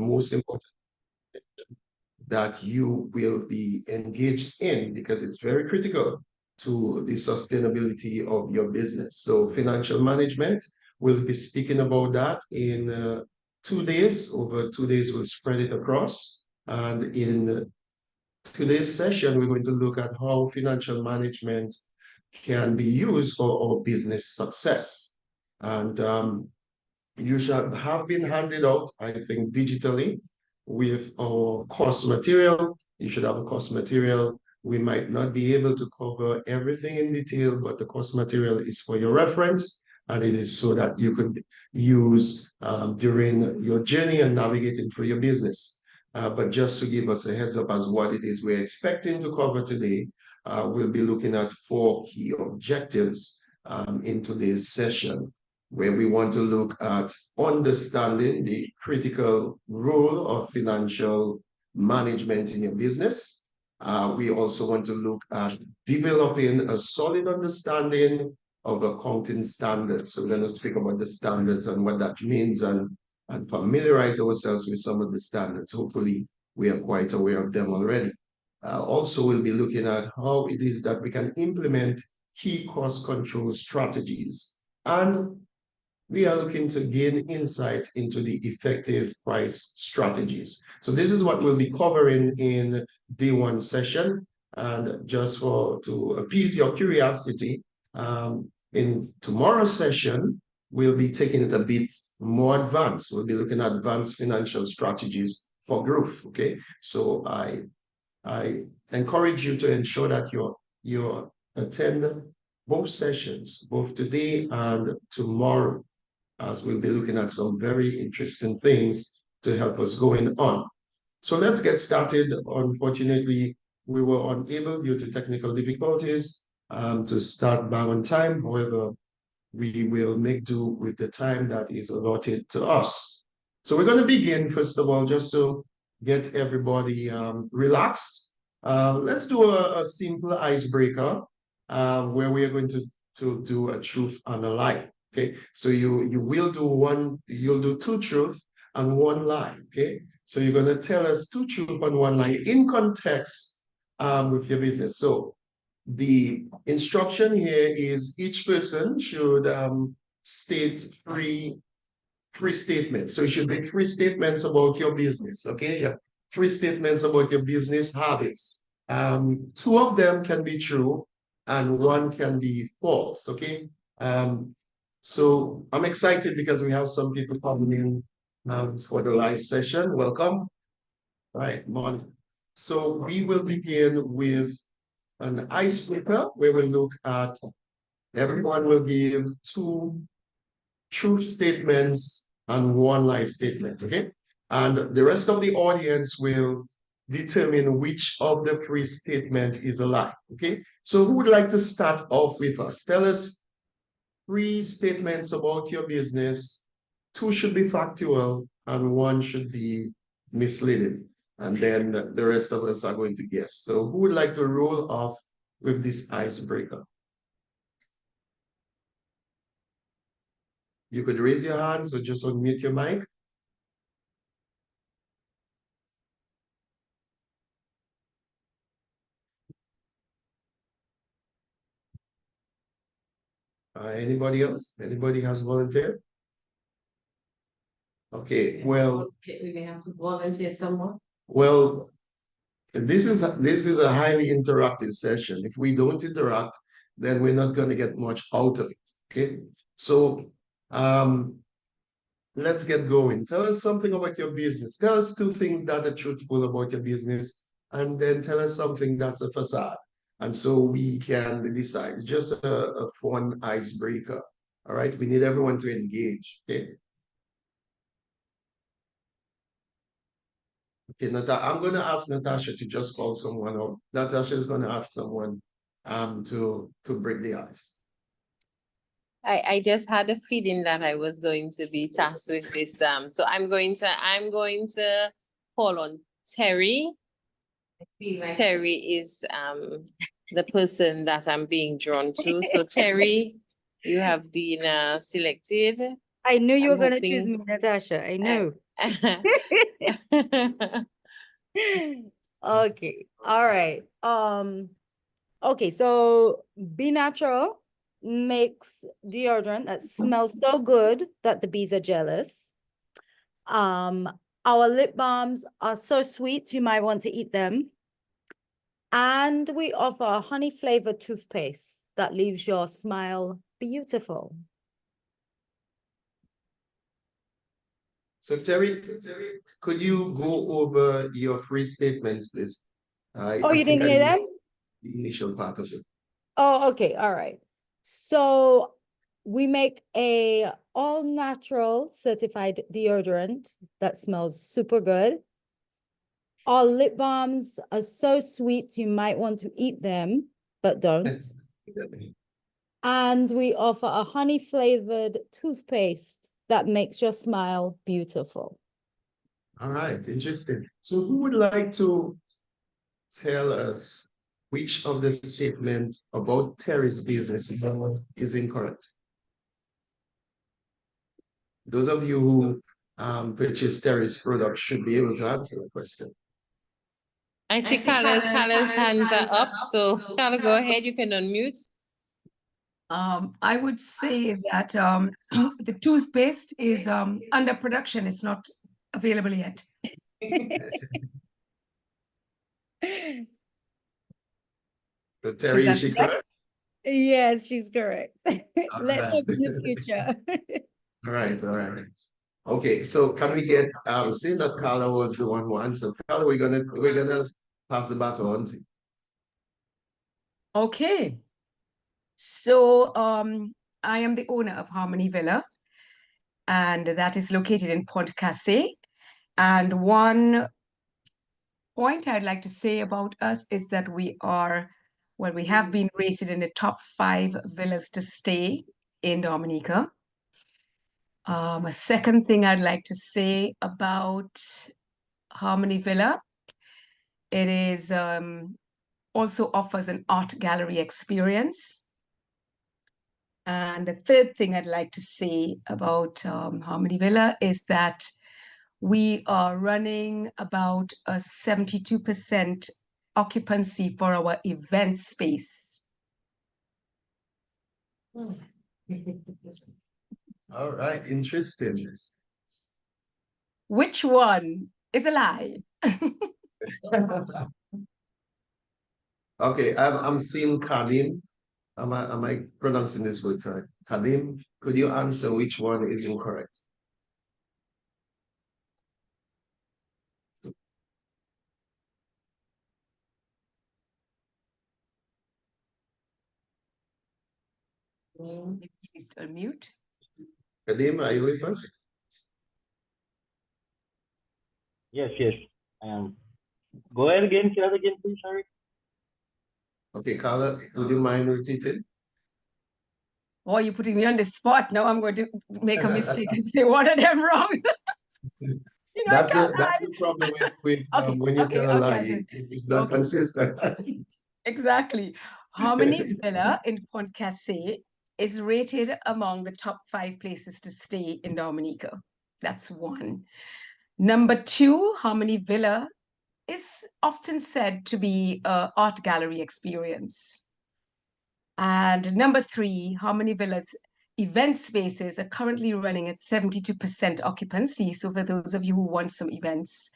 most important that you will be engaged in, because it's very critical to the sustainability of your business. So financial management, we'll be speaking about that in 2 days. Over 2 days, we'll spread it across. And in today's session, we're going to look at how financial management can be used for our business success. And you should have been handed out, I think, digitally with our course material. You should have a course material. We might not be able to cover everything in detail, but the course material is for your reference, and it is so that you could use during your journey and navigating through your business. But just to give us a heads up as what it is we're expecting to cover today, we'll be looking at 4 key objectives in today's session, where we want to look at understanding the critical role of financial management in your business. We also want to look at developing a solid understanding of accounting standards. So we're going to speak about the standards and what that means, and familiarize ourselves with some of the standards. Hopefully, we are quite aware of them already. Also, we'll be looking at how it is that we can implement key cost control strategies. And we are looking to gain insight into the effective price strategies. So this is what we'll be covering in day 1 session. And just to appease your curiosity, in tomorrow's session, we'll be taking it a bit more advanced. We'll be looking at advanced financial strategies for growth, okay? So I encourage you to ensure that you attend both sessions, both today and tomorrow, as we'll be looking at some very interesting things to help us going on. So let's get started. Unfortunately, we were unable, due to technical difficulties, to start back on time. However, we will make do with the time that is allotted to us. So we're going to begin, first of all, just to get everybody relaxed. Let's do a simple icebreaker where we are going to do a truth and a lie. Okay, so you'll do 2 truths and 1 lie. Okay, so you're going to tell us 2 truths and 1 lie in context with your business. So the instruction here is each person should state 3 statements. So it should be 3 statements about your business. Okay, yeah, 3 statements about your business habits. 2 of them can be true and 1 can be false. Okay. So I'm excited because we have some people coming in for the live session. Welcome. All right, morning. So we will begin with an icebreaker where we'll look at, everyone will give 2 truth statements and 1 lie statement, okay? And the rest of the audience will determine which of the 3 statements is a lie, okay? So who would like to start off with us? Tell us 3 statements about your business. 2 should be factual and 1 should be misleading. And then the rest of us are going to guess. So who would like to roll off with this icebreaker? You could raise your hands or just unmute your mic. Anybody else? Anybody has volunteered? Okay, well, we may have to volunteer someone. Well, this is a highly interactive session. If we don't interact, then we're not going to get much out of it. Okay, so let's get going. Tell us something about your business. Tell us 2 things that are truthful about your business, and then tell us something that's a facade. And so we can decide. It's just a fun icebreaker. All right, we need everyone to engage. Okay. Okay, I'm going to ask Natasha to just call someone up. Natasha is going to ask someone to break the ice. I just had a feeling that I was going to be tasked with this. So I'm going to call on Terry. Terry is the person that I'm being drawn to. So Terry, you have been selected. I knew you were going to choose me, Natasha. I know. Okay, all right. Okay, so Be Natural makes deodorant that smells so good that the bees are jealous. Our lip balms are so sweet you might want to eat them. And we offer a honey flavored toothpaste that leaves your smile beautiful. So Terry, could you go over your free statements, please? Oh, I you think didn't I hear missed them? the initial part of it. Oh, okay, all right. So we make a all natural certified deodorant that smells super good. Our lip balms are so sweet you might want to eat them, but don't. And we offer a honey flavored toothpaste that makes your smile beautiful. All right, interesting. So who would like to tell us which of the statements about Terry's business is incorrect? Those of you who purchase Terry's product should be able to answer the question. I see Carla's hands are up, so Carla, go ahead, you can unmute. I would say that the toothpaste is under production. It's not available yet. So Terry, is she correct? Yes, she's correct. Let's right. hope in the future. All right, all right. Okay, so can we get seeing that Carla was the one who answered. Carla, we're gonna pass the baton on to you. Okay. So I am the owner of Harmony Villa, and that is located in Pont Cassé. And one point I'd like to say about us is that we have been rated in the top 5 villas to stay in Dominica. A second thing I'd like to say about Harmony Villa, it is also offers an art gallery experience. And the third thing I'd like to say about Harmony Villa is that we are running about a 72% occupancy for our event space. All right, interesting. Which one is a lie? Okay, I'm seeing Kadim. Am I pronouncing this word correct? Kadim, could you answer which one is incorrect? Please unmute. Kadim, are you with us? Yes, yes. Go ahead again, say that again, please. Sorry. Okay, Carla, would you mind repeating? Oh, you're putting me on the spot. Now I'm going to make a mistake and say one of them wrong. You know, That's the problem with Okay, when you tell a lie, it's not Okay. consistent. Exactly. Harmony Villa in Pont Cassé is rated among the top 5 places to stay in Dominica. That's one. Number 2, Harmony Villa is often said to be an art gallery experience. And number 3, Harmony Villa's event spaces are currently running at 72% occupancy. So for those of you who want some events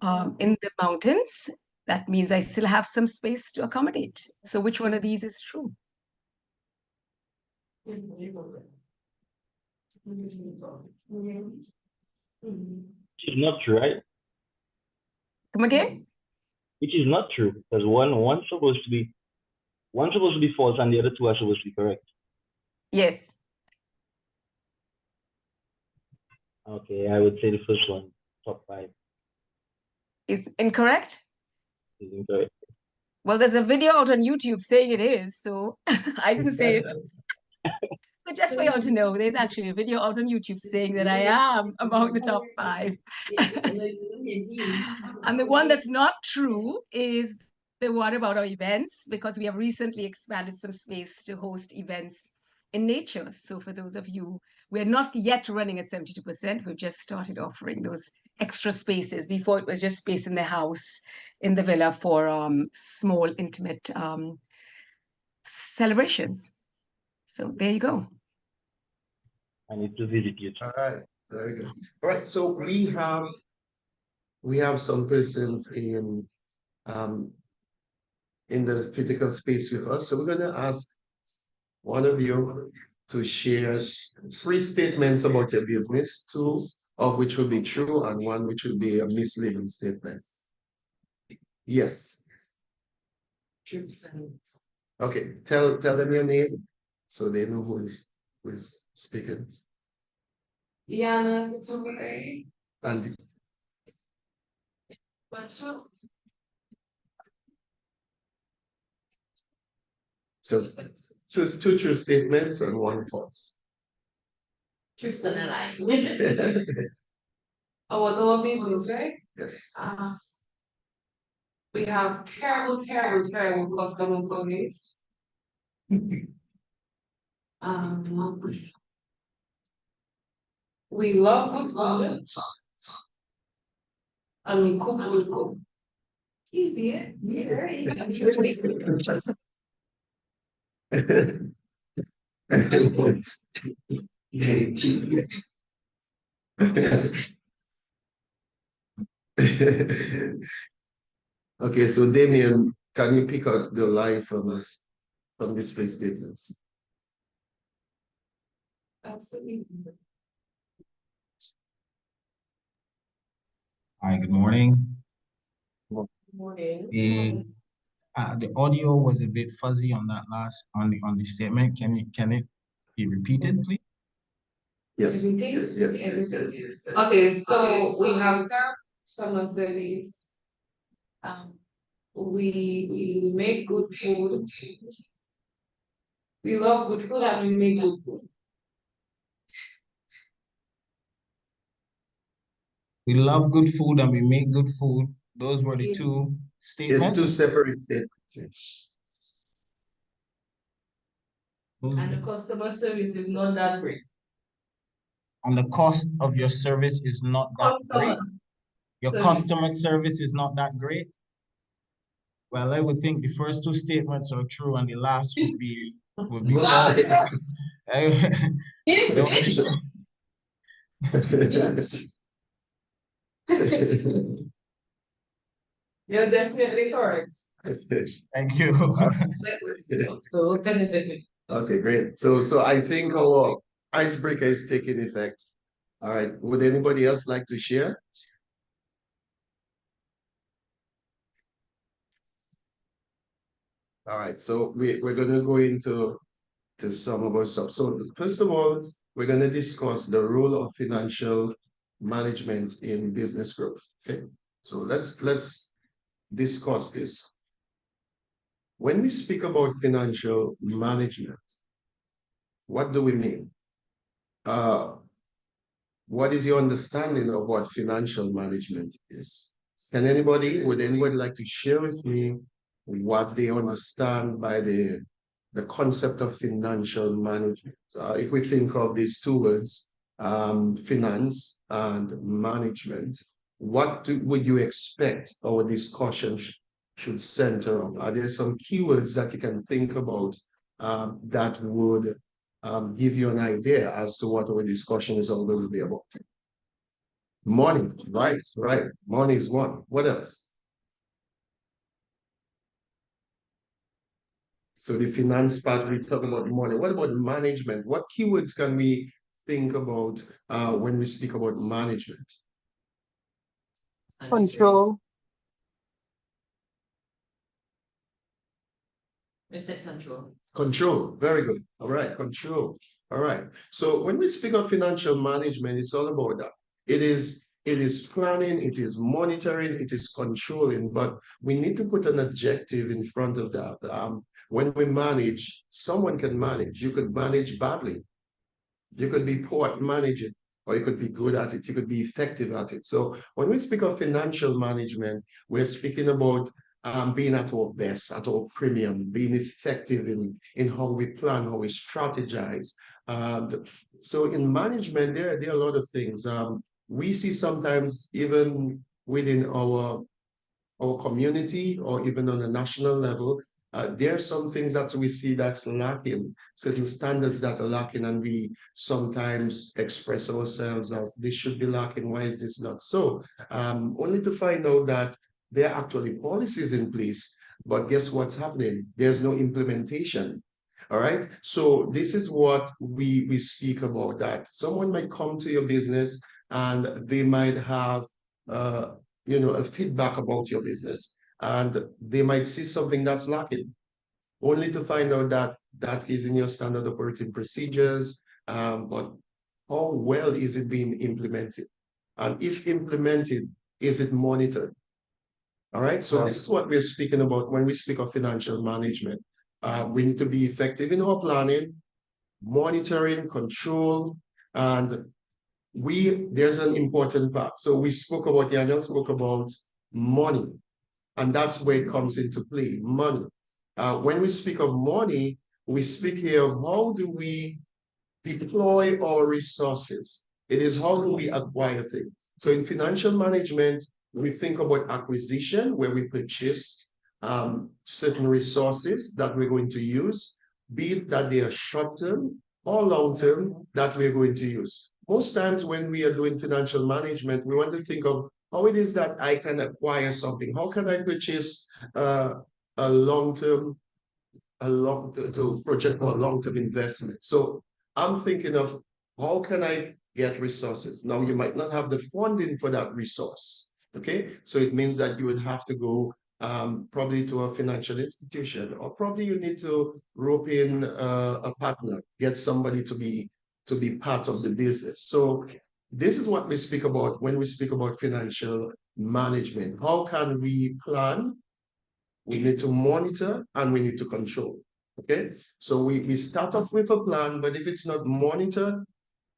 in the mountains, that means I still have some space to accommodate. So which one of these is true? Which is not true, right? Come again? Which is not true, because one's supposed to be false and the other 2 are supposed to be correct. Yes. Okay, I would say the first one, top 5, Is incorrect? is incorrect. Well, there's a video out on YouTube saying it is, so I didn't say it. So just for y'all to know, there's actually a video out on YouTube saying that I am among the top 5. And the one that's not true is the one about our events, because we have recently expanded some space to host events in nature. So for those of you We're not yet running at 72%. We've just started offering those extra spaces. Before it was just space in the house, in the villa for small, intimate celebrations. So there you go. I need to visit you. All right, very good. All right, so we have some persons in the physical space with us. So we're gonna ask one of you to share 3 statements about your business, 2 of which will be true and 1 which will be a misleading statement. Yes. Okay, tell them your name so they know who is speaking. Yana, And so two true statements and 1 false. truth and a lie. About our business, right? Yes. We have terrible customer service. We love good food. And we cook good food. It's easy, eh? Okay, so Damien, can you pick out the line from us from these 3 statements? Absolutely. Hi, good morning. Morning. The audio was a bit fuzzy on that last on the statement. Can it be repeated, please? Yes. Everything? Yes. Okay, so we have customer service. We make good food. We love good food and we make good food. We love good food and we make good food. Those were the 2 statements. It's 2 separate statements. And the customer service is not that great. And the cost of your service is not that great. Your service. customer service is not that great. Well, I would think the first 2 statements are true and the last would be false. You're definitely correct. Thank you. So definitely. Okay, great. So I think our icebreaker is taking effect. All right. Would anybody else like to share? All right. So we're going to go into some of our stuff. So first of all, we're going to discuss the role of financial management in business growth. Okay. So let's discuss this. When we speak about financial management, what do we mean? What is your understanding of what financial management is? Would anybody like to share with me what they understand by the concept of financial management? If we think of these 2 words, finance and management, what would you expect our discussion should center on? Are there some keywords that you can think about that would give you an idea as to what our discussion is all going to be about? Money, right. Money is one. What else? So the finance part, we talk about money. What about management? What keywords can we think about when we speak about management? Control. It's a control. Control, very good. All right, control. All right. So when we speak of financial management, it's all about that. It is planning, it is monitoring, it is controlling, but we need to put an adjective in front of that. When we manage, someone can manage. You could manage badly. You could be poor at managing, or you could be good at it. You could be effective at it. So when we speak of financial management, we're speaking about being at our best, at our premium, being effective in how we plan, how we strategize, And so in management, there are a lot of things. We see sometimes even within our community or even on a national level, there are some things that we see that's lacking, certain standards that are lacking, and we sometimes express ourselves as this should be lacking, why is this not so? Only to find out that there are actually policies in place, but guess what's happening? There's no implementation. All right. So this is what we speak about, that someone might come to your business and they might have a feedback about your business, and they might see something that's lacking, only to find out that that is in your standard operating procedures. But how well is it being implemented? And if implemented, is it monitored? All right. So this is what we're speaking about when we speak of financial management. We need to be effective in our planning, monitoring, control, and there's an important part. So we spoke about, Daniel spoke about money, and that's where it comes into play, money. When we speak of money, we speak here of how do we deploy our resources. It is how do we acquire things. So in financial management, we think about acquisition, where we purchase certain resources that we're going to use, be it that they are short-term or long-term that we're going to use. Most times when we are doing financial management, we want to think of how it is that I can acquire something. How can I purchase a long-term, to project a long-term investment? So I'm thinking of how can I get resources? Now, you might not have the funding for that resource, okay? So it means that you would have to go probably to a financial institution, or probably you need to rope in a partner, get somebody to be part of the business. So this is what we speak about when we speak about financial management. How can we plan? We need to monitor and we need to control. Okay, so we start off with a plan, but if it's not monitored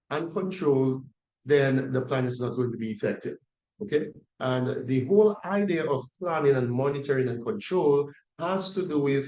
and controlled, then the plan is not going to be effective. Okay, and the whole idea of planning and monitoring and control has to do with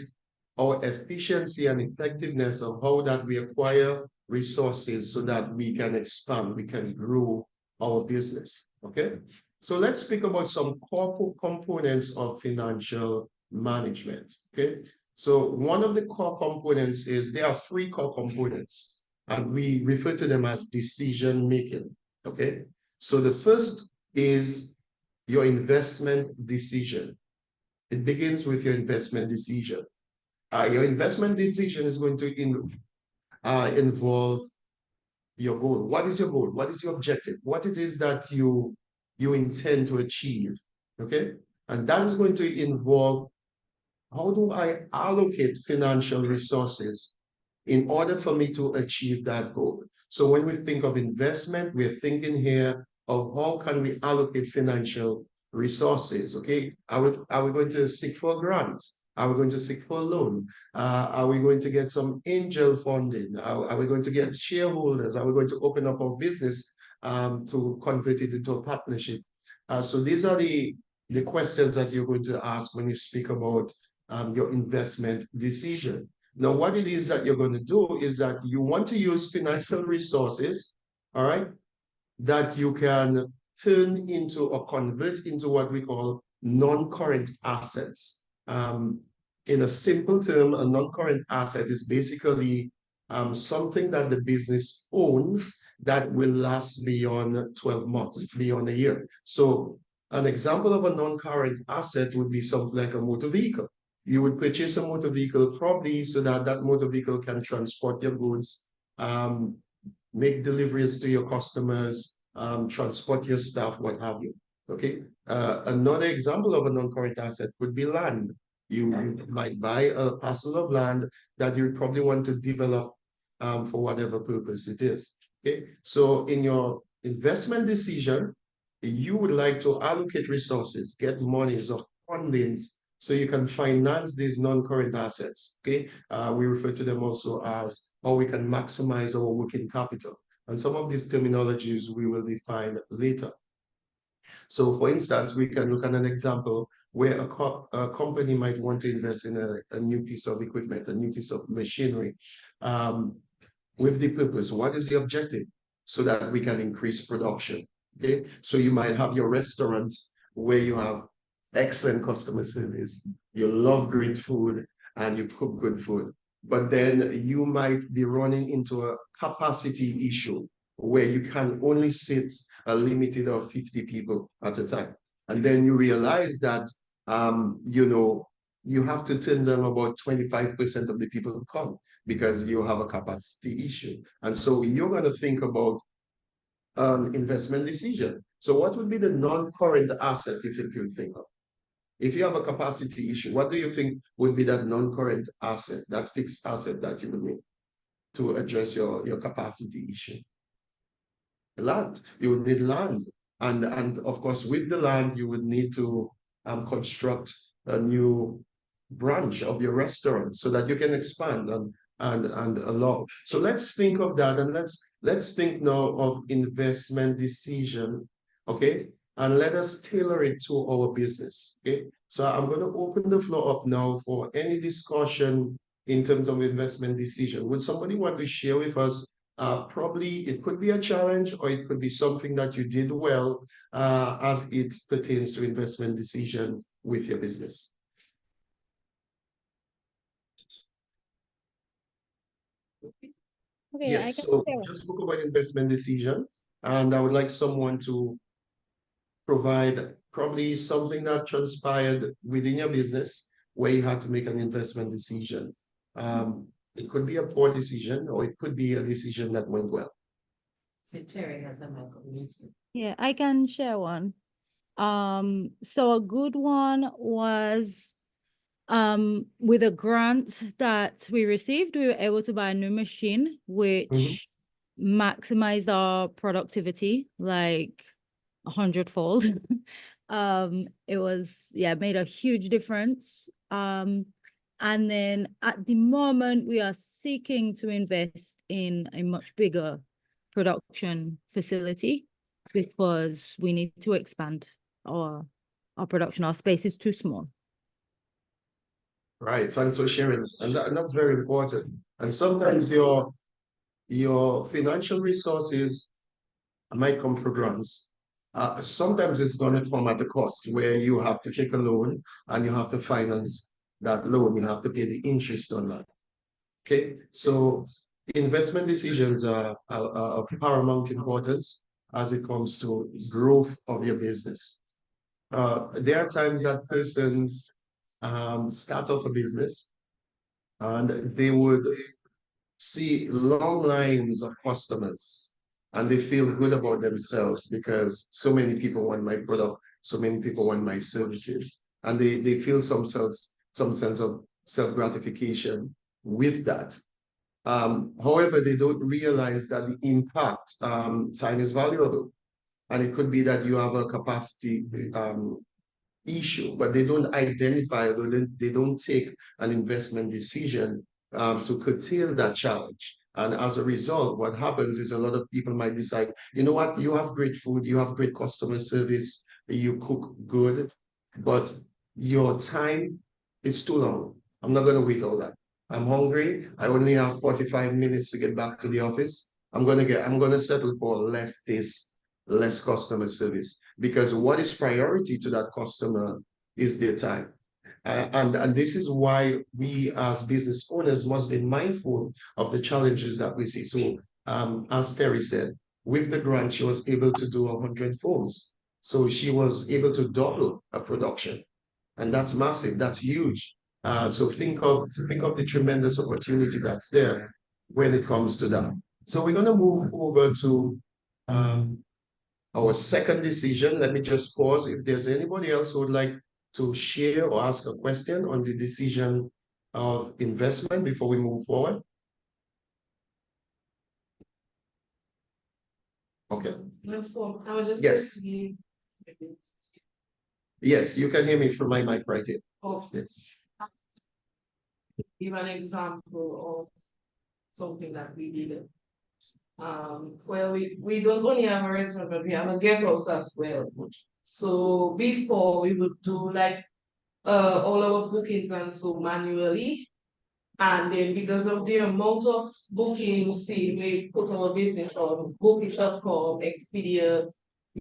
our efficiency and effectiveness of how that we acquire resources so that we can expand, we can grow our business. Okay, so let's speak about some core components of financial management. Okay, so one of the core components is, there are three core components, and we refer to them as decision making. Okay, so the first is your investment decision. It begins with your investment decision. Your investment decision is going to involve your goal. What is your goal? What is your objective? What it is that you intend to achieve? Okay, and that is going to involve, how do I allocate financial resources in order for me to achieve that goal? So when we think of investment, we're thinking here of how can we allocate financial resources, okay? Are we going to seek for grants? Are we going to seek for a loan? Are we going to get some angel funding? Are we going to get shareholders? Are we going to open up our business to convert it into a partnership? So these are the questions that you're going to ask when you speak about your investment decision. Now, what it is that you're going to do is that you want to use financial resources, all right, that you can turn into or convert into what we call non-current assets. In a simple term, a non-current asset is basically something that the business owns that will last beyond 12 months, beyond a year. So an example of a non-current asset would be something like a motor vehicle. You would purchase a motor vehicle probably so that that motor vehicle can transport your goods, make deliveries to your customers, transport your staff, what have you. Okay. Another example of a non-current asset would be land. You might buy a parcel of land that you probably want to develop for whatever purpose it is. Okay. So in your investment decision, you would like to allocate resources, get monies of fundings, so you can finance these non-current assets. Okay, we refer to them also as how we can maximize our working capital. And some of these terminologies we will define later. So for instance, we can look at an example where a company might want to invest in a new piece of equipment, a new piece of machinery. with the purpose. What is the objective? So that we can increase production. Okay, so you might have your restaurant where you have excellent customer service, you love great food, and you cook good food. But then you might be running into a capacity issue where you can only sit a limited of 50 people at a time. And then you realize that, you know, you have to turn down about 25% of the people who come because you have a capacity issue. And so you're going to think about investment decision. So what would be the non-current asset you think you'd think of? If you have a capacity issue, what do you think would be that non-current asset, that fixed asset that you would need to address your capacity issue? Land. You would need land. And of course, with the land, you would need to construct a new branch of your restaurant so that you can expand and allow. So let's think of that, and let's think now of investment decision, okay? And let us tailor it to our business, okay? So I'm going to open the floor up now for any discussion in terms of investment decision. Would somebody want to share with us? Probably it could be a challenge or it could be something that you did well as it pertains to investment decision with your business. Okay, I Yes, can so share. just spoke about investment decision, and I would like someone to provide probably something that transpired within your business where you had to make an investment decision. It could be a poor decision or it could be a decision that went well. So Terry has a microphone. Yeah, I can share one. So a good one was with a grant that we received, we were able to buy a new machine which maximized our productivity like 100-fold. It was, yeah, made a huge difference. And then at the moment we are seeking to invest in a much bigger production facility because we need to expand our production. Our space is too small. Right, thanks for sharing. And that's very important. And sometimes your financial resources might come for grants. Sometimes it's going to come at a cost where you have to take a loan and you have to finance that loan. You have to pay the interest on that. Okay, so investment decisions are of paramount importance as it comes to growth of your business. There are times that persons start off a business and they would see long lines of customers and they feel good about themselves because so many people want my product, so many people want my services, and they feel some sense of self-gratification with that. However, they don't realize that the impact, time is valuable. And it could be that you have a capacity issue, but they don't identify or they don't take an investment decision to curtail that challenge. And as a result, what happens is a lot of people might decide, you know what, you have great food, you have great customer service, you cook good, but your time is too long. I'm not going to wait all that. I'm hungry. I only have 45 minutes to get back to the office. I'm going to settle for less this, less customer service, because what is priority to that customer is their time. And this is why we as business owners must be mindful of the challenges that we see. So as Terry said, with the grant, she was able to do 100 folds. So she was able to double her production. And that's massive, that's huge. So think of the tremendous opportunity that's there when it comes to that. So we're going to move over to our second decision. Let me just pause. If there's anybody else who would like to share or ask a question on the decision of investment before we move forward. Okay. I was just Yes. Yes, you can hear me from my mic right here. Oh, Yes. give an example of something that we did. Well, we don't only have a restaurant, but we have a guest house as well. So before we would do like all our bookings and so manually, And then because of the amount of bookings, see, we put our business on Booking.com, Expedia,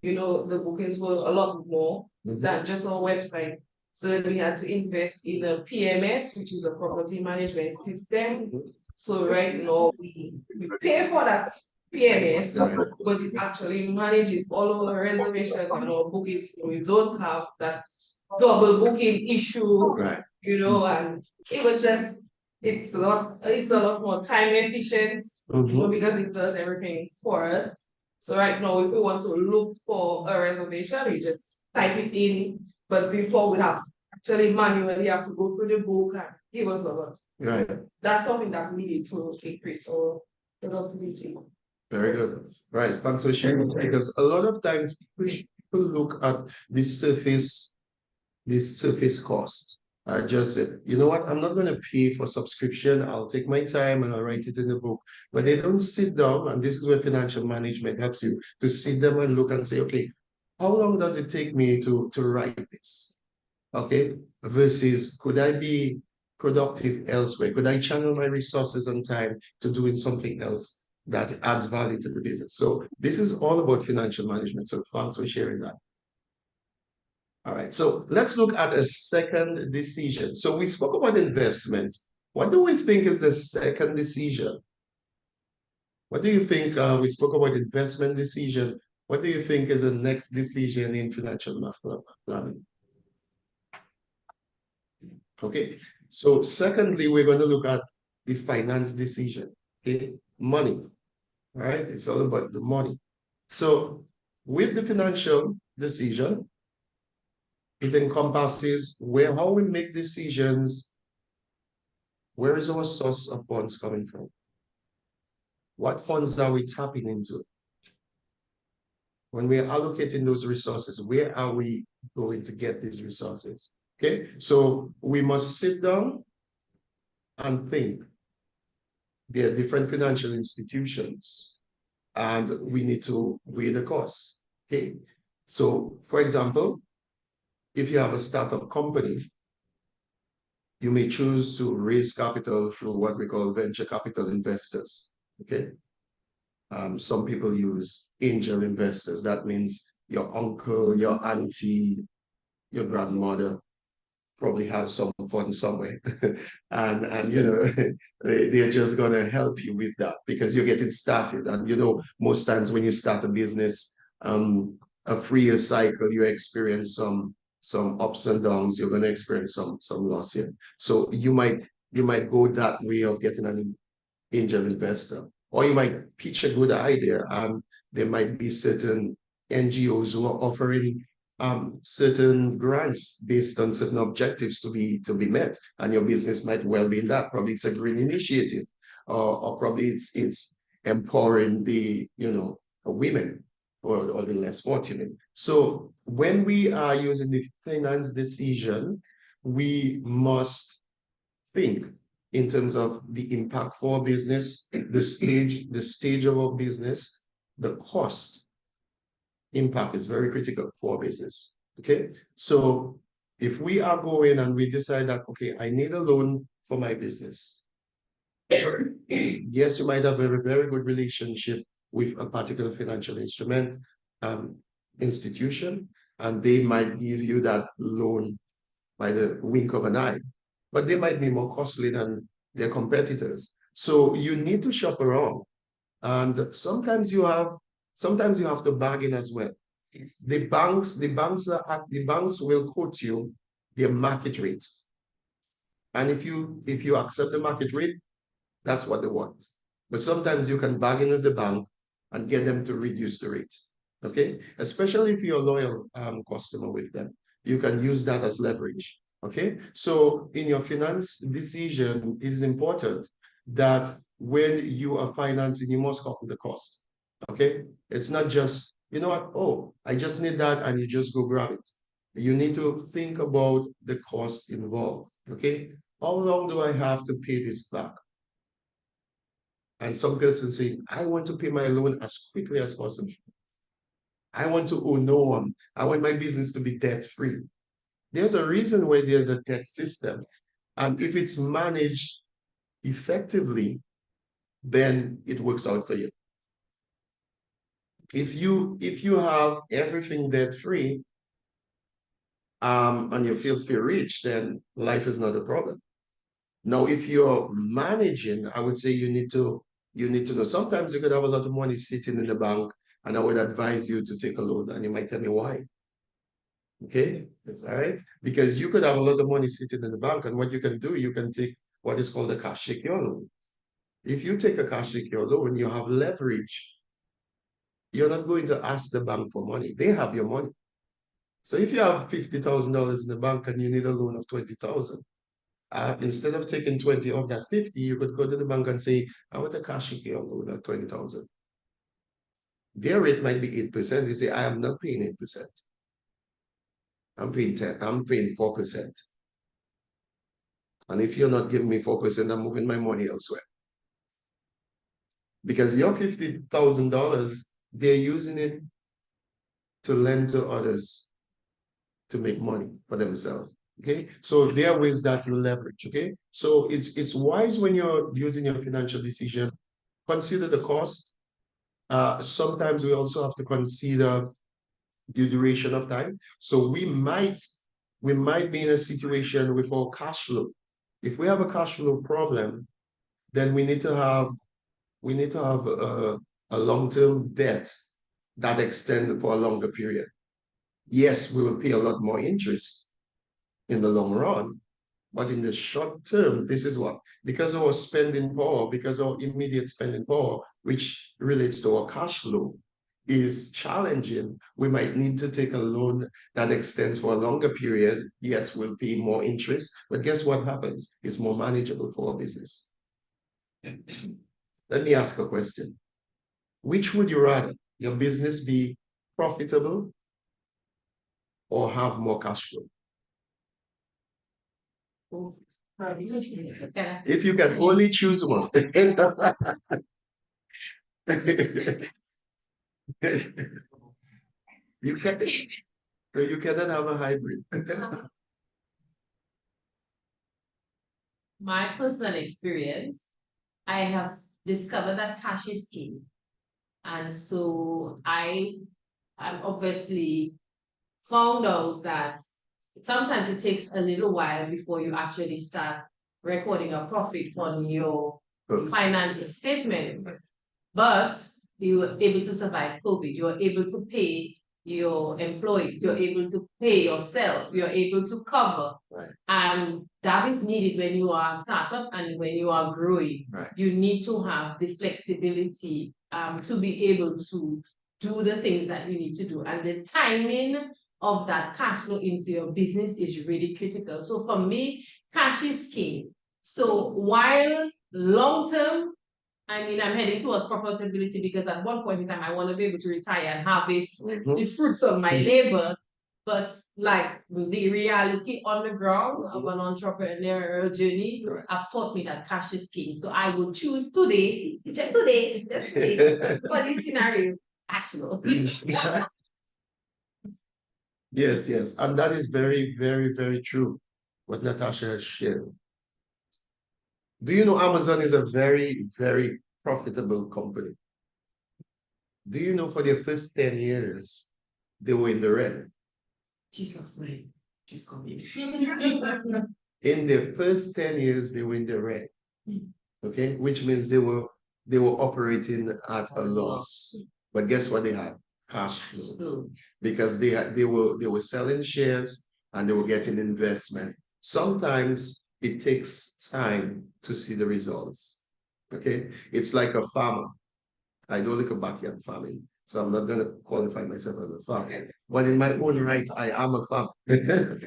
the bookings were a lot more than just our website. So we had to invest in a PMS, which is a property management system. So right now we pay for that PMS, but it actually manages all our reservations and our booking. We don't have that double booking issue, and it was just it's a lot more time efficient, because it does everything for us. So right now, if we want to look for a reservation, we just type it in. But before we have actually manually have to go through the book, and it was a lot. Right. That's something that we need to increase our productivity. Very good. Right. Thanks for sharing. Because a lot of times people look at this surface cost. I just said, you know what, I'm not going to pay for subscription. I'll take my time and I'll write it in the book. But they don't sit down, and this is where financial management helps you to sit down and look and say, okay, how long does it take me to write this? Okay, versus could I be productive elsewhere? Could I channel my resources and time to doing something else that adds value to the business? So this is all about financial management. So thanks for sharing that. All right, so let's look at a second decision. So we spoke about investment. What do we think is the second decision? What do you think? We spoke about investment decision. What do you think is the next decision in financial planning? Okay, so secondly, we're going to look at the finance decision. Okay, money. All right, it's all about the money. So with the financial decision, it encompasses how we make decisions. Where is our source of funds coming from? What funds are we tapping into? When we are allocating those resources, where are we going to get these resources? Okay, so we must sit down and think. There are different financial institutions, and we need to weigh the costs. Okay, so for example, if you have a startup company, you may choose to raise capital through what we call venture capital investors. Okay. Some people use angel investors. That means your uncle, your auntie, your grandmother probably have some fund somewhere. and they're just gonna help you with that because you're getting started. And most times when you start a business, a 3-year cycle, you experience some ups and downs. You're gonna experience some loss here. So you might go that way of getting an angel investor, or you might pitch a good idea, and there might be certain NGOs who are offering certain grants based on certain objectives to be met, and your business might well be in that. Probably it's a green initiative, or probably it's empowering the women or the less fortunate. So when we are using the finance decision, we must think in terms of the impact for our business, the stage of our business, the cost. Impact is very critical for our business. Okay, so if we are going and we decide that, okay, I need a loan for my business. Yes, you might have a very good relationship with a particular financial instrument institution, and they might give you that loan by the wink of an eye, but they might be more costly than their competitors. So you need to shop around, and sometimes you have to bargain as well. Yes. The banks will quote you their market rate, and if you accept the market rate, that's what they want. But sometimes you can bargain with the bank and get them to reduce the rate. Okay, especially if you're a loyal customer with them, you can use that as leverage. Okay, so in your finance decision, it is important that when you are financing, you must calculate the cost. Okay, it's not just, you know what, oh, I just need that, and you just go grab it. You need to think about the cost involved. Okay, how long do I have to pay this back? And some person say, I want to pay my loan as quickly as possible. I want to owe no one. I want my business to be debt-free. There's a reason why there's a debt system. And if it's managed effectively, then it works out for you. If you have everything debt free, and you feel rich, then life is not a problem. Now, if you're managing, I would say you need to know. Sometimes you could have a lot of money sitting in the bank, and I would advise you to take a loan, and you might tell me why. Okay, all right, because you could have a lot of money sitting in the bank, and what you can do, you can take what is called a cash secure loan. If you take a cash secure loan, you have leverage. You're not going to ask the bank for money. They have your money. So if you have $50,000 in the bank and you need a loan of 20,000, instead of taking 20 of that 50, you could go to the bank and say, I want a cash secure loan of 20,000. Their rate might be 8%. You say, I am not paying 8%. I'm paying 10, I'm paying 4%. And if you're not giving me 4%, I'm moving my money elsewhere. Because your $50,000, they're using it to lend to others to make money for themselves. Okay, so there are ways that you leverage. Okay, so it's wise when you're using your financial decision, consider the cost. Sometimes we also have to consider the duration of time. So we might be in a situation with our cash flow. If we have a cash flow problem, then we need to have a long-term debt that extends for a longer period. Yes, we will pay a lot more interest in the long run, but in the short term, this is what, because of our spending power, because of immediate spending power, which relates to our cash flow, is challenging. We might need to take a loan that extends for a longer period. Yes, we'll pay more interest, but guess what happens? It's more manageable for our business. Let me ask a question. Which would you rather, your business be profitable or have more cash flow? If you can only choose one. you cannot have a hybrid. My personal experience, I have discovered that cash is king. And so I obviously found out that sometimes it takes a little while before you actually start recording a profit on your financial statements. But you were able to survive COVID. You were able to pay your employees. You're able to pay yourself. You're able to cover. Right. And that is needed when you are a startup and when you are growing. Right. You need to have the flexibility to be able to do the things that you need to do. And the timing of that cash flow into your business is really critical. So for me, cash is king. So while long term, I mean, I'm heading towards profitability because at one point in time, I want to be able to retire and harvest the fruits of my labor. But like the reality on the ground of an entrepreneurial journey, have taught me that cash is king. So I would choose today, just today, for this scenario, cash flow. Yes, yes. And that is very, very, very true, what Natasha has shared. Do you know Amazon is a very, very profitable company? Do you know for their first 10 years, they were in the red? Jesus' name, just come in. In their first 10 years, they were in the red. Okay, which means they were operating at a loss. But guess what they had? Cash flow. Because they were selling shares and they were getting investment. Sometimes it takes time to see the results. Okay, it's like a farmer. I don't look at backyard farming, so I'm not going to qualify myself as a farmer. But in my own right, I am a farmer.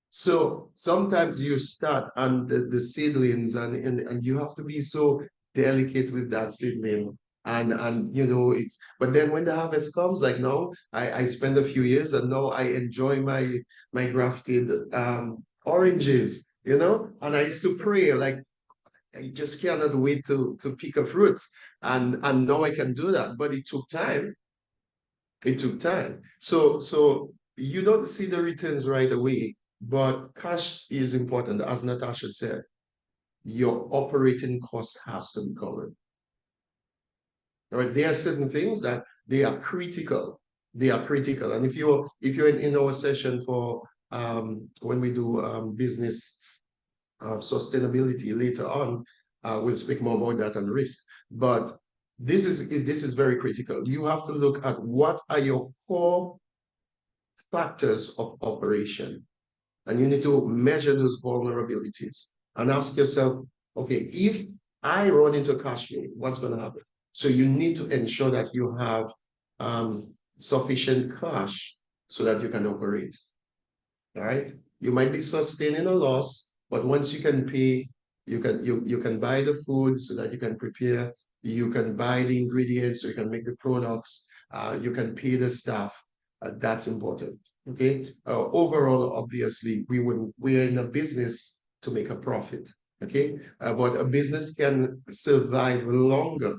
So sometimes you start and the seedlings and you have to be so delicate with that seedling. And you know, but then when the harvest comes, like now, I spend a few years and now I enjoy my grafted oranges, you know, and I used to pray like I just cannot wait to pick a fruit. And now I can do that. But it took time. It took time. So you don't see the returns right away, but cash is important, as Natasha said. your operating costs has to be covered. All right, there are certain things that they are critical. They are critical. And if you're in our session for when we do business sustainability later on, we'll speak more about that and risk. But this is very critical. You have to look at what are your core factors of operation. And you need to measure those vulnerabilities and ask yourself, okay, if I run into cash flow, what's going to happen? So you need to ensure that you have sufficient cash so that you can operate. All right. You might be sustaining a loss, but once you can pay, you can buy the food so that you can prepare. You can buy the ingredients so you can make the products. You can pay the staff. That's important. Okay. Overall, obviously, we're in a business to make a profit. Okay. But a business can survive longer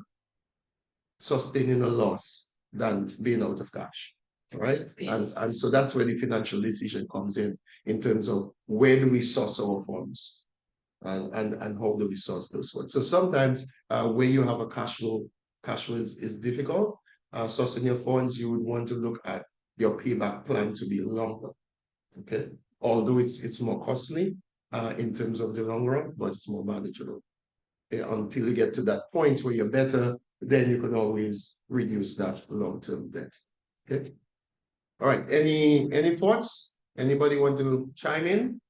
sustaining a loss than being out of cash. Right? Yes. And so that's where the financial decision comes in terms of where do we source our funds and how do we source those funds. So sometimes where you have a cash flow is difficult. Sourcing your funds, you would want to look at your payback plan to be longer. Okay. Although it's more costly in terms of the long run, but it's more manageable. Okay? Until you get to that point where you're better, then you can always reduce that long-term debt. Okay. All right. Any thoughts? Anybody want to chime in?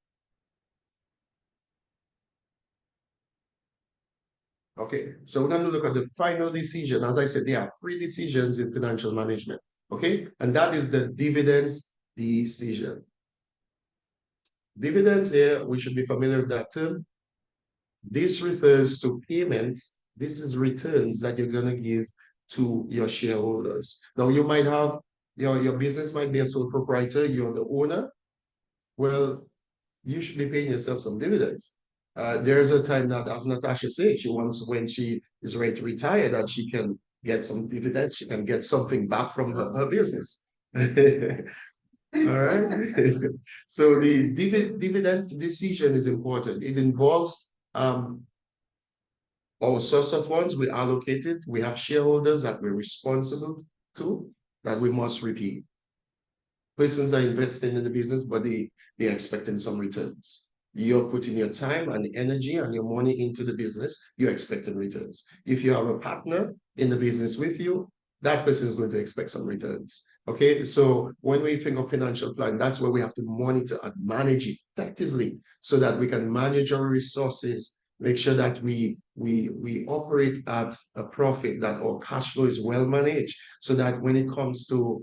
Okay, so we're going to look at the final decision. As I said, there are 3 decisions in financial management. Okay, and that is the dividends decision. Dividends here, we should be familiar with that term. This refers to payments. This is returns that you're going to give to your shareholders. Now, you might have your business might be a sole proprietor, you're the owner. Well, you should be paying yourself some dividends. There's a time that, as Natasha said, she wants when she is ready to retire that she can get some dividends, she can get something back from her business. All right. So the dividend decision is important. It involves our source of funds we allocated. We have shareholders that we're responsible to, that we must repeat. Persons are investing in the business, but they're expecting some returns. You're putting your time and energy and your money into the business, you're expecting returns. If you have a partner in the business with you, that person is going to expect some returns. Okay, so when we think of financial plan, that's where we have to monitor and manage effectively so that we can manage our resources, make sure that we operate at a profit, that our cash flow is well managed, so that when it comes to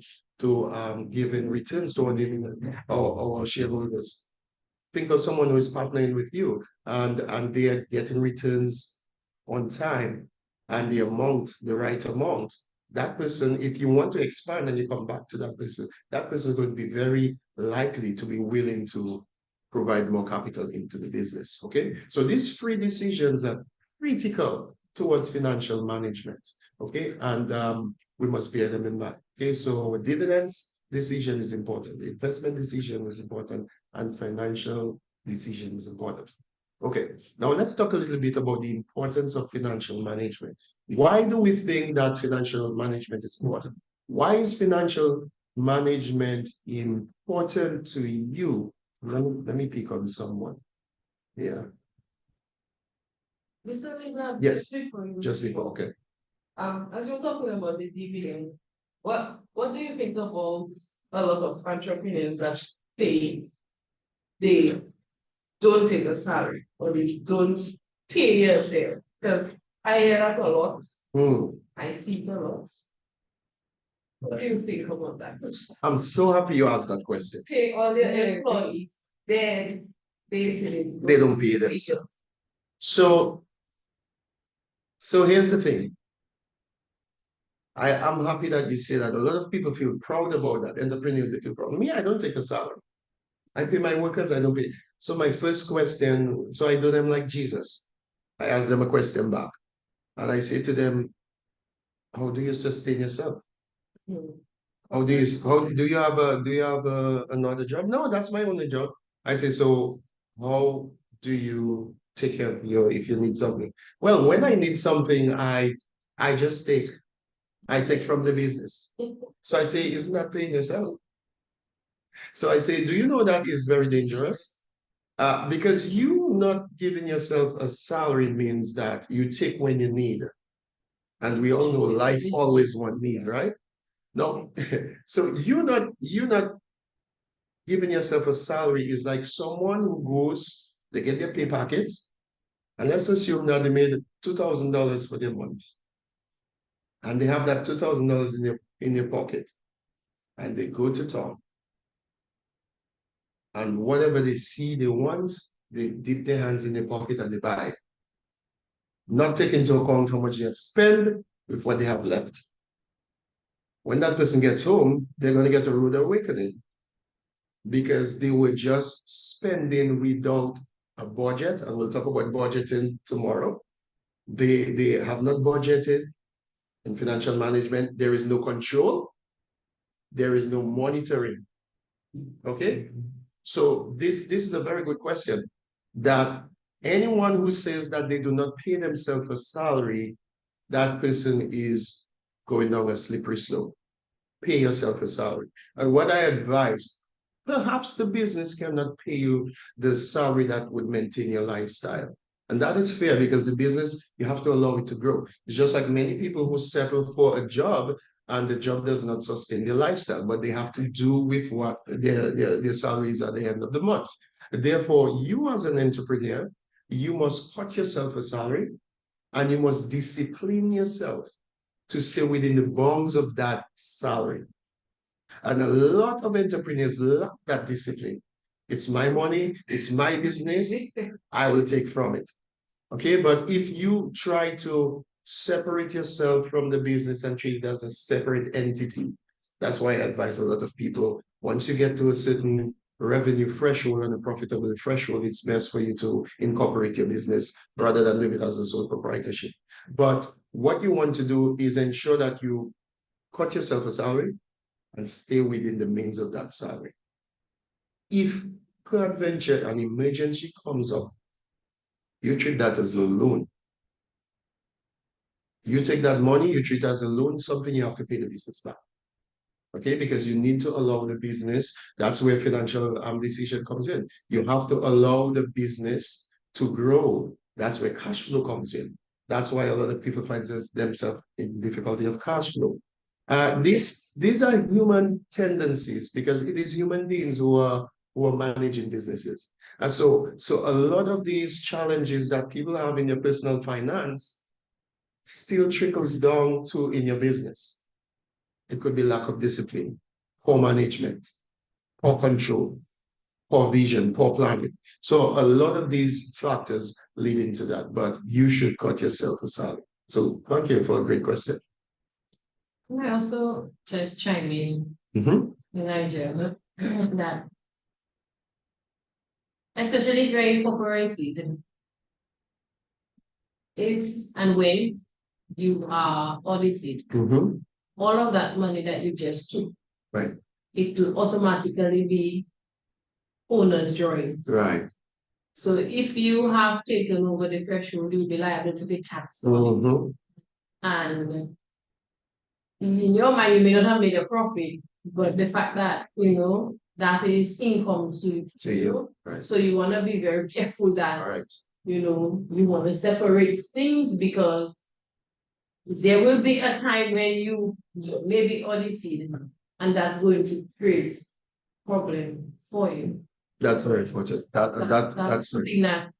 giving returns to our shareholders. Think of someone who is partnering with you and they are getting returns on time and the right amount. That person, if you want to expand and you come back to that person is going to be very likely to be willing to provide more capital into the business. Okay, so these 3 decisions are critical towards financial management. Okay, and we must bear them in mind. Okay, so dividends decision is important, the investment decision is important, and financial decision is important. Okay, now let's talk a little bit about the importance of financial management. Why do we think that financial management is important? Why is financial management important to you? Let me pick on someone. Yeah. Mr. Leblanc, Yes, just before, okay. as you're talking about the dividend, what do you think about a lot of entrepreneurs that they don't take a salary or they don't pay yourself? Because I hear that a lot. I see it a lot. What do you think about that? I'm so happy you asked that question. Pay all their employees, then basically They don't pay themselves. So here's the thing. I'm happy that you say that. A lot of people feel proud about that. Entrepreneurs, they feel proud. Me, I don't take a salary. I pay my workers, I don't pay. So my first question, so I do them like Jesus. I ask them a question back. And I say to them, how do you sustain yourself? How do you have another job? No, that's my only job. I say, so how do you take care of you if you need something. Well, when I need something, I just take from the business. So I say, isn't that paying yourself? So I say, do you know that is very dangerous? Because you not giving yourself a salary means that you take when you need. And we all know life always want need, right? No. So you're not giving yourself a salary is like someone who goes, they get their pay packet, and let's assume that they made $2,000 for their month. And they have that $2,000 in your pocket. And they go to town. And whatever they see they want, they dip their hands in their pocket and they buy. Not taking into account how much they have spent with what they have left. When that person gets home, they're going to get a rude awakening because they were just spending without a budget. And we'll talk about budgeting tomorrow. They have not budgeted in financial management. There is no control. There is no monitoring. Okay? So this is a very good question, that anyone who says that they do not pay themselves a salary, that person is going down a slippery slope. Pay yourself a salary. And what I advise, perhaps the business cannot pay you the salary that would maintain your lifestyle. And that is fair because the business, you have to allow it to grow. It's just like many people who settle for a job and the job does not sustain their lifestyle, but they have to do with what their salaries at the end of the month. Therefore, you as an entrepreneur, you must cut yourself a salary and you must discipline yourself to stay within the bounds of that salary. And a lot of entrepreneurs lack that discipline. It's my money, it's my business, I will take from it. Okay, but if you try to separate yourself from the business and treat it as a separate entity, that's why I advise a lot of people, once you get to a certain revenue threshold and a profitable threshold, it's best for you to incorporate your business rather than leave it as a sole proprietorship. But what you want to do is ensure that you cut yourself a salary and stay within the means of that salary. If peradventure an emergency comes up, you treat that as a loan. You take that money, you treat it as a loan, something you have to pay the business back. Okay, because you need to allow the business, that's where financial decision comes in. You have to allow the business to grow. That's where cash flow comes in. That's why a lot of people find themselves in difficulty of cash flow. These are human tendencies because it is human beings who are managing businesses. And so a lot of these challenges that people have in their personal finance still trickles down to in your business. It could be lack of discipline, poor management, poor control, poor vision, poor planning. So a lot of these factors lead into that, but you should cut yourself a salary. So thank you for a great question. Can I also just chime in, Nigeria, that especially if you're incorporated, if and when you are audited, all of that money that you just took, right, it will automatically be owner's drawings. Right. So if you have taken over the threshold, you'll be liable to pay tax. And in your mind, you may not have made a profit, but the fact that, that is income to you. Right. So you want to be very careful that, right, you want to separate things because there will be a time when you may be audited and that's going to create problem for you. That's very important. That's something that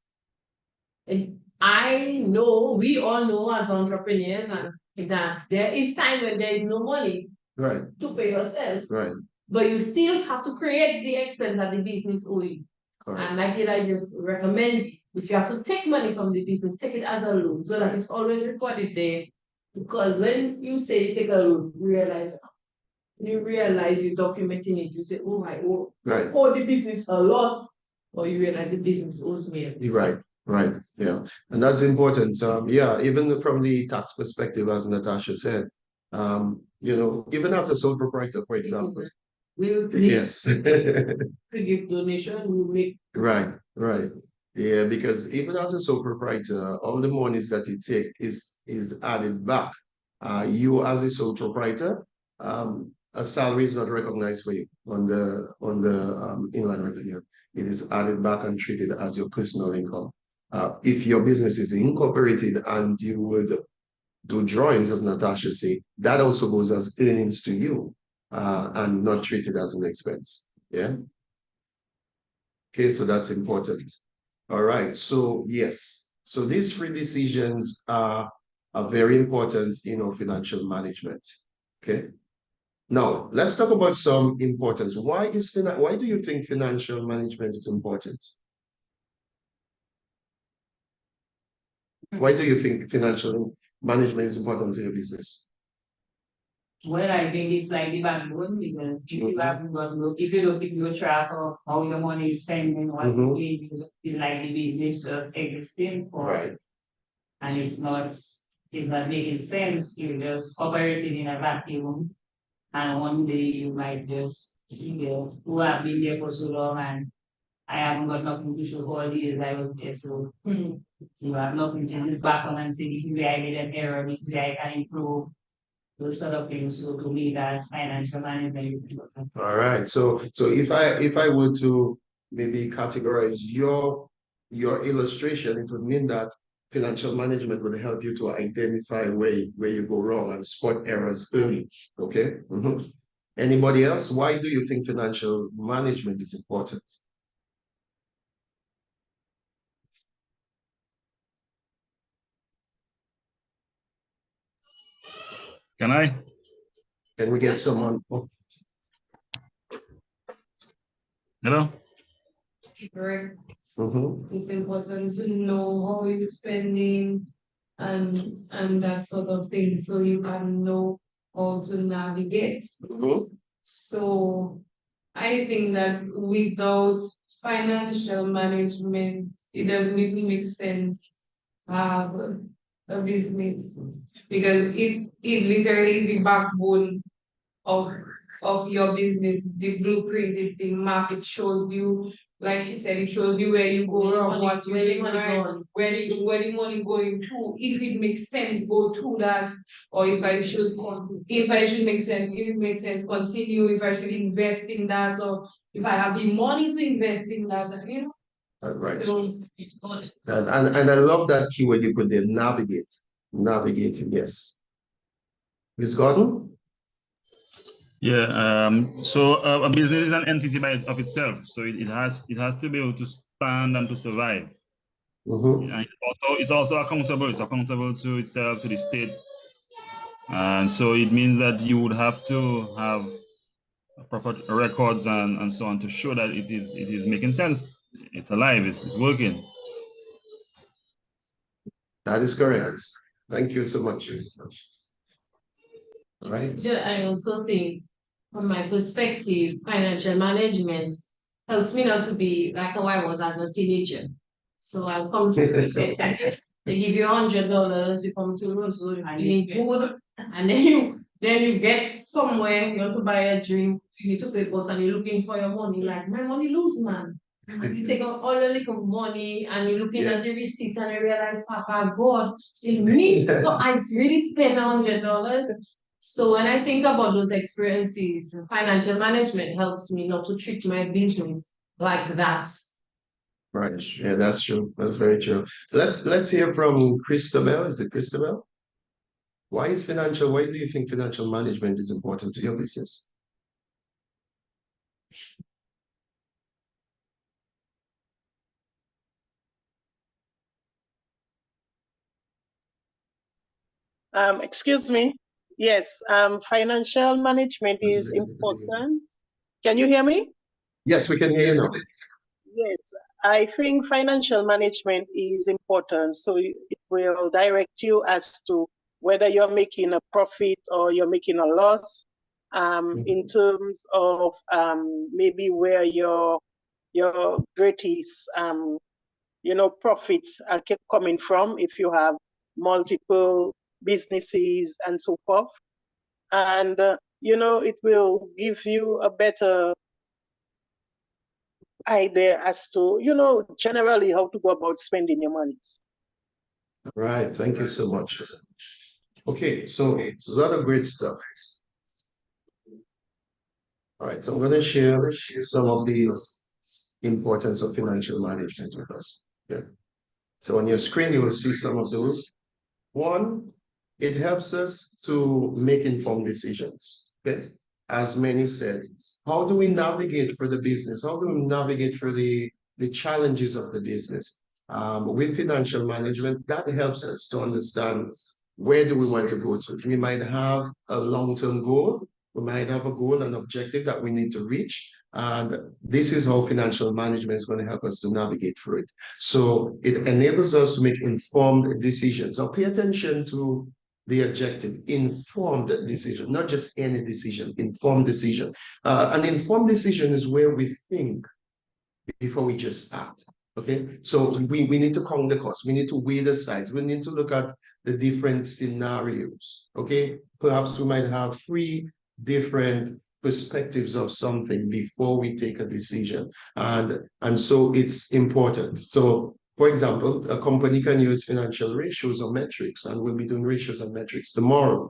I know, we all know as entrepreneurs, and that there is time when there is no money right to pay yourself. Right. But you still have to create the expense that the business owes you. Correct. And like I just recommend, if you have to take money from the business, take it as a loan so that it's always recorded there. Because when you say you take a loan, you realize you're documenting it, you say, oh my, right, owe the business a lot, or you realize the business owes me. Right. Yeah. And that's important. Yeah, even from the tax perspective, as Natasha said, even as a sole proprietor, for example. We'll Yes. to give donation, we'll make Right. Yeah, because even as a sole proprietor, all the monies that you take is added back. You as a sole proprietor, a salary is not recognized for you on the inland revenue. It is added back and treated as your personal income. If your business is incorporated and you would do drawings, as Natasha said, that also goes as earnings to you, and not treated as an expense. Yeah. Okay, so that's important. All right, so yes, so these three decisions are very important in our financial management. Okay. Now let's talk about some importance. Why do you think financial management is important? Why do you think financial management is important to your business? Well, I think it's like the backbone because if you haven't got if you don't keep your track of how your money is spent and what you're doing, it's like the business just existing for Right. and it's not making sense. You're just operating in a vacuum. And one day you might just, who have been there for so long and I haven't got nothing to show for all the years I was there. So you have nothing to look back on and say, this is where I made an error, this is where I can improve, those sort of things. So to me, that's financial management. All right. So if I were to maybe categorize your illustration, it would mean that financial management will help you to identify where you go wrong and spot errors early. Okay. Anybody else? Why do you think financial management is important? Can I? Can we get someone? Oh, Hello? Correct. mhm. It's important to know how you're spending and that sort of thing so you can know how to navigate. So I think that without financial management, it doesn't really make sense to have a business because it literally is the backbone of your business. The blueprint is the map. It shows you, like she said, it shows you where you go wrong, what's where the money going, where the money going to. If it makes sense, go to that. Or if I should make sense, if it makes sense, continue. If I should invest in that, or if I have the money to invest in that, you know. Right. So, And I love that keyword you put there, navigate. Navigating, yes. Miss Gordon? Yeah, so a business is an entity of itself. So it has to be able to stand and to survive. And it's also accountable. It's accountable to itself, to the state. And so it means that you would have to have proper records and so on to show that it is making sense. It's alive, it's working. That is correct. Thank you so much. All right. yeah, I also think, from my perspective, financial management helps me not to be like how I was as a teenager. So I'll come to they give you $100, you come to Rosewood, and you need good, and then you get somewhere, you want to buy a drink, you need to pay for and you're looking for your money, like my money lose, man. And you take out all the little money and you're looking at the receipts and you realize, Papa, God, in me, so I really spent $100. So when I think about those experiences, financial management helps me not to treat my business like that. Right. Yeah, that's true. That's very true. Let's hear from Christabel. Is it Christabel? Why do you think financial management is important to your business? Excuse me. Yes, financial management is important. Can you hear me? Yes, we can hear you now. Yes, I think financial management is important. So it will direct you as to whether you're making a profit or you're making a loss, in terms of maybe where your greatest profits are coming from if you have multiple businesses and so forth. And it will give you a better idea as to, generally how to go about spending your money. Right. Thank you so much. Okay, so a lot of great stuff. All right, so I'm going to share some of these importance of financial management with us. Yeah. So on your screen, you will see some of those. One, it helps us to make informed decisions. Okay? As many said, how do we navigate for the business? How do we navigate for the challenges of the business? With financial management, that helps us to understand where do we want to go to. We might have a long-term goal. We might have a goal, an objective that we need to reach. And this is how financial management is going to help us to navigate through it. So it enables us to make informed decisions. Now pay attention to the adjective, informed decision, not just any decision, informed decision. An informed decision is where we think before we just act. Okay, so we need to count the costs. We need to weigh the sides. We need to look at the different scenarios. Okay, perhaps we might have 3 different perspectives of something before we take a decision. And so it's important. So for example, a company can use financial ratios or metrics, and we'll be doing ratios and metrics tomorrow,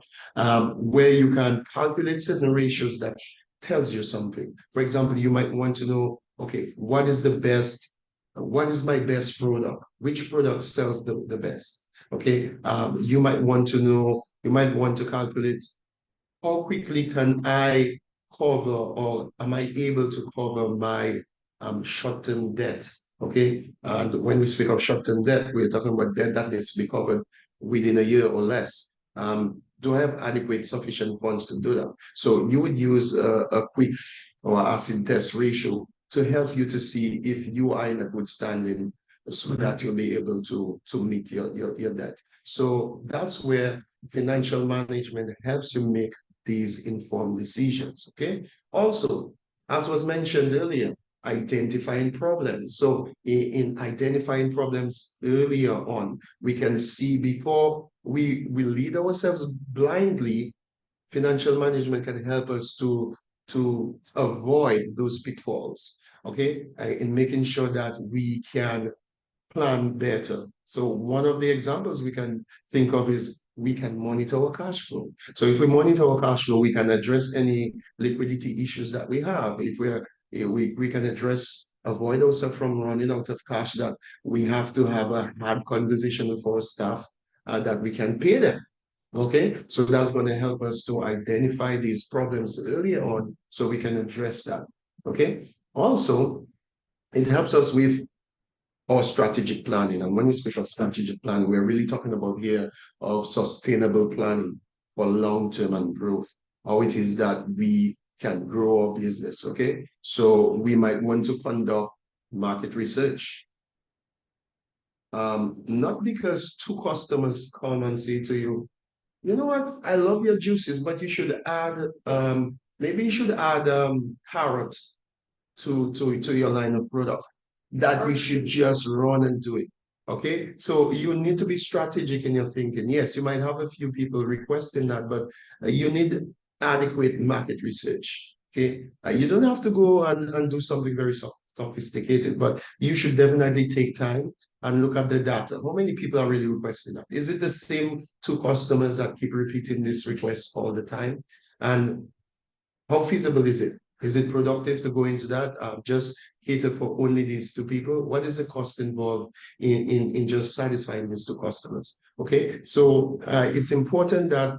where you can calculate certain ratios that tells you something. For example, you might want to know, okay, what is my best product? Which product sells the best? Okay, you might want to know, you might want to calculate how quickly can I cover, or am I able to cover my short-term debt? Okay, and when we speak of short-term debt, we're talking about debt that needs to be covered within a year or less. Do I have adequate, sufficient funds to do that? So you would use a quick or acid test ratio to help you to see if you are in a good standing, so that you'll be able to meet your debt. So that's where financial management helps you make these informed decisions. Okay. Also, as was mentioned earlier, identifying problems. So in identifying problems earlier on, we can see before we lead ourselves blindly, financial management can help us to avoid those pitfalls. Okay, in making sure that we can plan better. So one of the examples we can think of is we can monitor our cash flow. So if we monitor our cash flow, we can address any liquidity issues that we have. If we can avoid ourselves from running out of cash, that we have to have a hard conversation with our staff that we can pay them. Okay, so that's going to help us to identify these problems earlier on so we can address that. Okay, also, it helps us with or strategic planning. And when we speak of strategic planning, we're really talking about here of sustainable planning for long-term and growth, how it is that we can grow our business, okay? So we might want to conduct market research. Not because 2 customers come and say to you, you know what, I love your juices, but you should add, maybe you should add carrot to your line of product, that you should just run and do it. Okay, so you need to be strategic in your thinking. Yes, you might have a few people requesting that, but you need adequate market research. Okay, you don't have to go and do something very sophisticated, but you should definitely take time and look at the data. How many people are really requesting that? Is it the same 2 customers that keep repeating this request all the time? And how feasible is it? Is it productive to go into that? Just cater for only these 2 people? What is the cost involved in just satisfying these 2 customers? Okay, so it's important that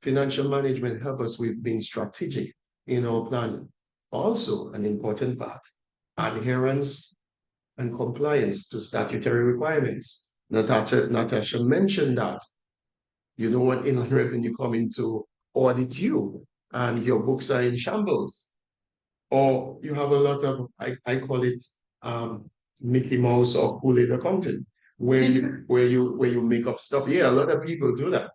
financial management help us with being strategic in our planning. Also, an important part, adherence and compliance to statutory requirements. Natasha mentioned that you don't want inland revenue coming to audit you and your books are in shambles. Or you have a lot of, I call it Mickey Mouse or Kool-Aid accounting, where you make up stuff. Yeah, a lot of people do that.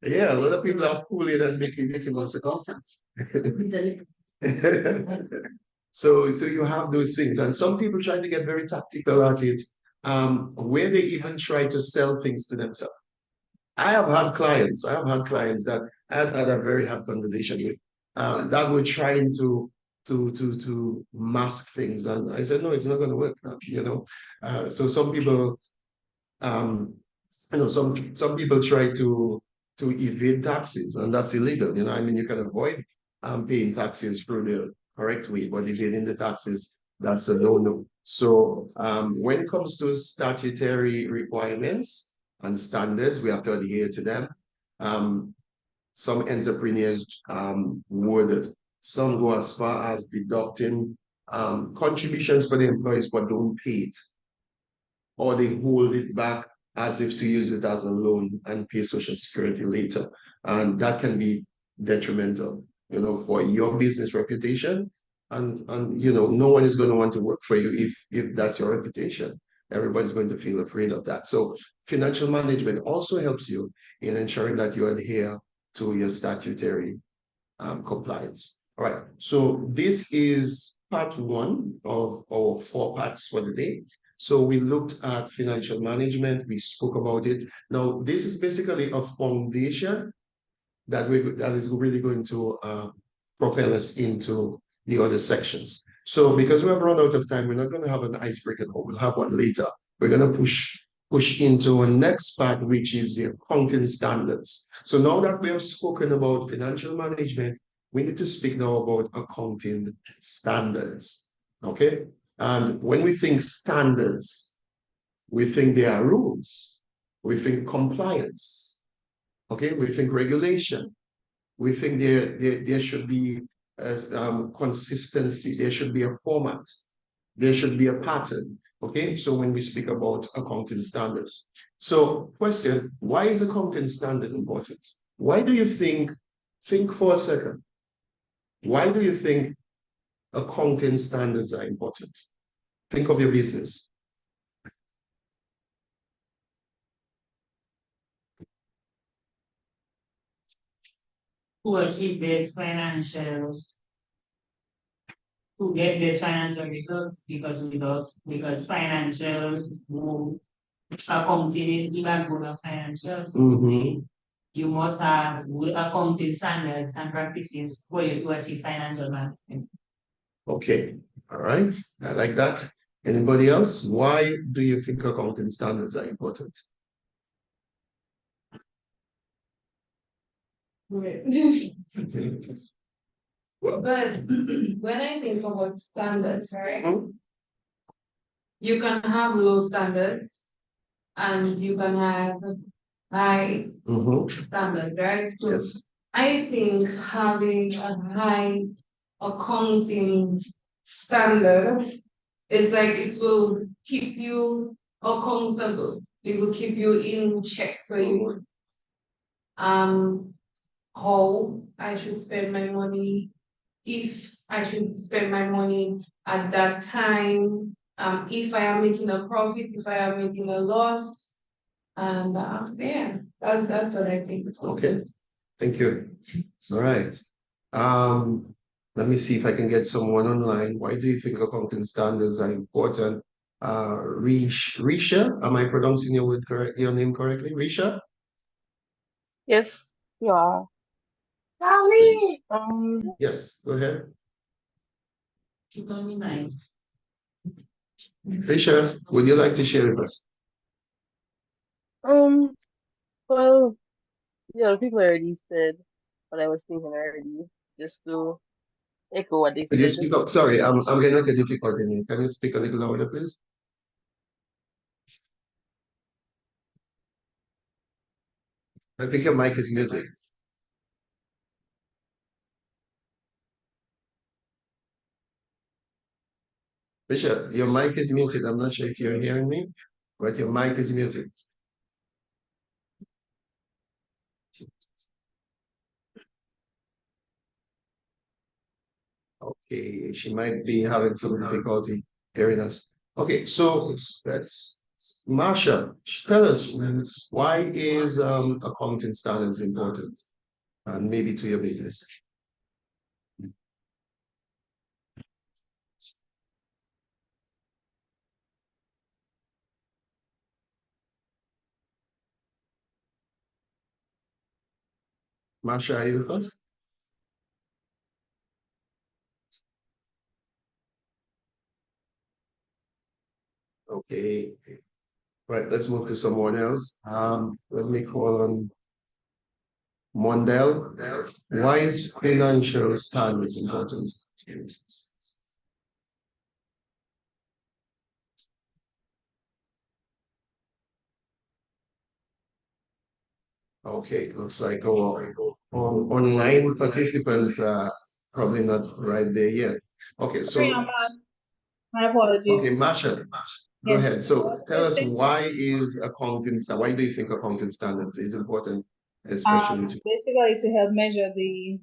Yeah, a lot of people have Kool-Aid and Mickey Mouse accountants. So you have those things, and some people try to get very tactical at it, where they even try to sell things to themselves. I have had clients that I've had a very hard conversation with, that were trying to to mask things. And I said, no, it's not going to work, you know. So some people, you know, some people try to evade taxes, and that's illegal. You know, I mean, you can avoid paying taxes through the correct way, but evading the taxes, that's a no-no. So when it comes to statutory requirements and standards, we have to adhere to them. Some entrepreneurs would some go as far as deducting contributions for the employees, but don't pay it, or they hold it back as if to use it as a loan and pay Social Security later. And that can be detrimental, you know, for your business reputation. And you know, no one is going to want to work for you if that's your reputation. Everybody's going to feel afraid of that. So financial management also helps you in ensuring that you adhere to your statutory compliance. All right. So this is part one of our 4 parts for the day. So we looked at financial management. We spoke about it. Now, this is basically a foundation that is really going to propel us into the other sections. So because we have run out of time, we're not going to have an icebreaker. We'll have one later. We're going to push into a next part, which is the accounting standards. So now that we have spoken about financial management, we need to speak now about accounting standards. Okay? And when we think standards, we think there are rules. We think compliance. Okay? We think regulation. We think there should be consistency. There should be a format. There should be a pattern. Okay, so when we speak about accounting standards. So question, why is accounting standard important? Why do you think for a second, why do you think accounting standards are important? Think of your business. To achieve these financials, to get these financial results, because financials move, accounting is the backbone of financials. You must have good accounting standards and practices for you to achieve financial management. Okay, all right, I like that. Anybody else? Why do you think accounting standards are important? But when I think about standards, right? You can have low standards and you can have high standards, right? So yes. I think having a high accounting standard is like it will keep you accountable. It will keep you in check. So you how I should spend my money, if I should spend my money at that time, if I am making a profit, if I am making a loss, and yeah, that's what I think. Okay, thank you. All right. Let me see if I can get someone online. Why do you think accounting standards are important? Risha, am I pronouncing your name correctly? Risha? Yes, you are. Yes, go ahead. It's only nice. Risha, would you like to share with us? Well, yeah, people already said what I was thinking already, just to echo what they Could you said. speak up? Sorry, I'm getting a difficulty. Can you speak a little louder, please? I think your mic is muted. Bishop, your mic is muted. I'm not sure if you're hearing me, but your mic is muted. Okay, she might be having some difficulty hearing us. Okay, so that's Marsha. Tell us, why is accounting standards important, and maybe to your business? Marsha, are you with us? Okay. Right, let's move to someone else. Let me call on Mondel. Why is financial standards important? Okay, it looks like our online participants are probably not right there yet. Okay, so My apologies. okay, Masha, go Yes. ahead. So tell us, why is accounting why do you think accounting standards is important, especially to Basically to help measure the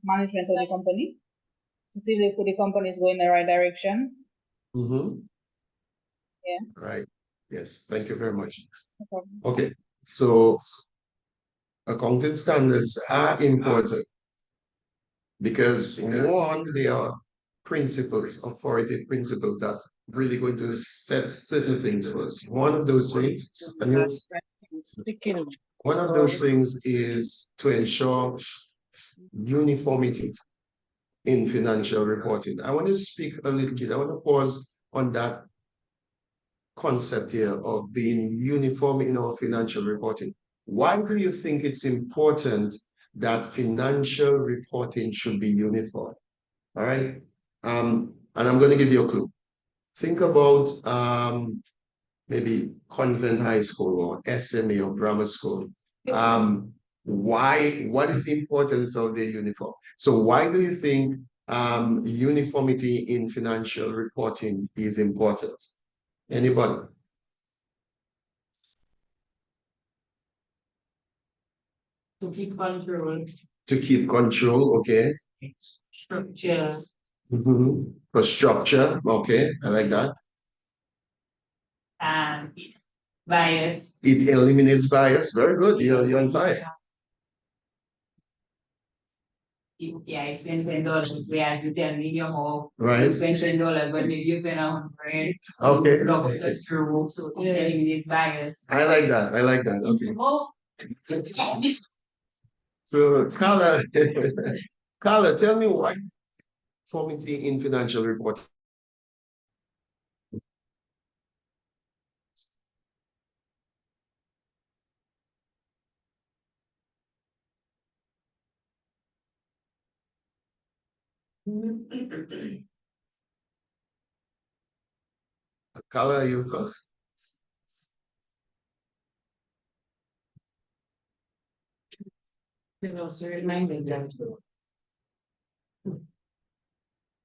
management of the company, to see if the company is going in the right direction. Yeah. Right. Yes, thank you very much. No problem. Okay, so accounting standards are important because one, they are principles, authoritative principles that's really going to set certain things for us. One of those things, one of those things is to ensure uniformity in financial reporting. I want to speak a little bit, I want to pause on that concept here of being uniform in our financial reporting. Why do you think it's important that financial reporting should be uniform? All right. And I'm going to give you a clue. Think about maybe convent high school or SMA or grammar school. What is the importance of the uniform? So why do you think uniformity in financial reporting is important? Anybody? To keep control. To keep control, okay. Structure. For structure, okay, I like that. And bias. It eliminates bias. Very good. You're on fire. Yeah, I spend $10. We have to tell me your home. Right. You spend $10, but maybe you spend 100. Okay. That's true. So it eliminates bias. I like that. I like that. Okay. So, Carla, Carla, tell me why conformity in financial reporting. Carla, you first.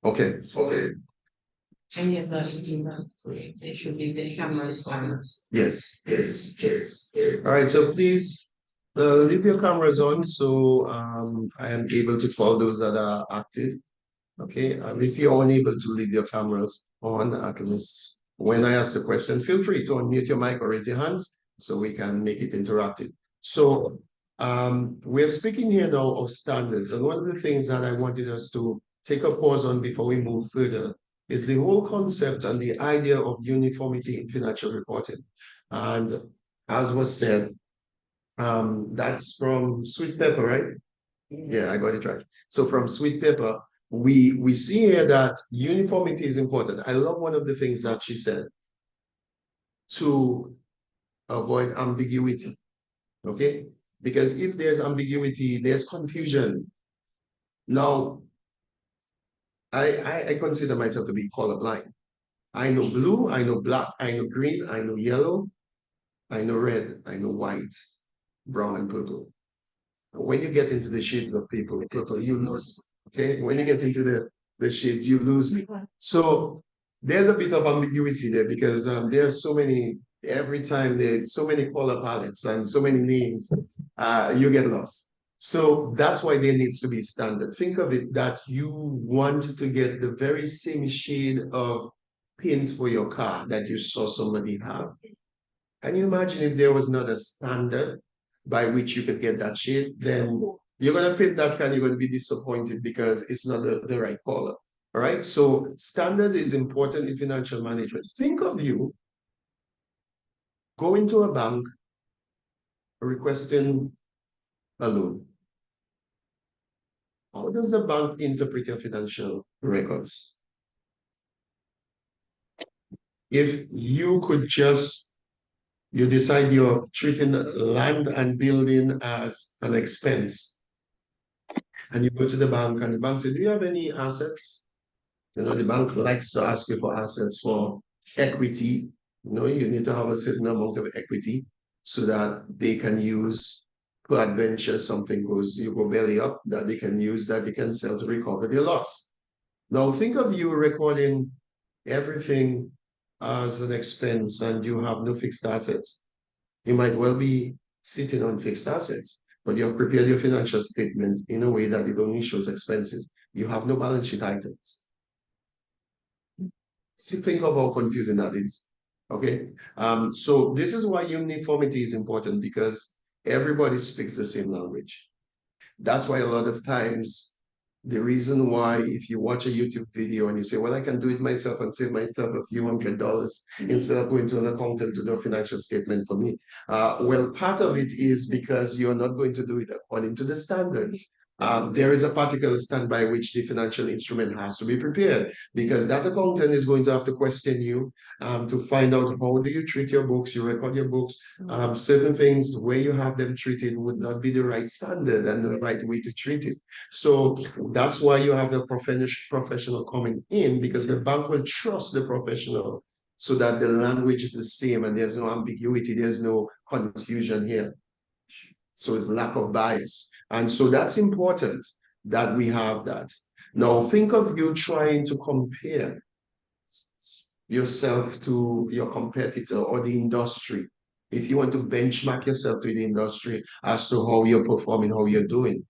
Okay. Okay. Any of the, it should be the cameras on. Yes. Yes. Yes. Yes. All right. So please leave your cameras on so I am able to call those that are active. Okay. And if you're unable to leave your cameras on, at least when I ask the question, feel free to unmute your mic or raise your hands so we can make it interactive. So we're speaking here now of standards. And one of the things that I wanted us to take a pause on before we move further is the whole concept and the idea of uniformity in financial reporting. And as was said, that's from Sweet Pepper, right? Yeah, I got it right. So from Sweet Pepper, we see here that uniformity is important. I love one of the things that she said, to avoid ambiguity, okay? Because if there's ambiguity, there's confusion. Now, I consider myself to be colorblind. I know blue, I know black, I know green, I know yellow, I know red, I know white, brown, and purple. When you get into the shades of purple, you lose. Okay, when you get into the shades, you lose me. So there's a bit of ambiguity there because there are so many. Every time there's so many color palettes and so many names, you get lost. So that's why there needs to be standard. Think of it that you want to get the very same shade of paint for your car that you saw somebody have. Can you imagine if there was not a standard by which you could get that shade? Then you're going to paint that car and you're going to be disappointed because it's not the right color. All right. So standard is important in financial management. Think of you going to a bank requesting a loan. How does the bank interpret your financial records? if you could just, you decide you're treating land and building as an expense, and you go to the bank and the bank says, do you have any assets? You know, the bank likes to ask you for assets for equity. You know, you need to have a certain amount of equity so that they can use to adventure something goes, you go belly up, that they can use, that they can sell to recover their loss. Now think of you recording everything as an expense and you have no fixed assets. You might well be sitting on fixed assets, but you have prepared your financial statement in a way that it only shows expenses. You have no balance sheet items. See, think of how confusing that is. Okay. So this is why uniformity is important, because everybody speaks the same language. That's why a lot of times the reason why, if you watch a YouTube video and you say, well, I can do it myself and save myself a few $100 instead of going to an accountant to do a financial statement for me. Well, part of it is because you're not going to do it according to the standards. There is a particular standard by which the financial instrument has to be prepared, because that accountant is going to have to question you to find out how do you treat your books, you record your books. Certain things where you have them treated would not be the right standard and the right way to treat it. So that's why you have the professional coming in, because the bank will trust the professional so that the language is the same and there's no ambiguity, there's no confusion here. So it's lack of bias. And so that's important that we have that. Now think of you trying to compare yourself to your competitor or the industry. If you want to benchmark yourself to the industry as to how you're performing, how you're doing,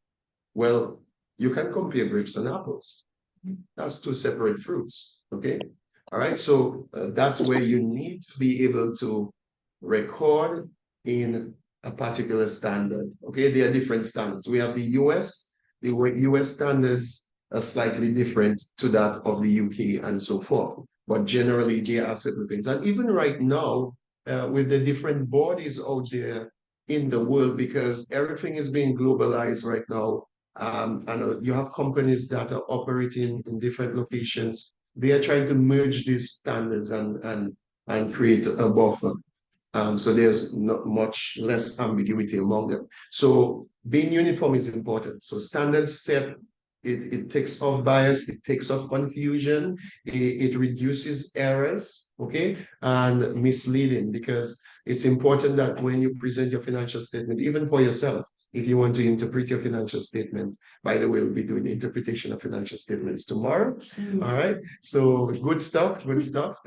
well, you can compare grapes and apples. That's two separate fruits, okay? All right, so that's where you need to be able to record in a particular standard, okay? There are different standards. We have the US standards are slightly different to that of the UK and so forth, but generally there are certain things. And even right now, with the different bodies out there in the world, because everything is being globalized right now, and you have companies that are operating in different locations. They are trying to merge these standards and create a buffer. So there's not much less ambiguity among them. So being uniform is important. So standards set, it takes off bias, it takes off confusion, it reduces errors, okay, and misleading, because it's important that when you present your financial statement, even for yourself, if you want to interpret your financial statement, by the way, we'll be doing the interpretation of financial statements tomorrow. All right. So good stuff, good stuff.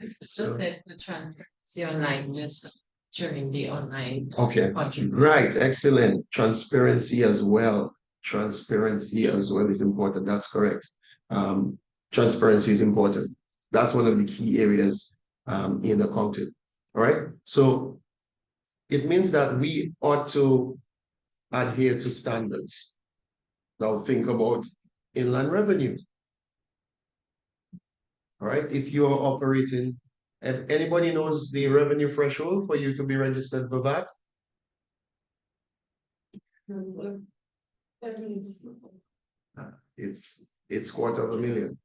So that the transparency online just during the online. Okay. Right. Excellent. Transparency as well. Transparency as well is important. That's correct. Transparency is important. That's one of the key areas in accounting. All right. So it means that we ought to adhere to standards. Now think about inland revenue. All right. If you're operating, if anybody knows the revenue threshold for you to be registered for VAT? It's $250,000.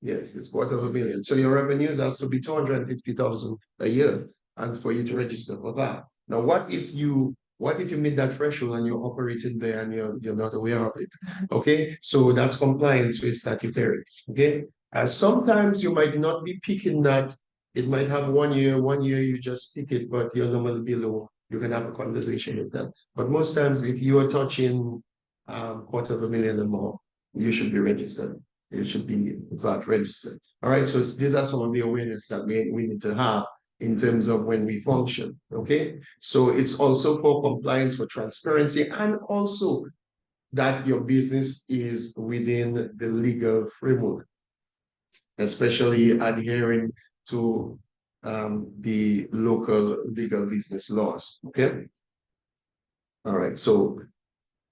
Yes, it's $250,000. So your revenues has to be 250,000 a year, and for you to register for that. Now, what if you meet that threshold and you're operating there and you're not aware of it? Okay, so that's compliance with statutory. Okay, and sometimes you might not be picking that. It might have 1 year you just pick it, but you're normally below. You can have a conversation with them. But most times, if you are touching $250,000 or more, you should be registered. You should be VAT registered. All right, so these are some of the awareness that we need to have in terms of when we function, okay? So it's also for compliance, for transparency, and also that your business is within the legal framework, especially adhering to the local legal business laws, okay? All right, so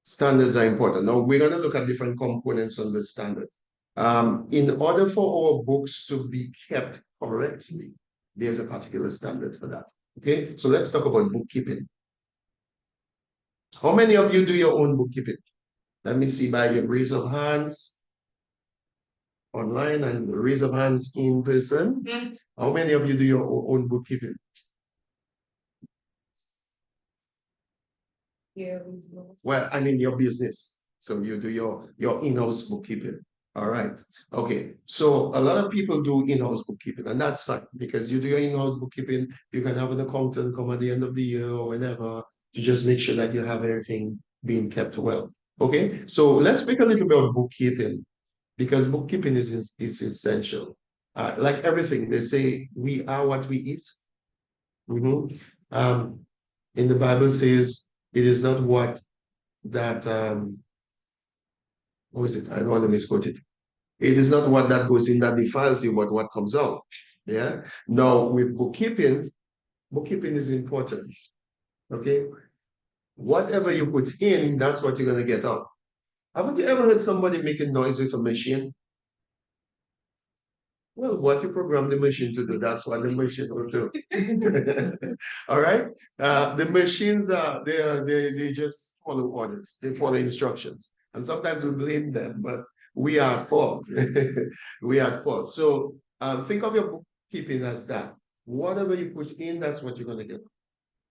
standards are important. Now we're going to look at different components on the standard. In order for our books to be kept correctly, there's a particular standard for that. Okay, so let's talk about bookkeeping. How many of you do your own bookkeeping? Let me see by your raise of hands. online and raise of hands in person. How many of you do your own bookkeeping? Yeah. Well, I mean your business. So you do your in-house bookkeeping. All right. Okay. So a lot of people do in-house bookkeeping, and that's fine because you do your in-house bookkeeping. You can have an accountant come at the end of the year or whenever to just make sure that you have everything being kept well. Okay. So let's speak a little bit about bookkeeping because bookkeeping is essential. Like everything, they say we are what we eat. In the Bible says it is not what that what is it? I don't want to misquote it. It is not what that goes in that defiles you, but what comes out. Yeah. Now with bookkeeping, bookkeeping is important. Okay. Whatever you put in, that's what you're gonna get out. Haven't you ever heard somebody making noise with a machine? Well, what you program the machine to do, that's what the machine will do. All right. The machines they just follow orders, they follow instructions. And sometimes we blame them, but we are at fault. We are at fault. So think of your bookkeeping as that. Whatever you put in, that's what you're going to get.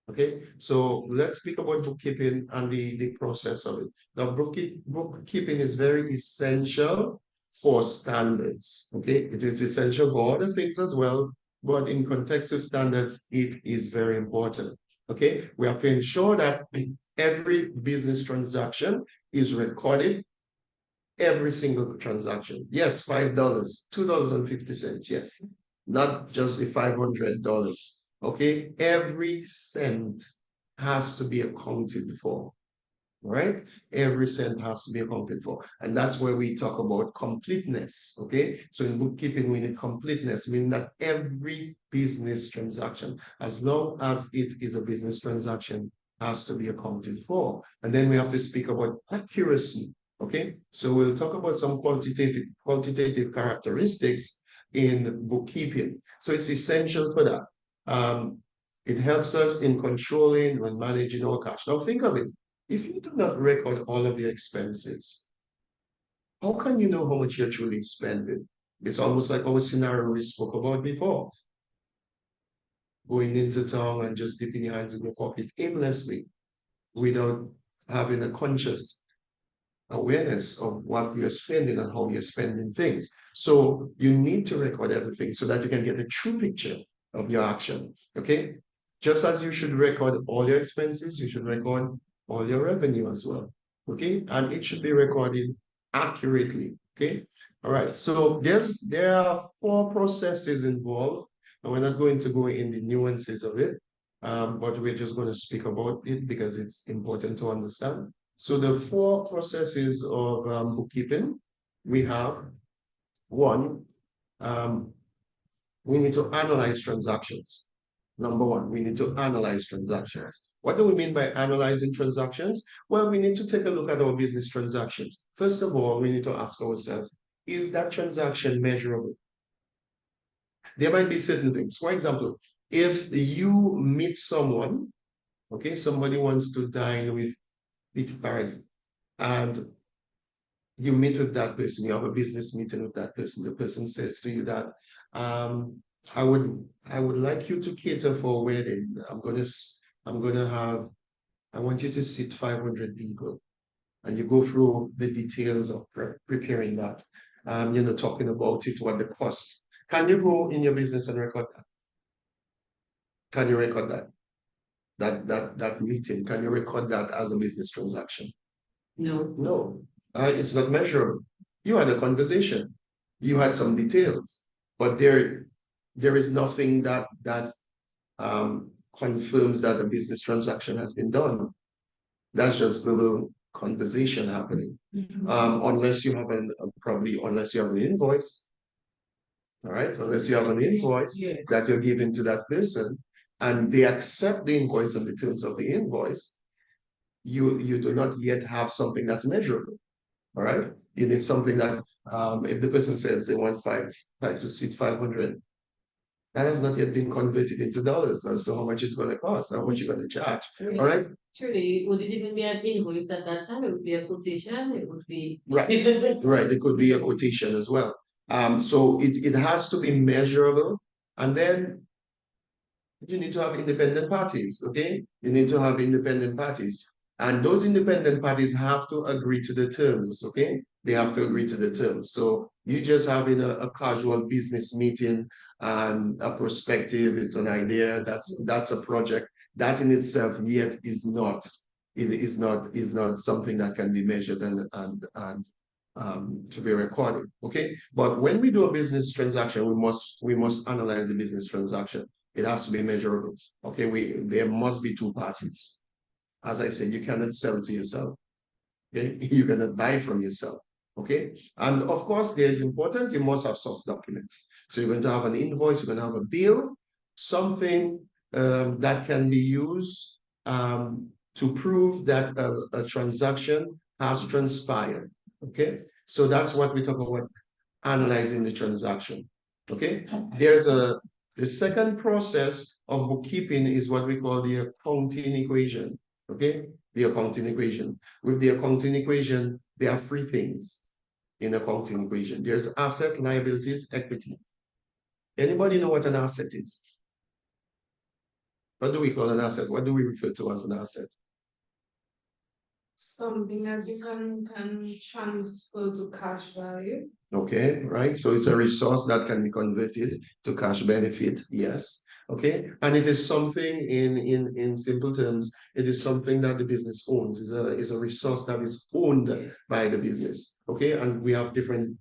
Okay, so let's speak about bookkeeping and the process of it. Now, bookkeeping is very essential for standards. Okay, it is essential for other things as well, but in context of standards, it is very important. Okay, we have to ensure that every business transaction is recorded, every single transaction. Yes, $5, $2.50, yes, not just the $500. Okay, every cent has to be accounted for, right? Every cent has to be accounted for. And that's where we talk about completeness, okay? So in bookkeeping, we need completeness, meaning that every business transaction, as long as it is a business transaction, has to be accounted for. And then we have to speak about accuracy, okay? So we'll talk about some quantitative characteristics in bookkeeping. So it's essential for that. It helps us in controlling and managing our cash. Now think of it. If you do not record all of your expenses, how can you know how much you're truly spending? It's almost like our scenario we spoke about before. Going into town and just dipping your hands in your pocket aimlessly without having a conscious awareness of what you're spending and how you're spending things. So you need to record everything so that you can get a true picture of your action, okay? Just as you should record all your expenses, you should record all your revenue as well, okay? And it should be recorded accurately, okay? All right, so there are 4 processes involved, and we're not going to go in the nuances of it, but we're just going to speak about it because it's important to understand. So the 4 processes of bookkeeping, we have 1, we need to analyze transactions. Number 1, we need to analyze transactions. What do we mean by analyzing transactions? Well, we need to take a look at our business transactions. First of all, we need to ask ourselves, is that transaction measurable? There might be certain things. For example, if you meet someone, okay, somebody wants to dine with Peter Parody, and you meet with that person, you have a business meeting with that person, the person says to you that, I would like you to cater for a wedding. I want you to seat 500 people. And you go through the details of preparing that, talking about it, what the cost. Can you go in your business and record that? Can you record that? That meeting, can you record that as a business transaction? No. No, it's not measurable. You had a conversation. You had some details, but there is nothing that confirms that a business transaction has been done. That's just verbal conversation happening. Unless you have unless you have an invoice. All right, unless you have an invoice that you're giving to that person and they accept the invoice and the terms of the invoice, you do not yet have something that's measurable. All right, you need something that if the person says they want five to seat 500, that has not yet been converted into dollars as to how much it's going to cost, how much you're going to charge. All right. Truly, would it even be an invoice at that time? It would be a quotation. It would be right. Right. It could be a quotation as well. So it has to be measurable. And then you need to have independent parties, okay? You need to have independent parties. And those independent parties have to agree to the terms, okay? They have to agree to the terms. So you just having a casual business meeting and a perspective, it's an idea, that's a project. That in itself yet is not something that can be measured and to be recorded, okay? But when we do a business transaction, we must analyze the business transaction. It has to be measurable. Okay, there must be two parties. As I said, you cannot sell to yourself. Okay, you cannot buy from yourself. Okay, and of course, there's important. You must have source documents. So you're going to have an invoice. You're going to have a bill, something that can be used to prove that a transaction has transpired. Okay, so that's what we talk about analyzing the transaction. Okay, the second process of bookkeeping is what we call the accounting equation. Okay, the accounting equation. With the accounting equation, there are three things in accounting equation. There's asset, liabilities, equity. Anybody know what an asset is? What do we call an asset? What do we refer to as an asset? Something that you can transfer to cash value. Okay, right. So it's a resource that can be converted to cash benefit. Yes. Okay. And it is something in simple terms, it is something that the business owns. Is a resource that is owned by the business. Okay. And we have different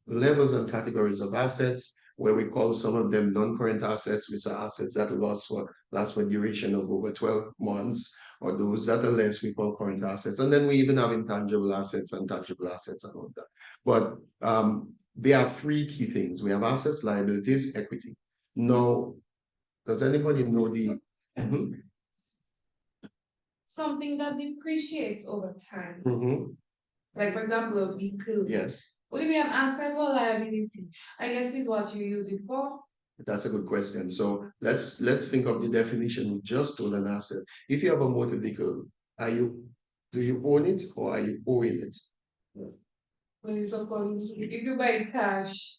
levels and categories of assets, where we call some of them non-current assets, which are assets that last for duration of over 12 months, or those that are less, we call current assets. And then we even have intangible assets and tangible assets and all that. But there are three key things. We have assets, liabilities, equity. Now, does anybody know the Something that depreciates over time. Like, for example, a vehicle. Yes. Would it be an asset or liability? I guess is what you use it for. That's a good question. So let's think of the definition. We just told an asset. If you have a motor vehicle, do you own it or are you owing it? When it's if you buy cash,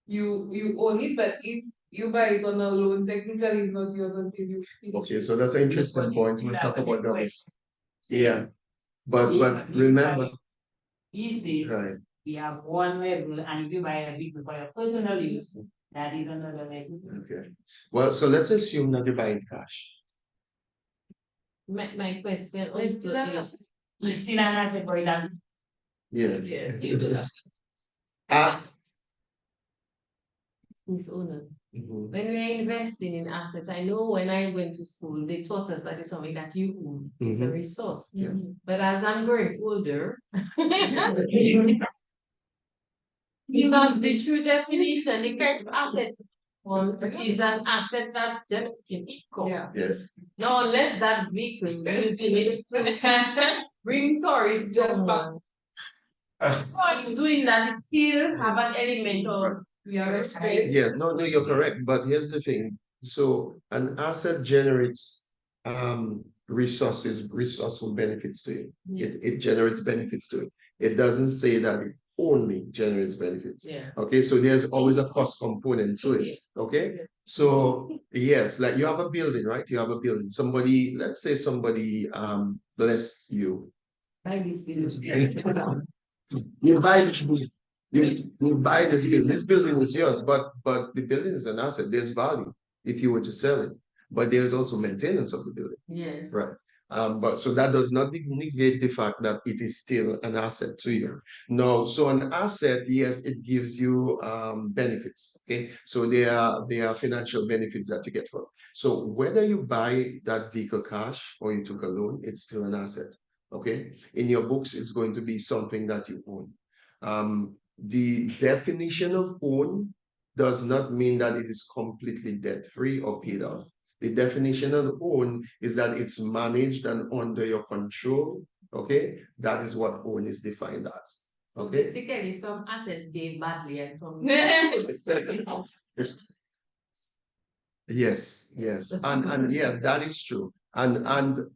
you own it, but if you buy it on a loan, technically it's not yours until you finish. Okay, so that's an interesting point. We'll talk about that. Yeah. But remember, these days, right, we have one level, and if you buy a vehicle for your personal use, that is another level. Okay. Well, so let's assume that you buy it cash. My question also is still an asset for that. Yes. Yes. Business owner. When we're investing in assets, I know when I went to school, they taught us that it's something that you own. It's a resource. But as I'm growing older, you know, the true definition, the kind of asset is an asset that generates income. Yeah. Yes. No, unless that vehicle bring tourists back. Doing that, it still have an element of Yeah, no, you're correct. But here's the thing. So an asset generates resourceful benefits to you. It generates benefits to it. It doesn't say that it only generates benefits. Okay, so there's always a cost component to it. Okay. So yes, like you have a building, right? You have a building. Somebody, let's say somebody bless you. Buy this building. You buy this building. You buy this building. This building is yours, but the building is an asset. There's value if you were to sell it, but there's also maintenance of the building. Yes. Right. But so that does not negate the fact that it is still an asset to you. No, so an asset, yes, it gives you benefits. Okay, so there are financial benefits that you get from. So whether you buy that vehicle cash or you took a loan, it's still an asset. Okay, in your books, it's going to be something that you own. The definition of own does not mean that it is completely debt-free or paid off. The definition of own is that it's managed and under your control. Okay, that is what own is defined as. So okay, basically, some assets behave badly and some. Yes, and yeah, that is true. And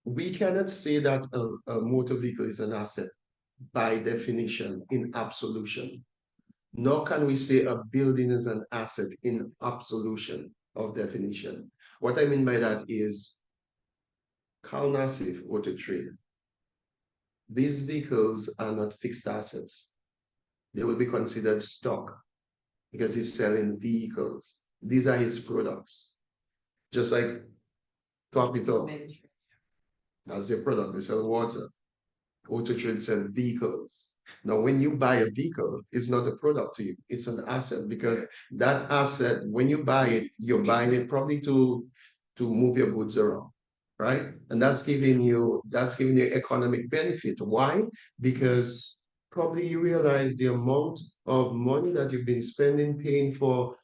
we cannot say that a motor vehicle is an asset by definition in absolution. nor can we say a building is an asset in absolution of definition. What I mean by that is Carl Nassif Auto Trade. These vehicles are not fixed assets. They will be considered stock because he's selling vehicles. These are his products. Just like Top It Up, that's their product. They sell water. Auto Trade sells vehicles. Now, when you buy a vehicle, it's not a product to you. It's an asset because that asset, when you buy it, you're buying it probably to move your goods around, right? And that's giving you economic benefit. Why? Because probably you realize the amount of money that you've been spending paying for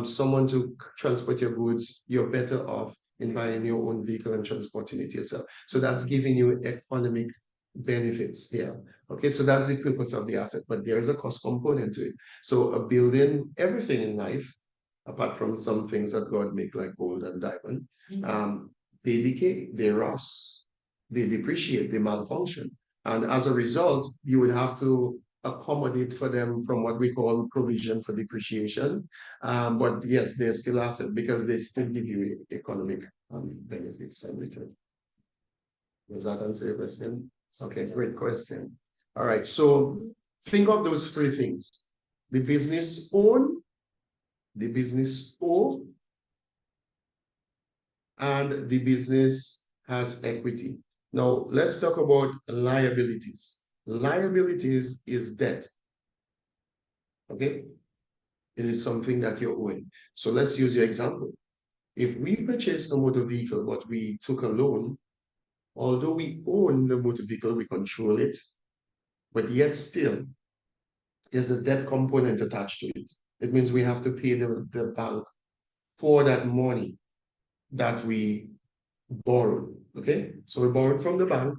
someone to transport your goods, you're better off in buying your own vehicle and transporting it yourself. So that's giving you economic benefits here. Okay, so that's the purpose of the asset, but there is a cost component to it. So a building, everything in life, apart from some things that God make like gold and diamond, they decay, they rust, they depreciate, they malfunction. And as a result, you would have to accommodate for them from what we call provision for depreciation. But yes, they're still assets because they still give you economic benefits and return. Does that answer your question? Okay, great question. All right, so think of those three things. The business own, the business owe, and the business has equity. Now, let's talk about liabilities. Liabilities is debt. Okay? It is something that you're owing. So let's use your example. If we purchased a motor vehicle, but we took a loan, although we own the motor vehicle, we control it, but yet still, there's a debt component attached to it. It means we have to pay the bank for that money that we borrowed, okay? So we borrowed from the bank.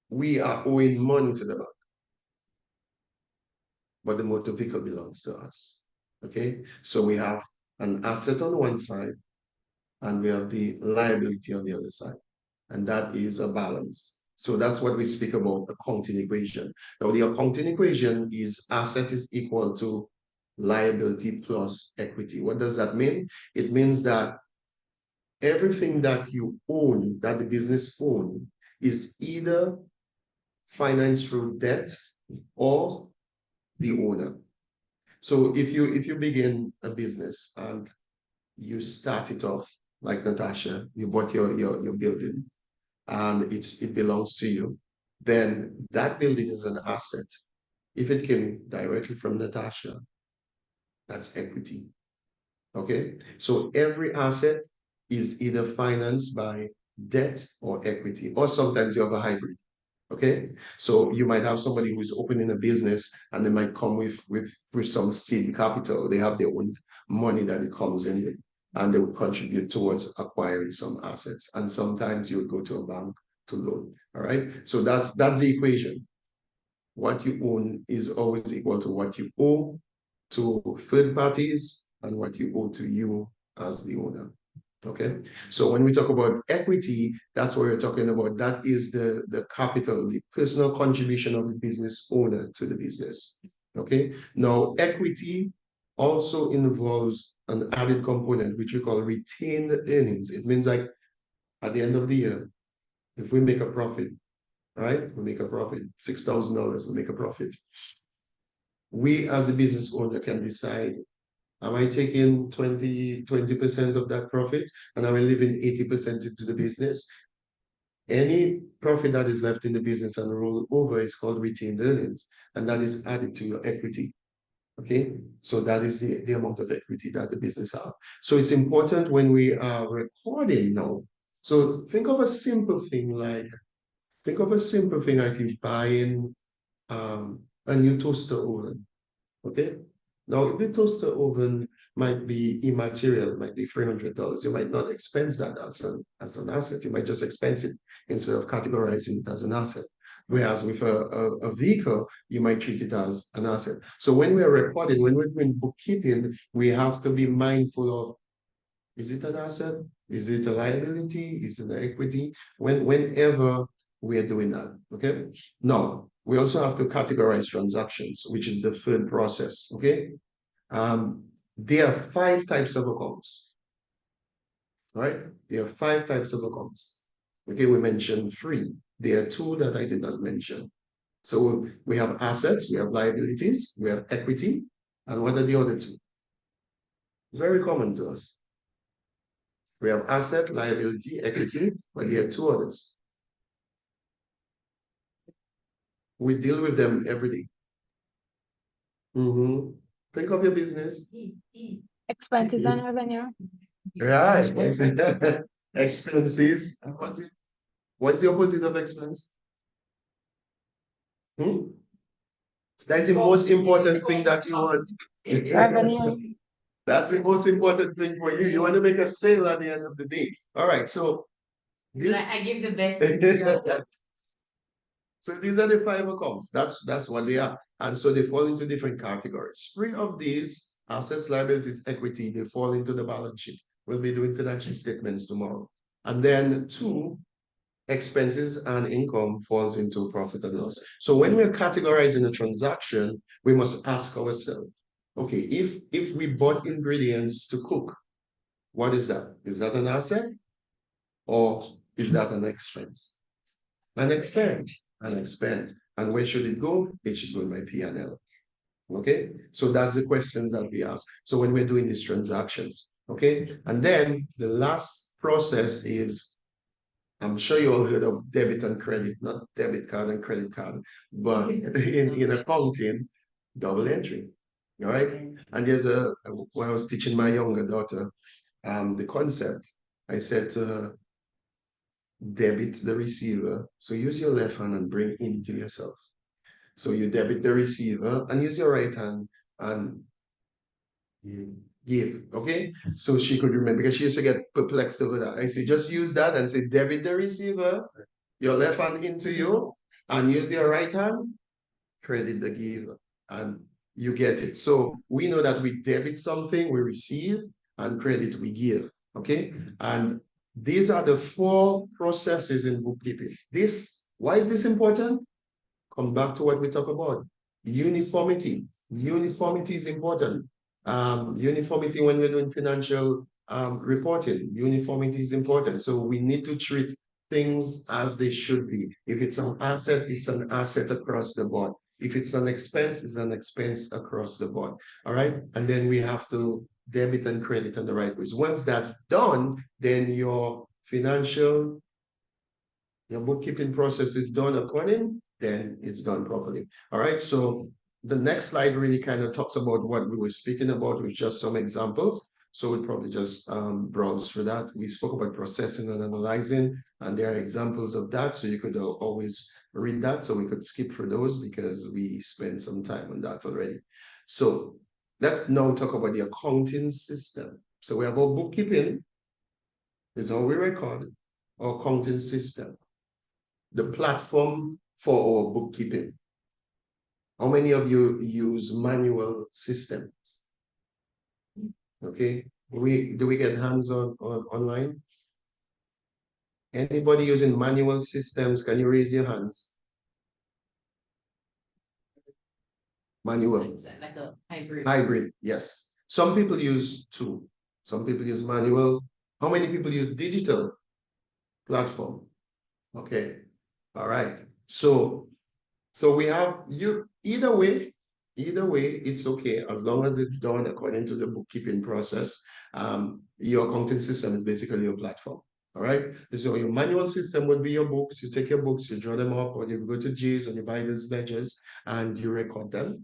We are owing money to the bank. But the motor vehicle belongs to us, okay? So we have an asset on one side and we have the liability on the other side. And that is a balance. So that's what we speak about accounting equation. Now the accounting equation is asset is equal to liability plus equity. What does that mean? It means that everything that you own, that the business owns, is either financed through debt or the owner. So if you begin a business and you start it off like Natasha, you bought your building and it belongs to you, then that building is an asset. If it came directly from Natasha, that's equity. Okay, so every asset is either financed by debt or equity, or sometimes you have a hybrid. Okay, so you might have somebody who's opening a business and they might come with some seed capital. They have their own money that it comes in with, and they will contribute towards acquiring some assets. And sometimes you would go to a bank to loan. All right, so that's the equation. What you own is always equal to what you owe to third parties and what you owe to you as the owner. Okay, so when we talk about equity, that's what we're talking about. That is the capital, the personal contribution of the business owner to the business. Okay, now equity also involves an added component which we call retained earnings. It means like at the end of the year, if we make a profit, right? We make a profit, $6,000, we make a profit. We as a business owner can decide, am I taking 20% of that profit and am I leaving 80% into the business? Any profit that is left in the business and roll over is called retained earnings, and that is added to your equity. Okay, so that is the amount of equity that the business has. So it's important when we are recording now. So think of a simple thing like you buying a new toaster oven. Okay, now the toaster oven might be immaterial, might be $300. You might not expense that as an asset. You might just expense it instead of categorizing it as an asset. Whereas with a vehicle, you might treat it as an asset. So when we're recording, when we're doing bookkeeping, we have to be mindful of, is it an asset? Is it a liability? Is it an equity? Whenever we are doing that, okay? Now, we also have to categorize transactions, which is the third process, okay? There are 5 types of accounts, right? There are 5 types of accounts. Okay, we mentioned 3. There are 2 that I did not mention. So we have assets, we have liabilities, we have equity, and what are the other 2? Very common to us. We have asset, liability, equity, but there are 2 others. We deal with them every day. Think of your business. Expenses and revenue. Right. Expenses. What's it? What's the opposite of expense? That's the most important thing that you want. Revenue. That's the most important thing for you. You want to make a sale at the end of the day. All right. So this, I give the best. so these are the 5 accounts. That's what they are. And so they fall into different categories. 3 of these, assets, liabilities, equity, they fall into the balance sheet. We'll be doing financial statements tomorrow. And then 2, expenses and income falls into profit and loss. So when we're categorizing a transaction, we must ask ourselves, okay, if we bought ingredients to cook, what is that? Is that an asset or is that an expense? An expense, an expense. And where should it go? It should go in my P&L. Okay, so that's the questions that we ask. So when we're doing these transactions, okay, and then the last process is, I'm sure you all heard of debit and credit, not debit card and credit card, but in accounting, double entry. All right. And there's when I was teaching my younger daughter the concept, I said to her, debit the receiver. So use your left hand and bring into yourself. So you debit the receiver and use your right hand and give, okay? So she could remember because she used to get perplexed over that. I say, just use that and say, debit the receiver, your left hand into you, and use your right hand, credit the giver, and you get it. So we know that we debit something, we receive, and credit we give, okay? And these are the 4 processes in bookkeeping. Why is this important? Come back to what we talk about. Uniformity. Uniformity is important. Uniformity when we're doing financial reporting. Uniformity is important. So we need to treat things as they should be. If it's an asset, it's an asset across the board. If it's an expense, it's an expense across the board. All right. And then we have to debit and credit in the right ways. Once that's done, then your bookkeeping process is done according, then it's done properly. All right. So the next slide really kind of talks about what we were speaking about with just some examples. So we'll probably just browse through that. We spoke about processing and analyzing, and there are examples of that. So you could always read that. So we could skip for those because we spent some time on that already. So let's now talk about the accounting system. So we have our bookkeeping, is how we record our accounting system, the platform for our bookkeeping. How many of you use manual systems? Okay, do we get hands on online? Anybody using manual systems? Can you raise your hands? Manual. Like a hybrid. Hybrid, yes. Some people use 2. Some people use manual. How many people use digital platform? Okay, all right. So we have either way, it's okay as long as it's done according to the bookkeeping process. Your accounting system is basically your platform. All right. So your manual system would be your books. You take your books, you draw them up, or you go to G's and you buy those ledgers and you record them.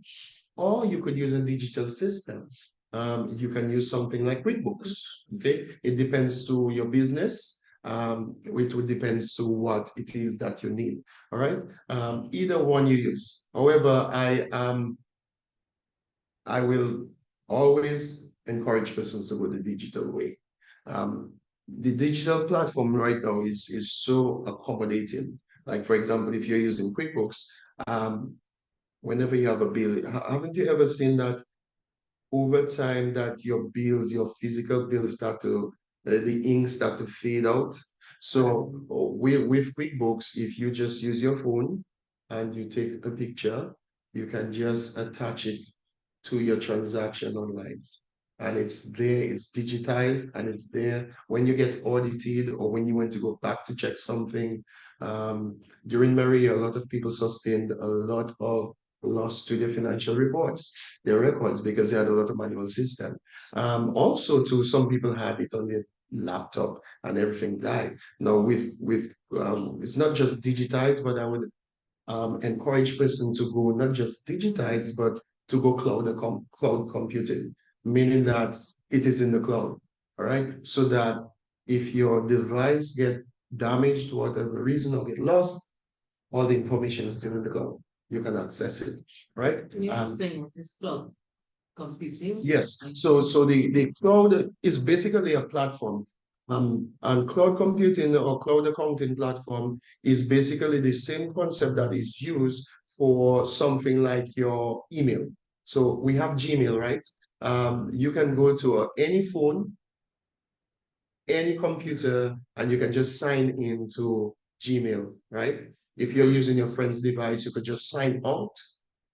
Or you could use a digital system. You can use something like QuickBooks. Okay. It depends to your business. It would depends to what it is that you need. All right. Either one you use. However, I will always encourage persons to go the digital way. The digital platform right now is so accommodating. Like, for example, if you're using QuickBooks, whenever you have a bill, haven't you ever seen that over time that your physical bills the ink start to fade out? So with QuickBooks, if you just use your phone and you take a picture, you can just attach it to your transaction online. And it's there, it's digitized, and it's there when you get audited or when you want to go back to check something. During Maria, a lot of people sustained a lot of loss to their financial reports, their records, because they had a lot of manual system. Also, too, some people had it on their laptop and everything died. Now, it's not just digitized, but I would encourage person to go not just digitize, but to go cloud computing, meaning that it is in the cloud, all right? So that if your device get damaged for whatever reason or get lost, all the information is still in the cloud. You can access it, right? Can you explain what is cloud computing? Yes. So the cloud is basically a platform. And cloud computing or cloud accounting platform is basically the same concept that is used for something like your email. So we have Gmail, right? You can go to any phone, any computer, and you can just sign into Gmail, right? If you're using your friend's device, you could just sign out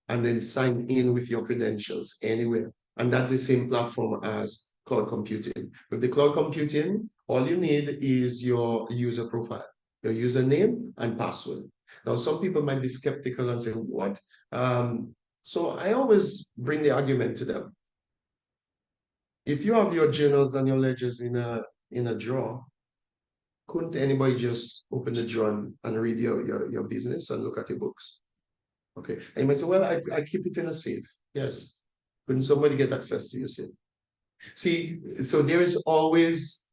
and then sign in with your credentials anywhere. And that's the same platform as cloud computing. With the cloud computing, all you need is your user profile, your username and password. Now, some people might be skeptical and say, what? So I always bring the argument to them. If you have your journals and your ledgers in a drawer, couldn't anybody just open the drawer and read your business and look at your books? Okay. And you might say, well, I keep it in a safe. Yes. Couldn't somebody get access to your safe? See, so there is always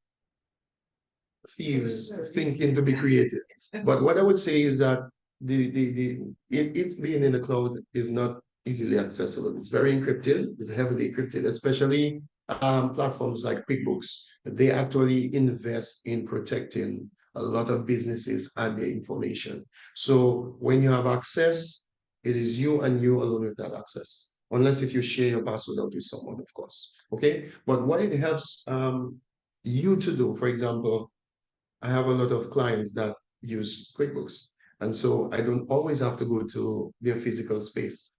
thieves thinking to be creative. But what I would say is that it being in the cloud is not easily accessible. It's very encrypted. It's heavily encrypted, especially platforms like QuickBooks. They actually invest in protecting a lot of businesses and their information. So when you have access, it is you and you alone with that access. Unless if you share your password out with someone, of course. Okay. But what it helps you to do, for example, I have a lot of clients that use QuickBooks. And so I don't always have to go to their physical space.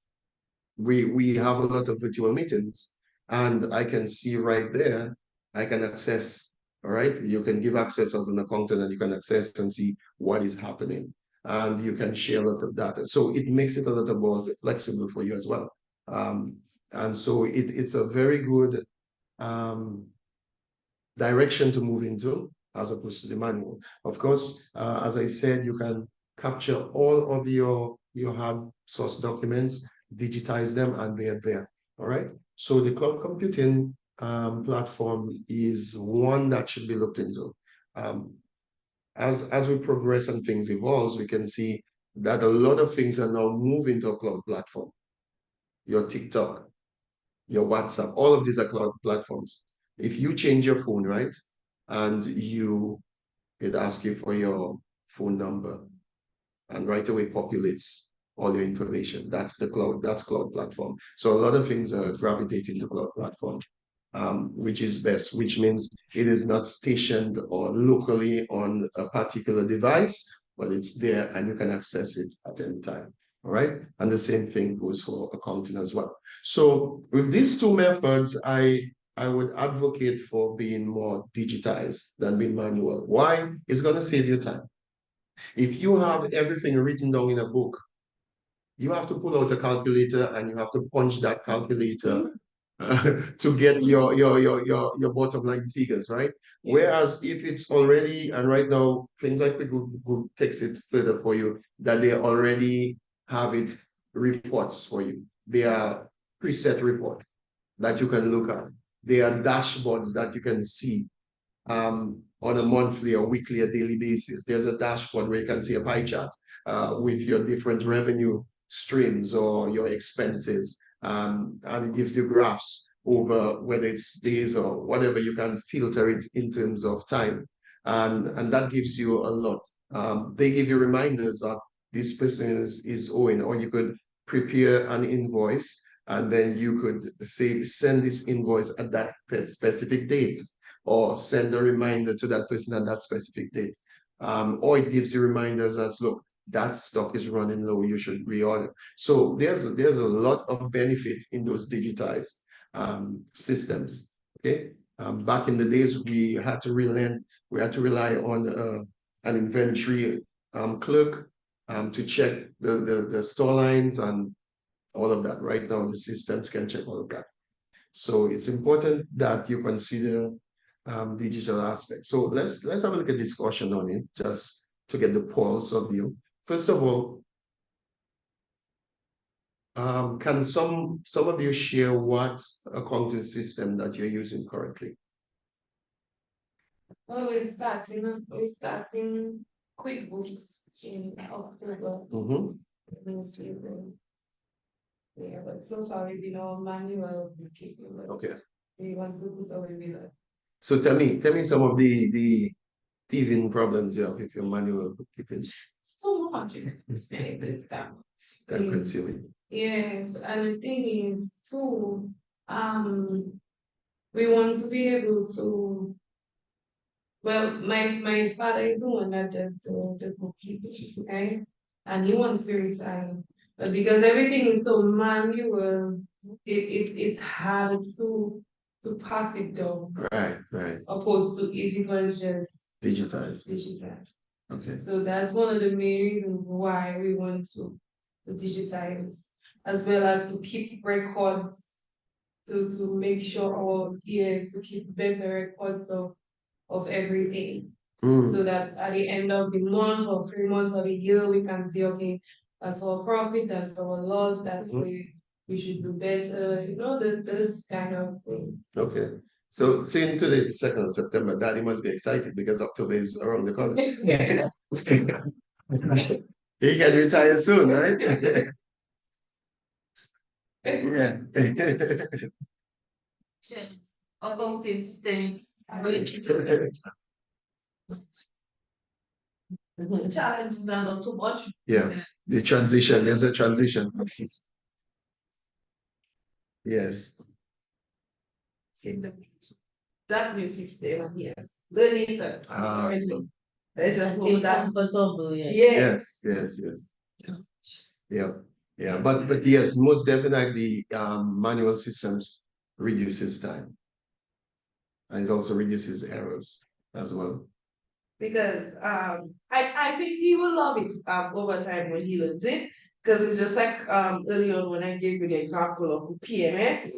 We have a lot of virtual meetings and I can see right there, I can access, all right? You can give access as an accountant and you can access and see what is happening. And you can share a lot of data. So it makes it a little more flexible for you as well. And so it's a very good direction to move into as opposed to the manual. Of course, as I said, you can capture all of your hard source documents, digitize them, and they're there. All right. So the cloud computing platform is one that should be looked into. As we progress and things evolve, we can see that a lot of things are now moving to a cloud platform. Your TikTok, your WhatsApp, all of these are cloud platforms. If you change your phone, right, and it asks you for your phone number and right away populates all your information. That's cloud platform. So a lot of things are gravitating to cloud platform, which is best, which means it is not stationed or locally on a particular device, but it's there and you can access it at any time. All right. And the same thing goes for accounting as well. So with these two methods, I would advocate for being more digitized than being manual. Why? It's going to save you time. If you have everything written down in a book, you have to pull out a calculator and you have to punch that calculator to get your bottom line figures, right? Whereas if it's already, and right now, things like Google takes it further for you, that they already have it reports for you. They are preset report that you can look at. They are dashboards that you can see on a monthly or weekly or daily basis. There's a dashboard where you can see a pie chart with your different revenue streams or your expenses. And it gives you graphs over whether it's days or whatever. You can filter it in terms of time. And that gives you a lot. They give you reminders that this person is owing, or you could prepare an invoice and then you could say, send this invoice at that specific date, or send a reminder to that person at that specific date. Or it gives you reminders that, look, that stock is running low, you should reorder. So there's a lot of benefit in those digitized systems. Okay. Back in the days, we had to rely on an inventory clerk to check the store lines and all of that. Right now, the systems can check all of that. So it's important that you consider digital aspects. So let's have a look at discussion on it, just to get the pulse of you. First of all, can some of you share what accounting system that you're using currently? Well, we're starting QuickBooks in October. We'll see them. Yeah, but so far we've been all manual bookkeeping. Okay. We want to put away with that. So tell me some of the teething problems you have with your manual bookkeeping. So much. It's very time consuming. Yes, and the thing is too, we want to be able to. Well, my father is the one that does the bookkeeping, okay? And he wants to retire. But because everything is so manual, it's hard to pass it down. Right. Opposed to if it was just digitized. Okay. So that's one of the main reasons why we want to digitize, as well as to keep records, to make sure to keep better records of everything. So that at the end of the month or 3 months of the year, we can say, okay, that's our profit, that's our loss, that's where we should do better, this kind of things. Okay. So seeing today is the 2nd of September, Daddy must be excited because October is around the corner. Yeah. He can retire soon, right? Yeah. Accounting system. Challenges are not too much. Yeah, the transition, there's a transition. Yes. That new system, yes. Learn it. Let's just feel comfortable. Yes. Yeah. But yes, most definitely manual systems reduces time. And it also reduces errors as well. Because I think he will love it over time when he learns it. Because it's just like earlier on when I gave you the example of PMS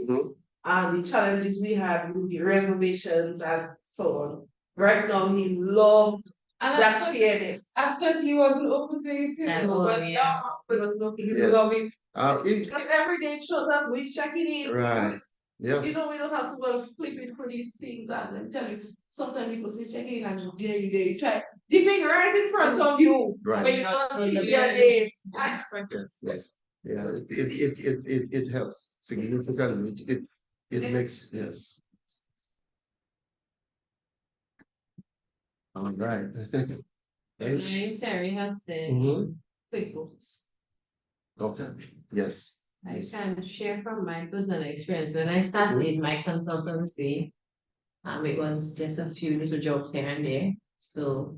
and the challenges we had with the reservations and so on. Right now he loves that PMS. At first he wasn't open to it, but now it was looking, he's loving because every day it shows us we're checking in. Right. Yeah. We don't have to go flip it for these things and tell you. Sometimes people say check in and there you try the thing right in front of you. Right. But you don't see the name. Yes. Yeah. It helps significantly. It makes All right. Terry has said QuickBooks. Okay. Yes. I can share from my personal experience. When I started my consultancy, it was just a few little jobs here and there. So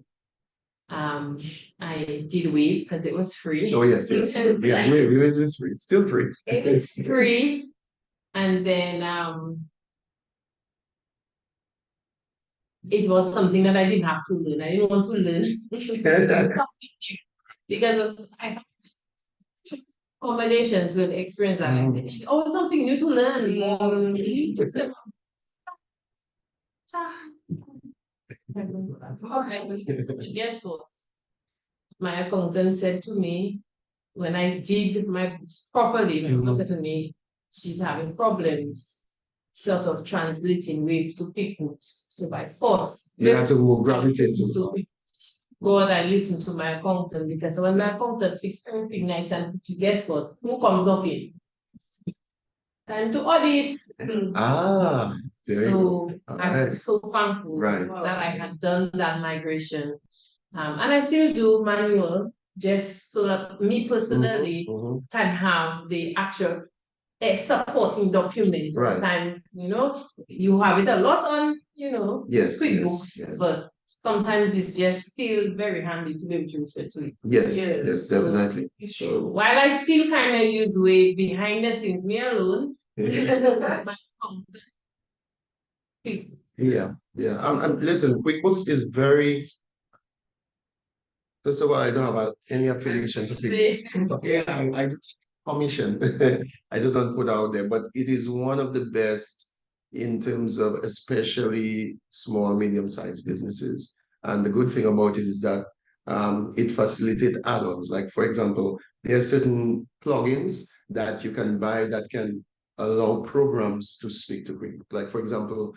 I did Wave because it was free. Oh yes. Yeah, Wave is free. It's still free. It's free. And then it was something that I didn't have to learn. I didn't want to learn. Because I had combinations with experience that it's always something new to learn. Guess what? My accountant said to me when I did my books properly, my accountant to me, she's having problems sort of translating Wave to QuickBooks. So by force, you had to gravitate to go and I listen to my accountant because when my accountant fixed everything nice and pretty, guess what? Who comes up in? Time to audit. So I'm so thankful that I had done that migration. And I still do manual just so that me personally can have the actual supporting documents. Sometimes, you have it a lot on, QuickBooks, but sometimes it's just still very handy to be able to refer to it. Yes, yes, so definitely. it's true. While I still kind of use Wave behind the scenes, me alone. Yeah, yeah. Listen, QuickBooks is very. First of all, I don't have any affiliation to QuickBooks. But yeah, I commission. I just don't put out there, but it is one of the best in terms of especially small, medium-sized businesses. And the good thing about it is that it facilitates add-ons. Like, for example, there are certain plugins that you can buy that can allow programs to speak to QuickBooks. Like, for example,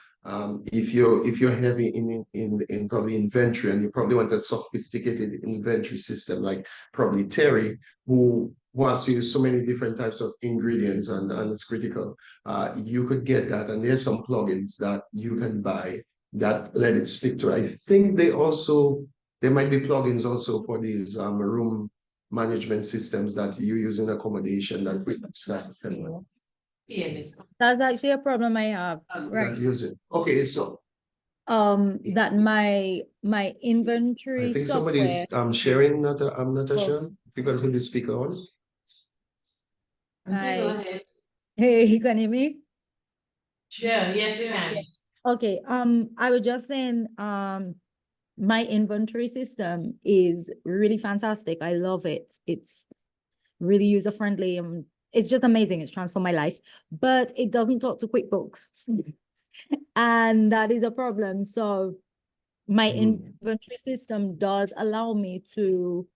if you're heavy in probably inventory and you probably want a sophisticated inventory system, like probably Terry, who has to use so many different types of ingredients and it's critical, you could get that. And there's some plugins that you can buy that let it speak to. I think there might be plugins also for these room management systems that you use in accommodation that QuickBooks can. That's actually a problem I have, right? That use it. Okay, so that my I inventory think software. somebody's sharing, Natasha, because we speak on. Hi. Hey, you can hear me? Sure, yes, you can. Okay, I was just saying, my inventory system is really fantastic. I love it. It's really user-friendly. It's just amazing. It's transformed my life, but it doesn't talk to QuickBooks. And that is a problem. So my inventory system does allow me to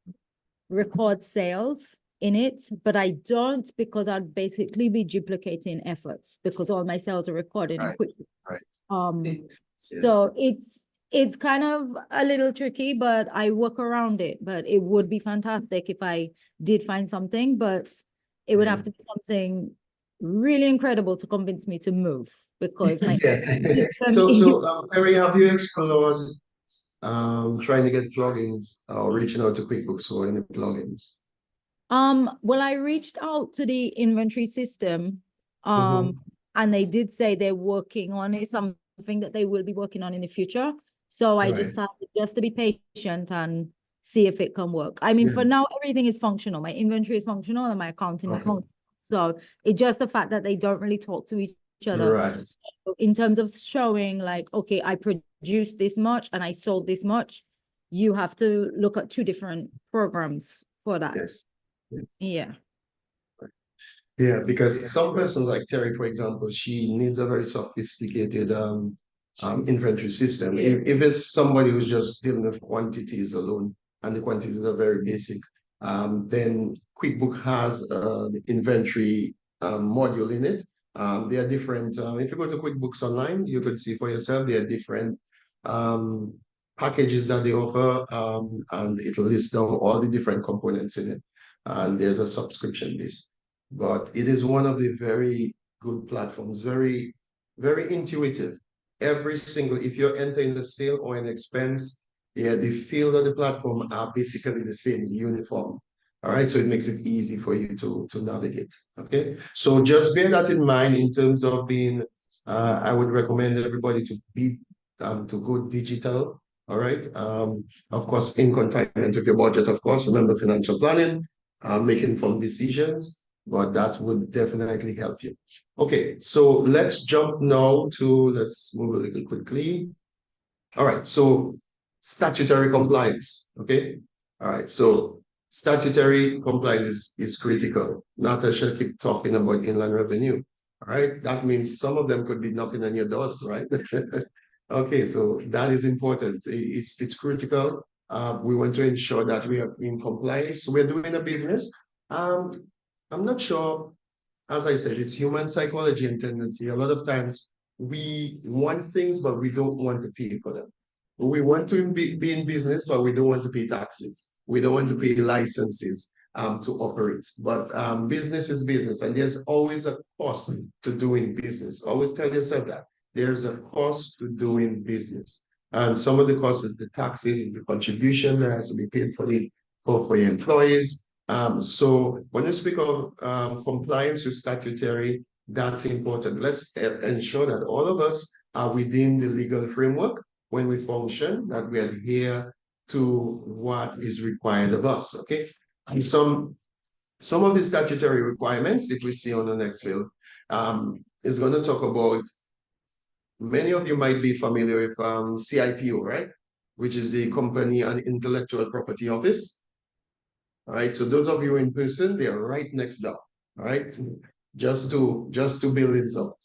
record sales in it, but I don't, because I'd basically be duplicating efforts because all my sales are recorded in QuickBooks. Right. So it's kind of a little tricky, but I work around it. But it would be fantastic if I did find something, but it would have to be something really incredible to convince me to move because my So Terry, have you explored trying to get plugins or reaching out to QuickBooks for any plugins? Well, I reached out to the inventory system, and they did say they're working on it, something that they will be working on in the future. So I decided just to be patient and see if it can work. I mean, for now, everything is functional. My inventory is functional and my accounting is functional. So it's just the fact that they don't really talk to each other. Right. So in terms of showing like, okay, I produced this much and I sold this much, you have to look at two different programs for that. Yes. Yeah. Yeah, because some persons like Terry, for example, she needs a very sophisticated inventory system. If it's somebody who's just dealing with quantities alone, and the quantities are very basic, then QuickBook has an inventory module in it. There are different, if you go to QuickBooks Online, you can see for yourself, there are different packages that they offer, and it'll list down all the different components in it. And there's a subscription list. But it is one of the very good platforms, very, very intuitive. Every single, if you're entering the sale or an expense, the field of the platform are basically the same, uniform. All right, so it makes it easy for you to navigate. Okay, so just bear that in mind in terms of being. I would recommend everybody to go digital. All right, of course, in confinement of your budget. Of course, remember financial planning, making informed decisions. But that would definitely help you. Okay, so let's jump now let's move a little quickly. All right, so statutory compliance, okay? All right, so statutory compliance is critical. Natasha keep talking about inland revenue, all right? That means some of them could be knocking on your doors, right? Okay, so that is important. It's critical. We want to ensure that we are in compliance. We're doing a business. I'm not sure, as I said, it's human psychology and tendency. A lot of times we want things, but we don't want to pay for them. We want to be in business, but we don't want to pay taxes. We don't want to pay licenses to operate. But business is business, and there's always a cost to doing business. Always tell yourself that. There's a cost to doing business. And some of the costs is the taxes, the contribution that has to be paid for your employees. So when you speak of compliance with statutory, that's important. Let's ensure that all of us are within the legal framework when we function, that we adhere to what is required of us, okay? And some of the statutory requirements, if we see on the next field, is going to talk about, many of you might be familiar with CIPO, right? Which is the Company and Intellectual Property Office. All right, so those of you in person, they are right next door. All right, just to build it up,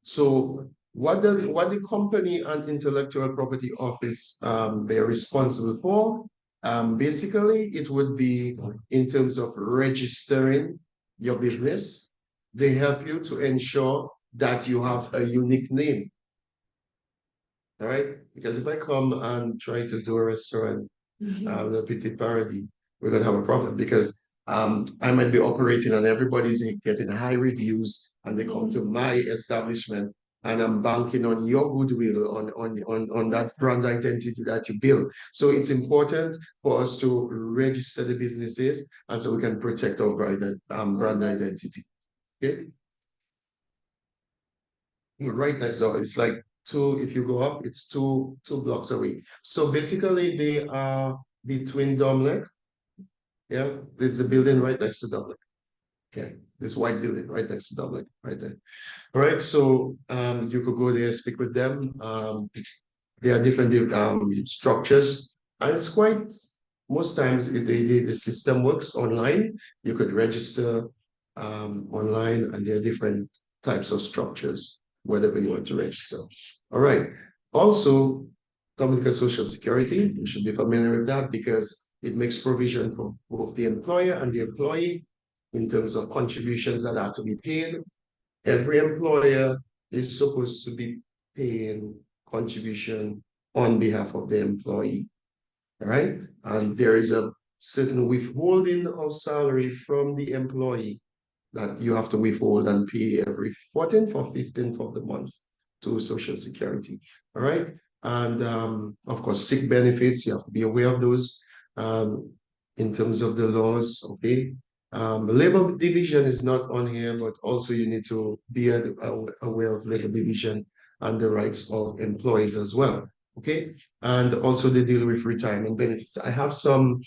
so what the Company and Intellectual Property Office they're responsible for, basically it would be in terms of registering your business. They help you to ensure that you have a unique name. All right, because if I come and try to do a restaurant, the Petit Paradis, we're gonna have a problem, because I might be operating and everybody's getting high reviews, and they come to my establishment, and I'm banking on your goodwill, on that brand identity that you build. So it's important for us to register the businesses, and so we can protect our brand identity. Okay. Right next door, it's like if you go up, it's two blocks away. So basically they are between Domlec. Yeah, there's a building right next to Domlec. Okay, this white building right next to Domlec, right there. All right, so you could go there, speak with them. There are different structures, and it's quite, most times the system works online. You could register online, and there are different types of structures, whatever you want to register. All right. Also, Dominica Social Security, you should be familiar with that, because it makes provision for both the employer and the employee in terms of contributions that are to be paid. Every employer is supposed to be paying contribution on behalf of the employee. All right. And there is a certain withholding of salary from the employee that you have to withhold and pay every 14th or 15th of the month to Social Security. All right. And of course, sick benefits, you have to be aware of those in terms of the laws. Okay. Labor division is not on here, but also you need to be aware of labor division and the rights of employees as well. Okay. And also they deal with retirement benefits. I have some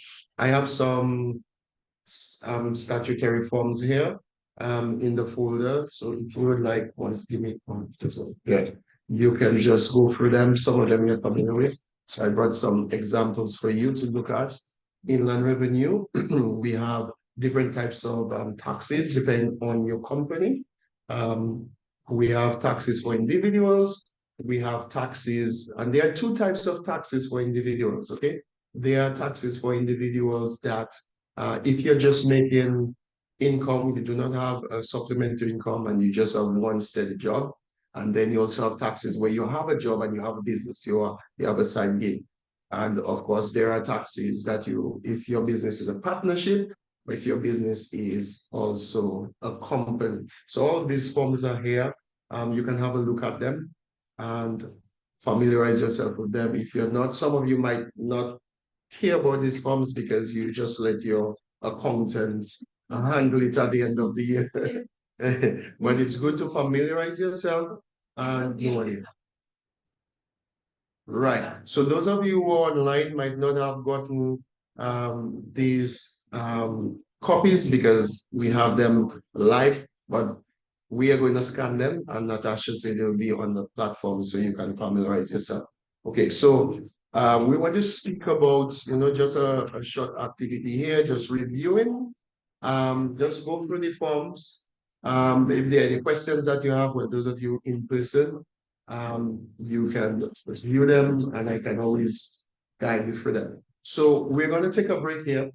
statutory forms here in the folder. So if you would like, give me one. Yeah, you can just go through them. Some of them you're familiar with. So I brought some examples for you to look at. Inland revenue, we have different types of taxes depending on your company. We have taxes for individuals. We have taxes, and there are two types of taxes for individuals, okay? There are taxes for individuals that if you're just making income, you do not have a supplementary income, and you just have one steady job. And then you also have taxes where you have a job and you have a business, you have a side gig. And of course, there are taxes that if your business is a partnership, or if your business is also a company. So all these forms are here. You can have a look at them and familiarize yourself with them. If you're not, some of you might not hear about these forms because you just let your accountant handle it at the end of the year. But it's good to familiarize yourself and know it. Right. So those of you who are online might not have gotten these copies because we have them live, but we are going to scan them, and Natasha said they'll be on the platform so you can familiarize yourself. Okay, so we want to speak about, just a short activity here, just reviewing. Just go through the forms. If there are any questions that you have, well, those of you in person, you can review them, and I can always guide you through them. So we're going to take a break here.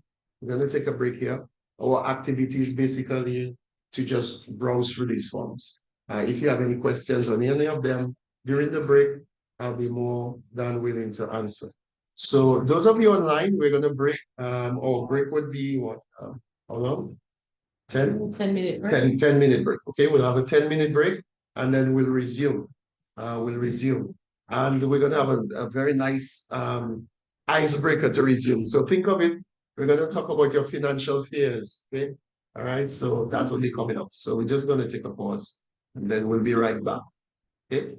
Our activity is basically to just browse through these forms. If you have any questions on any of them during the break, I'll be more than willing to answer. So those of you online, we're going to break. Our break would be what? How long? 10-minute break. 10-minute break. Okay, we'll have a 10-minute break, and then we'll resume. And we're going to have a very nice icebreaker to resume. So think of it, we're going to talk about your financial fears. Okay. All right. So that will be coming up. So we're just going to take a pause, and then we'll be right back. Okay.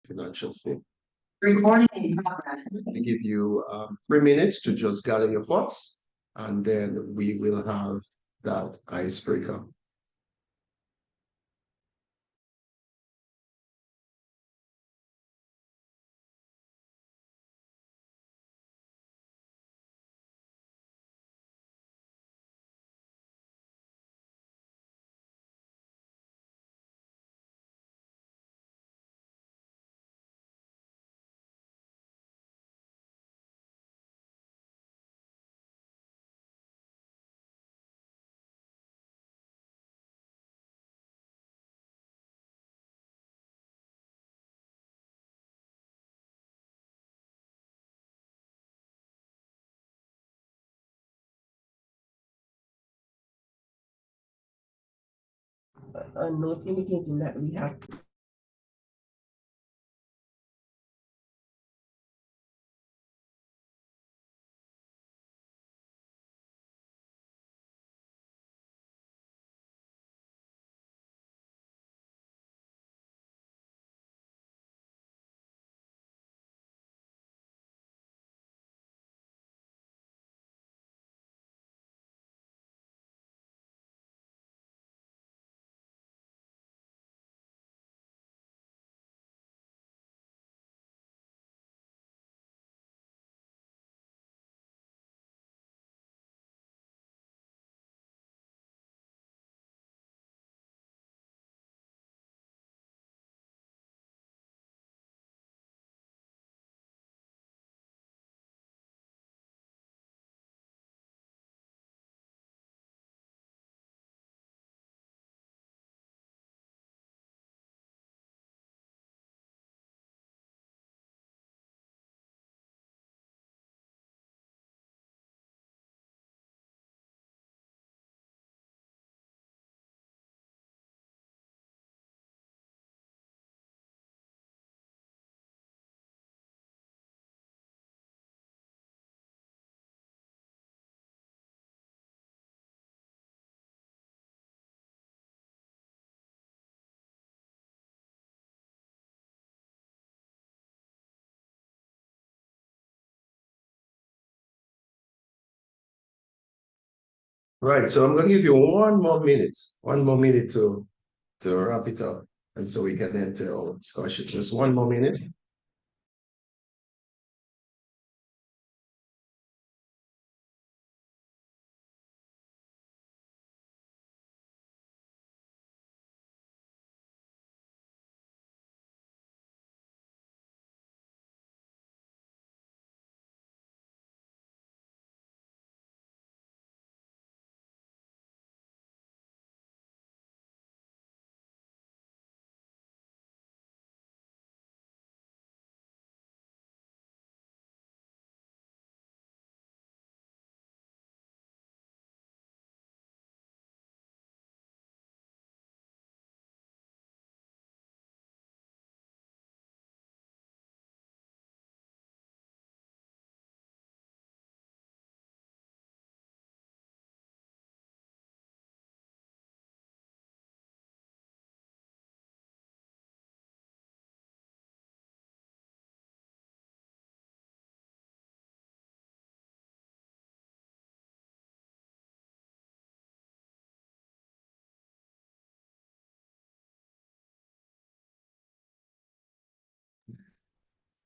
financial fear. Recording in progress. We give you 3 minutes to just gather your thoughts, and then we will have that icebreaker. A note indicating that we have Right, so I'm going to give you 1 more minute to wrap it up, and so we can enter our discussion. Just 1 more minute.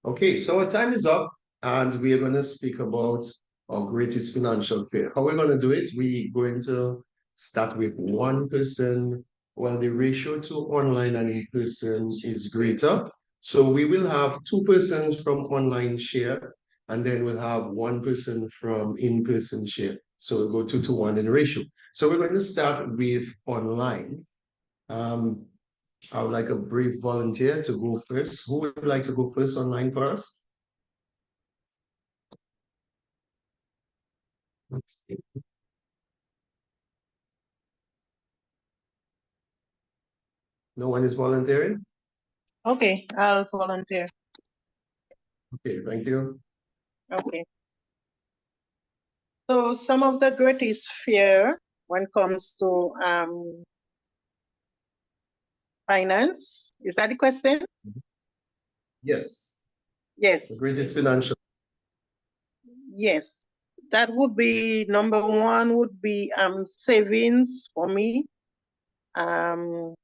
Okay, so our time is up, and we are going to speak about our greatest financial fear. How we're going to do it, we're going to start with 1%. Well, the ratio to online and in-person is greater. So we will have 2% from online share, and then we'll have 1% from in-person share. So we'll go 2 to 1 in ratio. So we're going to start with online. I would like a brave volunteer to go first. Who would like to go first online for us? Let's see. No one is volunteering? Okay, I'll volunteer. Okay, thank you. Okay. So some of the greatest fear when it comes to finance, is that the question? Yes, the Yes, greatest financial. yes. That would be number one would be savings for me. Um,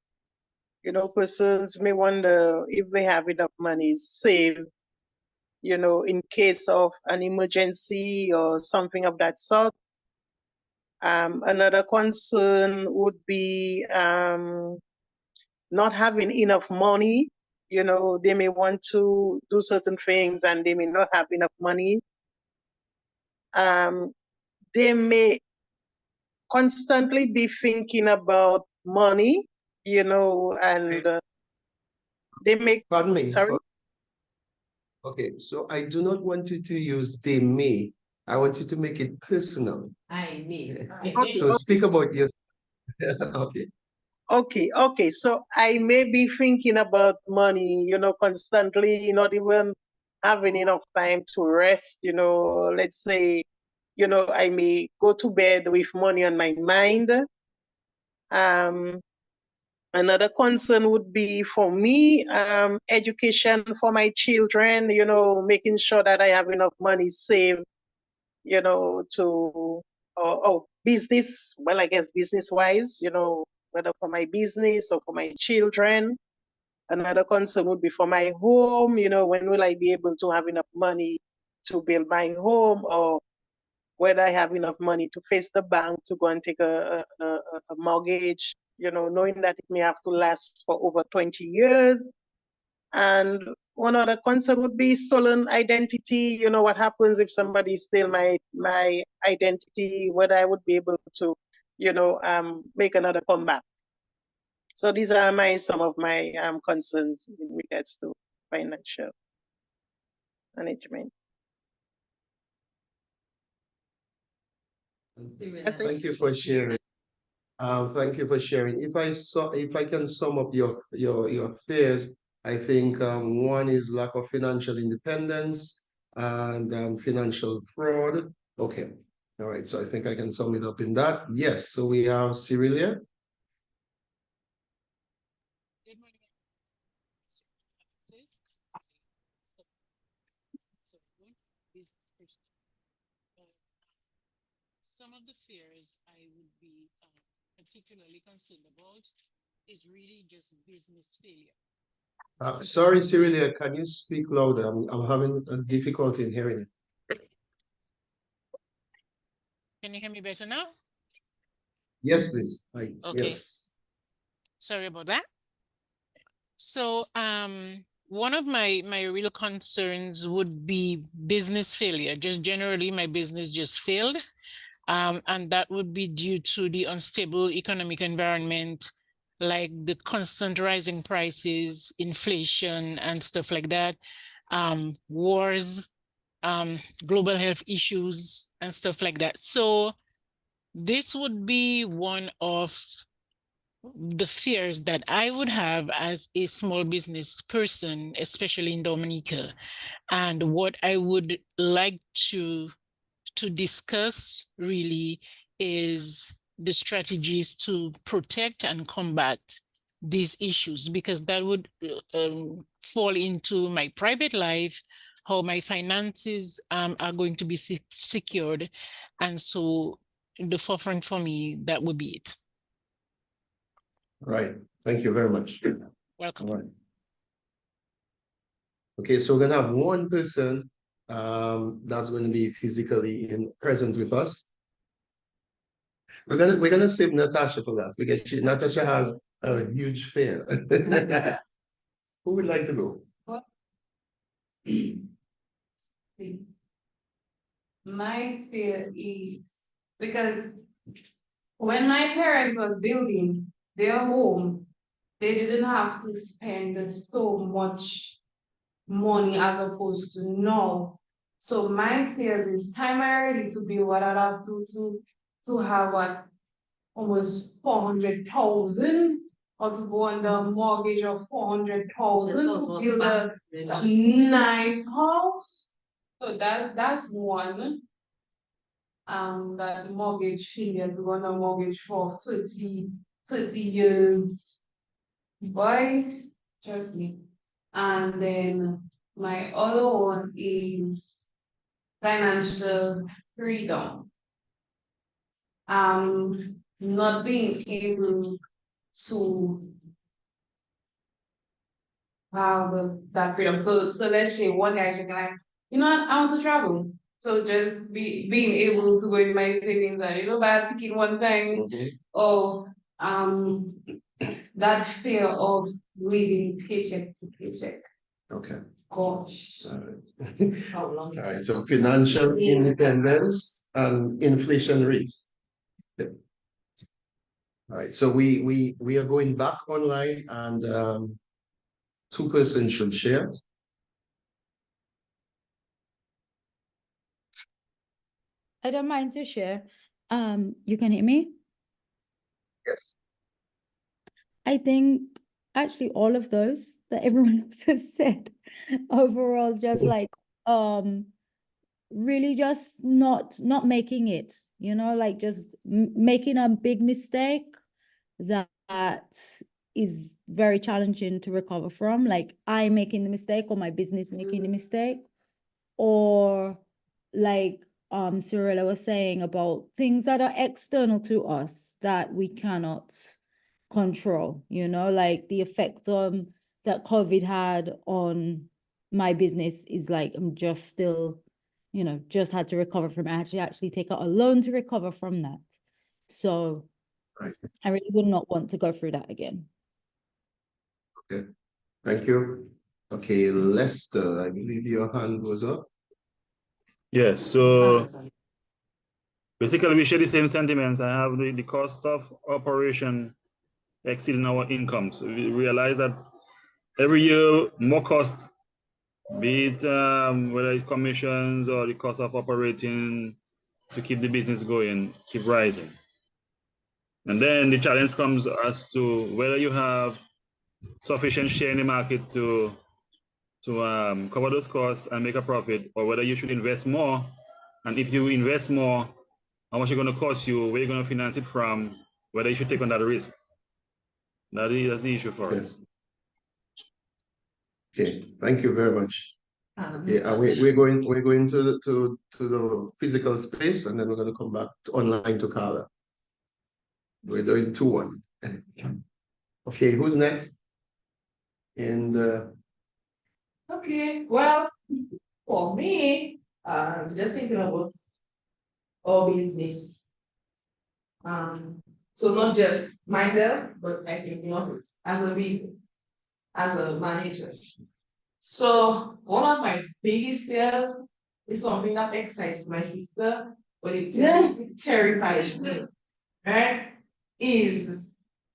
persons may wonder if they have enough money saved, in case of an emergency or something of that sort. Another concern would be not having enough money. They may want to do certain things and they may not have enough money. They may constantly be thinking about money, and they make. Pardon me. Sorry. Okay, so I do not want you to use they may. I want you to make it personal. I mean. Okay, So speak about your. Okay. Okay. So I may be thinking about money, constantly, not even having enough time to rest. Let's say, I may go to bed with money on my mind. Um, Another concern would be for me, education for my children, making sure that I have enough money saved, to, business, well, I guess business wise, whether for my business or for my children. Another concern would be for my home, when will I be able to have enough money to build my home, or whether I have enough money to face the bank to go and take a mortgage, knowing that it may have to last for over 20 years. And one other concern would be stolen identity. What happens if somebody steal my identity, whether I would be able to, make another comeback. So these are some of my concerns in regards to financial management. Thank you for sharing. Thank you for sharing. If I can sum up your fears, I think one is lack of financial independence and financial fraud. Okay. All right. So I think I can sum it up in that. Yes. So we have Cyrilia. Some of the fears I would be particularly concerned about is really just business failure. Sorry, Cyrilia, can you speak louder? I'm having a difficulty in hearing it. Can you hear me better now? Yes, please. Okay. Yes. Sorry about that. So one of my real concerns would be business failure. Just generally, my business just failed. And that would be due to the unstable economic environment, like the constant rising prices, inflation, and stuff like that, wars, global health issues, and stuff like that. So this would be one of the fears that I would have as a small business person, especially in Dominica, and what I would like to discuss really is the strategies to protect and combat these issues, because that would fall into my private life, how my finances are going to be secured. And so the forefront for me, that would be it. Right. Thank you very much. Welcome. All right. Okay, so we're gonna have one person that's going to be physically present with us. We're gonna save Natasha for last because Natasha has a huge fear. Who would like to go? My fear is because when my parents was building their home, they didn't have to spend so much money as opposed to now. So my fears is time I ready to build what I'd have to have what almost 400,000 or to go on the mortgage of 400,000 to build a nice house. So that's one. That the mortgage failure to go on a mortgage for 30 years. Boy, trust me. And then my other one is financial freedom. Not being able to have that freedom. So let's say one day I check like, you know what, I want to travel. So just being able to go in my savings and buy a ticket one time, or that fear of living paycheck to paycheck. Okay. Gosh. All right. How long? All right. So financial independence and inflation rates. Yeah. All right. So we are going back online, and two persons should share. I don't mind to share. You can hear me? Yes. I think actually all of those that everyone else has said overall, just like really just not making it, like just making a big mistake that is very challenging to recover from. Like I making the mistake or my business making the mistake, or like Cyrilla was saying about things that are external to us that we cannot control, like the effect that COVID had on my business is like I'm just still, just had to recover from it. I had to actually take out a loan to recover from that. So I really would not want to go through that again. Okay. Thank you. Okay, Lester, I believe your hand was up. Yes, so basically we share the same sentiments. I have the cost of operation exceeding our income. So we realize that every year more costs, be it whether it's commissions or the cost of operating to keep the business going, keep rising. And then the challenge comes as to whether you have sufficient share in the market to cover those costs and make a profit, or whether you should invest more. And if you invest more, how much it's going to cost you, where you're going to finance it from, whether you should take on that risk. That's the issue for us. Okay, thank you very much. Okay, and we're going to the physical space, and then we're going to come back online to Carla. We're doing 2-1. Okay, who's next? And Okay, well, for me, just thinking about our business. So not just myself, but I think as a business, as a manager. So one of my biggest fears is something that excites my sister, but it terrifies me, right? Is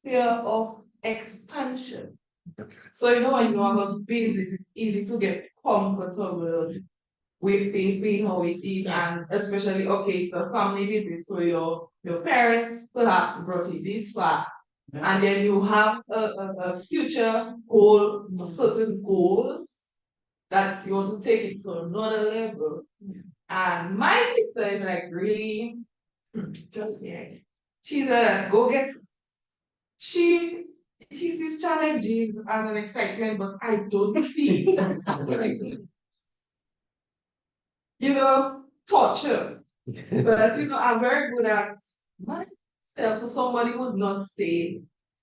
fear of expansion. So when you have a business, it's easy to get comfortable with things being how it is, and especially it's a family business, so your parents perhaps brought it this far, and then you have a future goal, certain goals that you want to take it to another level. And my sister is like really just she's a go-getter. She sees challenges as an excitement, but I don't see it as an excitement. Torture. But I'm very good at myself. So somebody would not say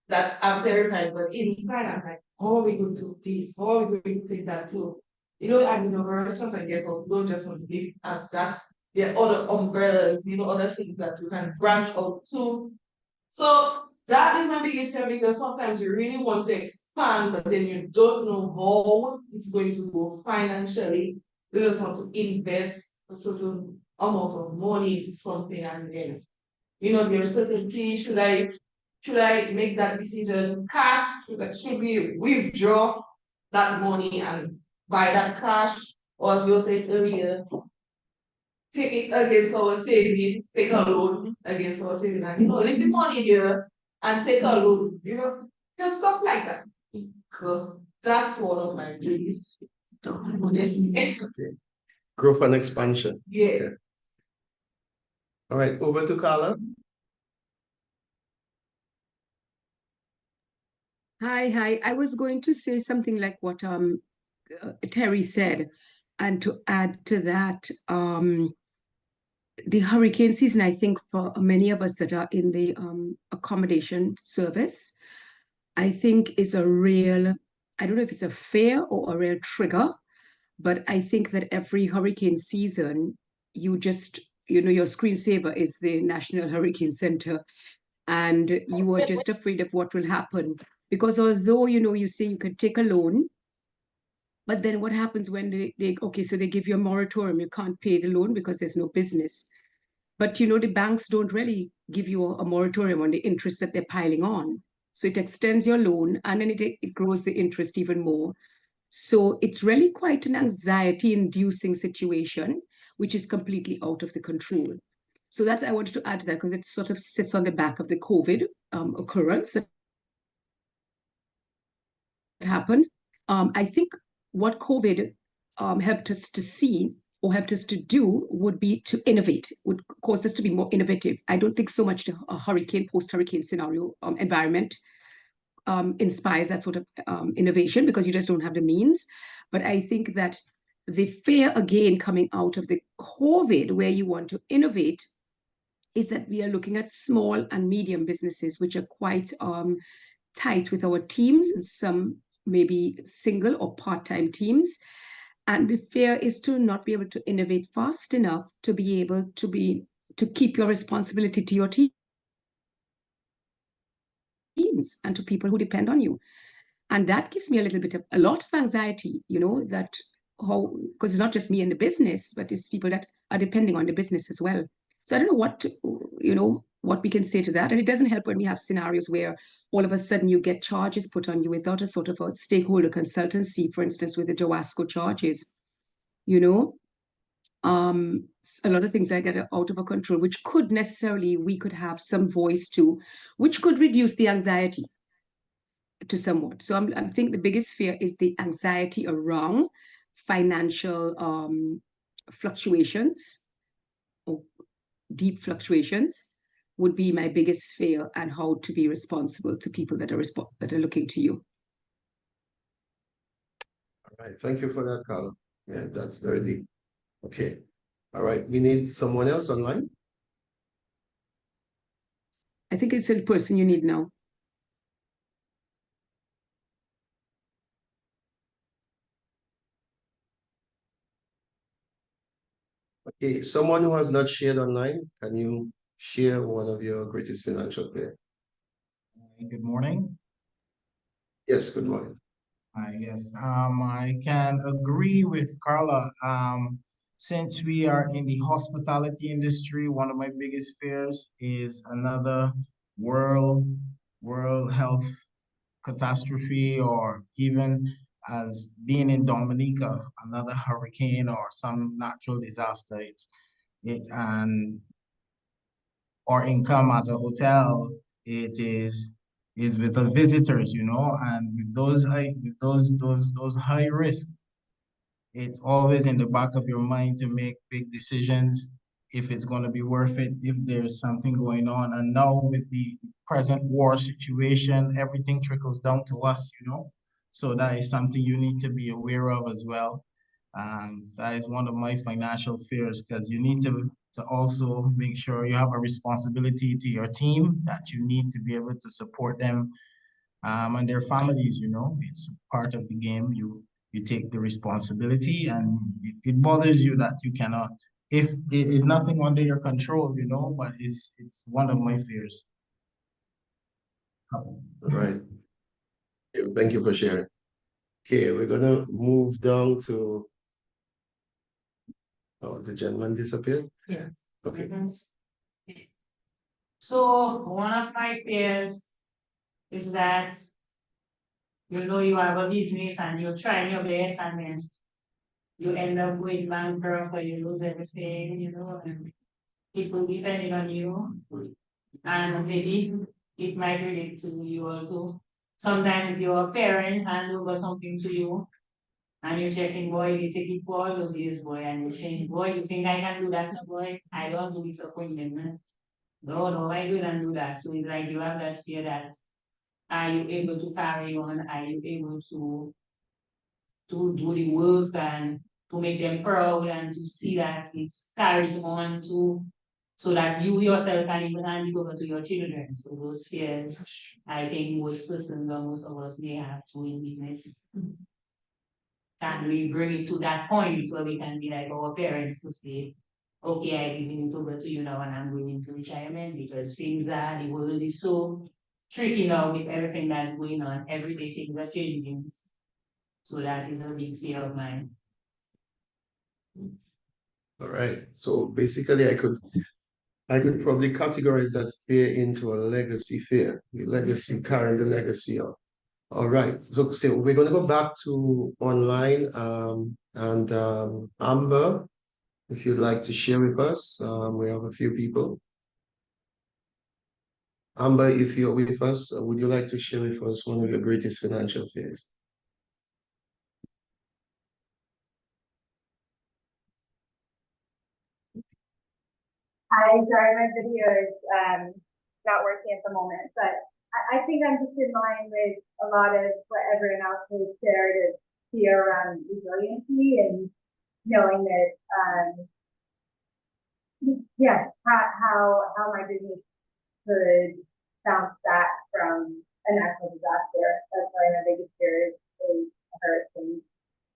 that I'm terrified, but inside I'm like, how are we going to do this? How are we going to take that too? I'm in a restaurant, I guess, also don't just want to leave as that. There are other umbrellas, other things that you can branch out to. So that is my biggest fear, because sometimes you really want to expand, but then you don't know how it's going to go financially. You just want to invest a certain amount of money into something, and then the uncertainty, should I make that decision cash? Should we withdraw that money and buy that cash? Or as you said earlier, take it against our saving, take a loan against our saving, and leave the money there and take a loan, just stuff like that. So that's one of my biggest okay. Growth and expansion. Yeah. All right, over to Carla. Hi. I was going to say something like what Terry said. And to add to that, the hurricane season, I think for many of us that are in the accommodation service, I think is a real, I don't know if it's a fear or a real trigger, but I think that every hurricane season, you just, your screensaver is the National Hurricane Center, and you are just afraid of what will happen. Because although, you say you could take a loan, but then what happens when okay, so they give you a moratorium, you can't pay the loan because there's no business. But the banks don't really give you a moratorium on the interest that they're piling on. So it extends your loan and then it grows the interest even more. So it's really quite an anxiety-inducing situation, which is completely out of the control. So that's, I wanted to add to that because it sort of sits on the back of the COVID occurrence that happened. I think what COVID helped us to see or helped us to do would be to innovate, would cause us to be more innovative. I don't think so much a hurricane, post-hurricane scenario environment inspires that sort of innovation because you just don't have the means. But I think that the fear again coming out of the COVID where you want to innovate is that we are looking at small and medium businesses, which are quite tight with our teams and some maybe single or part-time teams. And the fear is to not be able to innovate fast enough to be able to keep your responsibility to your teams and to people who depend on you. And that gives me a lot of anxiety, that because it's not just me in the business, but it's people that are depending on the business as well. So I don't know what we can say to that. And it doesn't help when we have scenarios where all of a sudden you get charges put on you without a sort of a stakeholder consultancy, for instance, with the Jawasco charges, a lot of things that get out of our control, which could necessarily, we could have some voice to, which could reduce the anxiety to somewhat. So I think the biggest fear is the anxiety around financial fluctuations or deep fluctuations would be my biggest fear, and how to be responsible to people that are looking to you. All right, thank you for that, Carla. Yeah, that's very deep. Okay. All right, we need someone else online. I think it's the person you need now. Okay, someone who has not shared online, can you share one of your greatest financial fear? Good morning. Yes, good morning. Yes, I can agree with Carla. Since we are in the hospitality industry, one of my biggest fears is another world health catastrophe, or even as being in Dominica, another hurricane or some natural disaster. And our income as a hotel, it is with the visitors, and with those high risk, it's always in the back of your mind to make big decisions if it's going to be worth it, if there's something going on. And now with the present war situation, everything trickles down to us, So that is something you need to be aware of as well. That is one of my financial fears, because you need to also make sure you have a responsibility to your team, that you need to be able to support them and their families. It's part of the game. You take the responsibility, and it bothers you that you cannot. If it is nothing under your control, but it's one of my fears. Right. Thank you for sharing. Okay, we're gonna move down to. Oh, the gentleman disappeared? Yes. Okay. So one of my fears is that you have a business and you're trying your best and then you end up going bankrupt or you lose everything, and people depending on you. And maybe it might relate to you also. Sometimes your parent hand over something to you and you're checking, boy, they take it for all those years, boy, and you think, boy, you think I can do that? No, boy, I don't do disappointment, man. No, I couldn't do that. So it's like you have that fear that are you able to carry on? Are you able to to do the work and to make them proud and to see that it carries on to so that you yourself can even hand it over to your children. So those fears, I think most persons or most of us may have to in business. Can we bring it to that point where we can be like our parents to say, okay, I give it over to you now and I'm going into retirement because things are, the world is so tricky now with everything that's going on. Every day things are changing. So that is a big fear of mine. All right. So basically, I could probably categorize that fear into a legacy fear. The legacy, carrying the legacy of. All right. So we're going to go back to online and Amber, if you'd like to share with us. We have a few people. Amber, if you're with us, would you like to share with us one of your greatest financial fears? Hi, sorry, my video is not working at the moment, but I think I'm just in line with a lot of what everyone else has shared is fear around resiliency and knowing that, how my business could bounce back from a natural disaster. That's why my biggest fear is a hurricane.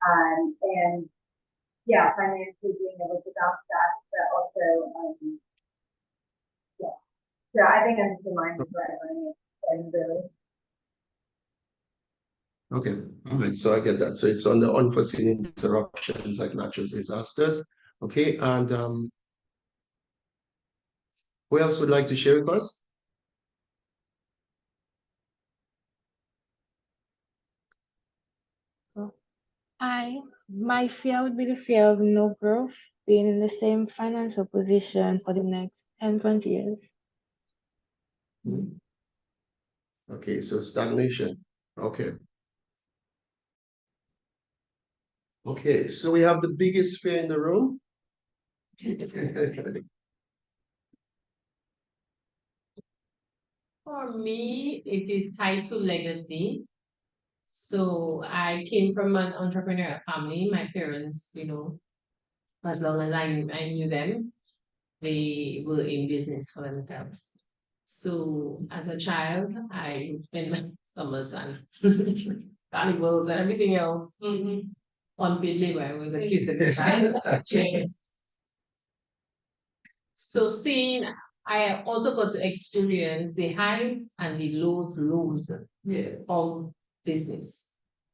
And yeah, financially being able to bounce back, but also, yeah. So I think I'm just in line with what everyone is and really. Okay, all right, so I get that. So it's on the unforeseen interruptions like natural disasters. Okay, and who else would like to share with us? My fear would be the fear of no growth, being in the same financial position for the next 10, 20 years. Okay, so stagnation. Okay. Okay, so we have the biggest fear in the room. For me, it is tied to legacy. So I came from an entrepreneurial family. My parents, as long as I knew them, they were in business for themselves. So as a child, I would spend my summers and carnivals and everything else unpaid labor. I was accused of it. So I also got to experience the highs and the lows of business.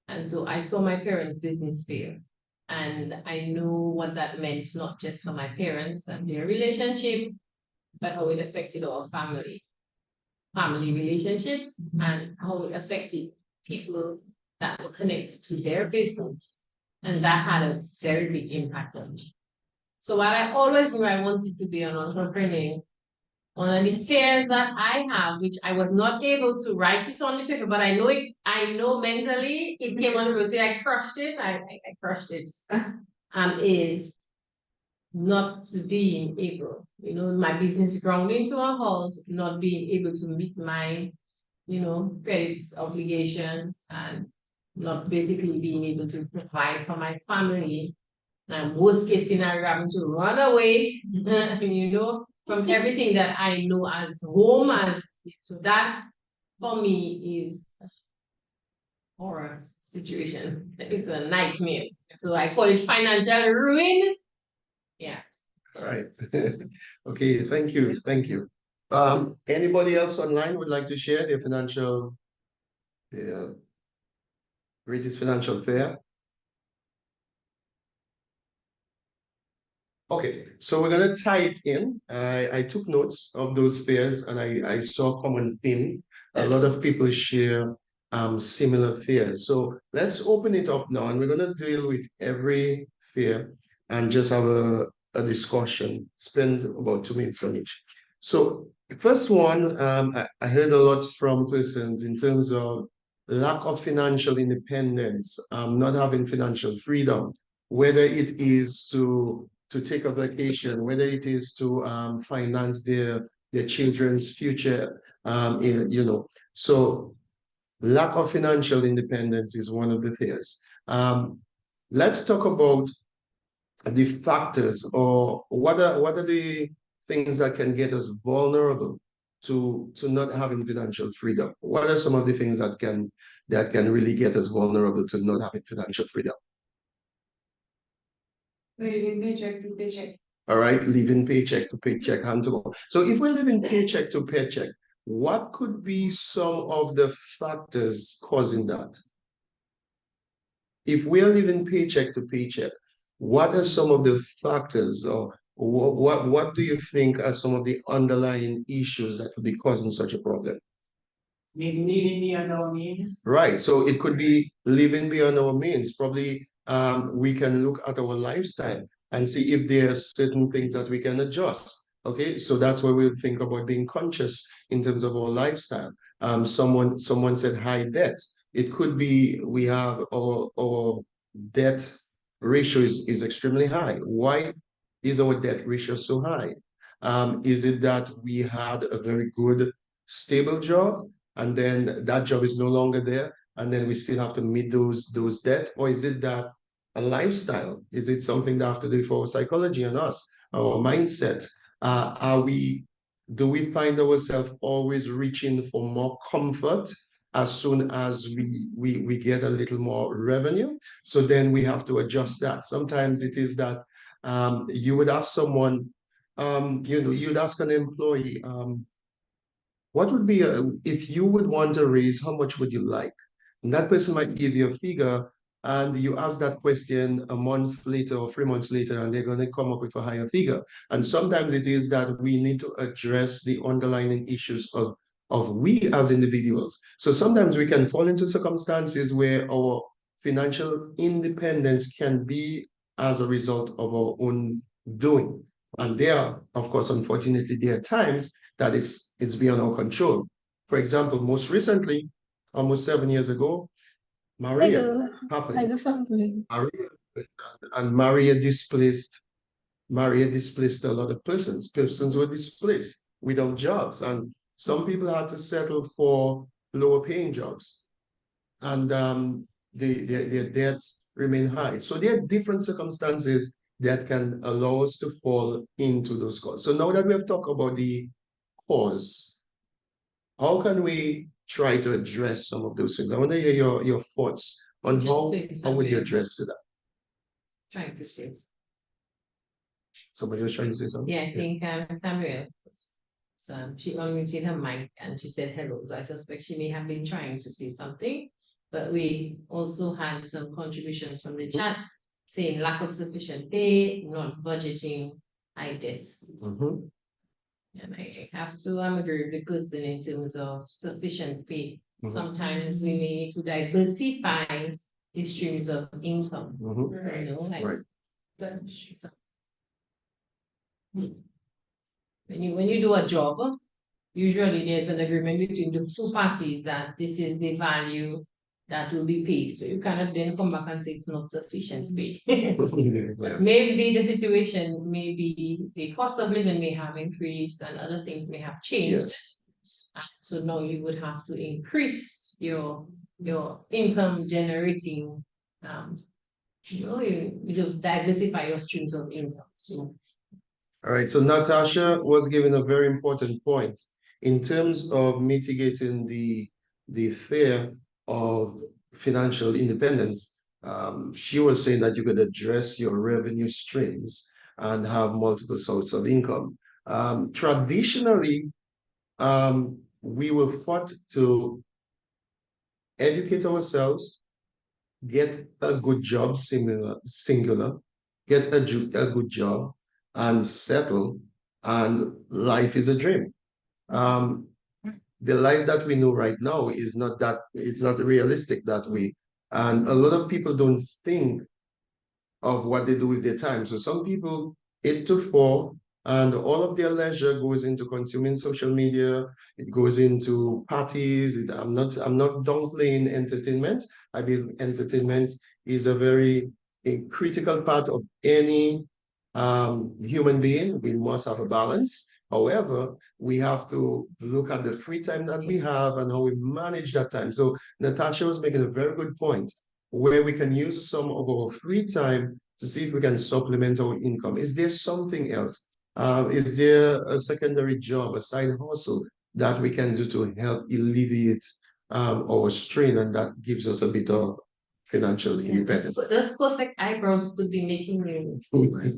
And so I saw my parents' business fail. And I knew what that meant, not just for my parents and their relationship, but how it affected our family relationships, and how it affected people that were connected to their business. And that had a very big impact on me. So while I always knew I wanted to be an entrepreneur, one of the fears that I have, which I was not able to write it on the paper, but I know mentally it came on the paper. So I crushed it. I crushed it. Is not being able, my business grounding to a halt, not being able to meet my, credit obligations, and not basically being able to provide for my family. And worst case scenario, having to run away, from everything that I know as home. So that for me is horror situation. It's a nightmare. So I call it financial ruin. Yeah. All right. Okay, thank you. Thank you. Anybody else online would like to share their greatest financial fear? Okay, so we're gonna tie it in. I took notes of those fears and I saw a common theme. A lot of people share similar fears. So let's open it up now, and we're gonna deal with every fear and just have a discussion. Spend about 2 minutes on each. So the first one, I heard a lot from persons in terms of lack of financial independence, not having financial freedom, whether it is to take a vacation, whether it is to finance their children's future, So lack of financial independence is one of the fears. let's talk about the factors, or what are the things that can get us vulnerable to not having financial freedom? What are some of the things that can really get us vulnerable to not having financial freedom? Living paycheck to paycheck. All right, living paycheck to paycheck, hand to mouth. So if we're living paycheck to paycheck, what could be some of the factors causing that? If we're living paycheck to paycheck, what are some of the factors, or what do you think are some of the underlying issues that could be causing such a problem? Living beyond our means. Right. So it could be living beyond our means. Probably we can look at our lifestyle and see if there are certain things that we can adjust. Okay, so that's where we'll think about being conscious in terms of our lifestyle. Someone said high debt. It could be we have our debt ratio is extremely high. Why is our debt ratio so high? Is it that we had a very good, stable job, and then that job is no longer there, and then we still have to meet those debt? Or is it that a lifestyle? Is it something that have to do for our psychology and us, our mindset? Do we find ourselves always reaching for more comfort as soon as we get a little more revenue? So then we have to adjust that. Sometimes it is that you would ask someone, you'd ask an employee, what would be if you would want a raise, how much would you like? And that person might give you a figure, and you ask that question a month later or 3 months later, and they're going to come up with a higher figure. And sometimes it is that we need to address the underlying issues of we as individuals. So sometimes we can fall into circumstances where our financial independence can be as a result of our own doing. And there, of course, unfortunately, there are times that it's beyond our control. For example, most recently, almost 7 years ago, Maria happened. I do something. Maria displaced a lot of persons. Persons were displaced without jobs, and some people had to settle for lower paying jobs, and their debts remain high. So there are different circumstances that can allow us to fall into those causes. So now that we have talked about the cause, how can we try to address some of those things? I want to hear your thoughts on how would you address that? Trying to say. Somebody was trying to say something? Yeah, I think Samuel. So she unmuted her mic and she said hello. So I suspect she may have been trying to say something. But we also had some contributions from the chat saying lack of sufficient pay, not budgeting, high debts. And I have to agree with the person in terms of sufficient pay. Sometimes we may need to diversify the streams of income. Right. When you do a job, usually there's an agreement between the two parties that this is the value that will be paid. So you cannot then come back and say it's not sufficient pay. Maybe the situation, maybe the cost of living may have increased and other things may have changed. Yes. So now you would have to increase your income generating, you diversify your streams of income. So. All right, so Natasha was giving a very important point in terms of mitigating the fear of financial independence. She was saying that you could address your revenue streams and have multiple sources of income. Traditionally, we were taught to educate ourselves, get a good job, singular, get a good job, and settle, and life is a dream. The life that we know right now is not that, it's not realistic that way. And a lot of people don't think of what they do with their time. So some people 8 to 4, and all of their leisure goes into consuming social media. It goes into parties. I'm not downplaying entertainment. I believe entertainment is a critical part of any human being. We must have a balance. However, we have to look at the free time that we have and how we manage that time. So Natasha was making a very good point. where we can use some of our free time to see if we can supplement our income. Is there something else? Is there a secondary job, a side hustle that we can do to help alleviate our strain, and that gives us a bit of financial independence? So those perfect eyebrows could be making you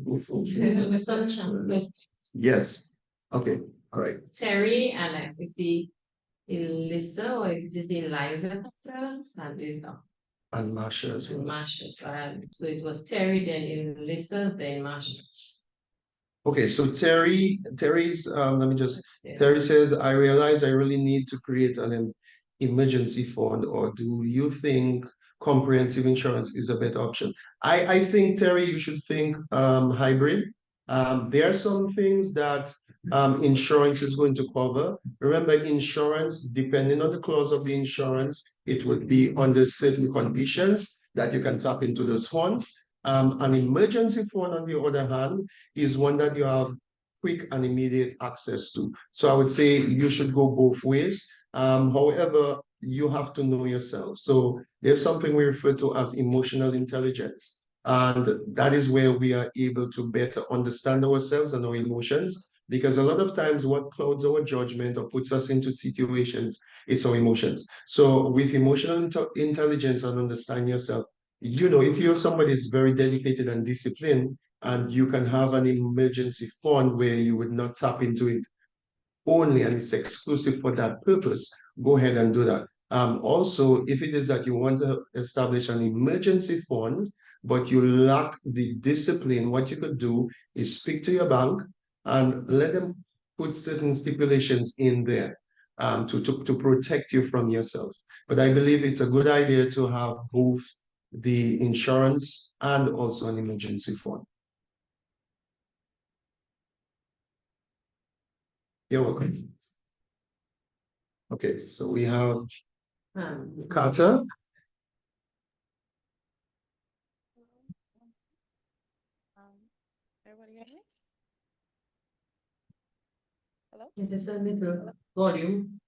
with some chance. Yes. Okay. All right. Terry and we see Elisa, or is it Eliza? And Lisa. And Marsha as well. And Marsha. So it was Terry, then Elisa, then Marsha. Okay, so Terry's, Terry says, I realize I really need to create an emergency fund, or do you think comprehensive insurance is a better option? I think, Terry, you should think hybrid. There are some things that insurance is going to cover. Remember, insurance, depending on the clause of the insurance, it would be under certain conditions that you can tap into those funds. An emergency fund, on the other hand, is one that you have quick and immediate access to. So I would say you should go both ways. However, you have to know yourself. So there's something we refer to as emotional intelligence. And that is where we are able to better understand ourselves and our emotions. Because a lot of times what clouds our judgment or puts us into situations is our emotions. So with emotional intelligence and understanding yourself, if you're somebody who's very dedicated and disciplined, and you can have an emergency fund where you would not tap into it only, and it's exclusive for that purpose, go ahead and do that. Also, if it is that you want to establish an emergency fund, but you lack the discipline, what you could do is speak to your bank and let them put certain stipulations in there to protect you from yourself. But I believe it's a good idea to have both the insurance and also an emergency fund. You're welcome. Okay, so we have Carter. Everybody hear me? Hello? It is a little volume.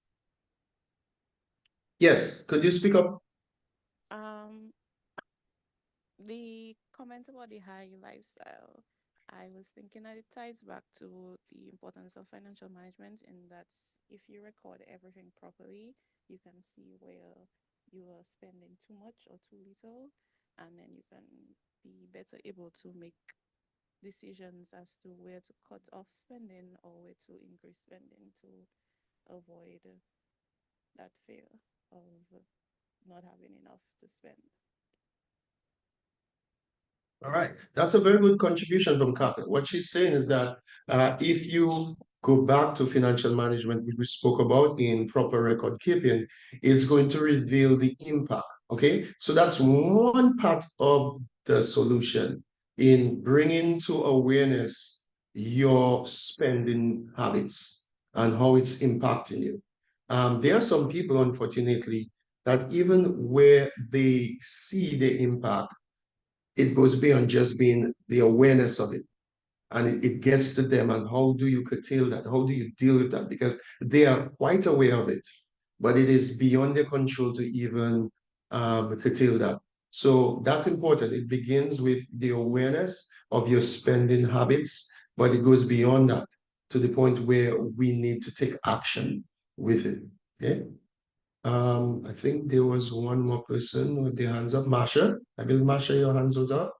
Yes, could you speak up? The comment about the high lifestyle, I was thinking that it ties back to the importance of financial management, in that if you record everything properly, you can see where you are spending too much or too little, and then you can be better able to make decisions as to where to cut off spending or where to increase spending to avoid that fear of not having enough to spend. All right, that's a very good contribution from Carter. What she's saying is that if you go back to financial management, which we spoke about in proper record keeping, it's going to reveal the impact. Okay, so that's one part of the solution in bringing to awareness your spending habits and how it's impacting you. There are some people, unfortunately, that even where they see the impact, it goes beyond just being the awareness of it. And it gets to them. And how do you curtail that? How do you deal with that? Because they are quite aware of it, but it is beyond their control to even curtail that. So that's important. It begins with the awareness of your spending habits, but it goes beyond that to the point where we need to take action with it. Okay. I think there was one more person with their hands up. Marsha, I believe Marsha, your hands was up.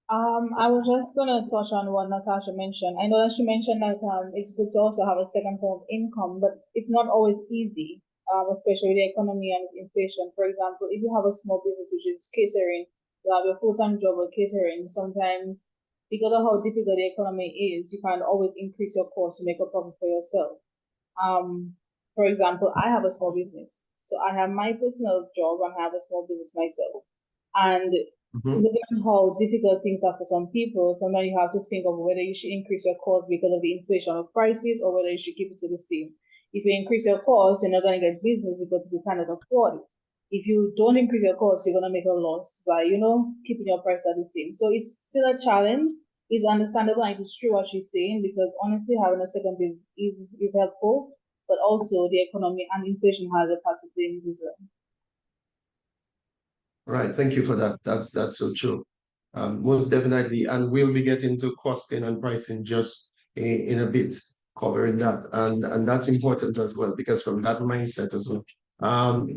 I was just gonna touch on what Natasha mentioned. I know that she mentioned that it's good to also have a second form of income, but it's not always easy, especially with the economy and inflation. For example, if you have a small business which is catering, you have your full-time job with catering, sometimes because of how difficult the economy is, you can't always increase your cost to make a profit for yourself. For example, I have a small business. So I have my personal job and I have a small business myself. And looking at how difficult things are for some people, sometimes you have to think of whether you should increase your cost because of the inflation of prices or whether you should keep it to the same. If you increase your cost, you're not going to get business because you cannot afford it. If you don't increase your cost, you're going to make a loss by, keeping your price at the same. So it's still a challenge. It's understandable and it's true what she's saying, because honestly, having a second business is helpful, but also the economy and inflation has a part to play in this as well. Right. Thank you for that. That's so true. Most definitely. And we'll be getting to costing and pricing just in a bit, covering that. And that's important as well, because from that mindset as well.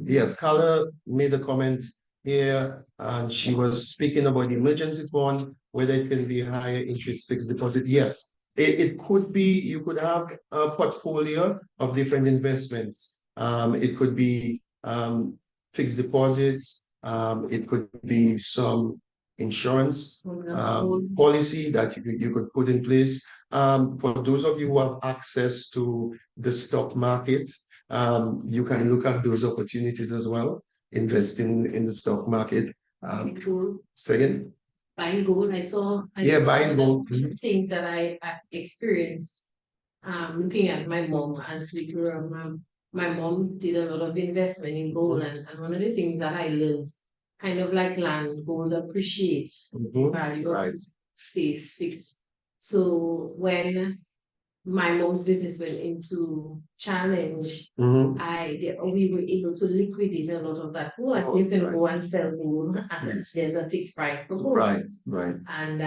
Yes, Carla made a comment here, and she was speaking about the emergency fund, whether it can be higher interest fixed deposit. Yes, it could be, you could have a portfolio of different investments. It could be fixed deposits. It could be some insurance policy that you could put in place. For those of you who have access to the stock market, you can look at those opportunities as well, investing in the stock market. Second? Buying gold. I saw buying gold. Things that I experienced looking at my mom as we grew up. My mom did a lot of investment in gold, and one of the things that I learned, kind of like land, gold appreciates, value stays fixed. So when my mom's business went into challenge, we were able to liquidate a lot of that gold. And you can go and sell gold, and there's a fixed price for gold. Right. And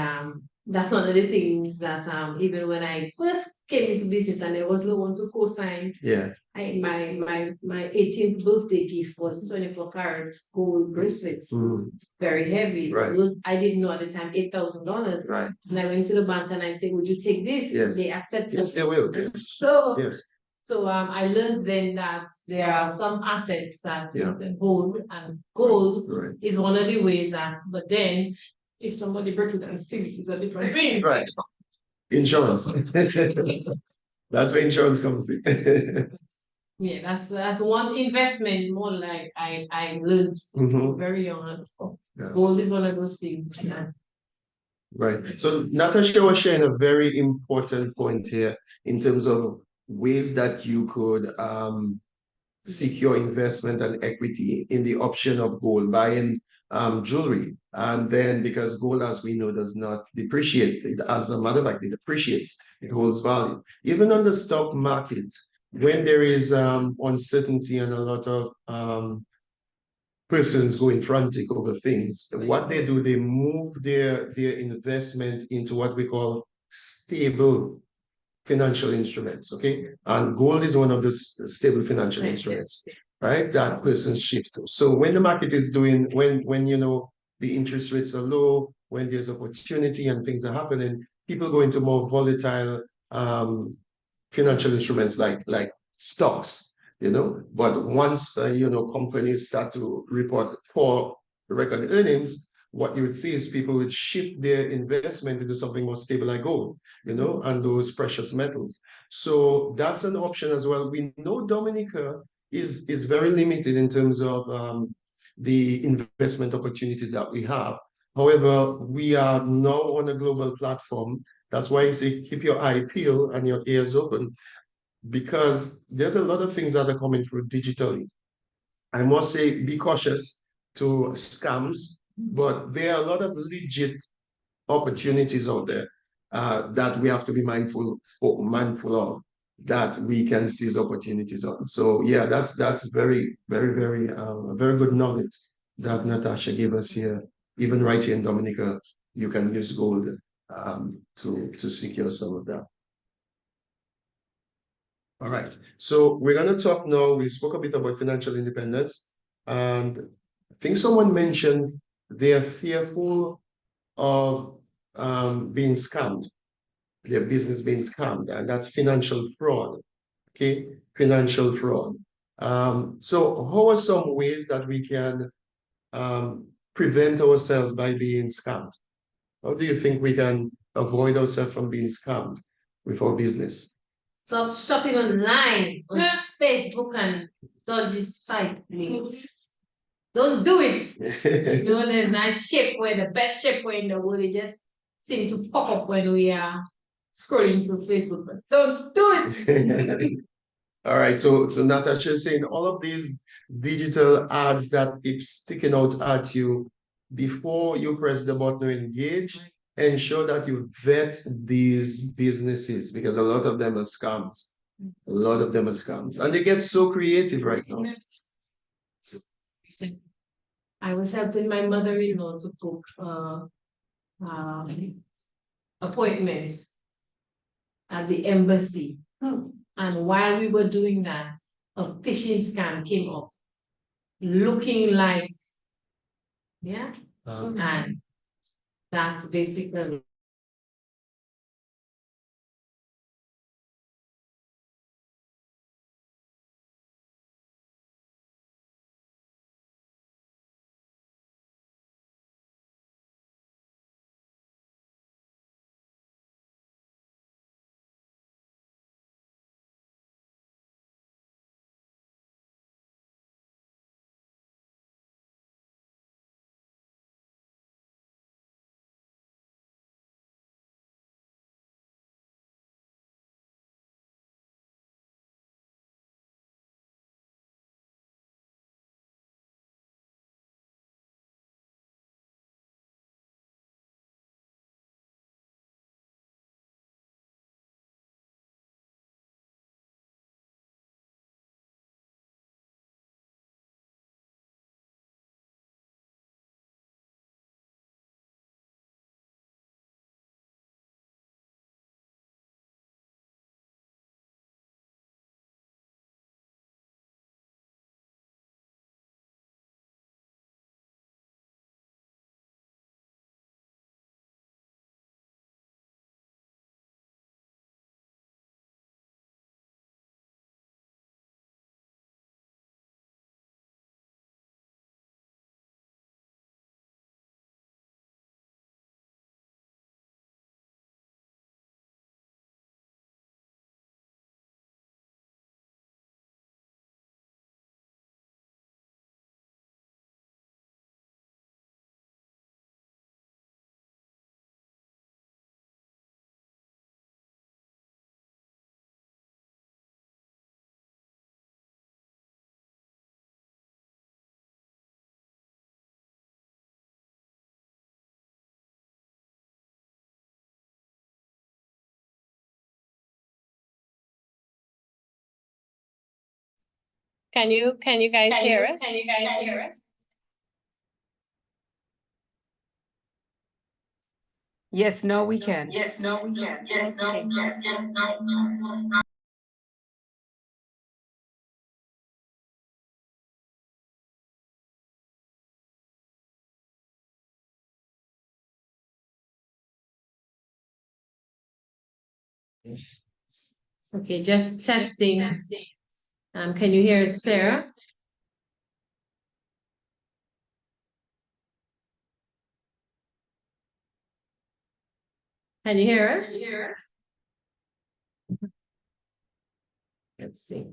that's one of the things that even when I first came into business and there was no one to co-sign, my 18th birthday gift was 24 carats gold bracelets, very heavy. I didn't know at the time $8,000. And I went to the bank and I said, "Would you take this?" They accepted. Yes, they will. So I learned then that there are some assets that you can hold, and gold is one of the ways that. But then, if somebody breaks it and steal it, it's a different thing. Right. Insurance. That's where insurance comes in. Yeah, that's one investment more like I learned very young. Gold is one of those things. Right. So Natasha was sharing a very important point here in terms of ways that you could secure investment and equity in the option of gold, buying jewelry. And then because gold, as we know, does not depreciate, as a matter of fact, it appreciates, it holds value. Even on the stock market, when there is uncertainty and a lot of persons going frantic over things, what they do, they move their investment into what we call stable financial instruments, okay? And gold is one of the stable financial instruments, right? That persons shift to. So when the market is doing, when you know the interest rates are low, when there's opportunity and things are happening, people go into more volatile financial instruments like stocks, you know. But once companies start to report poor record earnings, what you would see is people would shift their investment into something more stable like gold, you know, and those precious metals. So that's an option as well. We know Dominica is very limited in terms of the investment opportunities that we have. However, we are now on a global platform. That's why I say keep your eye peeled and your ears open, because there's a lot of things that are coming through digitally. I must say, be cautious to scams, but there are a lot of legit opportunities out there that we have to be mindful of, that we can seize opportunities on. So yeah, that's very, very, very very good knowledge that Natasha gave us here. Even right here in Dominica, you can use gold to secure some of that. All right, so we're going to talk now. We spoke a bit about financial independence, and I think someone mentioned they're fearful of being scammed, their business being scammed, and that's financial fraud. Okay, financial fraud. So how are some ways that we can prevent ourselves by being scammed? How do you think we can avoid ourselves from being scammed with our business? Stop shopping online on Facebook and dodgy site links. Don't do it. You know, there's nice shapewear, the best shapewear in the world. It just seem to pop up when we are scrolling through Facebook. But don't do it. All right, so Natasha is saying all of these digital ads that keep sticking out at you, before you press the button to engage, ensure that you vet these businesses, because a lot of them are scams. A lot of them are scams. And they get so creative right now. I was helping my mother-in-law to book appointments at the embassy. And while we were doing that, a phishing scam came up, looking like, yeah, and that's basically. Can you guys hear us? Can you guys hear us? Yes, no, we can. Yes, no, we can. Yes, no, we can. Yes, no. Okay, just testing. Can you hear us, Clara? Can you hear us? Let's see.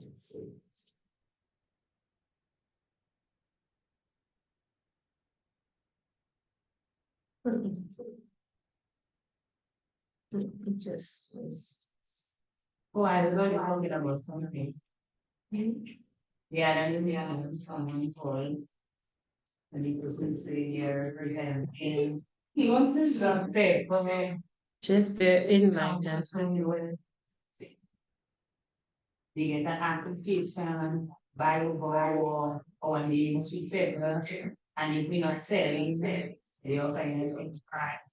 Just. Oh, I was only talking about something. Yeah, then someone called. And it was considering your presenting. He wants to pay for me. Just bear in mind that They get an application by or the newspaper, and if we're not selling, they are financing price.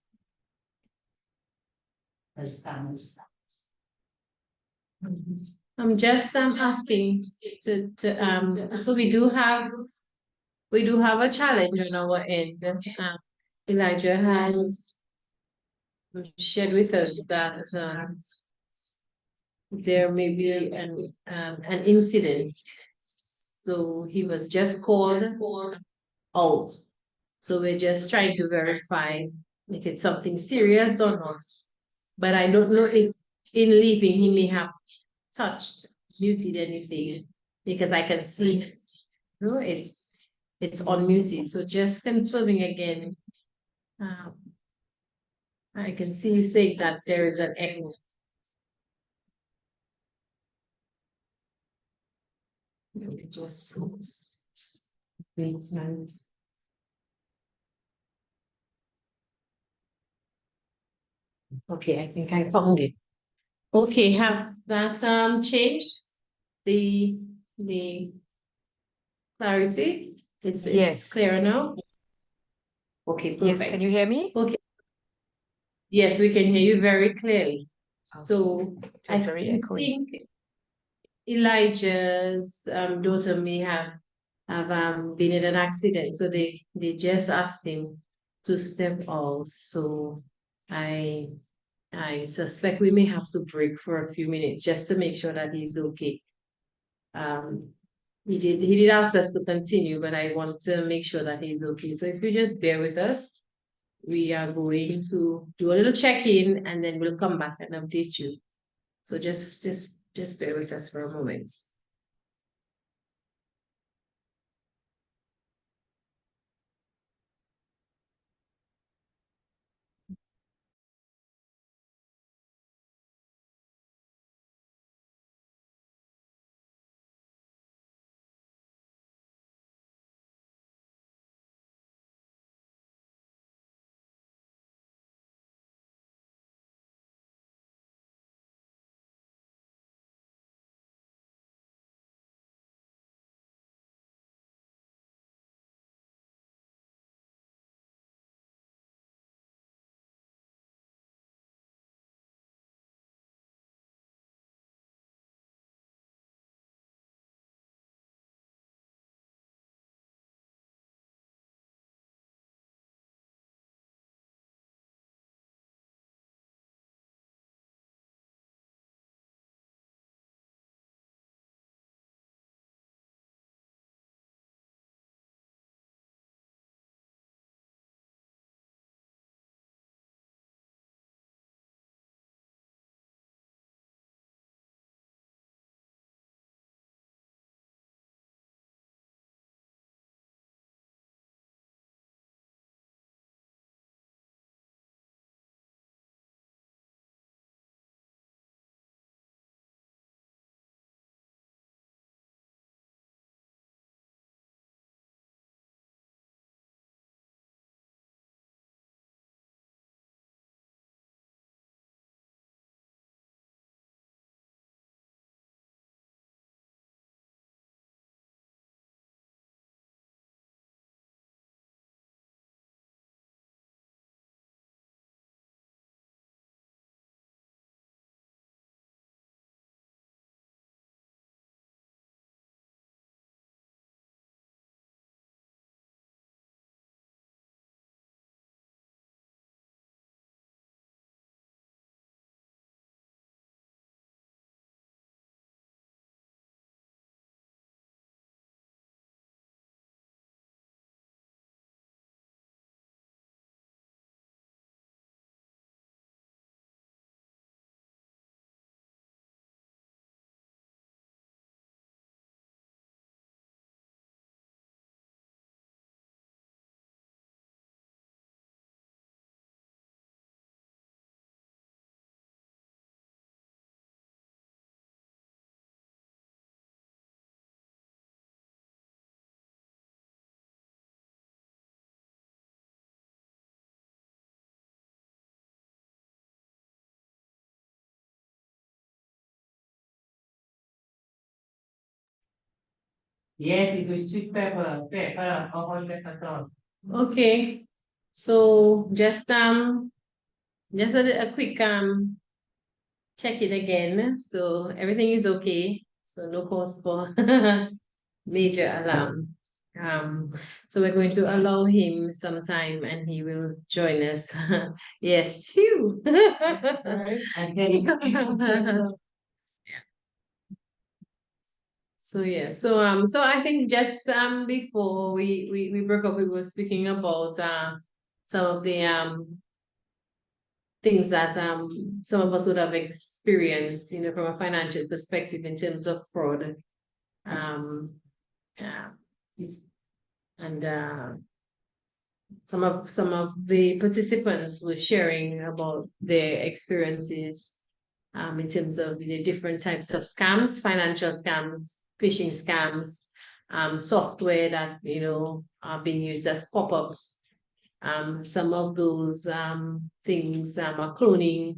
As Thomas. I'm just asking so we do have a challenge on our end. Elijah has shared with us that there may be an incident. So he was just called out. So we're just trying to verify if it's something serious or not. But I don't know if in leaving he may have touched, muted anything, because I can see it. No, it's unmuted. So just confirming again. I can see you saying that there is an echo. Let me just wait a minute. Okay, I think I found it. Okay, have that changed the clarity? It's Yes. clear now. Okay, Yes, perfect. can you hear me? Okay. Yes, we can hear you very clearly. So It was very I echoey. think Elijah's daughter may have been in an accident, so they just asked him to step out. So I suspect we may have to break for a few minutes just to make sure that he's okay. He did ask us to continue, but I want to make sure that he's okay. So if you just bear with us, we are going to do a little check-in and then we'll come back and update you. So just bear with us for a moment. Yes, it will check pepper, all pepper. Okay. So just a quick check it again. So everything is okay. So no cause for major alarm. So we're going to allow him some time and he will join us. Yes, phew. Right. And then So yeah, so I think just before we broke up, we were speaking about some of the things that some of us would have experienced, from a financial perspective in terms of fraud. Yeah. And some of the participants were sharing about their experiences in terms of the different types of scams, financial scams, phishing scams, software that are being used as pop-ups. Some of those things are cloning,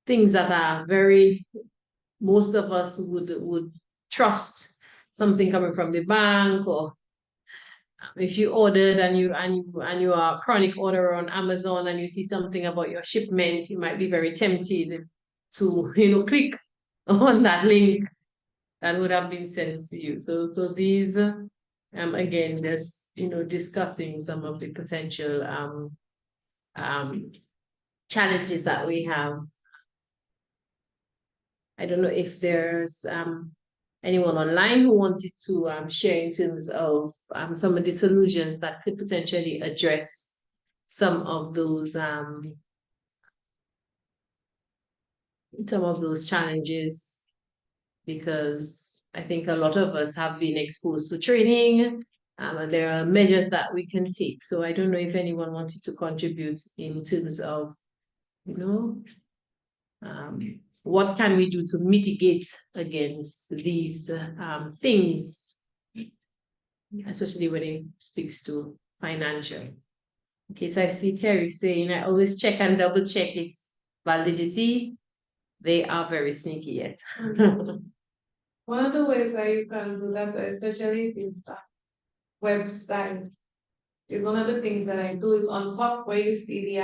things that are most of us would trust something coming from the bank or if you ordered and you are a chronic orderer on Amazon and you see something about your shipment, you might be very tempted to, click on that link that would have been sent to you. So these, again, just, discussing some of the potential challenges that we have. I don't know if there's anyone online who wanted to share in terms of some of the solutions that could potentially address some of those challenges, because I think a lot of us have been exposed to training, and there are measures that we can take. So I don't know if anyone wanted to contribute in terms of, what can we do to mitigate against these things, especially when it speaks to financial. Okay, so I see Terry saying, I always check and double check its validity. They are very sneaky, yes. One of the ways that you can do that, especially if it's a website, is one of the things that I do is on top where you see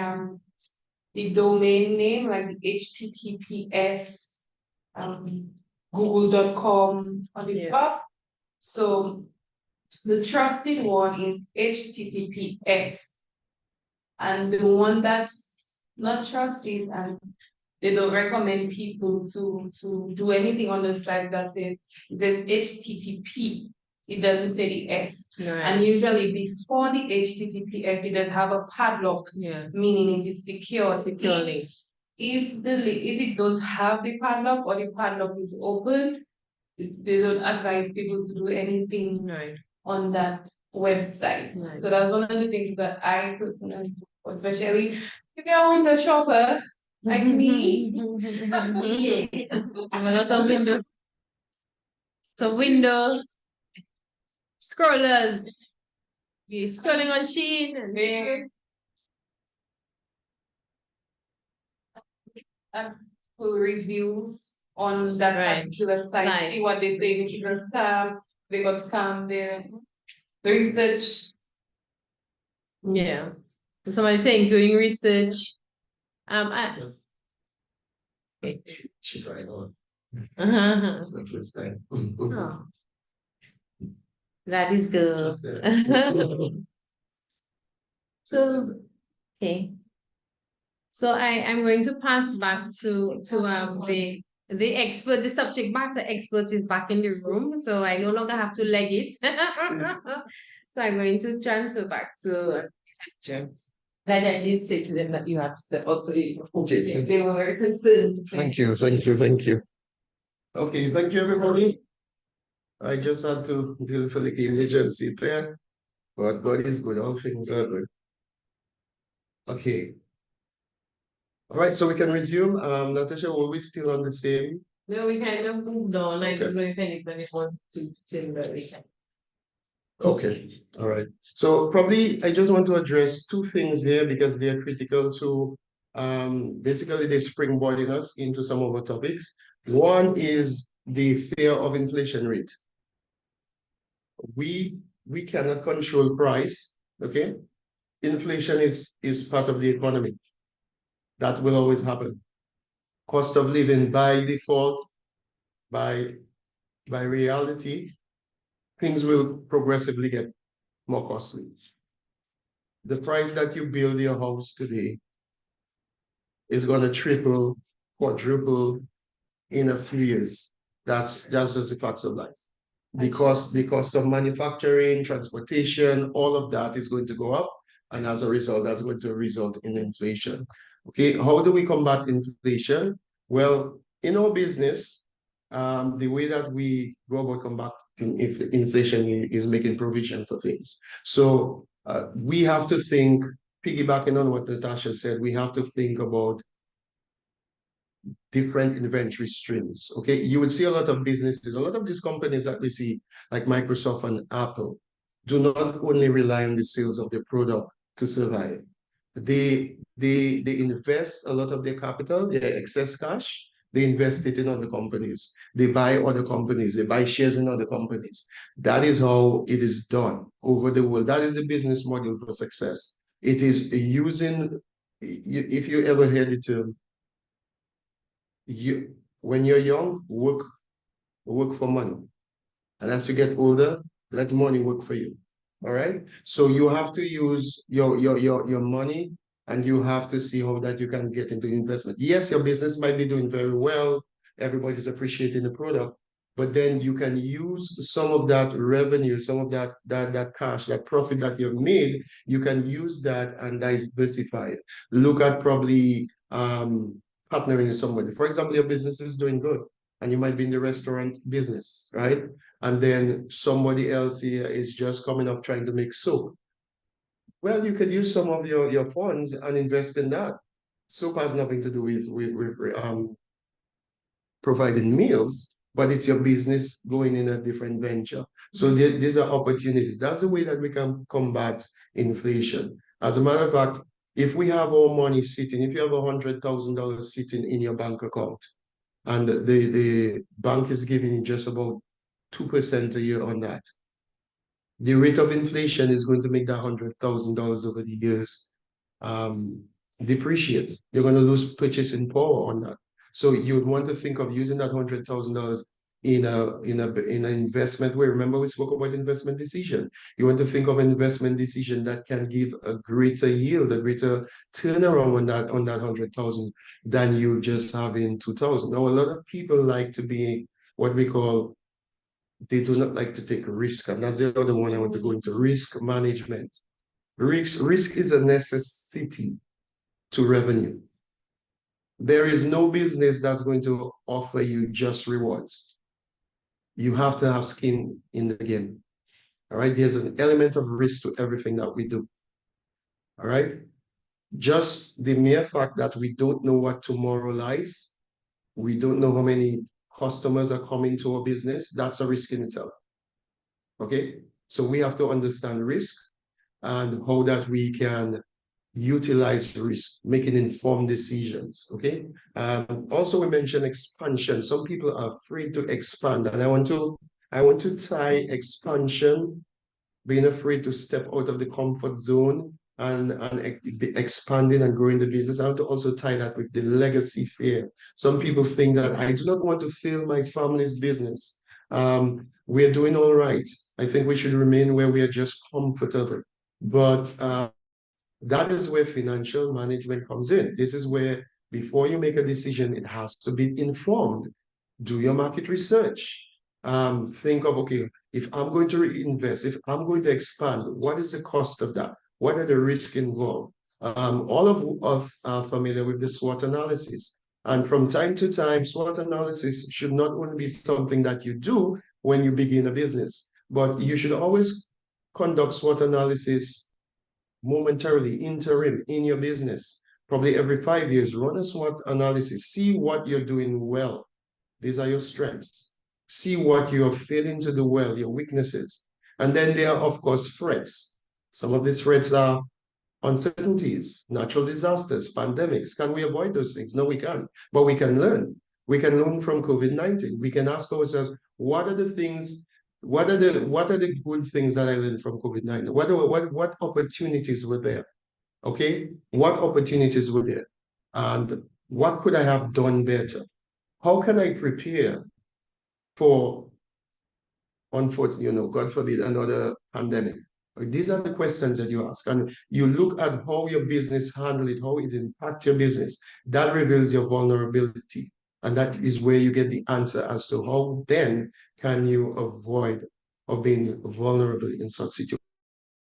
the domain name, like the HTTPS, google.com on the top. So the trusted one is HTTPS. And the one that's not trusted, and they don't recommend people to do anything on the site that says HTTP. It doesn't say the S. Right. And usually before the HTTPS, it does have a padlock, meaning it is secure. Securely. If it does have the padlock or the padlock is open, they don't advise people to do anything on that website. Right. So that's one of the things that I personally do, especially if you're a window shopper like me. I'm a lot of window. So window scrollers. You're scrolling on Shein and there. Full reviews on that particular site, see what they say, if it's a scam, they got scammed there. The research. Yeah. Somebody saying doing research. She right on. It's the first time. Oh. That is good. So, okay. So I'm going to pass back to the expert, the subject matter expert is back in the room, so I no longer have to leg it. So I'm going to transfer back to that I did say to them that you had to step up, so Okay. they were very concerned. Thank you. Okay, thank you, everybody. I just had to deal with the emergency there, but God is good. All things are good. Okay. All right, so we can resume. Natasha, were we still on the same? No, we kind of moved on. I don't know if anybody wants to tell that we can. Okay, all right. So probably I just want to address two things here because they are critical to basically they springboarding us into some of our topics. One is the fear of inflation rate. We cannot control price, okay? Inflation is part of the economy. That will always happen. Cost of living by default, by reality, things will progressively get more costly. The price that you build your house today is going to triple, quadruple in a few years. That's just the facts of life. The cost of manufacturing, transportation, all of that is going to go up. And as a result, that's going to result in inflation. Okay, how do we combat inflation? Well, in our business, the way that we go about combating inflation is making provision for things. So we have to think, piggybacking on what Natasha said, we have to think about different inventory streams. Okay, you would see a lot of businesses, a lot of these companies that we see, like Microsoft and Apple, do not only rely on the sales of their product to survive. They invest a lot of their capital, their excess cash, They invest it in other companies. They buy other companies. They buy shares in other companies. That is how it is done over the world. That is the business model for success. It is using, if you ever heard it, when you're young, work for money. And as you get older, let money work for you. All right. So you have to use your money, and you have to see how that you can get into investment. Yes, your business might be doing very well. Everybody's appreciating the product, but then you can use some of that revenue, some of that cash, that profit that you've made, you can use that and diversify it. Look at probably partnering with somebody. For example, your business is doing good and you might be in the restaurant business, right? And then somebody else here is just coming up trying to make soap. Well, you could use some of your funds and invest in that. Soap has nothing to do with providing meals, but it's your business going in a different venture. So these are opportunities. That's the way that we can combat inflation. As a matter of fact, if we have our money sitting, if you have $100,000 sitting in your bank account, and the bank is giving you just about 2% a year on that, the rate of inflation is going to make that $100,000 over the years depreciate. You're going to lose purchasing power on that. So you would want to think of using that $100,000 in an investment where, remember we spoke about investment decision. You want to think of an investment decision that can give a greater yield, a greater turnaround on that 100,000 than you just have in 2,000. Now, a lot of people like to be what we call, they do not like to take risk, and that's the other one I want to go into: risk management. Risk is a necessity to revenue. There is no business that's going to offer you just rewards. You have to have skin in the game. All right. There's an element of risk to everything that we do. All right. Just the mere fact that we don't know what tomorrow lies, we don't know how many customers are coming to our business, that's a risk in itself. Okay. So we have to understand risk and how that we can utilize risk, making informed decisions. Okay. Also, we mentioned expansion. Some people are afraid to expand, and I want to tie expansion, being afraid to step out of the comfort zone and expanding and growing the business. I want to also tie that with the legacy fear. Some people think that I do not want to fail my family's business. We're doing all right. I think we should remain where we are just comfortable. But that is where financial management comes in. This is where, before you make a decision, it has to be informed. Do your market research. Think of, okay, if I'm going to reinvest, if I'm going to expand, what is the cost of that? What are the risks involved? All of us are familiar with the SWOT analysis. And from time to time, SWOT analysis should not only be something that you do when you begin a business, but you should always conduct SWOT analysis momentarily, interim, in your business. Probably every 5 years, run a SWOT analysis. See what you're doing well. These are your strengths. See what you're failing to do well, your weaknesses. And then there are, of course, threats. Some of these threats are uncertainties, natural disasters, pandemics. Can we avoid those things? No, we can't. But we can learn. We can learn from COVID-19. We can ask ourselves, what are the things, what are the good things that I learned from COVID-19? What opportunities were there? Okay, what opportunities were there? And what could I have done better? How can I prepare for, unfortunately, God forbid, another pandemic? These are the questions that you ask, and you look at how your business handled it, how it impacts your business. That reveals your vulnerability, and that is where you get the answer as to how then can you avoid of being vulnerable in such situations.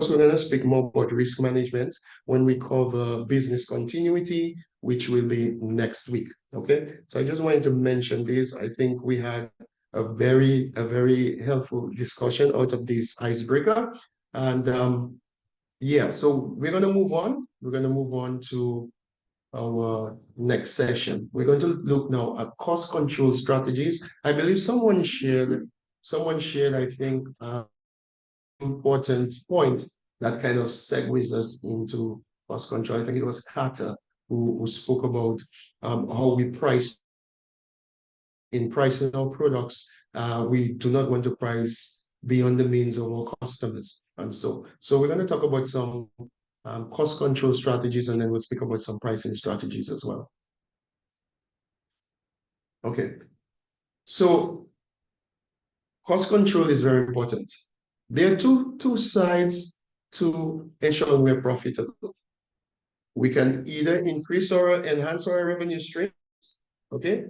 So we're going to speak more about risk management when we cover business continuity, which will be next week. Okay, so I just wanted to mention this. I think we had a very helpful discussion out of this icebreaker. And yeah, so we're going to move on. We're going to move on to our next session. We're going to look now at cost control strategies. I believe someone shared, I think, important point that kind of segues us into cost control. I think it was Carter who spoke about how we price in pricing our products, we do not want to price beyond the means of our customers. And so we're going to talk about some cost control strategies, and then we'll speak about some pricing strategies as well. Okay. So cost control is very important. There are two sides to ensuring we're profitable. We can either enhance our revenue streams, okay?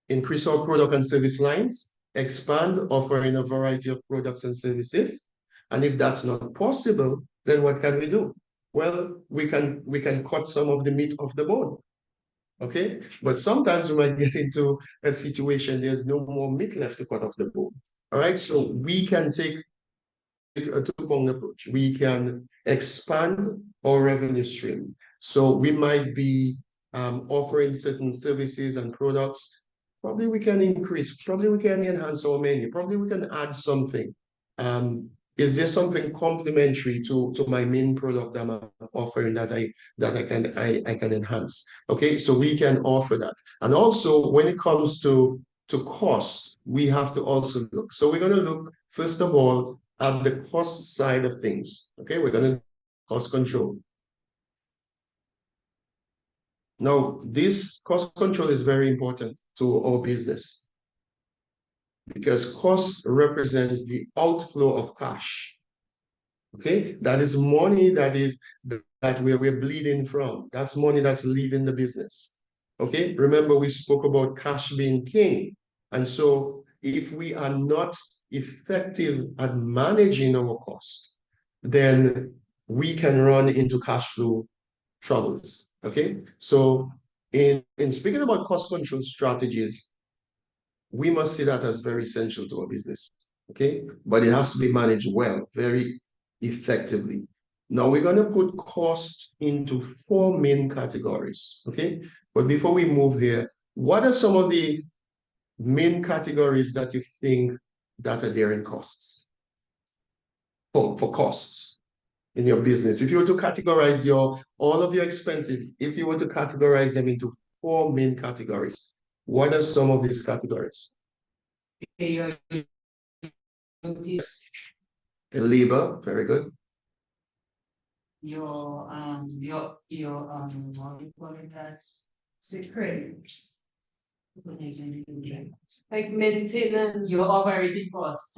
Increase our product and service lines, expand, offering a variety of products and services. And if that's not possible, then what can we do? Well, we can cut some of the meat off the bone. Okay, but sometimes we might get into a situation there's no more meat left to cut off the bone. All right, so we can take a two-pronged approach. We can expand our revenue stream. So we might be offering certain services and products. Probably we can increase, probably we can enhance our menu, probably we can add something. Is there something complementary to my main product that I'm offering that I can enhance? Okay, so we can offer that. And also when it comes to cost, we have to also look. So we're going to look, first of all, at the cost side of things. Okay, we're going to cost control. Now, this cost control is very important to our business because cost represents the outflow of cash. Okay, that is money that we're bleeding from. That's money that's leaving the business. Okay, remember we spoke about cash being king. And so if we are not effective at managing our cost, then we can run into cash flow troubles. Okay, so in speaking about cost control strategies, we must see that as very essential to our business. Okay, but it has to be managed well, very effectively. Now we're going to put cost into 4 main categories. Okay, but before we move here, what are some of the main categories that you think that are there in costs? For costs in your business, if you were to categorize all of your expenses, if you were to categorize them into 4 main categories, what are some of these categories? Labor, very good. Your what do you call it, that's secret. Like maintenance. Your operating costs.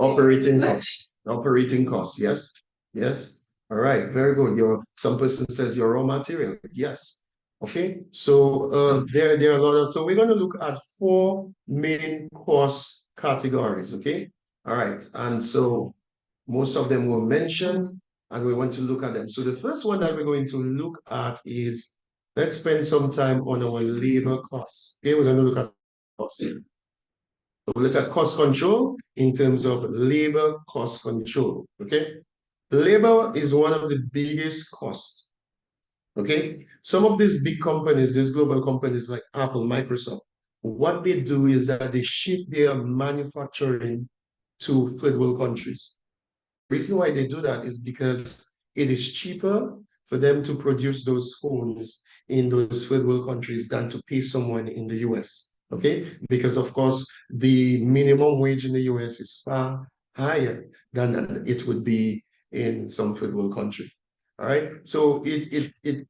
Operating costs, yes. Yes. All right, very good. Some person says your raw materials. Yes. Okay. So there are a lot of, so we're going to look at 4 main cost categories. Okay. All right. And so most of them were mentioned and we want to look at them. So the first one that we're going to look at is, let's spend some time on our labor costs. Okay, we're going to look at costs. We'll look at cost control in terms of labor cost control. Okay, labor is one of the biggest costs. Okay, some of these big companies, these global companies like Apple, Microsoft, what they do is that they shift their manufacturing to third world countries. The reason why they do that is because it is cheaper for them to produce those phones in those third world countries than to pay someone in the US. Okay, because of course the minimum wage in the US is far higher than it would be in some third world country. All right, so it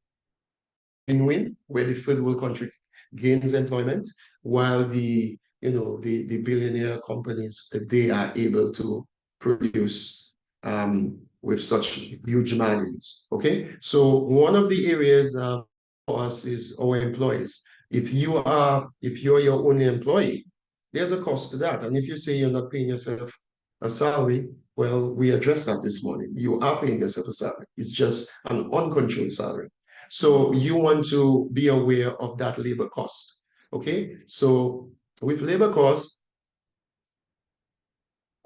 win-win where the third world country gains employment while the billionaire companies that they are able to produce with such huge margins. Okay, so one of the areas for us is our employees. If you're your only employee, there's a cost to that. And if you say you're not paying yourself a salary, well, we addressed that this morning. You are paying yourself a salary. It's just an uncontrolled salary. So you want to be aware of that labor cost. Okay, so with labor costs,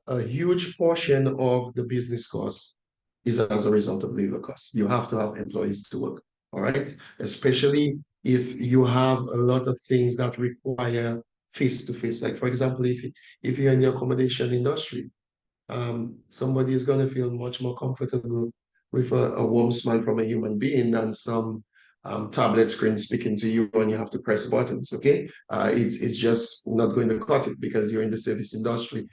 a huge portion of the business cost is as a result of labor costs. You have to have employees to work, all right? Especially if you have a lot of things that require face-to-face. Like, for example, if you're in the accommodation industry, somebody is going to feel much more comfortable with a warm smile from a human being than some tablet screen speaking to you and you have to press buttons, okay? It's just not going to cut it because you're in the service industry.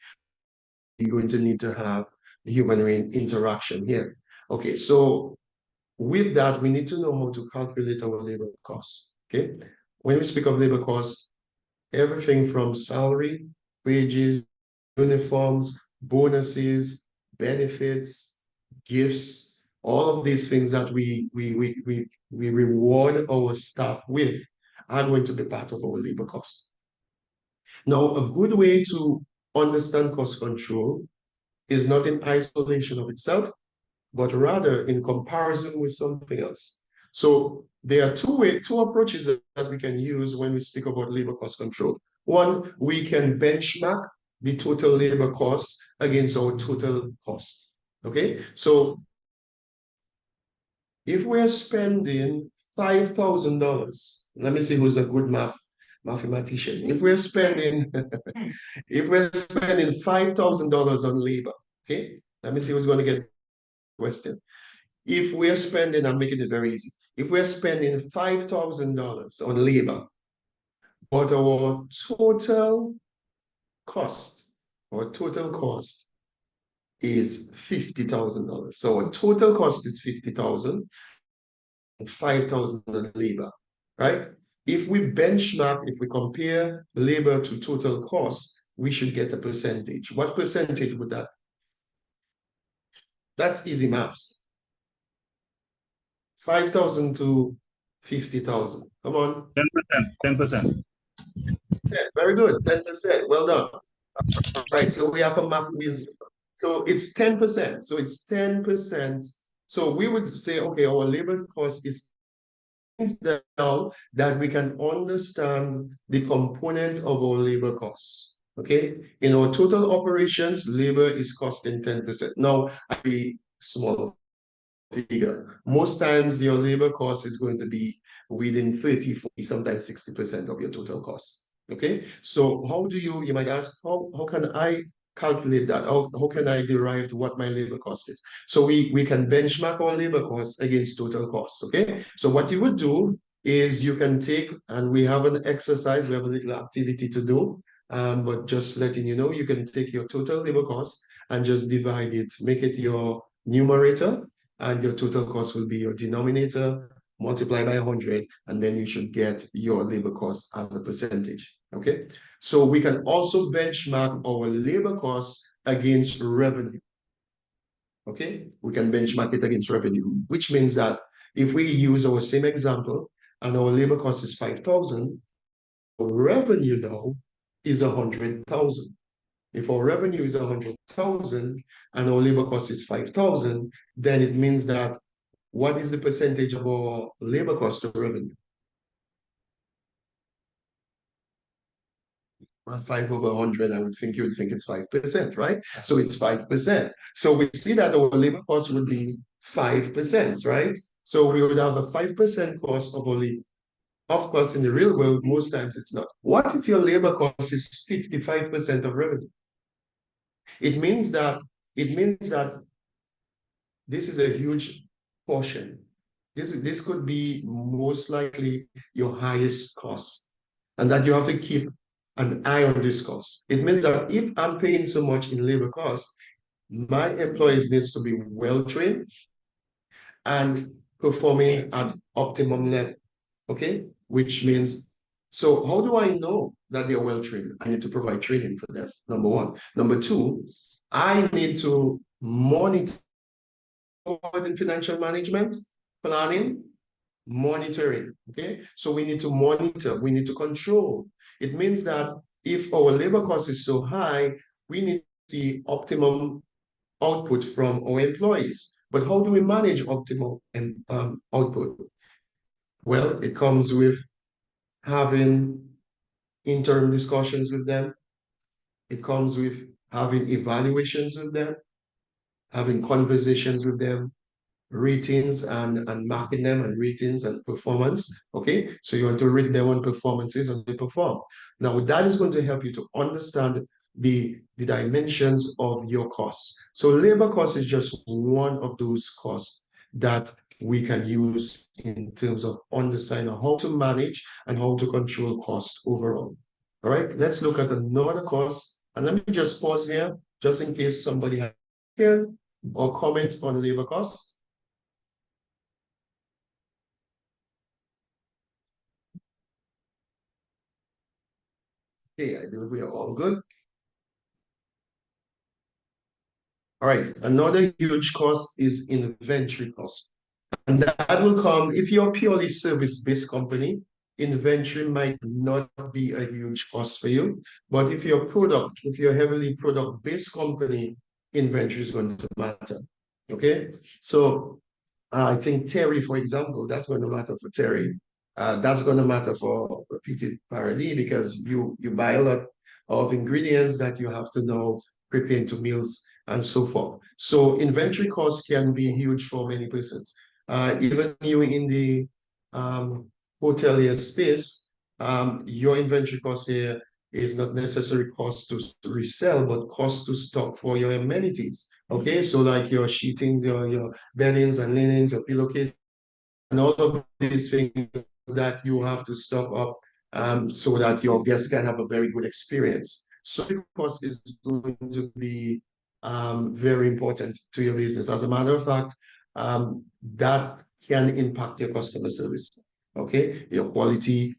You're going to need to have human interaction here. Okay, so with that, we need to know how to calculate our labor costs, okay? When we speak of labor costs, everything from salary, wages, uniforms, bonuses, benefits, gifts, all of these things that we reward our staff with are going to be part of our labor cost. Now, a good way to understand cost control is not in isolation of itself, but rather in comparison with something else. So there are two approaches that we can use when we speak about labor cost control. One, we can benchmark the total labor costs against our total costs. Okay, so if we're spending $5,000, let me see who's a good mathematician. If we're spending $5,000 on labor, okay, let me see who's going to get the question. If we're spending, I'm making it very easy. If we're spending $5,000 on labor, but our total cost is $50,000. So our total cost is $50,000, $5,000 on labor, right? If we benchmark, if we compare labor to total cost, we should get a percentage. What percentage would that? That's easy maths. 5,000 to 50,000. Come on. 10%. Yeah, very good. 10%. Well done. Right. So we have a math. So it's 10%. So it's 10%. So we would say, okay, our labor cost is now that we can understand the component of our labor costs. Okay. In our total operations, labor is costing 10%. Now, I be small figure. Most times your labor cost is going to be within 30, 40, sometimes 60% of your total cost. Okay, so how do you might ask, how can I calculate that? How can I derive what my labor cost is? So we can benchmark our labor cost against total cost. Okay, so what you would do is you can take, and we have an exercise, we have a little activity to do, but just letting you know, you can take your total labor cost and just divide it, make it your numerator, and your total cost will be your denominator, multiply by 100, and then you should get your labor cost as a percentage, okay? So we can also benchmark our labor costs against revenue, okay? We can benchmark it against revenue, which means that if we use our same example and our labor cost is 5,000, our revenue now is 100,000. If our revenue is 100,000 and our labor cost is 5,000, then it means that what is the percentage of our labor cost to revenue? Well, 5 over 100, I would think you would think it's 5%, right? So it's 5%. So we see that our labor cost would be 5%, right? So we would have a 5% cost of our labor. Of course, in the real world, most times it's not. What if your labor cost is 55% of revenue? It means that this is a huge portion. This could be most likely your highest cost, and that you have to keep an eye on this cost. It means that if I'm paying so much in labor costs, my employees needs to be well trained and performing at optimum level. Okay, which means, so how do I know that they're well trained? I need to provide training for them, number one. Number two, I need to monitor in financial management, planning, monitoring. Okay, so we need to monitor, we need to control. It means that if our labor cost is so high, we need to see optimum output from our employees. But how do we manage optimal output? Well, it comes with having interim discussions with them. It comes with having evaluations with them, having conversations with them, ratings and marking them, and ratings and performance. Okay, so you want to rate them on performances and they perform. Now that is going to help you to understand the dimensions of your costs. So labor cost is just one of those costs that we can use in terms of understanding how to manage and how to control cost overall. All right, let's look at another cost. And let me just pause here, just in case somebody has here or comment on labor cost. Okay, I believe we are all good. All right, another huge cost is inventory cost. And that will come, if you're a purely service-based company, inventory might not be a huge cost for you. But if you're a heavily product-based company, inventory is going to matter. Okay, so I think Terry, for example, that's going to matter for Terry. That's going to matter for Repeated Paradis because you buy a lot of ingredients that you have to now prepare into meals and so forth. So inventory costs can be huge for many persons. Even you in the hotelier space, your inventory cost here is not necessary cost to resell, but cost to stock for your amenities. Okay, so like your sheetings, your beddings and linens, your pillowcase, and all of these things that you have to stock up so that your guests can have a very good experience. So the cost is going to be very important to your business. As a matter of fact, that can impact your customer service, okay? Your quality,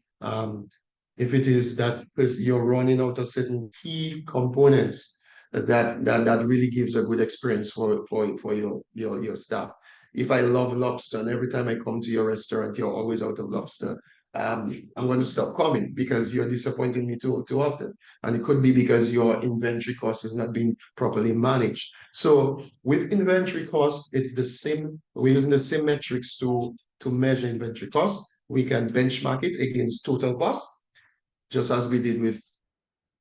if it is that because you're running out of certain key components that really gives a good experience for your staff. If I love lobster and every time I come to your restaurant, you're always out of lobster, I'm going to stop coming because you're disappointing me too often. And it could be because your inventory cost is not being properly managed. So with inventory cost, it's the same. We're using the same metrics to measure inventory cost. We can benchmark it against total cost, just as we did with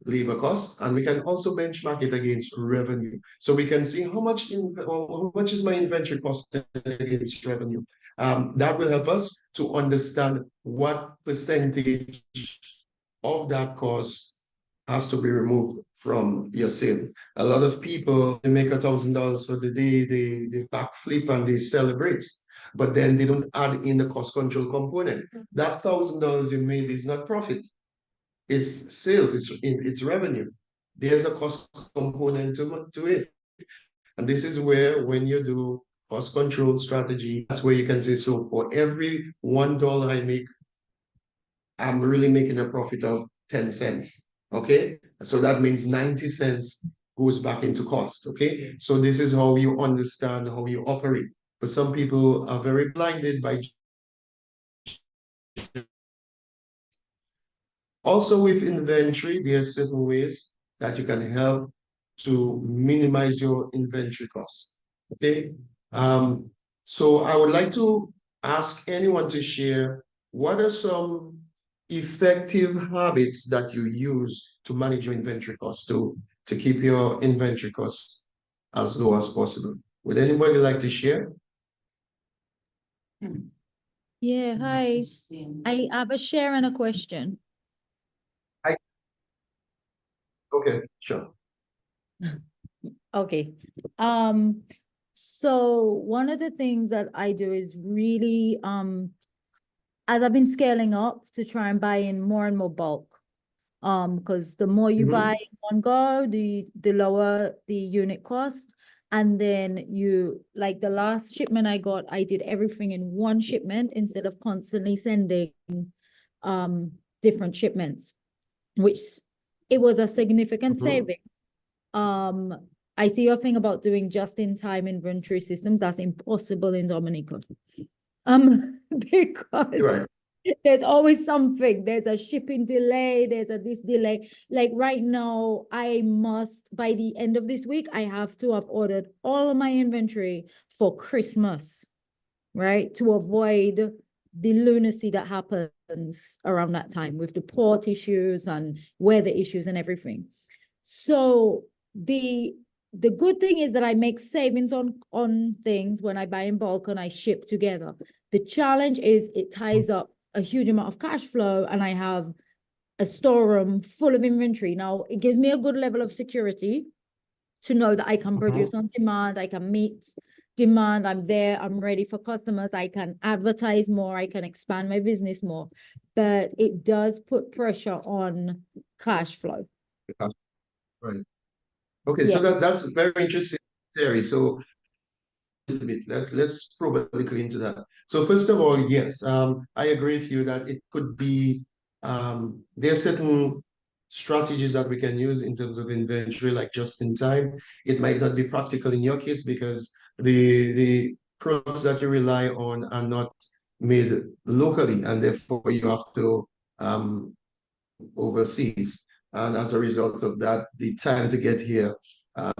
labor cost, and we can also benchmark it against revenue. So we can see how much is my inventory cost against revenue. That will help us to understand what percentage of that cost has to be removed from your sale. A lot of people, they make $1,000 for the day, they backflip and they celebrate, but then they don't add in the cost control component. That $1,000 you made is not profit. It's sales, it's revenue. There's a cost component to it. And this is where, when you do cost control strategy, that's where you can say, so for every $1 I make, I'm really making a profit of 10 cents. Okay. So that means 90 cents goes back into cost. Okay. So this is how you understand how you operate. But some people are very blinded by. Also with inventory, there are certain ways that you can help to minimize your inventory costs. Okay. So I would like to ask anyone to share what are some effective habits that you use to manage your inventory costs, to keep your inventory costs as low as possible. Would anybody like to share? Yeah, hi. I have a share and a question. Okay, sure. Okay. So one of the things that I do is really, as I've been scaling up to try and buy in more and more bulk, because the more you buy in one go, the lower the unit cost. And then you, like the last shipment I got, I did everything in one shipment instead of constantly sending different shipments, which it was a significant saving. I see your thing about doing just-in-time inventory systems. That's impossible in Dominica. Because there's always something. There's a shipping delay. There's a this delay. Like right now, I must, by the end of this week, I have to have ordered all of my inventory for Christmas, right? To avoid the lunacy that happens around that time with the port issues and weather issues and everything. So the good thing is that I make savings on things when I buy in bulk and I ship together. The challenge is it ties up a huge amount of cash flow and I have a storeroom full of inventory. Now, it gives me a good level of security to know that I can produce on demand, I can meet demand, I'm there, I'm ready for customers, I can advertise more, I can expand my business more. But it does put pressure on cash flow. Right. Okay, so that's very interesting, Terry. So a little bit, let's probe a little into that. So first of all, yes, I agree with you that it could be there are certain strategies that we can use in terms of inventory, like just in time. It might not be practical in your case because the products that you rely on are not made locally, and therefore you have to overseas. And as a result of that, the time to get here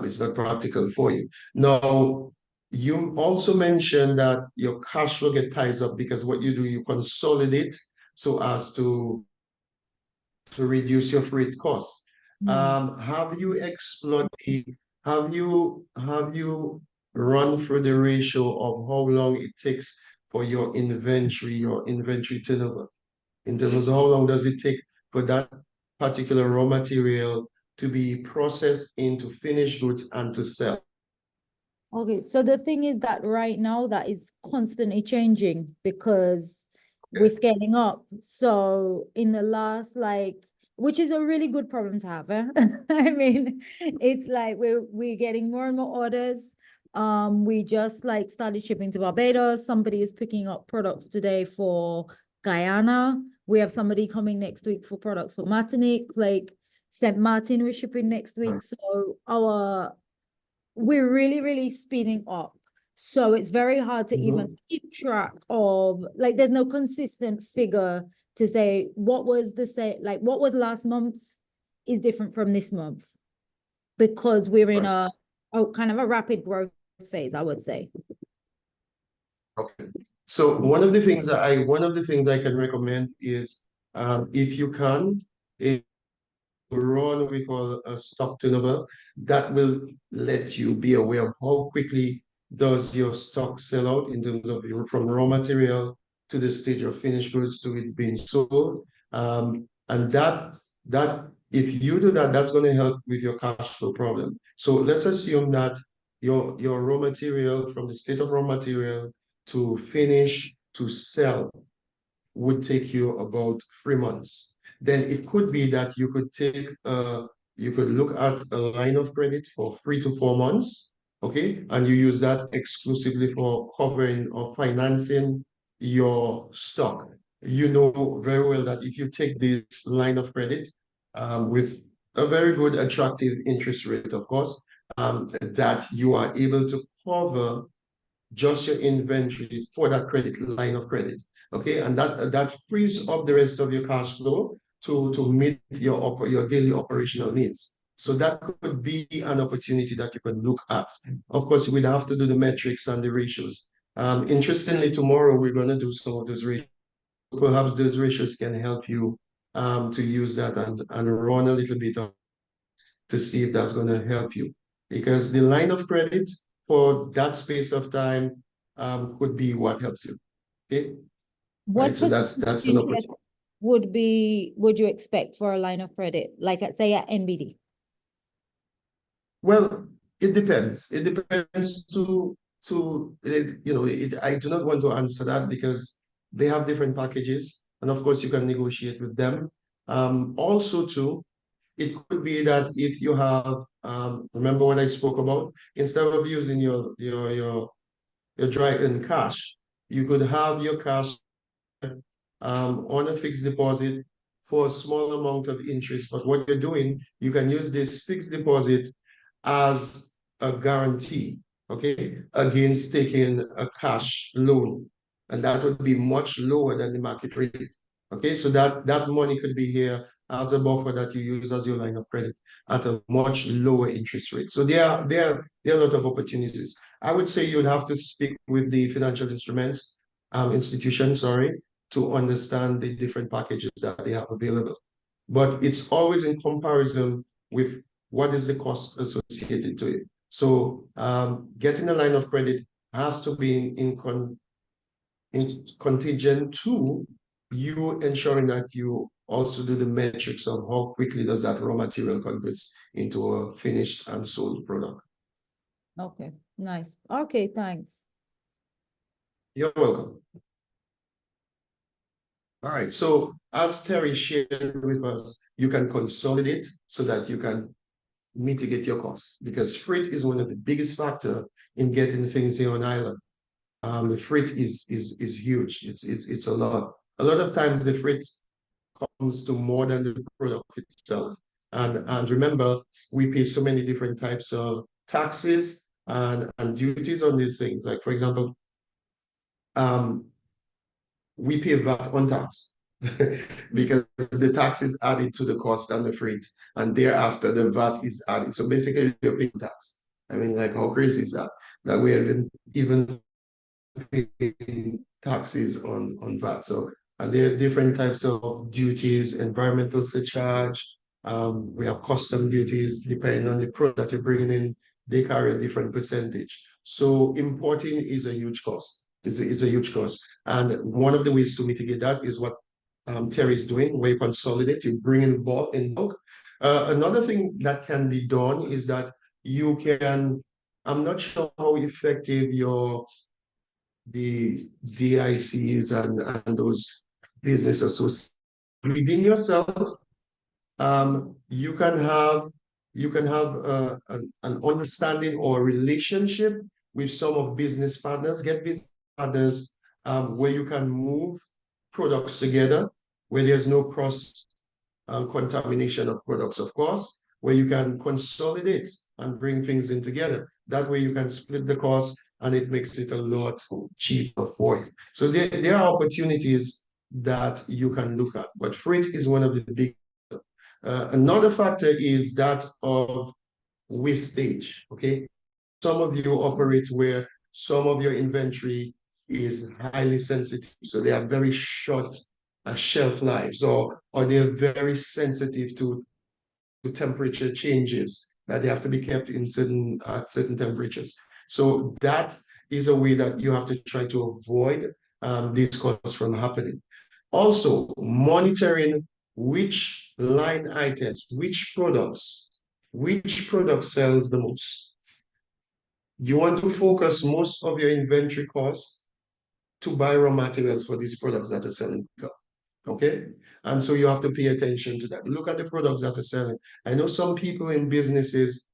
is not practical for you. Now, you also mentioned that your cash flow get ties up because what you do, you consolidate so as to reduce your freight costs. Have you explored have you run through the ratio of how long it takes for your inventory turnover? In terms of how long does it take for that particular raw material to be processed into finished goods and to sell? Okay, so the thing is that right now that is constantly changing because we're scaling up. So in the last which is a really good problem to have, eh? I mean, it's like we're getting more and more orders. We just started shipping to Barbados. Somebody is picking up products today for Guyana. We have somebody coming next week for products for Martinique. Like St. Martin, we're shipping next week. So we're really, really speeding up. So it's very hard to even keep track of, there's no consistent figure to say what was what was last month's is different from this month because we're in a kind of a rapid growth phase, I would say. Okay. So one of the things I can recommend is if you can, run what we call a stock turnover that will let you be aware of how quickly does your stock sell out in terms of from raw material to the stage of finished goods to it being sold. And that if you do that, that's going to help with your cash flow problem. So let's assume that your raw material from the state of raw material to finish to sell would take you about 3 months. Then it could be that you could you could look at a line of credit for 3 to 4 months, okay? And you use that exclusively for covering or financing your stock. You know very well that if you take this line of credit with a very good, attractive interest rate, of course, that you are able to cover just your inventory for that line of credit. Okay, and that frees up the rest of your cash flow to meet your daily operational needs. So that could be an opportunity that you can look at. Of course, we'd have to do the metrics and the ratios. Interestingly, tomorrow we're going to do some of those ratios. Perhaps those ratios can help you to use that and run a little bit to see if that's going to help you. Because the line of credit for that space of time could be what helps you. Okay. What right? So that's an opportunity. would you expect for a line of credit, like at say at NBD? Well, it depends. It depends I do not want to answer that because they have different packages, and of course you can negotiate with them. Also too, it could be that if you have remember what I spoke about, instead of using your dry in cash, you could have your cash on a fixed deposit for a small amount of interest. But what you're doing, you can use this fixed deposit as a guarantee, okay, against taking a cash loan. And that would be much lower than the market rate. Okay, so that money could be here as a buffer that you use as your line of credit at a much lower interest rate. So there are a lot of opportunities. I would say you would have to speak with the financial instruments institution, sorry, to understand the different packages that they have available. But it's always in comparison with what is the cost associated to it. So getting a line of credit has to be in contingent to you ensuring that you also do the metrics of how quickly does that raw material converts into a finished and sold product. Okay. Nice. Okay, thanks. You're welcome. All right, so as Terry shared with us, you can consolidate so that you can mitigate your costs, because freight is one of the biggest factor in getting things here on island. The freight is huge. It's a lot. A lot of times the freight comes to more than the product itself. And remember, we pay so many different types of taxes and duties on these things. Like for example, we pay VAT on tax because the tax is added to the cost and the freight, and thereafter the VAT is added. So basically, you're paying tax. I mean, like, how crazy is that? That we haven't even paying taxes on VAT. So, and there are different types of duties, environmental surcharge. We have custom duties depending on the product that you're bringing in. They carry a different percentage. So importing is a huge cost. Is a huge cost. And one of the ways to mitigate that is what Terry is doing, where you consolidate, you bring in bulk in bulk. Another thing that can be done is that you can, I'm not sure how effective the DICs and those business associations within yourself. You can have an understanding or relationship with some of business partners. Get business partners where you can move products together, where there's no cross contamination of products, of course, where you can consolidate and bring things in together. That way you can split the cost and it makes it a lot cheaper for you. So there are opportunities that you can look at, but freight is one of the big. Another factor is that of wastage, okay? Some of you operate where some of your inventory is highly sensitive, so they are very short shelf lives, or they're very sensitive to temperature changes, that they have to be kept in certain temperatures. So that is a way that you have to try to avoid these costs from happening. Also, monitoring which line items, which products sells the most. You want to focus most of your inventory costs to buy raw materials for these products that are selling. Okay? And so you have to pay attention to that. Look at the products that are selling. I know some people in businesses,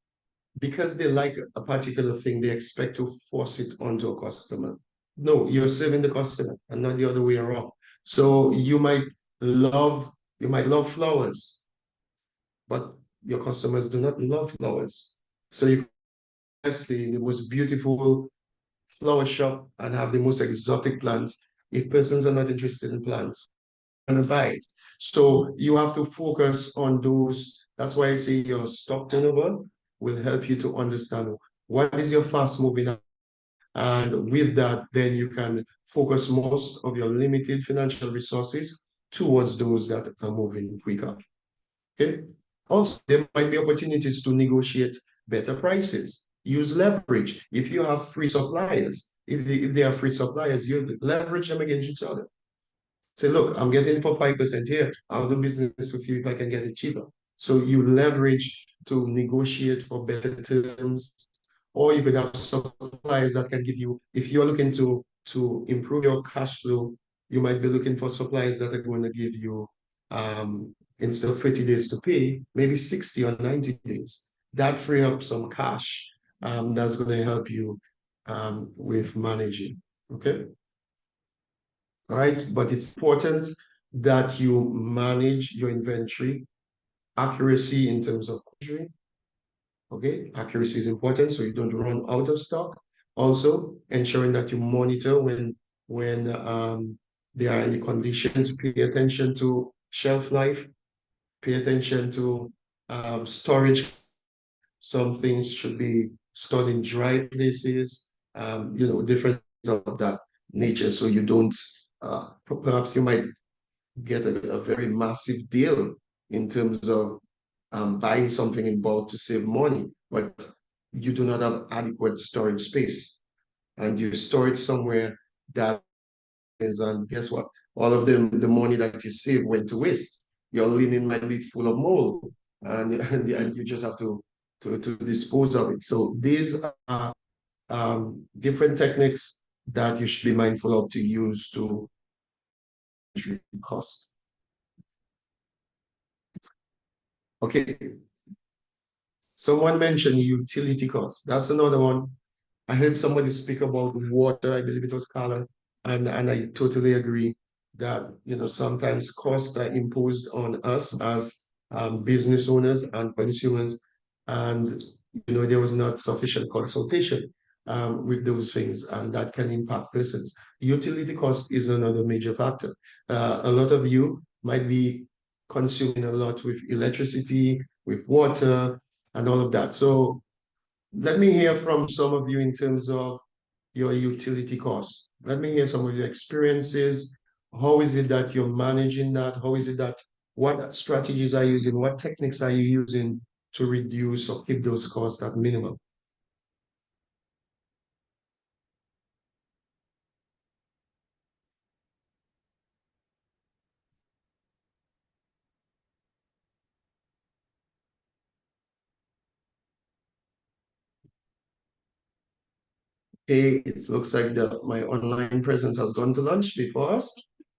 because they like a particular thing, they expect to force it onto a customer. No, you're serving the customer and not the other way around. So you might love flowers, but your customers do not love flowers. So you can the most beautiful flower shop and have the most exotic plants. If persons are not interested in plants, and buy it. So you have to focus on those. That's why I say your stock turnover will help you to understand what is your fast moving. And with that, then you can focus most of your limited financial resources towards those that are moving quicker. Okay. Also, there might be opportunities to negotiate better prices. Use leverage. If you have free suppliers, if they are free suppliers, you leverage them against each other. Say, look, I'm getting it for 5% here. I'll do business with you if I can get it cheaper. So you leverage to negotiate for better terms, or you could have suppliers that can give you, if you're looking to improve your cash flow, you might be looking for suppliers that are going to give you, instead of 30 days to pay, maybe 60 or 90 days. That free up some cash. That's going to help you with managing. Okay. All right, but it's important that you manage your inventory, accuracy in terms of inventory. Okay, accuracy is important so you don't run out of stock. Also, ensuring that you monitor when there are any conditions. Pay attention to shelf life. Pay attention to storage. Some things should be stored in dry places. Different of that nature, so you don't. Perhaps you might get a very massive deal in terms of buying something in bulk to save money, but you do not have adequate storage space, and you store it somewhere that is, and guess what? All of the money that you save went to waste. Your linen might be full of mold, and you just have to dispose of it. So these are different techniques that you should be mindful of to use to cost. Okay. Someone mentioned utility costs. That's another one. I heard somebody speak about water. I believe it was Carla, and I totally agree that sometimes costs are imposed on us as business owners and consumers, and there was not sufficient consultation with those things, and that can impact persons. Utility cost is another major factor. A lot of you might be consuming a lot with electricity, with water, and all of that. So let me hear from some of you in terms of your utility costs. Let me hear some of your experiences. How is it that you're managing that? How is it that, what strategies are you using? What techniques are you using to reduce or keep those costs at minimum? Okay, it looks like my online presence has gone to lunch before us.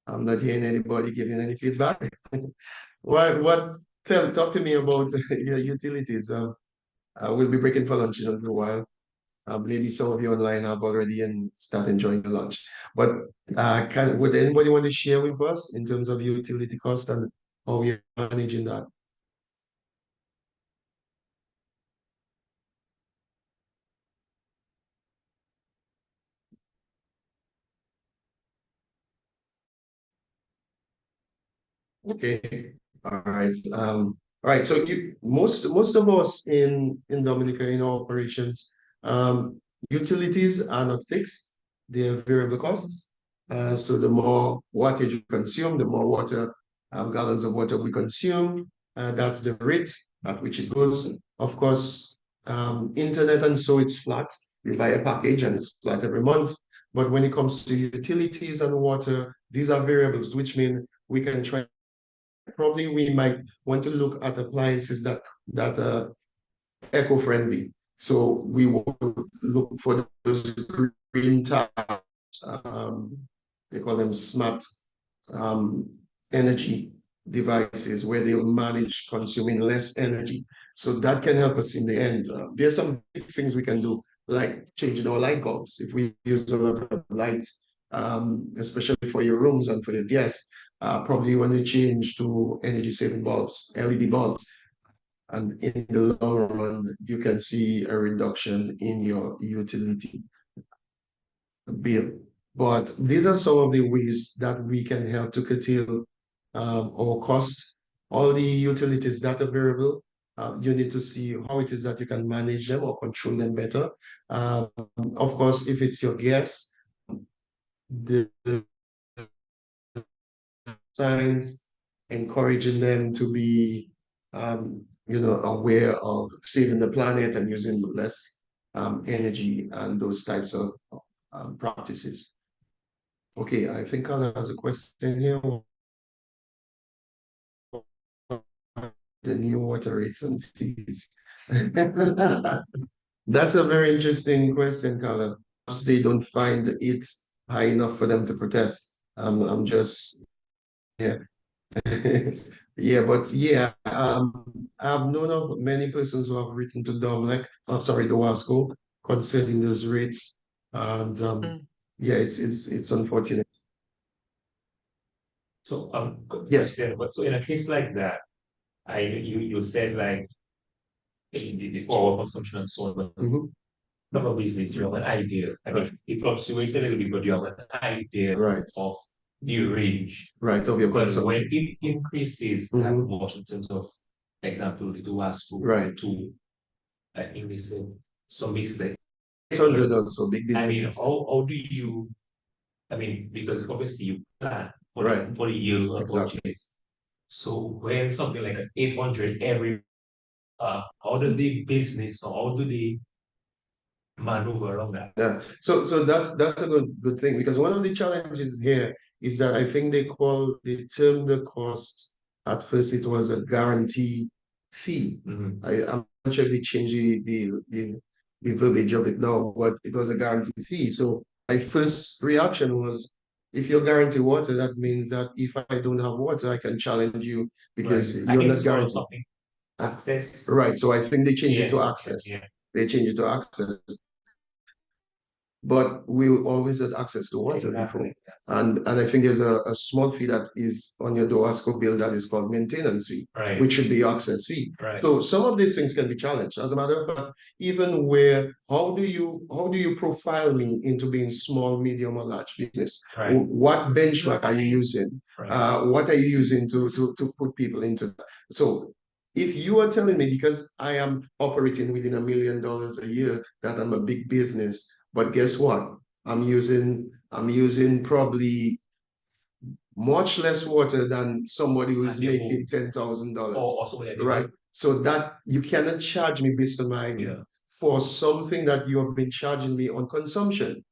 I'm not hearing anybody giving any feedback. Talk to me about your utilities. We'll be breaking for lunch in a little while. Maybe some of you online have already and start enjoying the lunch. But would anybody want to share with us in terms of utility cost and how we're managing that? Okay. All right. All right. So most of us in Dominica in our operations, utilities are not fixed. They are variable costs. So the more wattage you consume, the more water, gallons of water we consume. That's the rate at which it goes. Of course, internet and so it's flat. You buy a package and it's flat every month. But when it comes to utilities and water, these are variables, which mean we can try. Probably we might want to look at appliances that are eco-friendly. So we will look for those green tabs. They call them smart energy devices where they'll manage consuming less energy. So that can help us in the end. There's some things we can do, like changing our light bulbs. If we use a lot of lights, especially for your rooms and for your guests, probably you want to change to energy saving bulbs, LED bulbs. And in the long run, you can see a reduction in your utility bill. But these are some of the ways that we can help to curtail our cost. All the utilities that are variable, you need to see how it is that you can manage them or control them better. Of course, if it's your gas, the signs encouraging them to be, aware of saving the planet and using less energy and those types of practices. Okay, I think Carla has a question here. The new water rates and fees. That's a very interesting question, Carla. They don't find it high enough for them to protest. I'm just, yeah. Yeah, but yeah, I've known of many persons who have written to Domlec, the WASCO, concerning those rates. And yeah, it's unfortunate. So yes. But so in a case like that, you said like the power consumption and so on, but some of business, you have an idea. I mean, it fluctuates a little bit, but you have an idea of the range. Right, of your consumption. When it increases that much in terms of, example, the WASCO to, I think they said some business like 800 also, big businesses. I mean, how do you, I mean, because obviously you plan for the year or budgets. So when something like an 800 every, how does the business or how do they maneuver around that? Yeah, so that's a good thing, because one of the challenges here is that I think they term the cost, at first it was a guarantee fee. I'm not sure if they changed the verbiage of it now, but it was a guarantee fee. So my first reaction was, if you guarantee water, that means that if I don't have water, I can challenge you because you're not guaranteed. Access. Right. So I think they changed it to access. They changed it to access. But we always had access to water before. And I think there's a small fee that is on your DOASCO bill that is called maintenance fee, which should be access fee. So some of these things can be challenged. As a matter of fact, even where, how do you profile me into being small, medium, or large business? What benchmark are you using? What are you using to put people into that? So if you are telling me, because I am operating within $1 million a year, that I'm a big business, but guess what? I'm using probably much less water than somebody who's making $10,000. Right. So that you cannot charge me based on my for something that you have been charging me on consumption.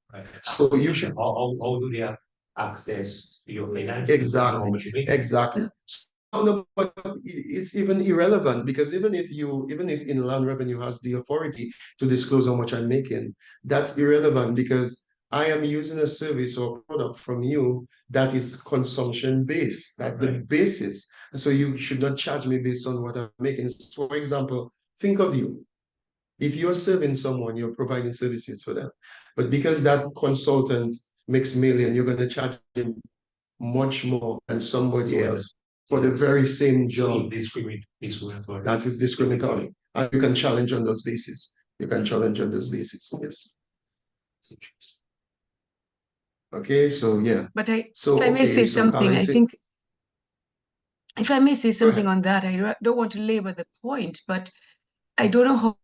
So you should How do they have access to your finances? Exactly. No, but it's even irrelevant because even if Inland Revenue has the authority to disclose how much I'm making, that's irrelevant because I am using a service or product from you that is consumption based. That's the basis. So you should not charge me based on what I'm making. So for example, think of you. If you're serving someone, you're providing services for them. But because that consultant makes million, you're going to charge him much more than somebody else for the very same job. Discriminatory. That is discriminatory. And you can challenge on those bases. You can challenge on those bases. Yes. Okay, so yeah. But if I may say something, I think if I may say something on that, I don't want to labor the point, but I don't know how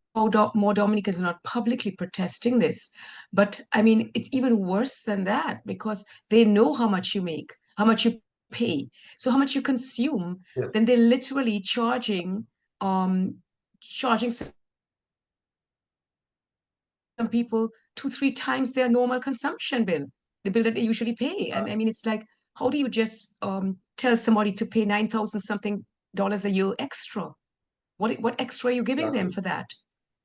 more Dominicans are not publicly protesting this. But I mean, it's even worse than that because they know how much you make, how much you pay, so how much you consume. Then they're literally charging some people 2-3 times their normal consumption bill, the bill that they usually pay. And I mean, it's like, how do you just tell somebody to pay $9,000 something a year extra? What extra are you giving them for that?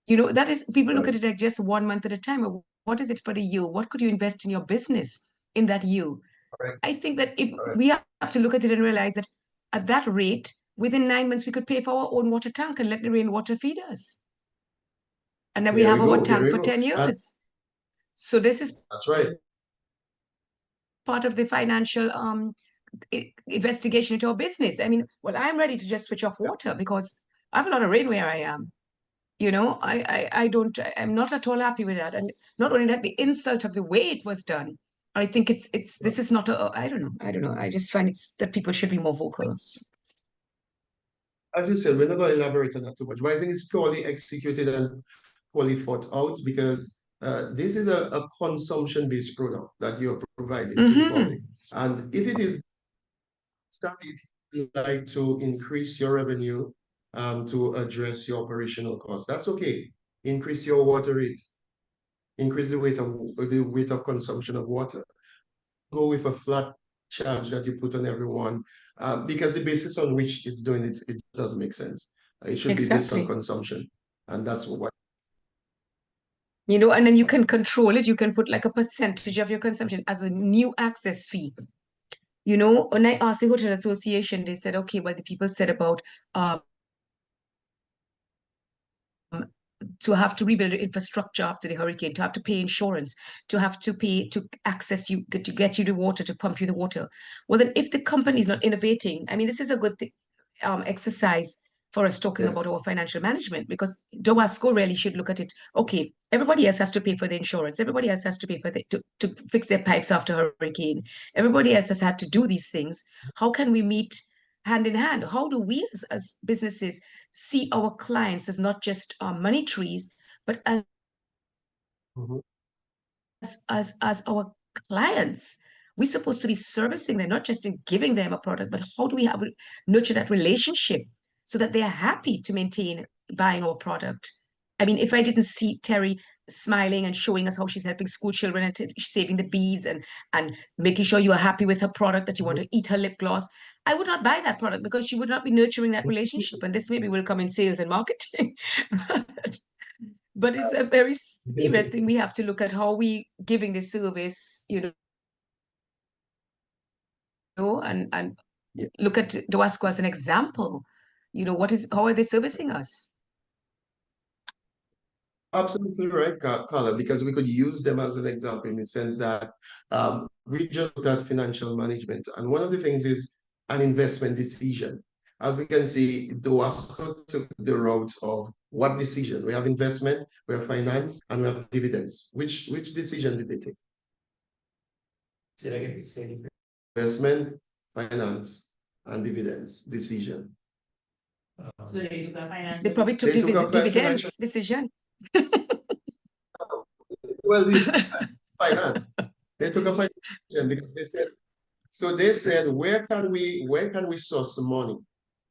You know, that is, people look at it like just 1 month at a time. What is it for the year? What could you invest in your business in that year? I think that if we have to look at it and realize that at that rate, within 9 months, we could pay for our own water tank and let the rainwater feed us. And then we have our tank for 10 years. So this is that's right. Part of the financial investigation into our business. I mean, well, I'm ready to just switch off water because I have a lot of rain where I am. You know, I'm not at all happy with that. And not only that, the insult of the way it was done. I think this is not I don't know. I just find that people should be more vocal. As you said, we're not going to elaborate on that too much, but I think it's purely executed and poorly thought out because this is a consumption-based product that you're providing to the public. And if it is, if you like to increase your revenue to address your operational costs, that's okay. Increase your water rate, increase the rate of consumption of water. Go with a flat charge that you put on everyone because the basis on which it's doing it doesn't make sense. It should be based on consumption, and that's what. You know, and then you can control it. You can put like a percentage of your consumption as a new access fee. You know, when I asked the Hotel Association, they said, okay, well, the people said about to have to rebuild infrastructure after the hurricane, to have to pay insurance, to have to pay to access you, to get you the water, to pump you the water. Well, then if the company is not innovating, I mean, this is a good exercise for us talking about our financial management because DOASCO really should look at it. Okay, everybody else has to pay for the insurance. Everybody else has to pay for to fix their pipes after hurricane. Everybody else has had to do these things. How can we meet hand in hand? How do we as businesses see our clients as not just money trees, but as our clients? We're supposed to be servicing them, not just in giving them a product, but how do we nurture that relationship so that they are happy to maintain buying our product? I mean, if I didn't see Terry smiling and showing us how she's helping school children and saving the bees and making sure you are happy with her product, that you want to eat her lip gloss, I would not buy that product because she would not be nurturing that relationship. And this maybe will come in sales and marketing. But it's a very serious thing. We have to look at how we giving the service, and look at Dowasco as an example. How are they servicing us? Absolutely right, Carla, because we could use them as an example in the sense that we just looked at financial management. And one of the things is an investment decision. As we can see, Dowasco took the route of what decision? We have investment, we have finance, and we have dividends. Which decision did they take? Investment, finance, and dividends decision. So they took a financial. They probably took dividends decision. Well, finance. They took a finance decision because they said, where can we source money?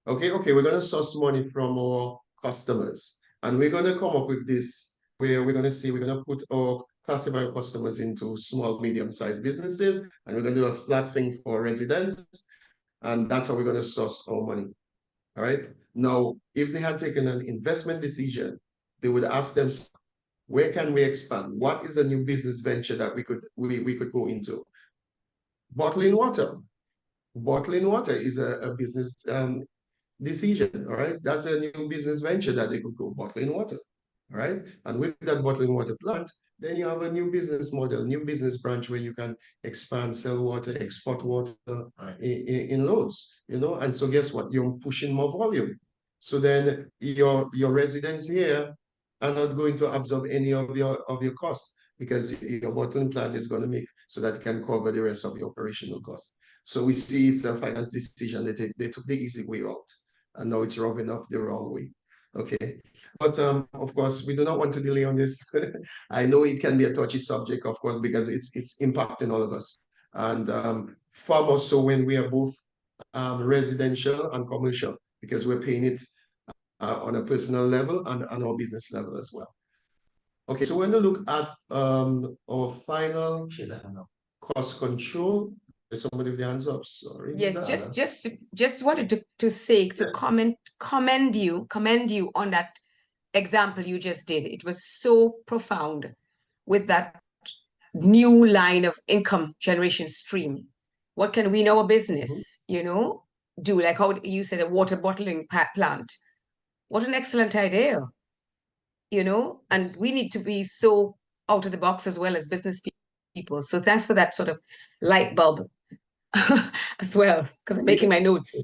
Okay, we're gonna source money from our customers, and we're gonna come up with this where we're gonna put our classify our customers into small, medium-sized businesses, and we're gonna do a flat thing for residents, and that's how we're gonna source our money. All right. Now, if they had taken an investment decision, they would ask themselves, where can we expand? What is a new business venture that we could go into? Bottling water. Bottling water is a business decision, all right? That's a new business venture that they could go, bottling water, all right? And with that bottling water plant, then you have a new business model, new business branch where you can expand, sell water, export water in loads, And so guess what? You're pushing more volume. So then your residents here are not going to absorb any of your costs because your bottling plant is going to make so that it can cover the rest of your operational costs. So we see it's a finance decision. They took the easy way out, and now it's rubbing off the wrong way. Okay, but of course we do not want to delay on this. I know it can be a touchy subject, of course, because it's impacting all of us, and far more so when we are both residential and commercial, because we're paying it on a personal level and on our business level as well. Okay, so we're going to look at our final cost control. There's somebody with the hands up. Sorry. Yes, just wanted to say to commend you on that example you just did. It was so profound with that new line of income generation stream. What can we in our business, do? Like how you said, a water bottling plant. What an excellent idea, and we need to be so out of the box as well as business people. So thanks for that sort of light bulb as well, because I'm making my notes.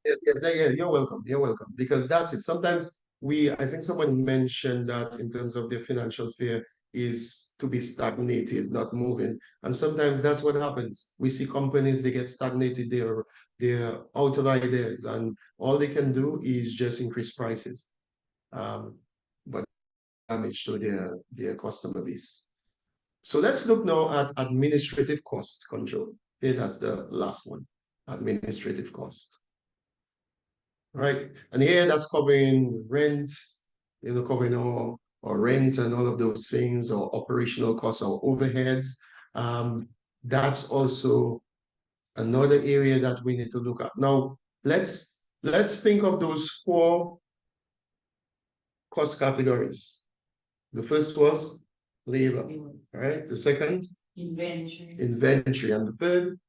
Yes, you're welcome. You're welcome. Because that's it. Sometimes I think someone mentioned that in terms of the financial fear is to be stagnated, not moving. And sometimes that's what happens. We see companies, they get stagnated, they're out of ideas, and all they can do is just increase prices. But damage to their customer base. So let's look now at administrative cost control. Okay, that's the last one, administrative cost. Right, and here that's covering rent, covering our rent and all of those things, or operational costs, or overheads. That's also another area that we need to look at. Now, let's think of those 4 cost categories. The first was labor, right? The second, inventory, and the third,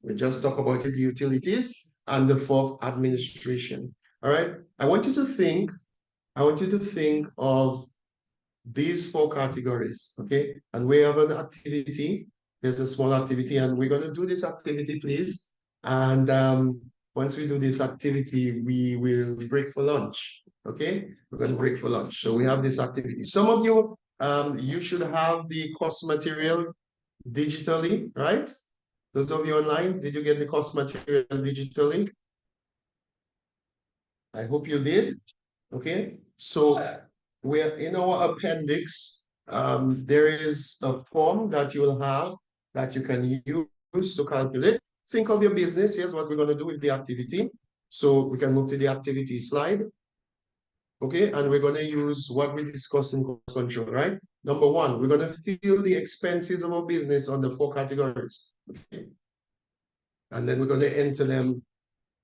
we just talked about it, utilities, and the 4th, administration. All right. I want you to think of these 4 categories. Okay. And we have an activity. There's a small activity, and we're going to do this activity, please. And once we do this activity, we will break for lunch. Okay. We're going to break for lunch. So we have this activity. Some of you, you should have the cost material digitally, right? Those of you online, did you get the cost material digitally? I hope you did. Okay, so we're in our appendix. There is a form that you will have that you can use to calculate. Think of your business. Here's what we're going to do with the activity. So we can move to the activity slide. Okay, and we're going to use what we discussed in cost control, right? Number 1, we're going to fill the expenses of our business on the 4 categories. Okay. And then we're going to enter them.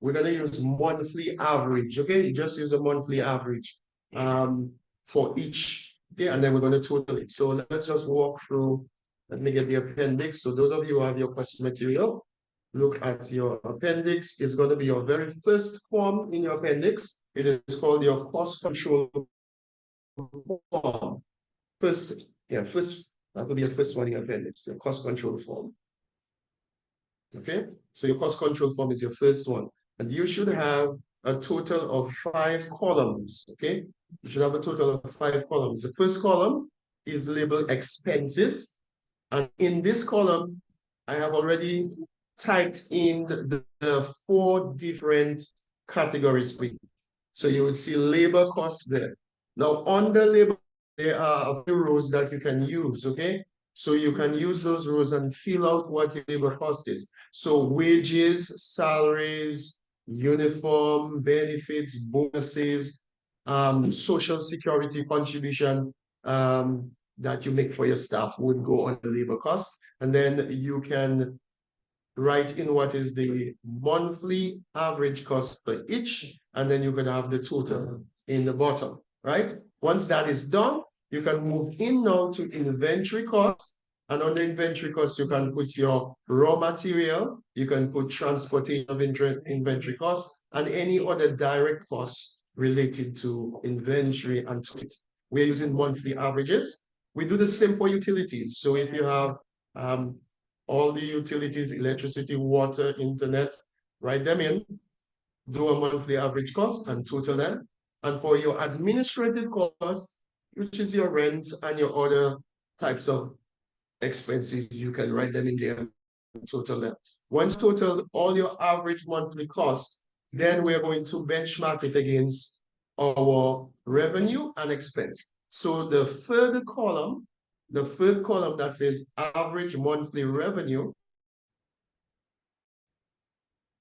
We're going to use monthly average, okay? You just use a monthly average for each, okay, and then we're going to total it. So let's just walk through. Let me get the appendix. So those of you who have your cost material, look at your appendix. It's going to be your very first form in your appendix. It is called your cost control form. First, that will be your first one in your appendix, your cost control form. Okay, so your cost control form is your first one, and you should have a total of 5 columns. Okay, you should have a total of 5 columns. The first column is labeled expenses, and in this column, I have already typed in the 4 different categories for you. So you would see labor costs there. Now, under labor, there are a few rows that you can use, okay? So you can use those rows and fill out what your labor cost is. So wages, salaries, uniform, benefits, bonuses, social security contribution that you make for your staff would go on the labor cost. And then you can write in what is the monthly average cost for each, and then you're going to have the total in the bottom, right? Once that is done, you can move in now to inventory costs, and on the inventory costs, you can put your raw material, you can put transportation of inventory costs, and any other direct costs related to inventory and to it. We're using monthly averages. We do the same for utilities. So if you have all the utilities, electricity, water, internet, write them in, do a monthly average cost and total them. And for your administrative costs, which is your rent and your other types of expenses, you can write them in there and total them. Once total all your average monthly costs, then we're going to benchmark it against our revenue and expense. So the third column that says average monthly revenue,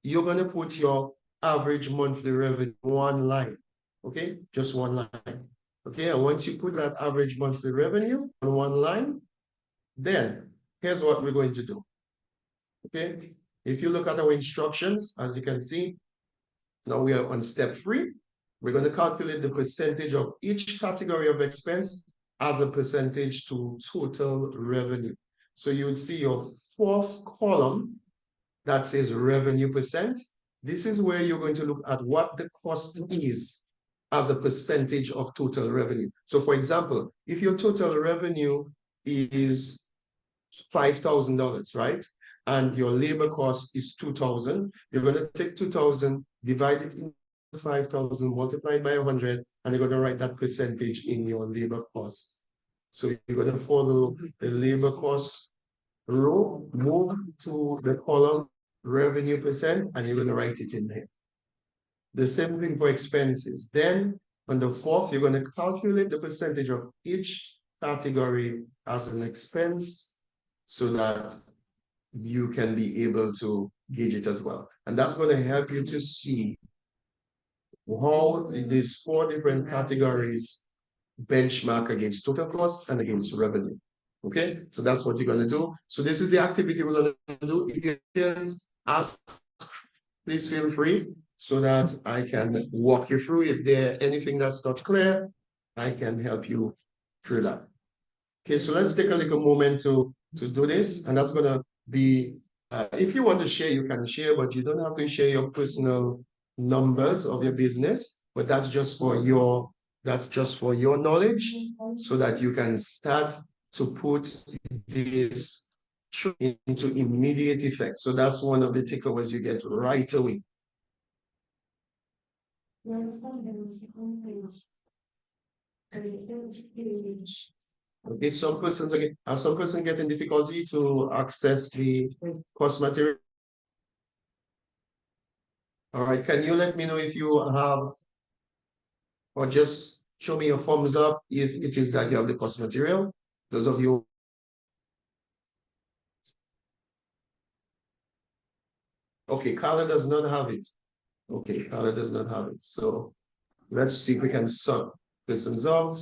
you're going to put your average monthly revenue one line, okay? Just one line, okay? And once you put that average monthly revenue on one line, then here's what we're going to do, okay? If you look at our instructions, as you can see, now we are on step 3. We're going to calculate the percentage of each category of expense as a percentage to total revenue. So you would see your 4th column that says revenue percent. This is where you're going to look at what the cost is as a percentage of total revenue. So for example, if your total revenue is $5,000, right? And your labor cost is $2,000, you're going to take 2,000, divide it into 5,000, multiplied by 100, and you're going to write that percentage in your labor cost. So you're going to follow the labor cost row, move to the column revenue percent, and you're going to write it in there. The same thing for expenses. Then on the 4th, you're going to calculate the percentage of each category as an expense so that you can be able to gauge it as well. And that's going to help you to see how these 4 different categories benchmark against total cost and against revenue. Okay, so that's what you're going to do. So this is the activity we're going to do. If you have ask, please feel free so that I can walk you through. If there's anything that's not clear, I can help you through that. Okay, so let's take a little moment to do this, and that's going to be, if you want to share, you can share, but you don't have to share your personal numbers of your business, but that's just for your knowledge so that you can start to put this into immediate effect. So that's one of the takeaways you get right away. Okay, some person getting difficulty to access the course material. All right, can you let me know if you have, or just show me a thumbs up if it is that you have the course material. Those of you. Okay, Carla does not have it. Okay, Carla does not have it. So let's see if we can sort this out.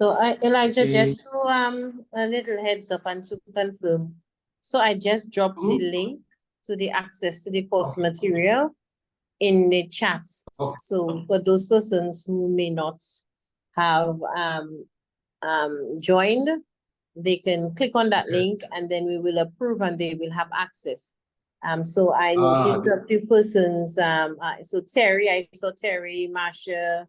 So Elijah, just to a little heads up and to confirm. So I just dropped the link to the access to the course material in the chat. So for those persons who may not have joined, they can click on that link and then we will approve and they will have access. So I noticed a few persons, so Terry, I saw Terry, Masha,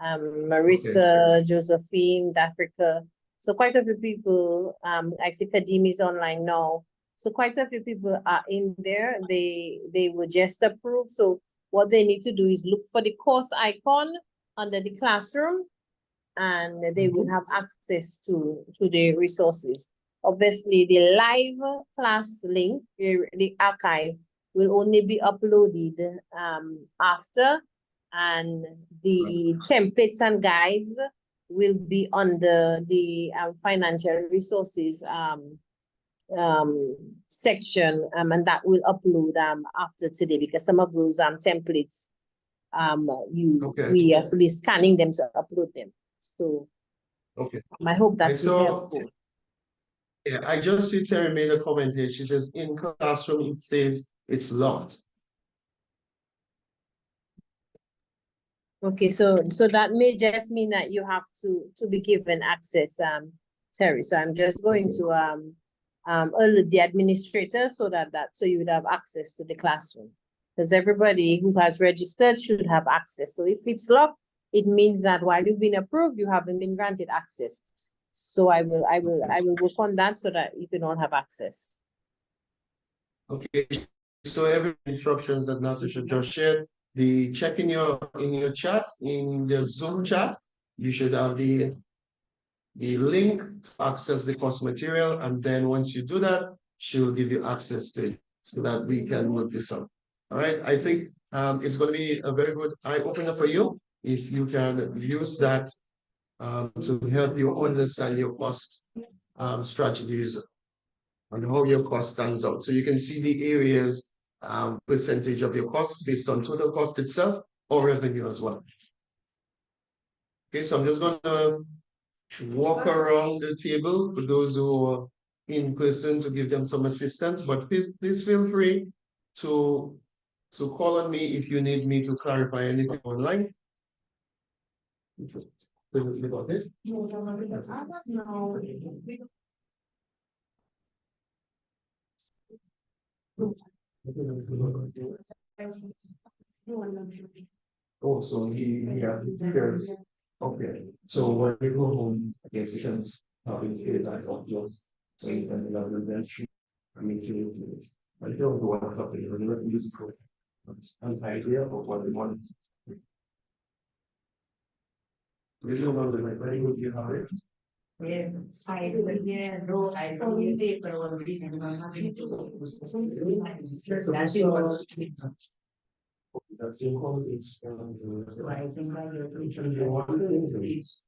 Marissa, Josephine, Africa. So quite a few people, I see Kadim is online now. So quite a few people are in there. They were just approved. So what they need to do is look for the course icon under the classroom and they will have access to the resources. Obviously, the live class link, the archive, will only be uploaded after, and the templates and guides will be under the financial resources section, and that will upload after today, because some of those templates we are scanning them to upload them. So I hope that is helpful. Yeah, I just see Terry made a comment here. She says in classroom it says it's locked. Okay, so that may just mean that you have to be given access, Terry. So I'm just going to alert the administrator so so you would have access to the classroom, because everybody who has registered should have access. So if it's locked, it means that while you've been approved, you haven't been granted access. So I will work on that so that you can all have access. Okay, so every instructions that Natasha just shared, the check in your chat, in the Zoom chat, you should have the link to access the course material, and then once you do that, she will give you access to it so that we can work this out. All right, I think it's going to be a very good eye opener for you if you can use that to help you understand your cost strategies and how your cost stands out. So you can see the areas, percentage of your cost based on total cost itself or revenue as well. Okay, so I'm just going to walk around the table for those who are in person to give them some assistance, but please feel free to call on me if you need me to clarify anything online. Oh, so he has his parents. Okay, so when you go home, I guess you can indicate that of yours. So you can love them. I mean, I don't know what's up there, but let me use it for an idea of what they want. We don't know that very good you have it. Yeah, I don't use it for one reason, but nothing to that's yours. That's your code, it's So I think I will appreciate you want to it's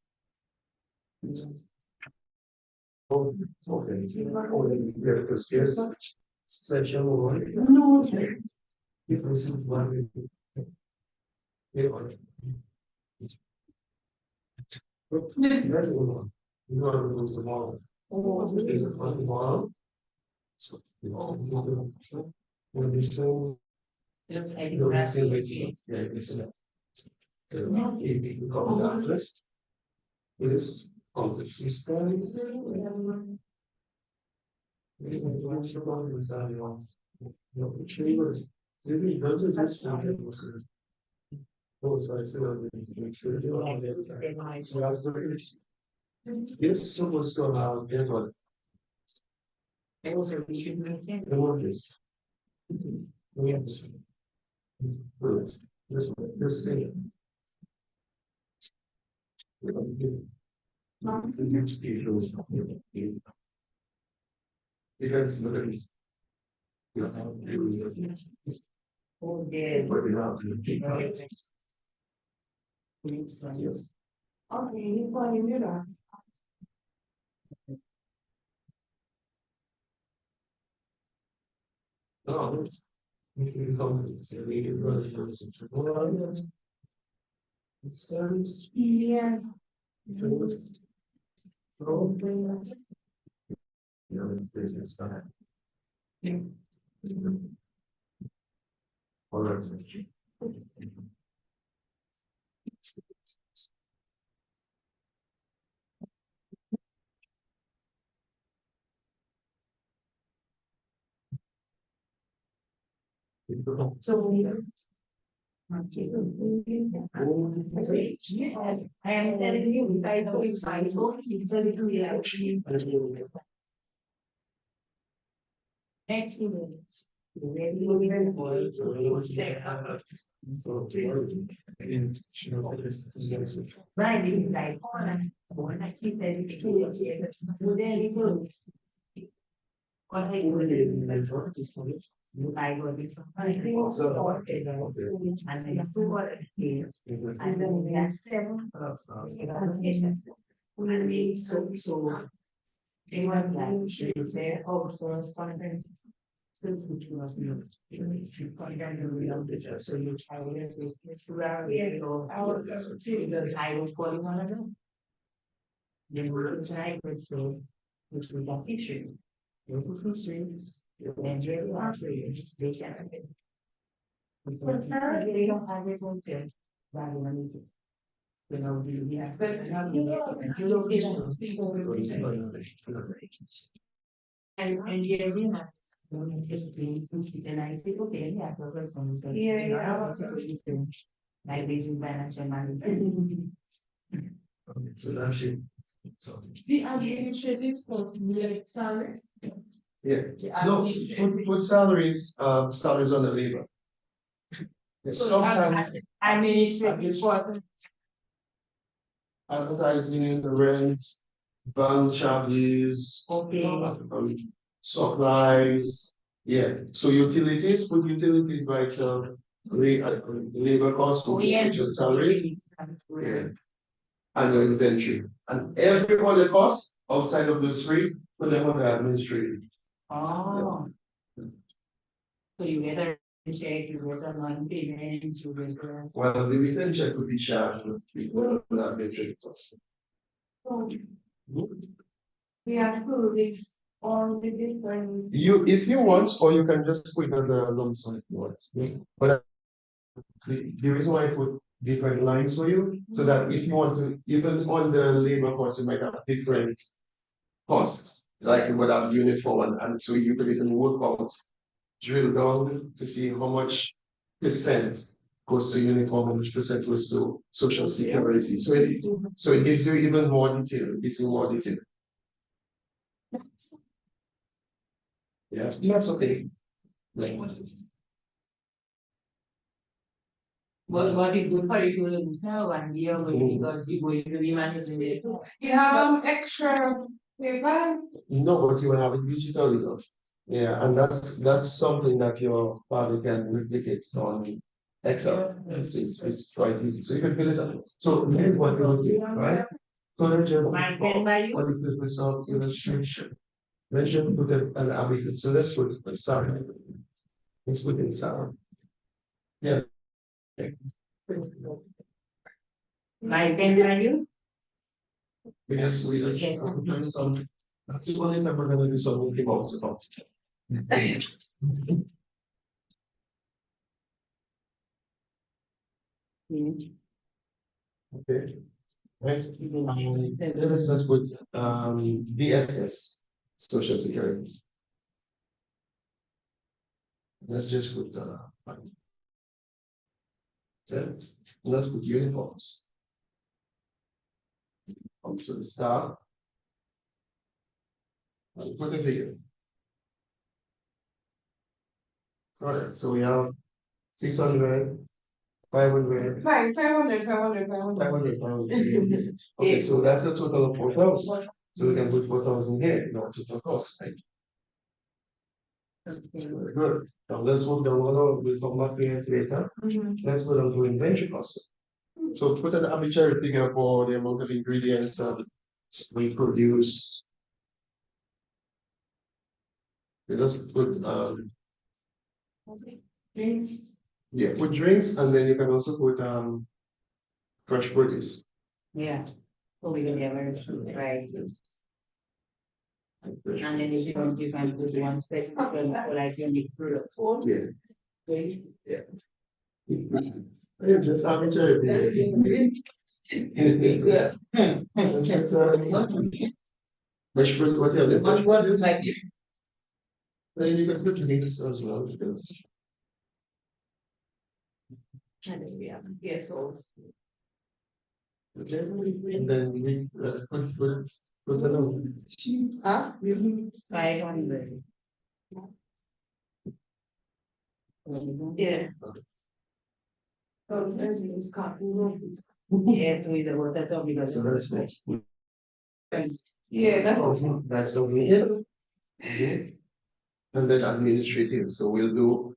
okay, because there's such a one. no. Because it's one. You are going to tomorrow. Is it on tomorrow? So, when this shows, Looks like you that's see it's the common address is complex systems. Yes, so what's going on there, but also we should make it. the word is we have this. This is it. Because look at this. Oh, yeah. Yes. Okay, you going to do that. No. Yeah. Business time. All right. Okay. I am telling you, I know it's I don't literally actually. Excellent. Right, it's like, I keep that to what I do is I go to and then two more experience. And then we have seven and we so they were like, should say, oh, so it's fun. So you try this is I was calling one of them. Then we can try with so which we got issues. Local constraints, and very hard for you, they can. Because they don't have it on film, rather than it. You know, we have. And yeah, we have. And I say, okay, yeah, progress on this. Yeah. Like basic financial management. So that's it. So. The administrative cost, like salary. Yeah, no, put salaries, salaries on the labor. Yes, So sometimes administrative cost. advertising, the rents, bank charges, supplies, yeah. So utilities, put utilities by itself, labor cost, which are salaries, yeah, and the inventory. And every other cost outside of those three, put them on the administrative. Oh. So you get a check, you get a monthly payment, you get a. Well, the return check would be charged with people on the administrative cost. We have to list all the different. If you want, or you can just put it as a lump sum if you want. But the reason why I put different lines for you, so that if you want to, even on the labor cost, you might have different costs, like you would have uniform, and so you could even work out, drill down to see how much percent goes to uniform, how much percent goes to social security. So it gives you even more detail, it gives you more detail. Yeah, that's okay. Like, What is good for you to lose now 1 year because you going to be managing it. You have extra paper. no, but you will have it digitally though. Yeah, and that's something that your father can replicate on Excel. It's quite easy. So you can fill it up. So here's what you do, right? So then you what you put this on illustration. Then you put it an ambiguous. So let's put it sorry. Let's put it sorry. Yeah. My pen value? We just some that's the only time we're gonna do something else about it. Okay. Right. Let's put DSS, Social Security. Let's just put okay. Let's put uniforms. Also the staff. And put a figure. Alright, so we have 600, 500. 500. Okay, so that's a total of 4,000. So we can put 4,000 here in our total cost, right? Very good. Now let's move down. We'll come back to it later. Let's go down to inventory cost. So put an arbitrary figure for the amount of ingredients we produce. We just put Drinks. yeah, put drinks, and then you can also put fresh produce. Yeah. So we can never right. And then if you don't, you can put one specific for like unique products. Yes. Okay. Yeah. Just arbitrary. Fresh produce, what you have? Fresh produce. Then you can put drinks as well because And then we have guest house. Okay, and then we put it on. Huh? 500. Yeah. So it's copy. Yeah, to the water top because So that's next. Yeah, That's over here. Okay. And then administrative, so we'll do,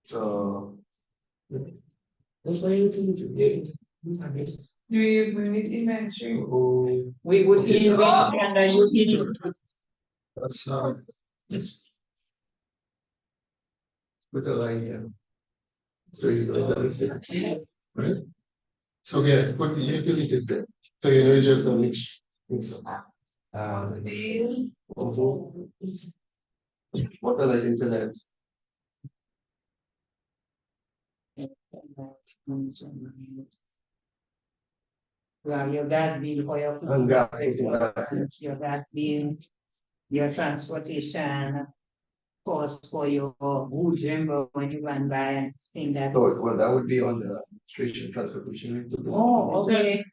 so. That's why you do, I guess. Do you bring it inventory? we would Okay. invest and then you see it. That's yes. Put a line here. So you know that is it, right? So yeah, put the utilities there. So you know just a mix up. What are like internet? You have your gas bill for your And gas, your gas bill, your transportation cost for your goods, remember when you run by and thing that. Oh, well, that would be on the administration transportation. Oh, okay.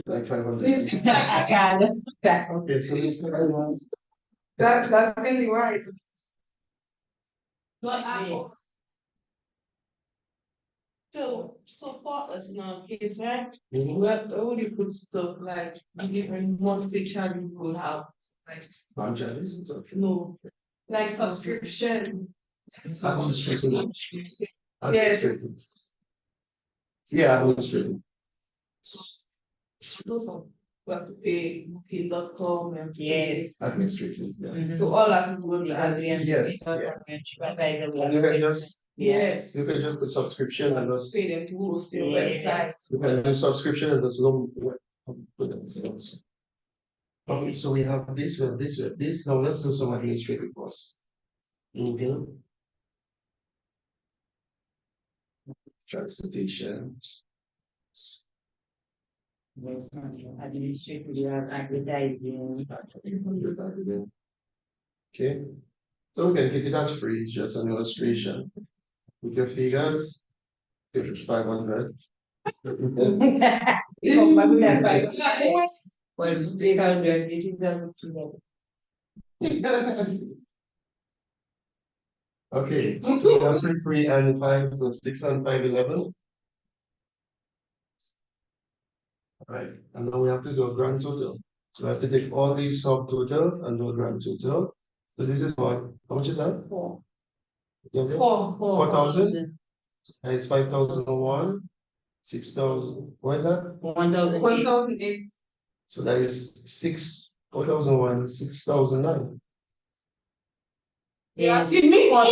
Like 500. Yeah, that's that. Okay, so this That's really wise. But so for us now, case, right? We have already put stuff like different monthly charge we could have, like no, like subscription. Administrative. Yes. Yeah, administrative. Those are we have to pay booking.com and Yes. Administrative, yeah. so all that will be As we Yes, by And you can just, yes. you can just put subscription and just. Pay them to host your Yeah. website. You can do subscription and just go. Put them in. Okay, so we have this, we have this, we have this. Now let's do some administrative costs. Okay. Transportation. Yes, administrative, you have advertising. Okay, so we can keep it at free, just an illustration. With your figures, 500. Well, 800, it is a Okay, so 133 and 5, so 6 and 5, 11. Right, and now we have to do a grand total. So we have to take all these subtotals and do a grand total. So this is what, how much is that? 4. 4,000. And it's 5,001, 6,000. What is that? 1,008. So that is 4,001, 6,009. Yeah, see me. Yeah,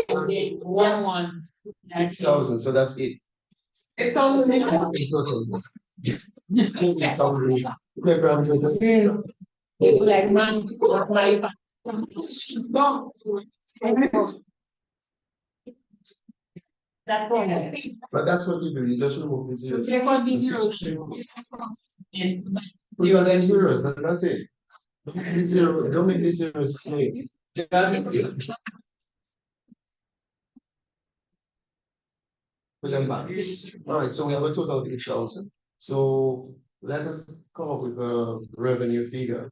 1,1. 6,000, so that's 8. 8,000. In total. 8,000. Okay, grand total. It's like man, that point. But that's what you do, you just remove the zeros. Check on these zeros. And Put on the zeros, that's it. Don't make the zero, don't make the zeros clean. Put them back. All right, so we have a total of 8,000. So let us come up with a revenue figure.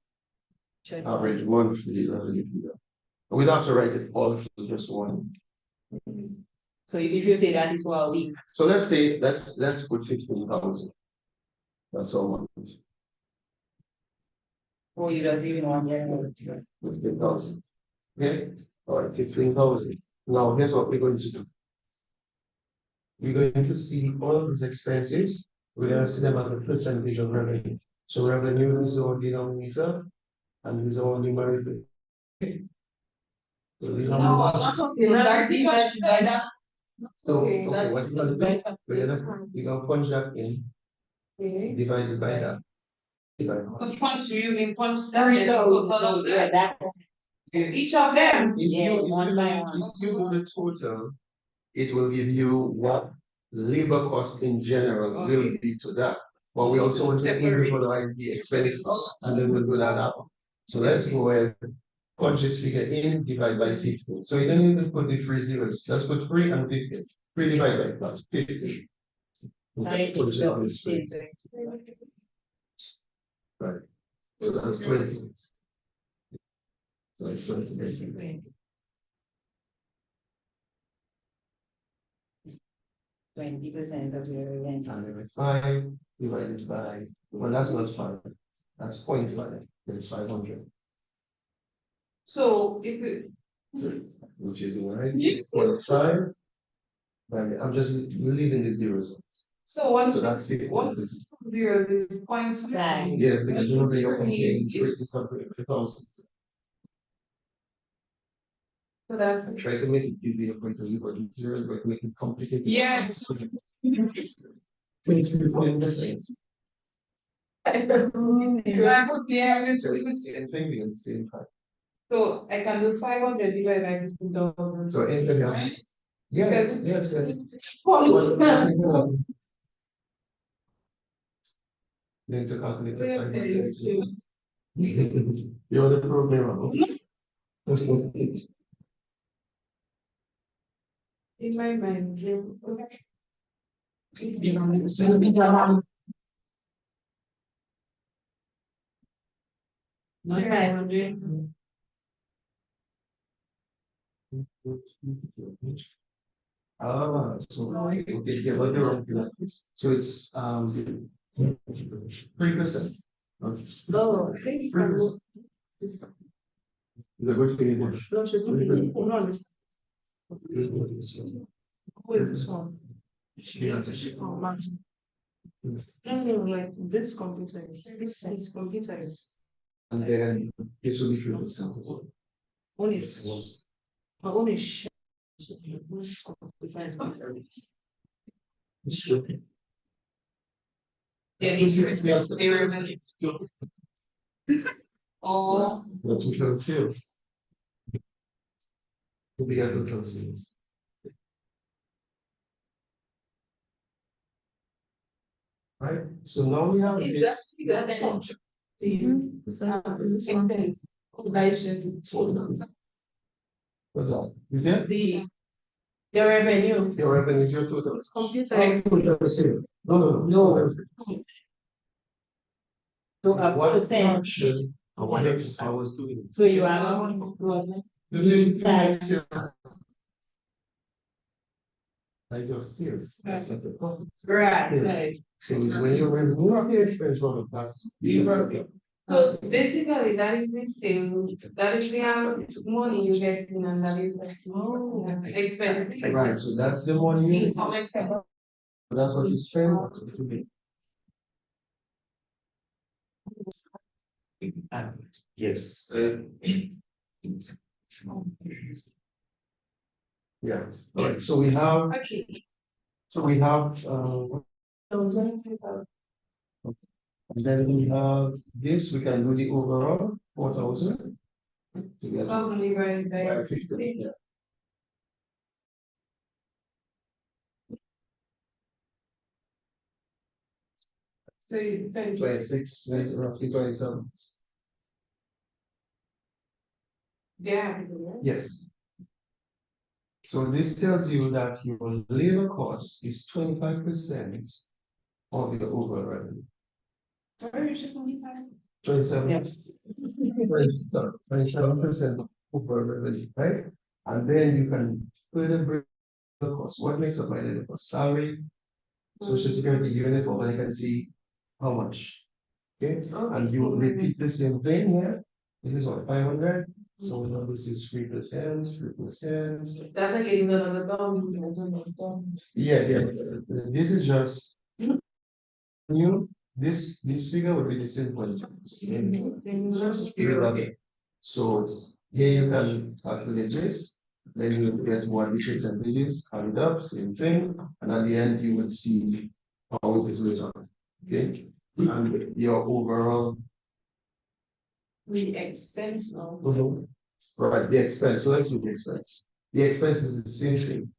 Average monthly revenue figure. We don't have to write it all, just one. so if you say that is for a week. So let's say, let's put 15,000. That's all month. Oh, you don't even want that. 15,000. Okay, all right, 15,000. Now here's what we're going to do. We're going to see all of these expenses. We're going to see them as a percentage of revenue. So revenue is our denominator and is our numerator. Okay. So we have so okay, what we're gonna do? We're gonna punch that in. Divided by that. Punch you in punch that. Each of them. If you do the total, it will give you what labor cost in general will be to that. but we also want to individualize the expenses, and then we'll do that out. So let's go ahead, punch this figure in, divide by 50. So you don't need to put the 3 zeros, just put 3 and 50. 3 divided by 50. Right. So that's 20. So it's 20 basically. 20% of your rent. And 5 divided by, well, that's not 5. That's 0.5. It's 500. So if it, So, which is right. 0.5. I'm just leaving the zeros. so one, So that's 50. what's 2 zeros is 0.5. Yeah, because you know that you're Is- comparing 3,000. So that's. I try to make it easier for you to leave out the zeros, but make it complicated. Yes. So it's 50%. So it's the same thing because it's the same time. So I can do 500 divided by 50,000. So in the yes, yes. Then to calculate the 500. You're the programmer. In my mind, okay. Not 500. So okay, yeah, but they're wrong. So it's 3%. No, 3%. The good thing is No, she's not really. Hold on. Who is this one? Oh, man. No, like this computer. This computer is and then this will be 3% as well. only only yeah, insurance they were really. Oh. The total sales. To be a total sales. Right, so now we have this. What's that? You get Your revenue. Your revenue is your total. It's computer. No. So up What to 10. function of what next I was doing? So you are on Like your sales. That's not the profit. Right. So it's when you remove the expense from the tax. So basically, that is the sale. That is the money you get in, and that is expense. Right, so that's the money you. Income expense. That's what you spend. Yes. Yeah, all right, so we have. Okay. So we have, and then we have this, we can do the overall 4,000. Probably right there. 50, yeah. So you 26, that's roughly 27. Yeah. Yes. So this tells you that your labor cost is 25% of your overall revenue. 27. Yes. 27% of overall revenue, right? And then you can further break the cost. What makes up my labor cost? Salary, social security, uniform, and I can see how much. Okay, and you will repeat the same thing here. This is what 500. So now this is 3%, 3%. That's like another Yeah. This is just new. This figure would be the same one. So here you can calculate this. Then you will get what the percentages add up, same thing, and at the end you will see how it is result. Okay, and your overall. The expense now. Right, the expense. So let's do the expense. The expense is the same thing.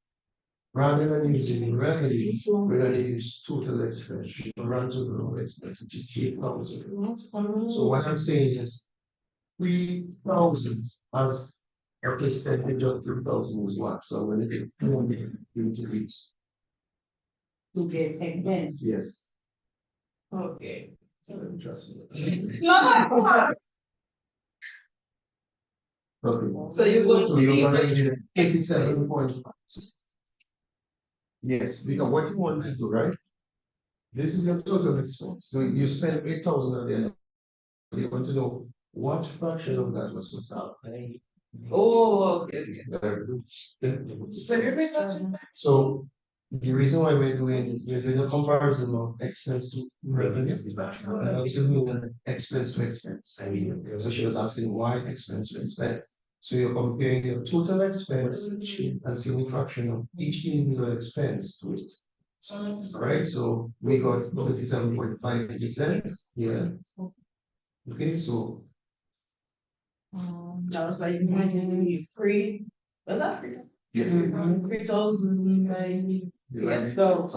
Rather than using revenue, we're gonna use total expense, run to the total expense, which is 8,000. So what I'm saying is 3,000 as a percentage of 3,000 is what? So when it 200 into each. To get expense. Yes. Okay. No. Okay. So you're going to you're gonna leave need 87.5. Yes, because what you want to do, right? This is your total expense. So you spend 8,000 at the end. You want to know what fraction of that was yourself. Oh, okay. So the reason why we're doing is we're doing a comparison of expense to revenue. And also doing an expense to expense. So she was asking why expense to expense. So you're comparing your total expense and seeing the fraction of each individual expense to it. Right, so we got 27.5% here. Okay, so that was like free. Was that free? yeah. 3,000. Yeah, so.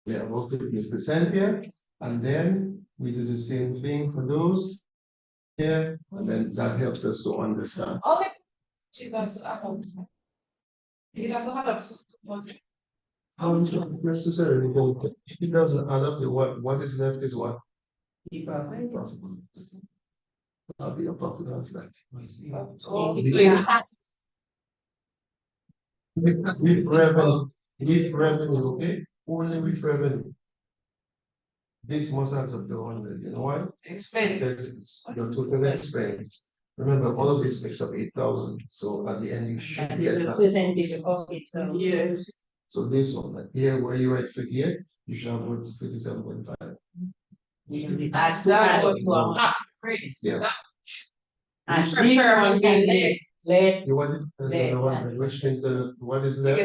Yeah, we'll put this percent here, and then we do the same thing for those here, and then that helps us to understand. Okay. She does. You have to have a. Not necessarily, because it doesn't add up to what is left is what? Profit. That'll be a profit that's left. With revenue, okay? Only with revenue. This must add up to 100, you know why? Expense. Because it's your total expense. Remember, all of this makes up 8,000, so at the end you should get that. Percentage of it. Yes. So this one, like here where you write 58, you should have wrote 57.5. That's what you want. Yeah. And this one can less. You want it as the one, which means the what is left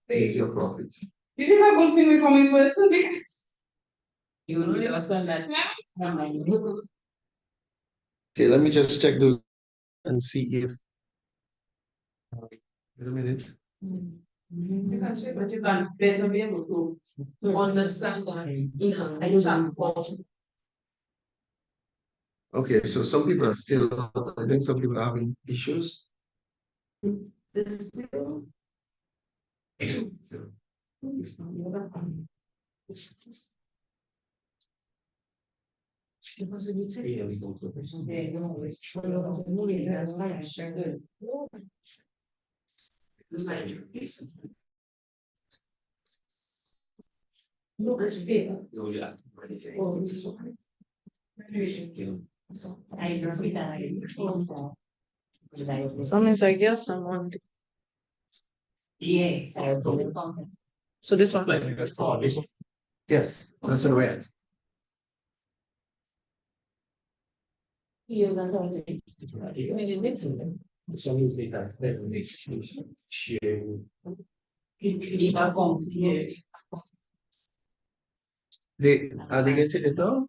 is your profit. This is a good thing we're coming with because You will understand that. Okay, let me just check those and see if. Wait a minute. you can say, but you can better be able to understand that in a chat form. Okay, so some people are still, I think some people are having issues. This no, it's fair. Oh, yeah. I just read that. So means I guess someone. Yes. So this one. Yes, that's the way. Are they getting it now?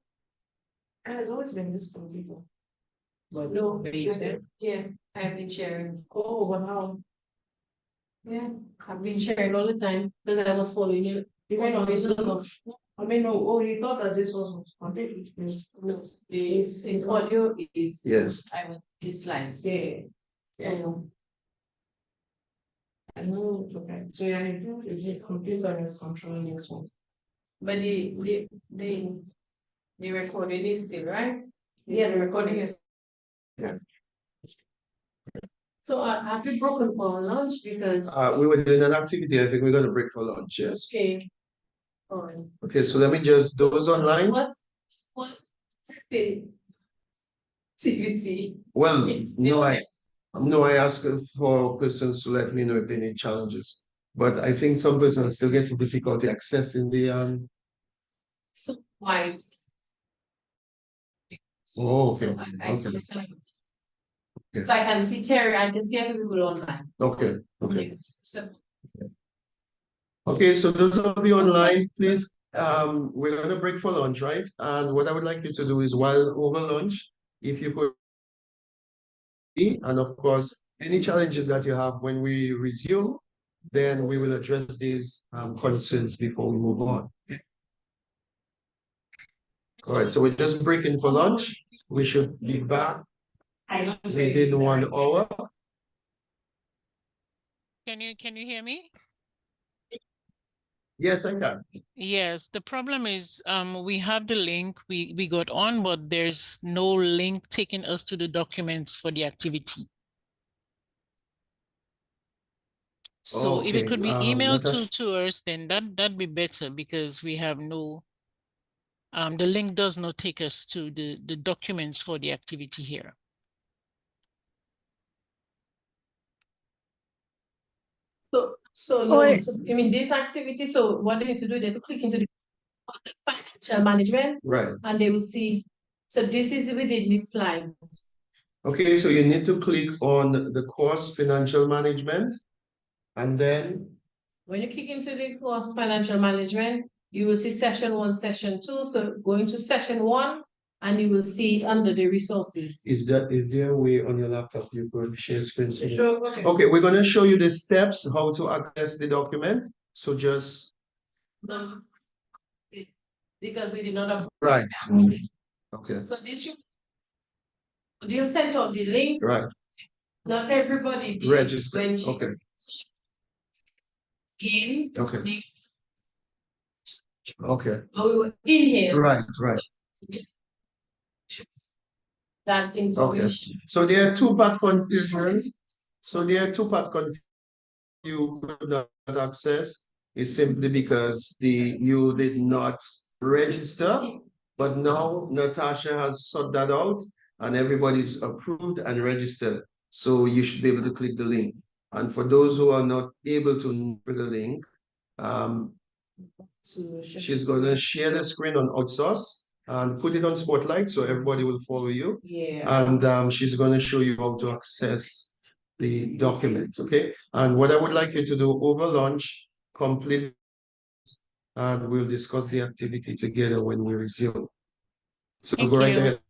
Has always been this for people. But no, yeah, I've been sharing. Oh, wow. Yeah, I've been sharing all the time because I was following you. I mean, no, oh, you thought that this was it's audio is Yes. I was this slides. Yeah. Yeah. I know, okay. So yeah, it's the computer is controlling this one. But the recording is still right? Yeah, the recording is. Yeah. So have you broken for lunch because We were doing an activity. I think we're going to break for lunch. Yes. okay. All right. Okay, so let me just those online. What's the CBT? Well, no, I ask for persons to let me know if they need challenges. But I think some persons still getting difficulty accessing the So why? Oh, okay. So I can see Terry, I can see other people online. Okay. Okay. Okay, so those of you online, please, we're going to break for lunch, right? And what I would like you to do is while over lunch, if you could, and of course, any challenges that you have when we resume, then we will address these concerns before we move on. All right, so we're just breaking for lunch. We should be back within 1 hour. Can you hear me? Yes, I can. Yes, the problem is we have the link we got on, but there's no link taking us to the documents for the activity. So if it could be emailed to us, then that'd be better, because we have no the link does not take us to the documents for the activity here. So I mean this activity, so what they need to do, they have to click into the financial management. Right. And they will see. So this is within the slides. Okay, so you need to click on the course financial management, and then when you click into the course financial management, you will see session 1, session 2. So go into session 1 and you will see it under the resources. is there a way on your laptop you could share screen? Sure, okay. Okay, we're going to show you the steps how to access the document. So just because we did not have right. Okay. So they'll send out the link. Right. Not everybody did Register. Okay. Again. Okay. Okay. We were in here. Right, right. That information. Okay. So there are two-part confusions. So there are two-part confusion you could not access is simply because you did not register, but now Natasha has sorted that out and everybody's approved and registered. So you should be able to click the link. And for those who are not able to click the link, she's going to share the screen on Outsource and put it on Spotlight so everybody will follow you. Yeah. And she's going to show you how to access the document, okay? And what I would like you to do over lunch, complete, and we'll discuss the activity together when we resume. So Thank go right you. ahead.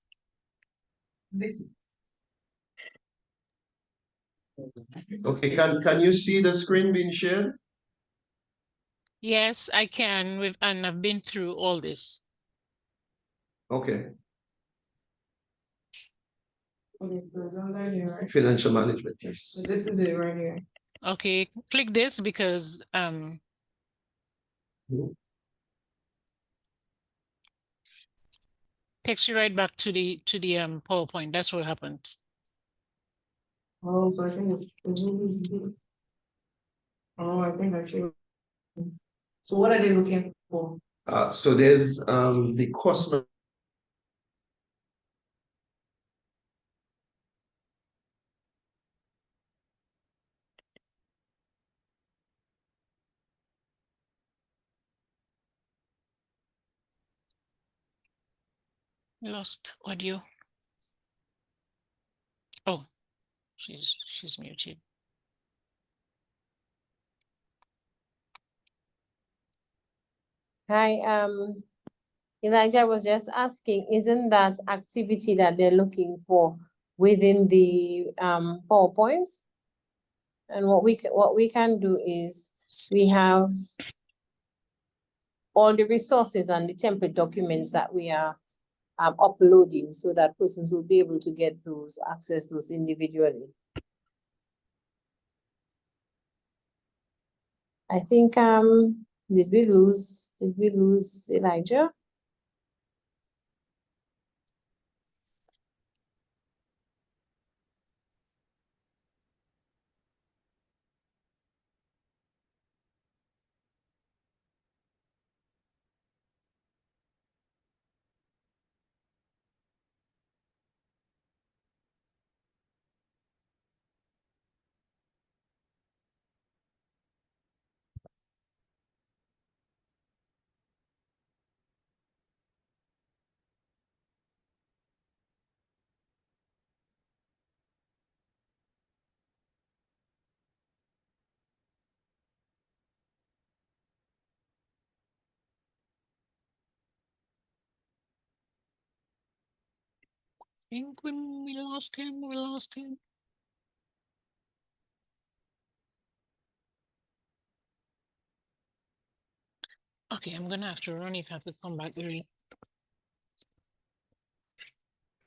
Okay, can you see the screen being shared? Yes, I can. And I've been through all this. Okay. Here. Financial management, yes. So this is it right here. Okay, click this because takes you right back to the PowerPoint. That's what happened. Oh, so I think I think I should. So what are they looking for? So there's the customer. Lost audio. Oh, she's muted. Hi, Elijah was just asking, isn't that activity that they're looking for within the PowerPoint? And what we can do is we have all the resources and the template documents that we are uploading so that persons will be able to get those, access those individually. I think, did we lose Elijah? I think we lost him. We lost him. Okay, I'm gonna have to run if I have to come back early.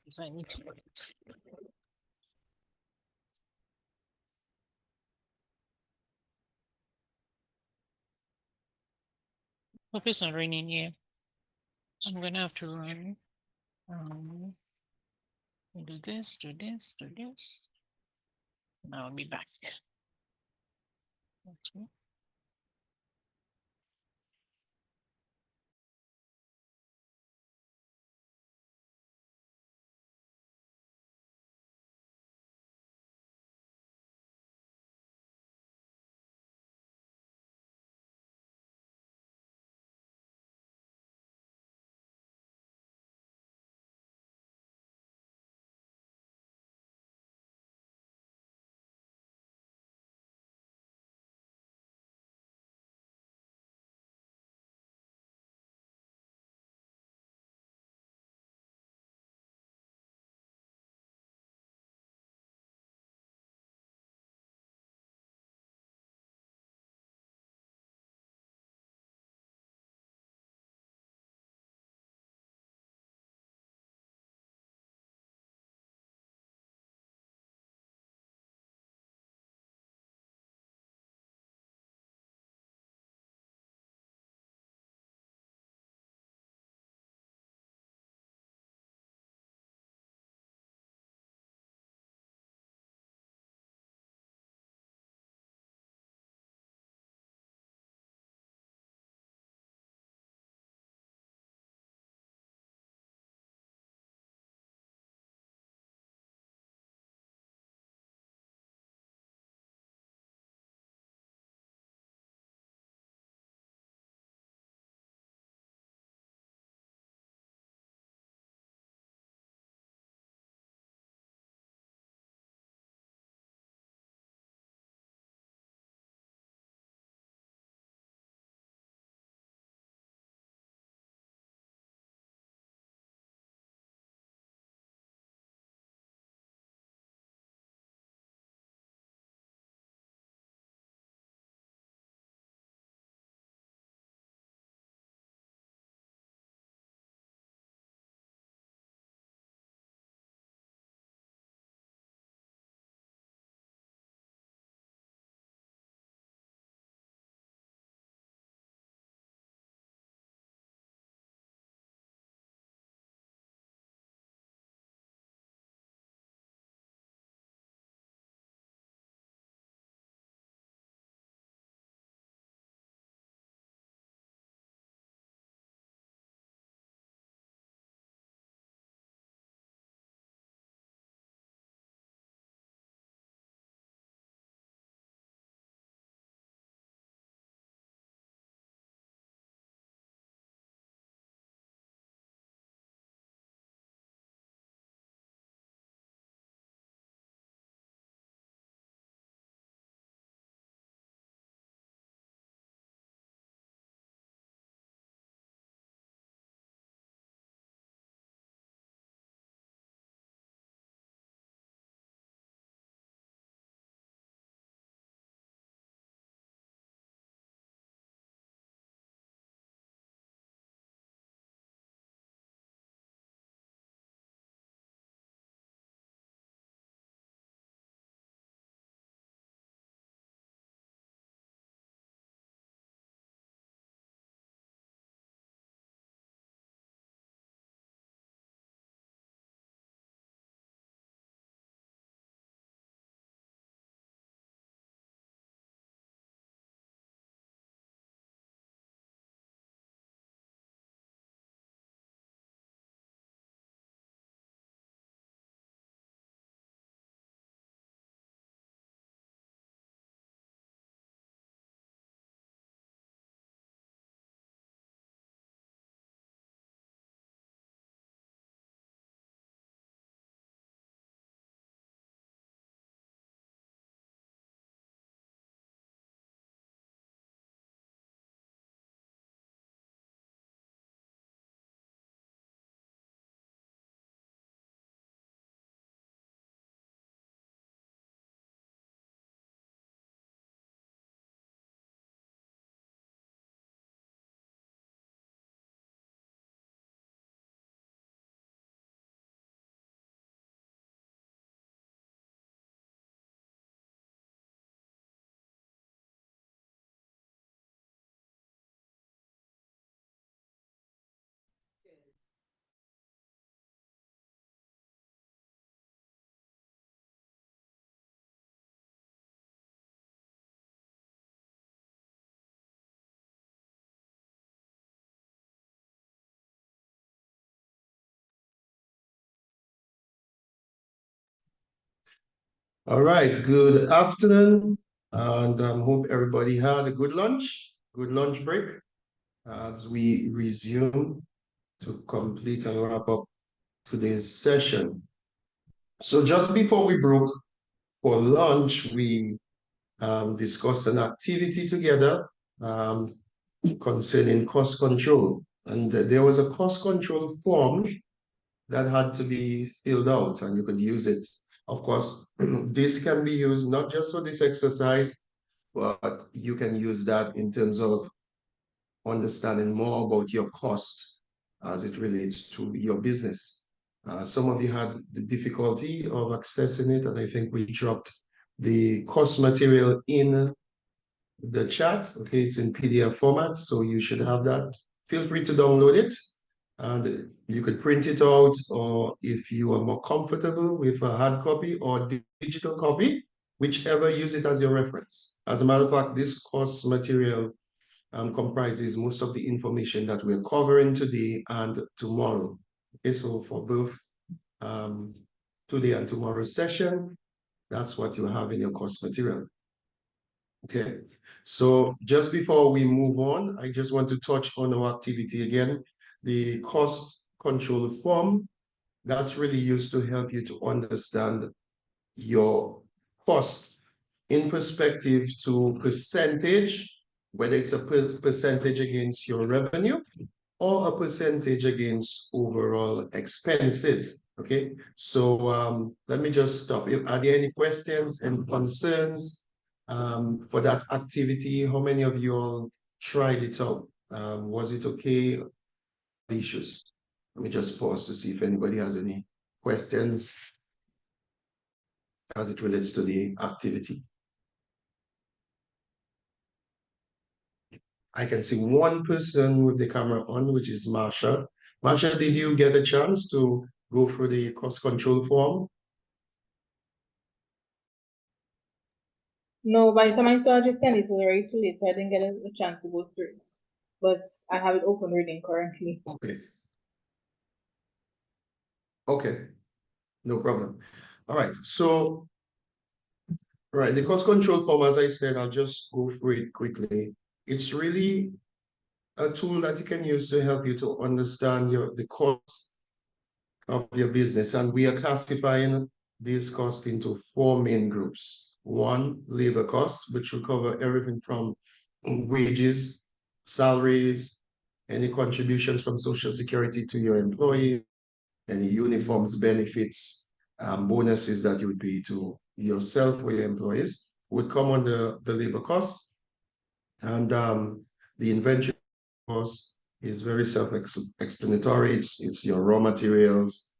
Because I need to wait. Hope it's not raining here. I'm gonna have to run. Do this, do this, do this. And I'll be back. Okay. All right, good afternoon, and hope everybody had a good lunch break as we resume to complete and wrap up today's session. So just before we broke for lunch, we discussed an activity together concerning cost control. And there was a cost control form that had to be filled out, and you could use it. Of course, this can be used not just for this exercise, but you can use that in terms of understanding more about your cost as it relates to your business. Some of you had the difficulty of accessing it, and I think we dropped the cost material in the chat. Okay, it's in PDF format, so you should have that. Feel free to download it, and you could print it out, or if you are more comfortable with a hard copy or digital copy, whichever, use it as your reference. As a matter of fact, this course material comprises most of the information that we're covering today and tomorrow. Okay, so for both today and tomorrow's session, that's what you have in your course material. Okay, so just before we move on, I just want to touch on our activity again. The cost control form, that's really used to help you to understand your cost in perspective to percentage, whether it's a percentage against your revenue or a percentage against overall expenses. Okay, so let me just stop. Are there any questions and concerns for that activity? How many of you all tried it out? Was it okay? Issues? Let me just pause to see if anybody has any questions as it relates to the activity. I can see one person with the camera on, which is Marsha. Marsha, did you get a chance to go through the cost control form? No, by the time I saw just send it, it was already too late, so I didn't get a chance to go through it. But I have it open reading currently. Okay. Okay, no problem. All right, so, right, the cost control form, as I said, I'll just go through it quickly. It's really a tool that you can use to help you to understand the cost of your business. And we are classifying these costs into 4 main groups. One, labor cost, which will cover everything from wages, salaries, any contributions from Social Security to your employee, any uniforms, benefits, bonuses that you would pay to yourself or your employees would come under the labor cost. And the inventory cost is very self-explanatory. It's your raw materials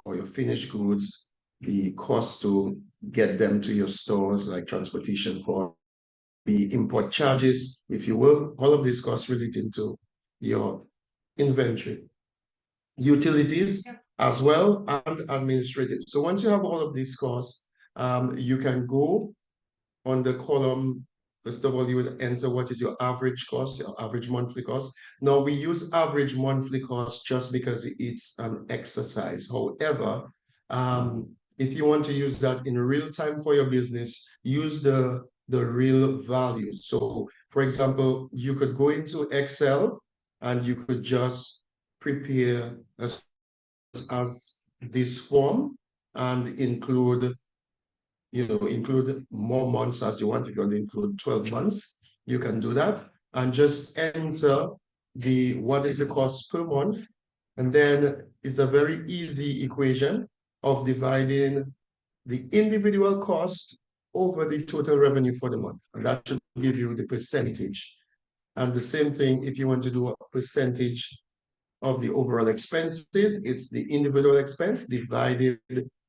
or your finished goods, the cost to get them to your stores, like transportation cost, the import charges, if you will, all of these costs relating to your inventory. Utilities as well, and administrative. So once you have all of these costs, you can go on the column. First of all, you would enter what is your average cost, your average monthly cost. Now, we use average monthly cost just because it's an exercise. However, if you want to use that in real time for your business, use the real value. So, for example, you could go into Excel and you could just prepare as this form and include more months as you want. If you want to include 12 months, you can do that and just enter what is the cost per month. And then it's a very easy equation of dividing the individual cost over the total revenue for the month. And that should give you the percentage. And the same thing, if you want to do a percentage of the overall expenses, it's the individual expense divided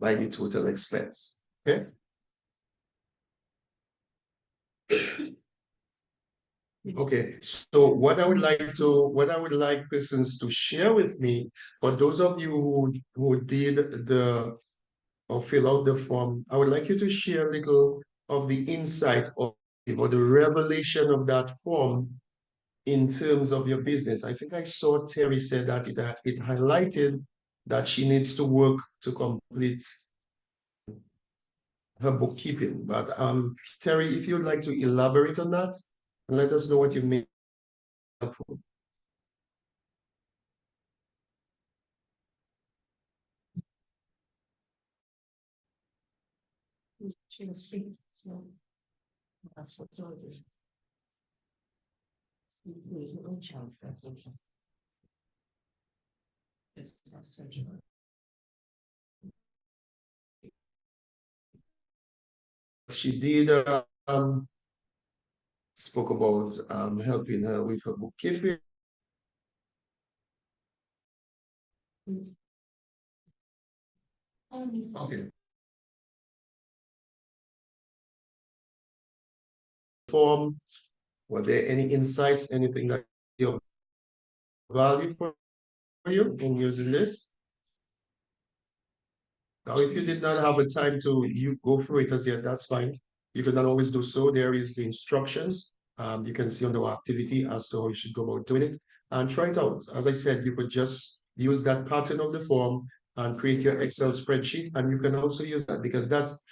by the total expense. Okay. Okay, so what I would like persons to share with me, for those of you who did or fill out the form, I would like you to share a little of the insight or the revelation of that form in terms of your business. I think I saw Terry said that it highlighted that she needs to work to complete her bookkeeping. But Terry, if you'd like to elaborate on that, and let us know what you mean. Helpful. That's what's on this. It's not surgical. She did spoke about helping her with her bookkeeping. Okay. Form, were there any insights, anything that you value for you in using this? Now, if you did not have a time to you go through it as yet, that's fine. You can always do so. There is the instructions. You can see on the activity as to how you should go about doing it and try it out. As I said, you could just use that pattern of the form and create your Excel spreadsheet. And you can also use that because that's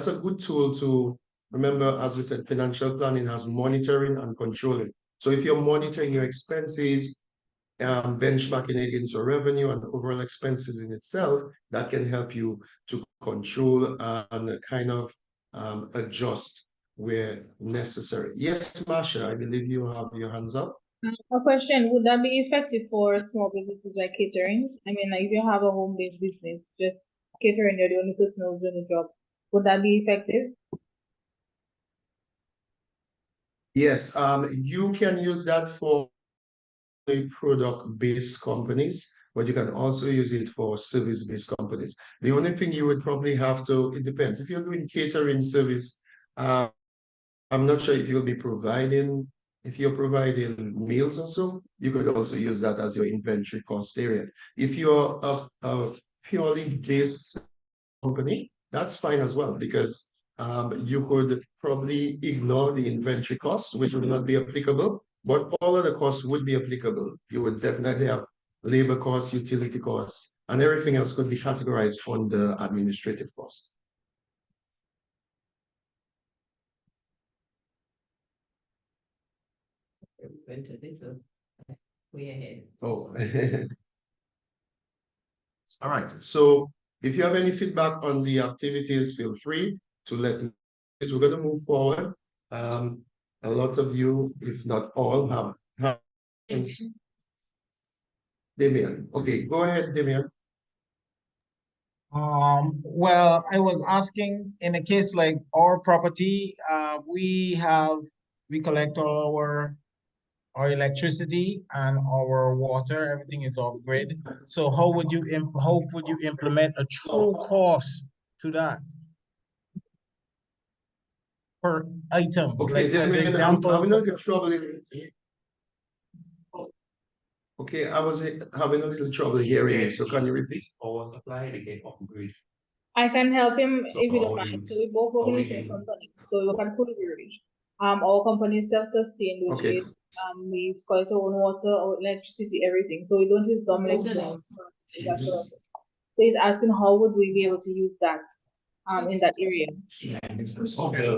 a good tool to remember, as we said, financial planning has monitoring and controlling. So if you're monitoring your expenses, benchmarking against your revenue and overall expenses in itself, that can help you to control and kind of adjust where necessary. Yes, Marsha, I believe you have your hands up. A question, would that be effective for small businesses like catering? I mean, like if you have a home-based business, just catering, you're the only person who's doing the job. Would that be effective? Yes, you can use that for product-based companies, but you can also use it for service-based companies. The only thing you would probably have to, it depends. If you're doing catering service, I'm not sure if you'll be providing, if you're providing meals or so, you could also use that as your inventory cost area. If you're a purely based company, that's fine as well, because you could probably ignore the inventory costs, which would not be applicable, but all of the costs would be applicable. You would definitely have labor costs, utility costs, and everything else could be categorized under administrative costs. Way ahead. Oh. All right. So if you have any feedback on the activities, feel free to let me know. We're going to move forward. A lot of you, if not all, have Damian. Okay, go ahead, Damian. Well, I was asking in a case like our property, we collect all our electricity and our water, everything is off grid. So how would you implement a true cost to that per item? Okay, Like as an Damian, example. I'm having a little trouble. Okay, I was having a little trouble hearing you, so can you repeat? Power supply, they get off grid. I can help him So if you don't how mind. you- So we both work how in the you- same company, so you can fully reach. Our company is self-sustained, which Okay. is we collect our own water, our electricity, everything. So we don't use Dominic. That sort of thing. So he's asking how would we be able to use that in that area? Okay.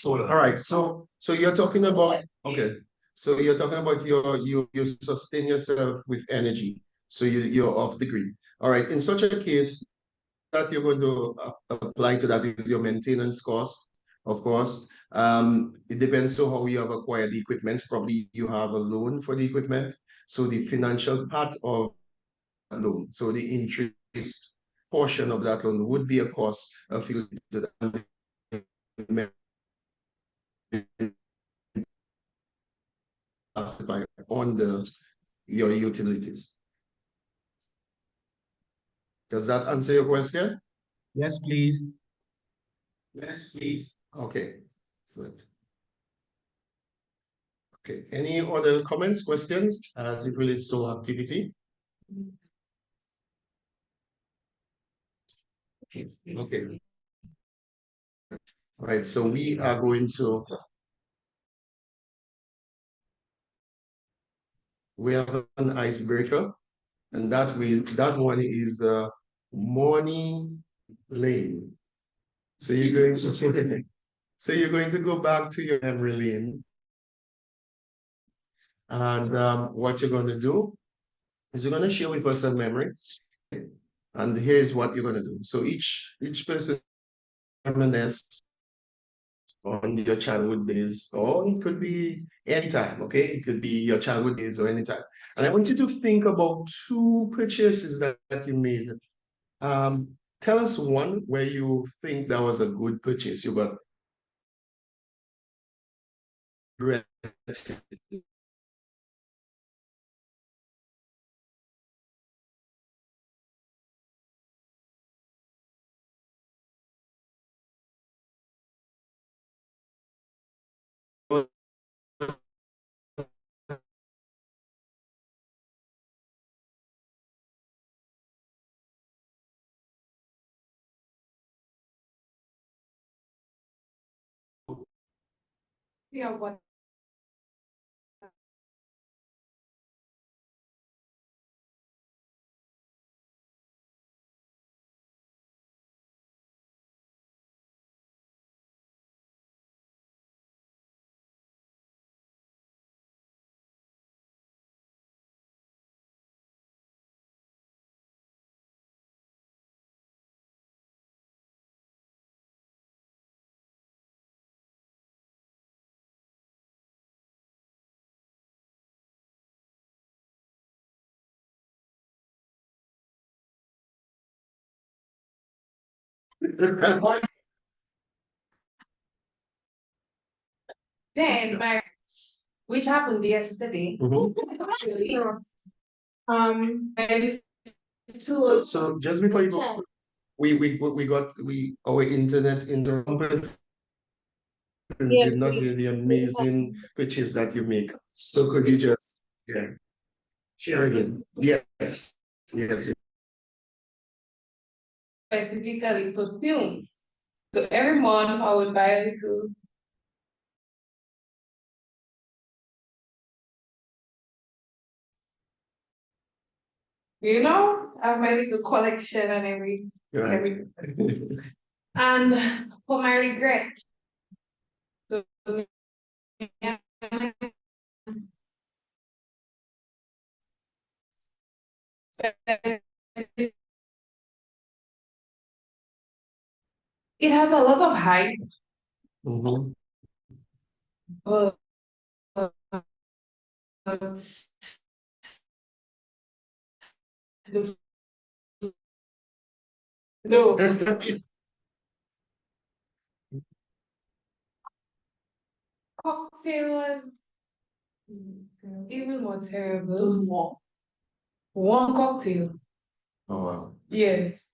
All right. So you're talking about, okay. So you're talking about you sustain yourself with energy. So you're off the grid. All right. In such a case, that you're going to apply to that is your maintenance cost, of course. It depends on how you have acquired the equipment. Probably you have a loan for the equipment. So the financial part of that loan, so the interest portion of that loan would be a cost of you on your utilities. Does that answer your question? Yes, please. Yes, please. Okay, excellent. Okay, any other comments, questions as it relates to activity? Okay. All right, so we are going to, we have an icebreaker, and that one is Morning Lane. So you're going to so you're going to go back to your memory lane. And what you're going to do is you're going to share with us a memory. And here's what you're going to do. So each person reminisce on your childhood days, or it could be anytime, okay? It could be your childhood days or anytime. And I want you to think about two purchases that you made. Tell us one where you think that was a good purchase. You got regret. Yeah, what? Then my which happened yesterday. Actually, and So just before you go, our internet interrupters did not hear the amazing purchase that you make. So could you just share again? Yes. Yes. specifically perfumes. So every month I would buy a little. I have my little collection and every and for my regret. So it has a lot of hype, but no. Cocktail was even more terrible. One cocktail. Oh wow. Yes.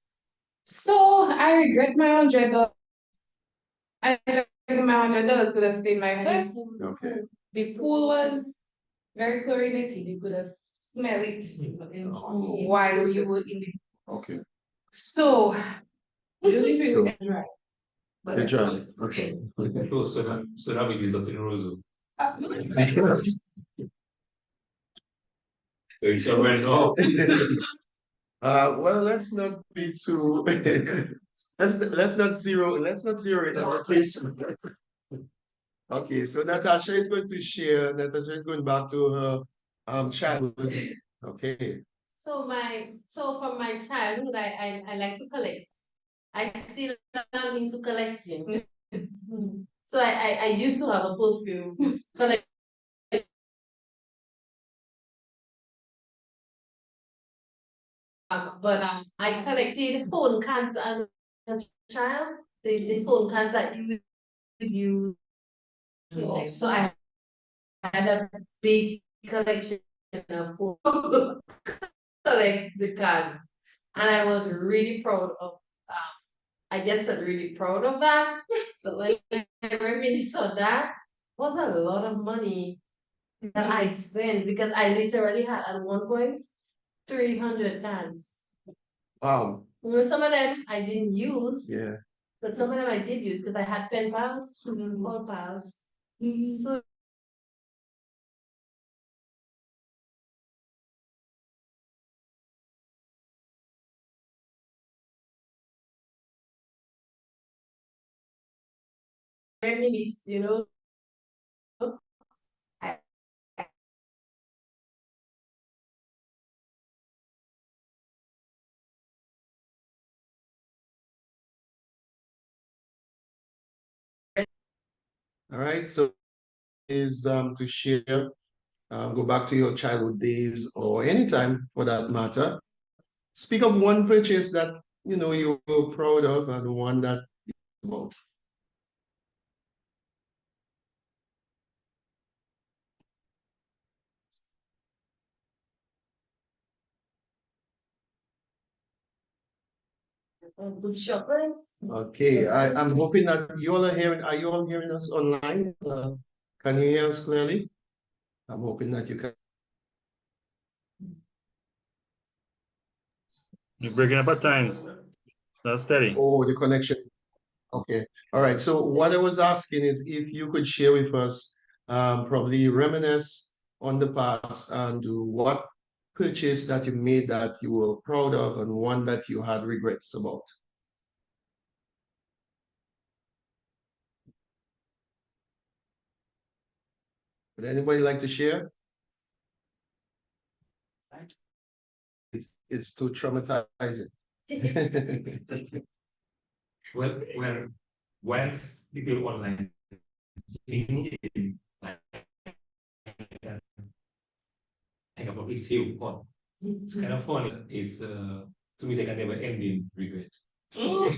So I regret my $100. I regret my $100 could have stayed my house. Okay. The pool was very chlorinated. You could have smelled it while you were in the. Okay. So usually So we dry. they dry. Okay. So that means it's not in Rosa. So it's already off. Well, let's not be too. let's not zero in our location. Okay, so Natasha is going to share. Natasha is going back to her childhood. Okay. So from my childhood, I like to collect. I still am into collecting. So I used to have a perfume collect, but I collected phone cans as a child. The phone cans that you use. So I had a big collection of phone collect the cans, and I was really proud of. I just felt really proud of that. So when I reminisce on that, was a lot of money that I spent because I literally had at one point 300 cans. Wow. Some of them I didn't use, Yeah. but some of them I did use because I had pen pals, ball pals. So reminisce, you know. All right, so is to share, go back to your childhood days or anytime for that matter. Speak of one purchase that you know you were proud of and one that you're about. Good shoppers. Okay, I'm hoping that you all are you all hearing us online? Can you hear us clearly? I'm hoping that you can. You're breaking up at times. That's steady. Oh, the connection. Okay. All right. So what I was asking is if you could share with us, probably reminisce on the past and what purchase that you made that you were proud of and one that you had regrets about. Would anybody like to share? It's too traumatizing. Well, once people online, I can probably say one. It's kind of funny. It's to me like a never ending regret. You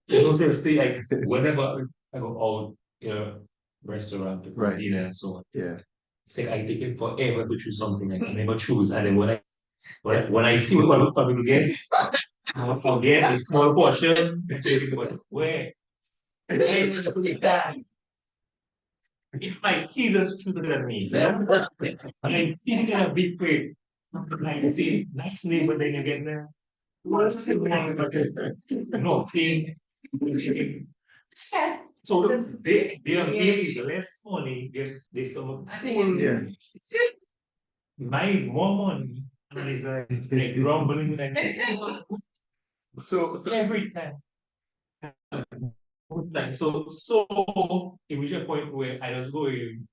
know, seriously, like whenever I go out, restaurant to Right. dinner and so on. Yeah. It's like I take it forever to choose something. Like I never choose. And then when I see what other people get, I'll get a small portion. But where? If my kids are stupid than me, and I see it in a big way, I see nice name, but then you get there. What's the name? No thing. So their game is less money. They still Yeah. my more money, and it's like grumbling like So every time. Like so it reached a point where I just go in.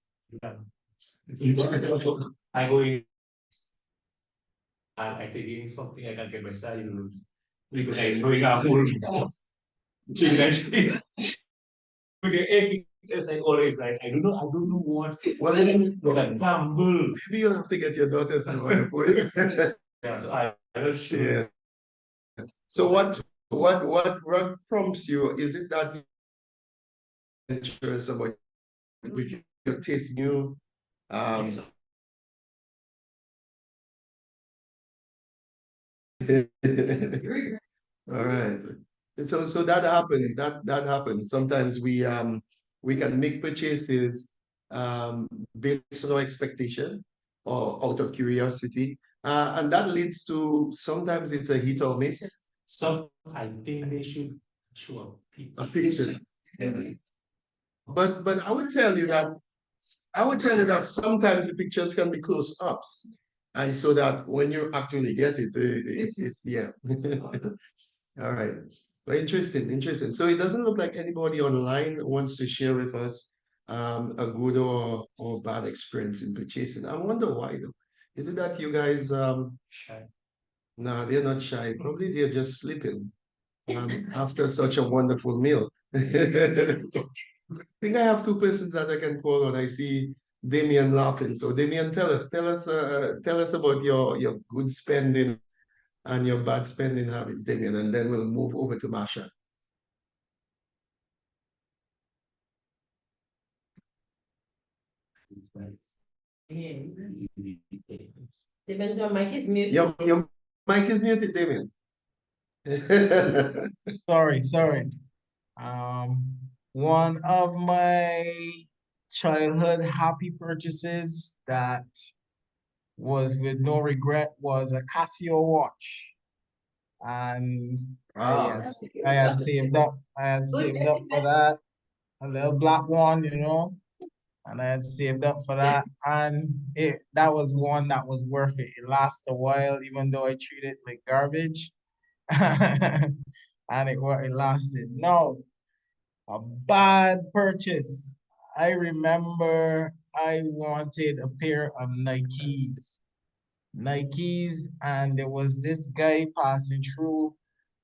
I go in and I take in something I can get my salary. Because I bring a whole chicken. Because everything else I always like, I don't know what. What do you mean? Like gamble. Maybe you'll have to get your daughters to work for you. Yeah, so I don't sure. Yeah. So what prompts you? Is it that you're interested about with your taste new? All right. So that happens. That happens. Sometimes we can make purchases based on our expectation or out of curiosity. And that leads to sometimes it's a hit or miss. Some I think they should show A picture. But I would tell you that sometimes the pictures can be close ups. And so that when you actually get it, it's yeah. All right. But interesting. So it doesn't look like anybody online wants to share with us a good or bad experience in purchasing. I wonder why though. Is it that you guys shy? no, they're not shy. Probably they're just sleeping after such a wonderful meal. I think I have two persons that I can call on. I see Damien laughing. So Damien, tell us about your good spending and your bad spending habits, Damien, and then we'll move over to Masha. Depends on mic is muted. Your mic is muted, Damien. Sorry. One of my childhood happy purchases that was with no regret was a Casio watch. And I had saved up for that, a little black one, and I had saved up for that. And that was one that was worth it. It lasted a while, even though I treat it like garbage. And it lasted. No. A bad purchase. I remember I wanted a pair of Nikes. Nikes, and there was this guy passing through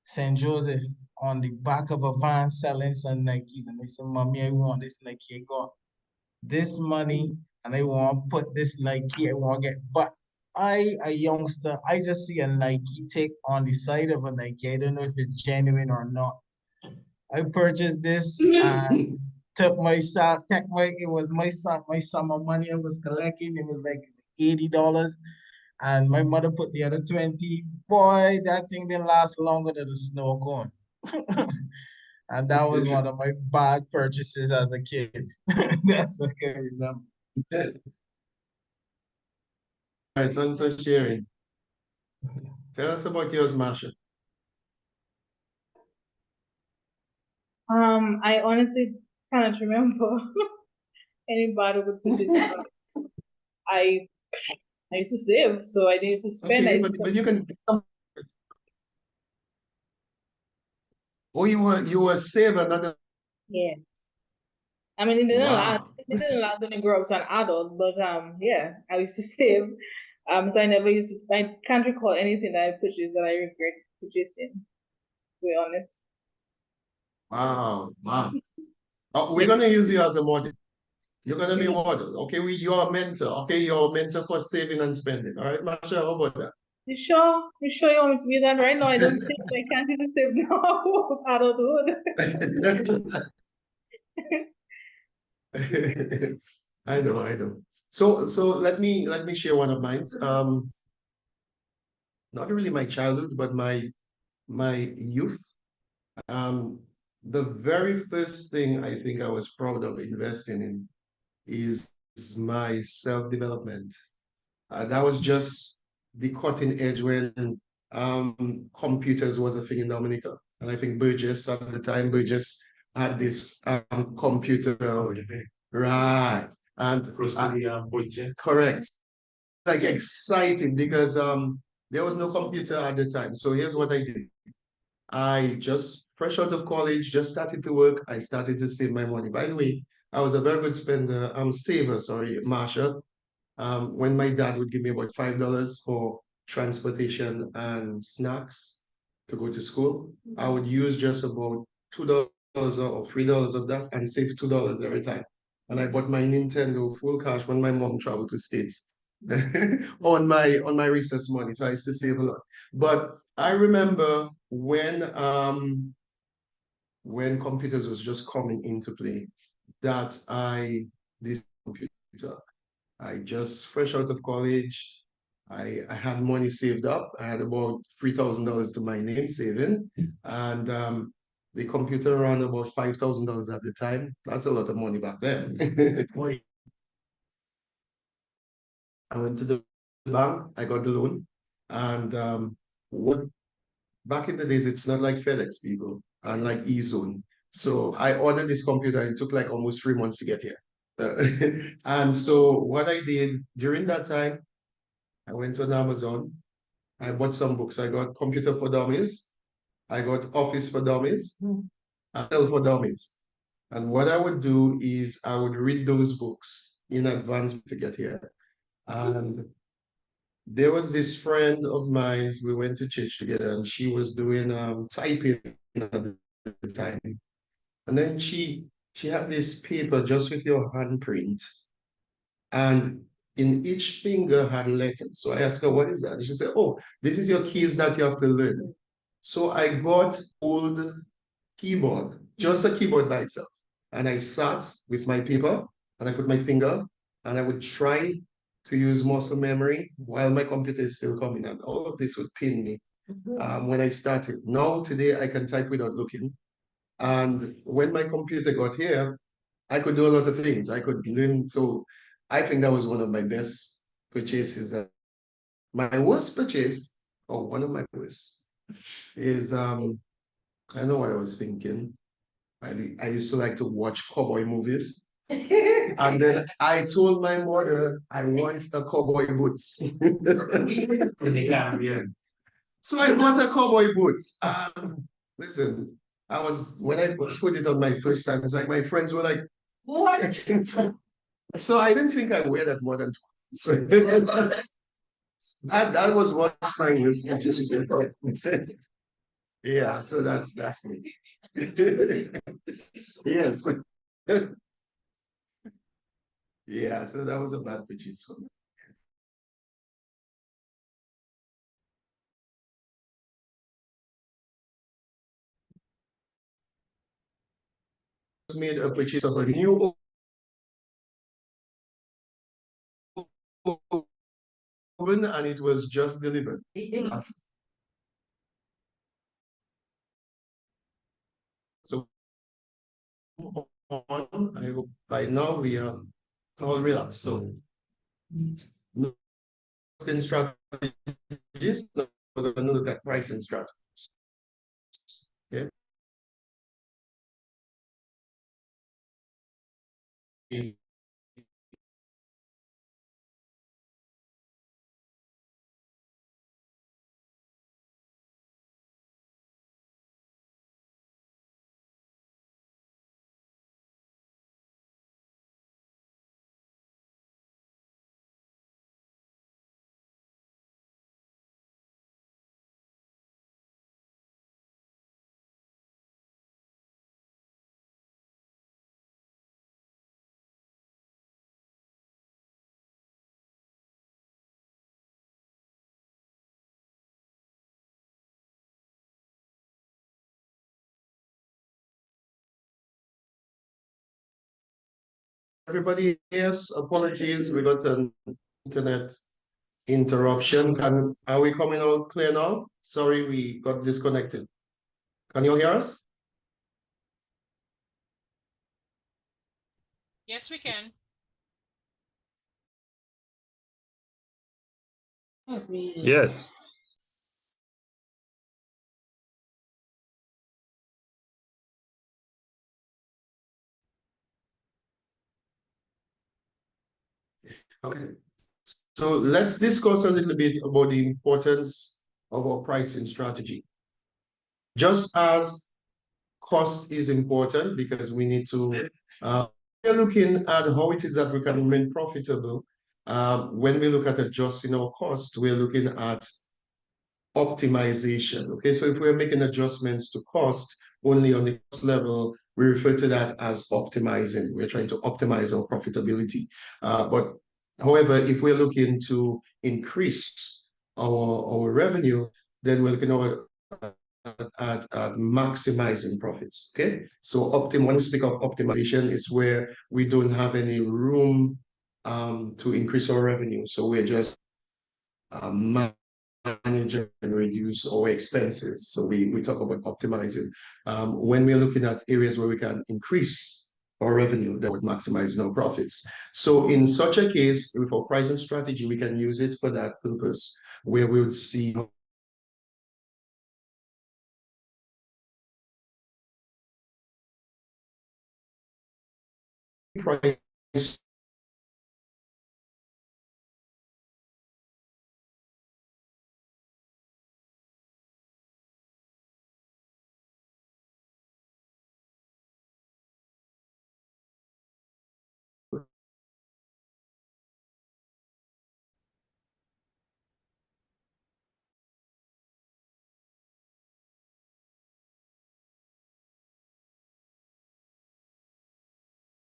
St. Joseph on the back of a van selling some Nikes. And I said, Mommy, I want this Nike. I got this money and I want to put this Nike. I want to get, but a youngster, I just see a Nike take on the side of a Nike. I don't know if it's genuine or not. I purchased this and took my sock, it was my sock, my summer money I was collecting. It was like $80. And my mother put the other 20. Boy, that thing didn't last longer than a snow cone. And that was one of my bad purchases as a kid. That's what I can remember. All right, thanks for sharing. Tell us about yours, Marsha. I honestly cannot remember any bad or good purchases. I I used to save, so I didn't used to spend. Okay, but you can. Oh, you were saver, not a. Yeah. I mean, it didn't last. Wow. It didn't last when I grew up to an adult, but yeah, I used to save. So I never used to. I can't recall anything that I purchased that I regret purchasing. To be honest. Wow, wow. We're gonna use you as a model. You're gonna be a model. Okay, you're a mentor. Okay, you're a mentor for saving and spending. All right, Marsha, how about that? You sure? You sure you want me to be that right now? I don't think I can't even save now. Adulthood. I know, I know. So let me share one of mine. Not really my childhood, but my youth. The very first thing I think I was proud of investing in is my self-development. That was just the cutting edge when computers was a thing in Dominica. And I think Burgess at the time, Burgess had this computer. Right. And correct. Like exciting because there was no computer at the time. So here's what I did. I just fresh out of college, just started to work. I started to save my money. By the way, I was a very good spender, saver, sorry, Marsha. When my dad would give me about $5 for transportation and snacks to go to school, I would use just about $2 or $3 of that and save $2 every time. And I bought my Nintendo full cash when my mom traveled to States on my recess money. So I used to save a lot. But I remember when computers was just coming into play, that this computer. I just fresh out of college. I had money saved up. I had about $3,000 to my name saving. And the computer ran about $5,000 at the time. That's a lot of money back then. I went to the bank, I got the loan. And back in the days, it's not like FedEx, people, and like eZone. So I ordered this computer and it took like almost 3 months to get here. And so what I did during that time, I went on Amazon. I bought some books. I got Computer for Dummies. I got Office for Dummies, and Excel for Dummies. And what I would do is I would read those books in advance to get here. And there was this friend of mine, we went to church together, and she was doing typing at the time. And then she had this paper just with your handprint. And in each finger had letters. So I asked her, what is that? And she said, oh, this is your keys that you have to learn. So I got old keyboard, just a keyboard by itself. And I sat with my paper and I put my finger and I would try to use muscle memory while my computer is still coming. And all of this would pin me when I started. Now, today, I can type without looking. And when my computer got here, I could do a lot of things. I could learn. So I think that was one of my best purchases. My worst purchase, or one of my worst, is I know what I was thinking. I used to like to watch cowboy movies. And then I told my mother I want a cowboy boots. So I bought a cowboy boots. Listen, when I put it on my first time, it's like my friends were like, what? So I didn't think I wear that more than twice. So that was one time was yeah, so that's it. Yes. Yeah, so that was a bad purchase for me. Made a purchase of a new oven and it was just delivered. So on, I hope by now we are all relaxed. So in strategies, so we're going to look at pricing strategies. Okay. Everybody, yes, apologies, we got an internet interruption. Are we coming out clear now? Sorry, we got disconnected. Can you all hear us? Yes, we can. Yes. Okay. So let's discuss a little bit about the importance of our pricing strategy. Just as cost is important because we need to, we're looking at how it is that we can remain profitable. When we look at adjusting our cost, we're looking at optimization. Okay, so if we're making adjustments to cost only on the cost level, we refer to that as optimizing. We're trying to optimize our profitability. But however, if we're looking to increase our revenue, then we're looking at maximizing profits. Okay, so when we speak of optimization, it's where we don't have any room to increase our revenue. So we're just manage and reduce our expenses. So we talk about optimizing. When we're looking at areas where we can increase our revenue, that would maximize our profits. So in such a case, with our pricing strategy, we can use it for that purpose, where we would see price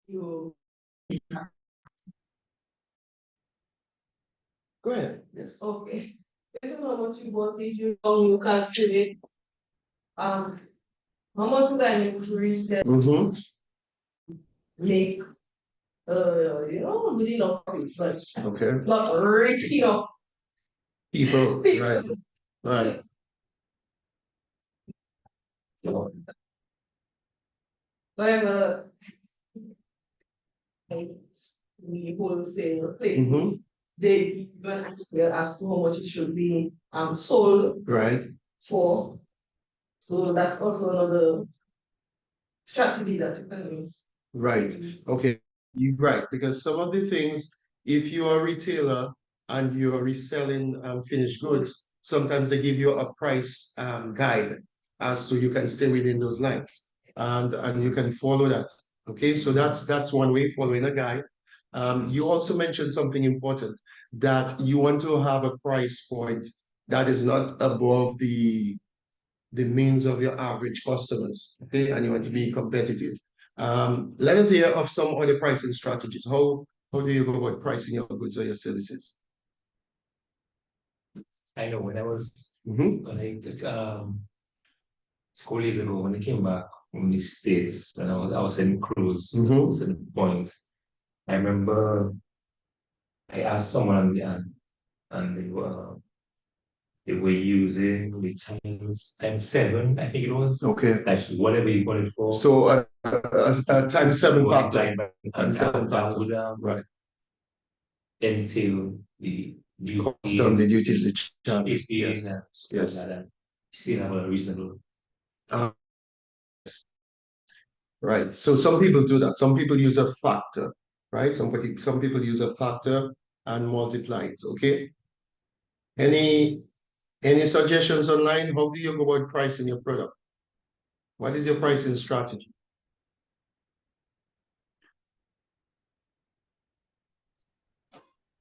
You Go ahead. Yes. okay. Based on how much you bought it, you calculate how much would I need to resell, make good enough profit first. Okay. Not rich enough People, right, right. However, the wholesale things, they even actually as to how much it should be sold Right. for. So that's also another strategy that you can use. Right. Okay. You're right. Because some of the things, if you are a retailer and you are reselling finished goods, sometimes they give you a price guide. as to you can stay within those lines, and you can follow that. Okay, so that's one way, following a guide. You also mentioned something important, that you want to have a price point that is not above the means of your average customers, okay, and you want to be competitive. Let us hear of some other pricing strategies. How do you go about pricing your goods or your services? I know when I was when I took school years ago, when I came back from the States and I was in cruise, I was in points. I remember I asked someone and they were using the times 7, I think it was. Okay. Like whatever you want it for. So times 7 multiplied factor. by- Times 7 that factor. would Right. entail the Custom, the duties, the charges. yes. Yes. Yes. Yes. Still have a reasonable. Right. So some people do that. Some people use a factor, right? Some people use a factor and multiply it. Okay. Any suggestions online? How do you go about pricing your product? What is your pricing strategy?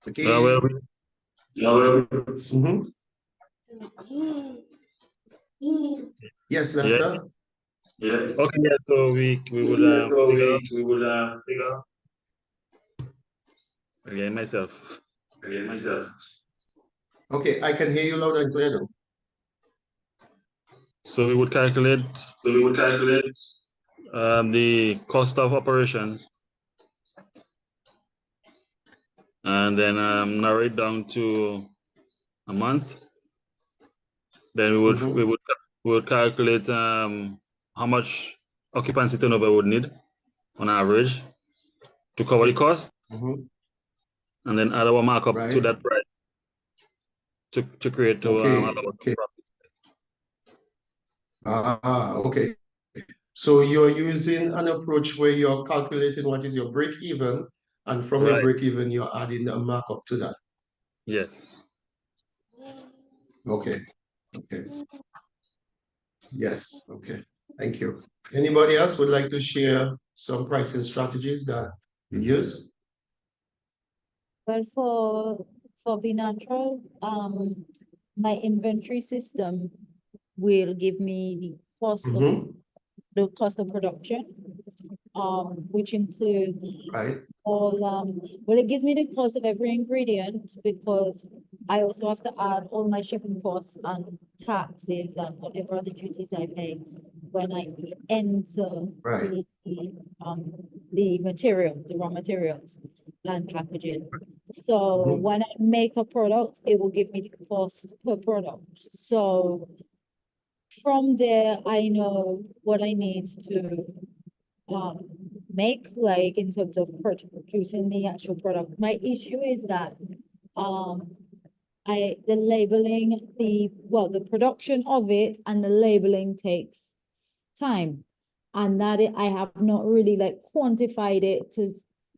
Okay. Yes, Lester. Yeah. Okay, yeah, so we would figure again myself. Okay, I can hear you loud and clear though. So we would calculate the cost of operations and then narrow it down to a month. Then we would calculate how much occupancy turnover would need on average to cover the cost, and then add our markup to that price to create Okay. Okay. So you're using an approach where you're calculating what is your break even, and from your break even, you're adding a markup to that. Yes. Okay. Okay. Yes. Okay. Thank you. Anybody else would like to share some pricing strategies that you use? Well, for Be Natural, my inventory system will give me the cost of production, which includes all well, it gives me the cost of every ingredient, because I also have to add all my shipping costs and taxes and whatever other duties I pay when I enter the material, the raw materials and packaging. So when I make a product, it will give me the cost per product. So from there, I know what I need to make, like in terms of producing the actual product. My issue is that the labeling, the production of it and the labeling takes time, and that I have not really like quantified it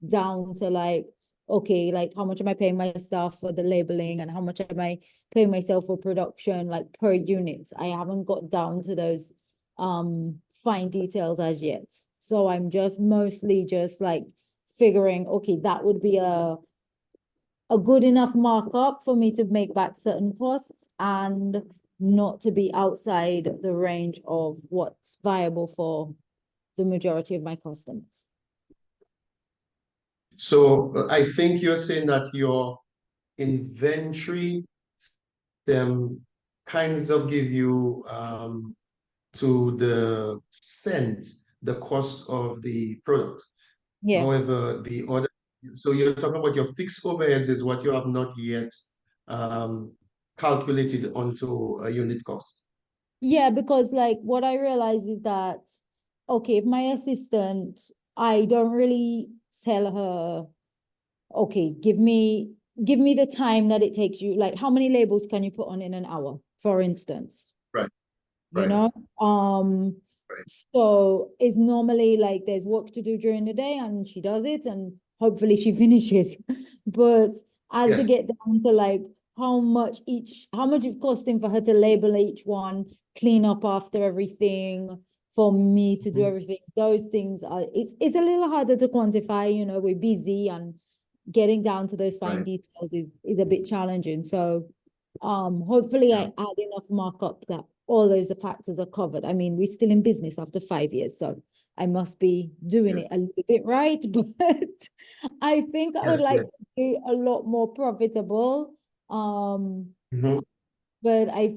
down to like, okay, like how much am I paying my staff for the labeling and how much am I paying myself for production, like per unit. I haven't got down to those fine details as yet. So I'm just mostly just like figuring, okay, that would be a good enough markup for me to make back certain costs and not to be outside the range of what's viable for the majority of my customers. So I think you're saying that your inventory kinds of give you to the cent the cost of the product. Yeah. However, so you're talking about your fixed overheads is what you have not yet calculated onto a unit cost. Yeah, because like what I realized is that, okay, if my assistant, I don't really tell her, okay, give me the time that it takes you, like how many labels can you put on in an hour, for instance? Right. You know, so it's normally like there's work to do during the day and she does it and hopefully she finishes. But as they get down to like how much it's costing for her to label each one, clean up after everything, for me to do everything. Those things are, it's a little harder to quantify, you know, we're busy, and getting down to those fine details is a bit challenging. So hopefully I add enough markup that all those factors are covered. I mean, we're still in business after 5 years, so I must be doing it a little bit right, but I think I would like to be a lot more profitable. But I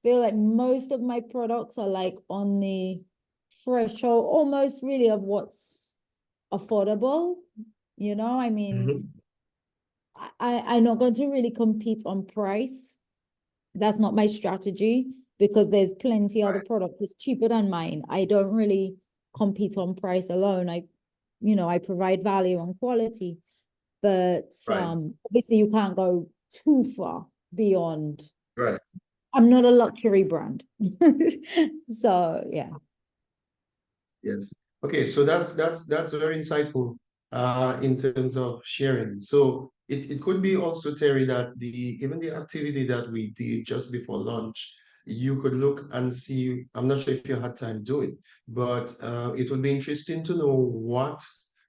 feel like most of my products are like on the threshold almost really of what's affordable. You know, I mean, I'm not going to really compete on price. That's not my strategy, because there's plenty other products that's cheaper than mine. I don't really compete on price alone. I provide value and quality, but obviously you can't go too far beyond. Right. I'm not a luxury brand. So yeah. Yes. Okay, so that's very insightful in terms of sharing. So it could be also, Terry, that even the activity that we did just before lunch, you could look and see. I'm not sure if you had time to do it, but it would be interesting to know what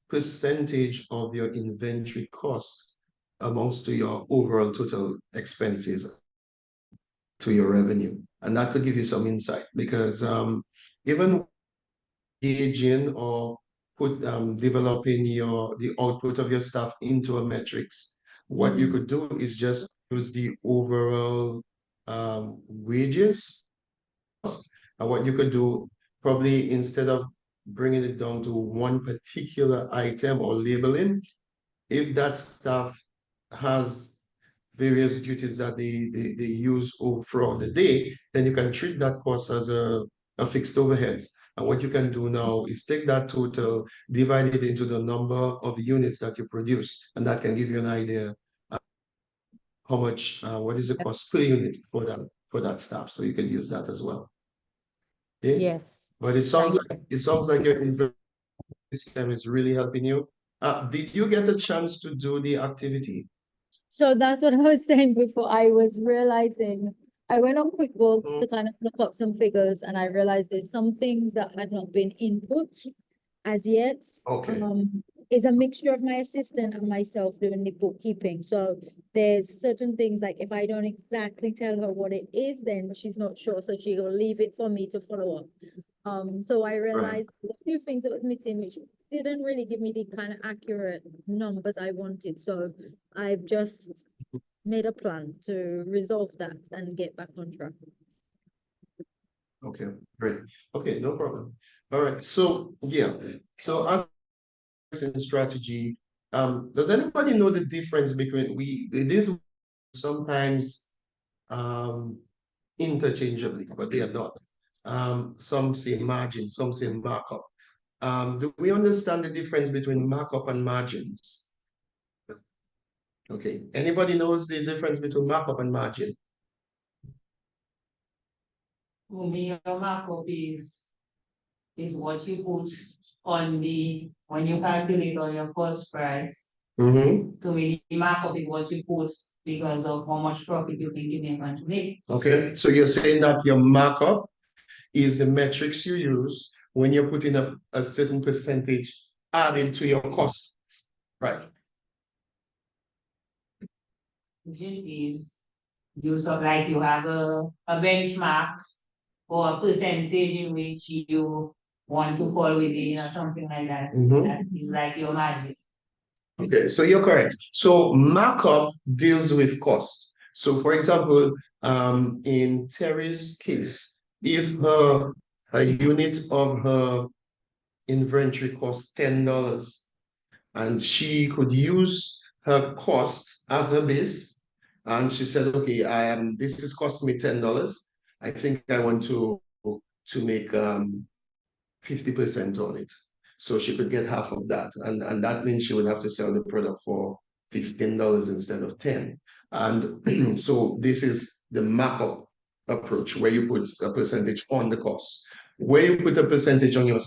percentage of your inventory cost amongst to your overall total expenses to your revenue. And that could give you some insight, because even engaging or developing the output of your stuff into a metrics, what you could do is just use the overall wages. And what you could do, probably instead of bringing it down to one particular item or labeling, if that stuff has various duties that they use throughout the day, then you can treat that cost as a fixed overheads. And what you can do now is take that total, divide it into the number of units that you produce, and that can give you an idea how much, what is the cost per unit for that stuff. So you can use that as well. Okay? Yes. But it sounds like your investment system is really helping you. Did you get a chance to do the activity? So that's what I was saying before. I was realizing, I went on QuickBooks to kind of look up some figures, and I realized there's some things that had not been input as yet. Okay. It's a mixture of my assistant and myself doing the bookkeeping. So there's certain things, like if I don't exactly tell her what it is, then she's not sure. So she will leave it for me to follow up. So I realized a few things that was missing, which didn't really give me the kind of accurate numbers I wanted. So I've just made a plan to resolve that and get back on track. Okay, great. Okay, no problem. All right. So yeah. So as in strategy, does anybody know the difference between these sometimes interchangeably, but they are not. Some say margin, some say markup. Do we understand the difference between markup and margins? Okay. Anybody knows the difference between markup and margin? For me, your markup is what you put on when you calculate on your cost price. To me, the markup is what you put because of how much profit you think you're going to make. Okay, so you're saying that your markup is the metrics you use when you're putting a certain percentage added to your cost, right? Is use of, like, you have a benchmark or a percentage in which you want to fall within or something like that. That is like your margin. Okay, so you're correct. So markup deals with cost. So for example, in Terry's case, if her unit of her inventory costs $10, and she could use her cost as a base, and she said, okay, this is costing me $10. I think I want to make 50% on it. So she could get half of that. And that means she would have to sell the product for $15 instead of 10. And so this is the markup approach, where you put a percentage on the cost. Where you put a percentage on your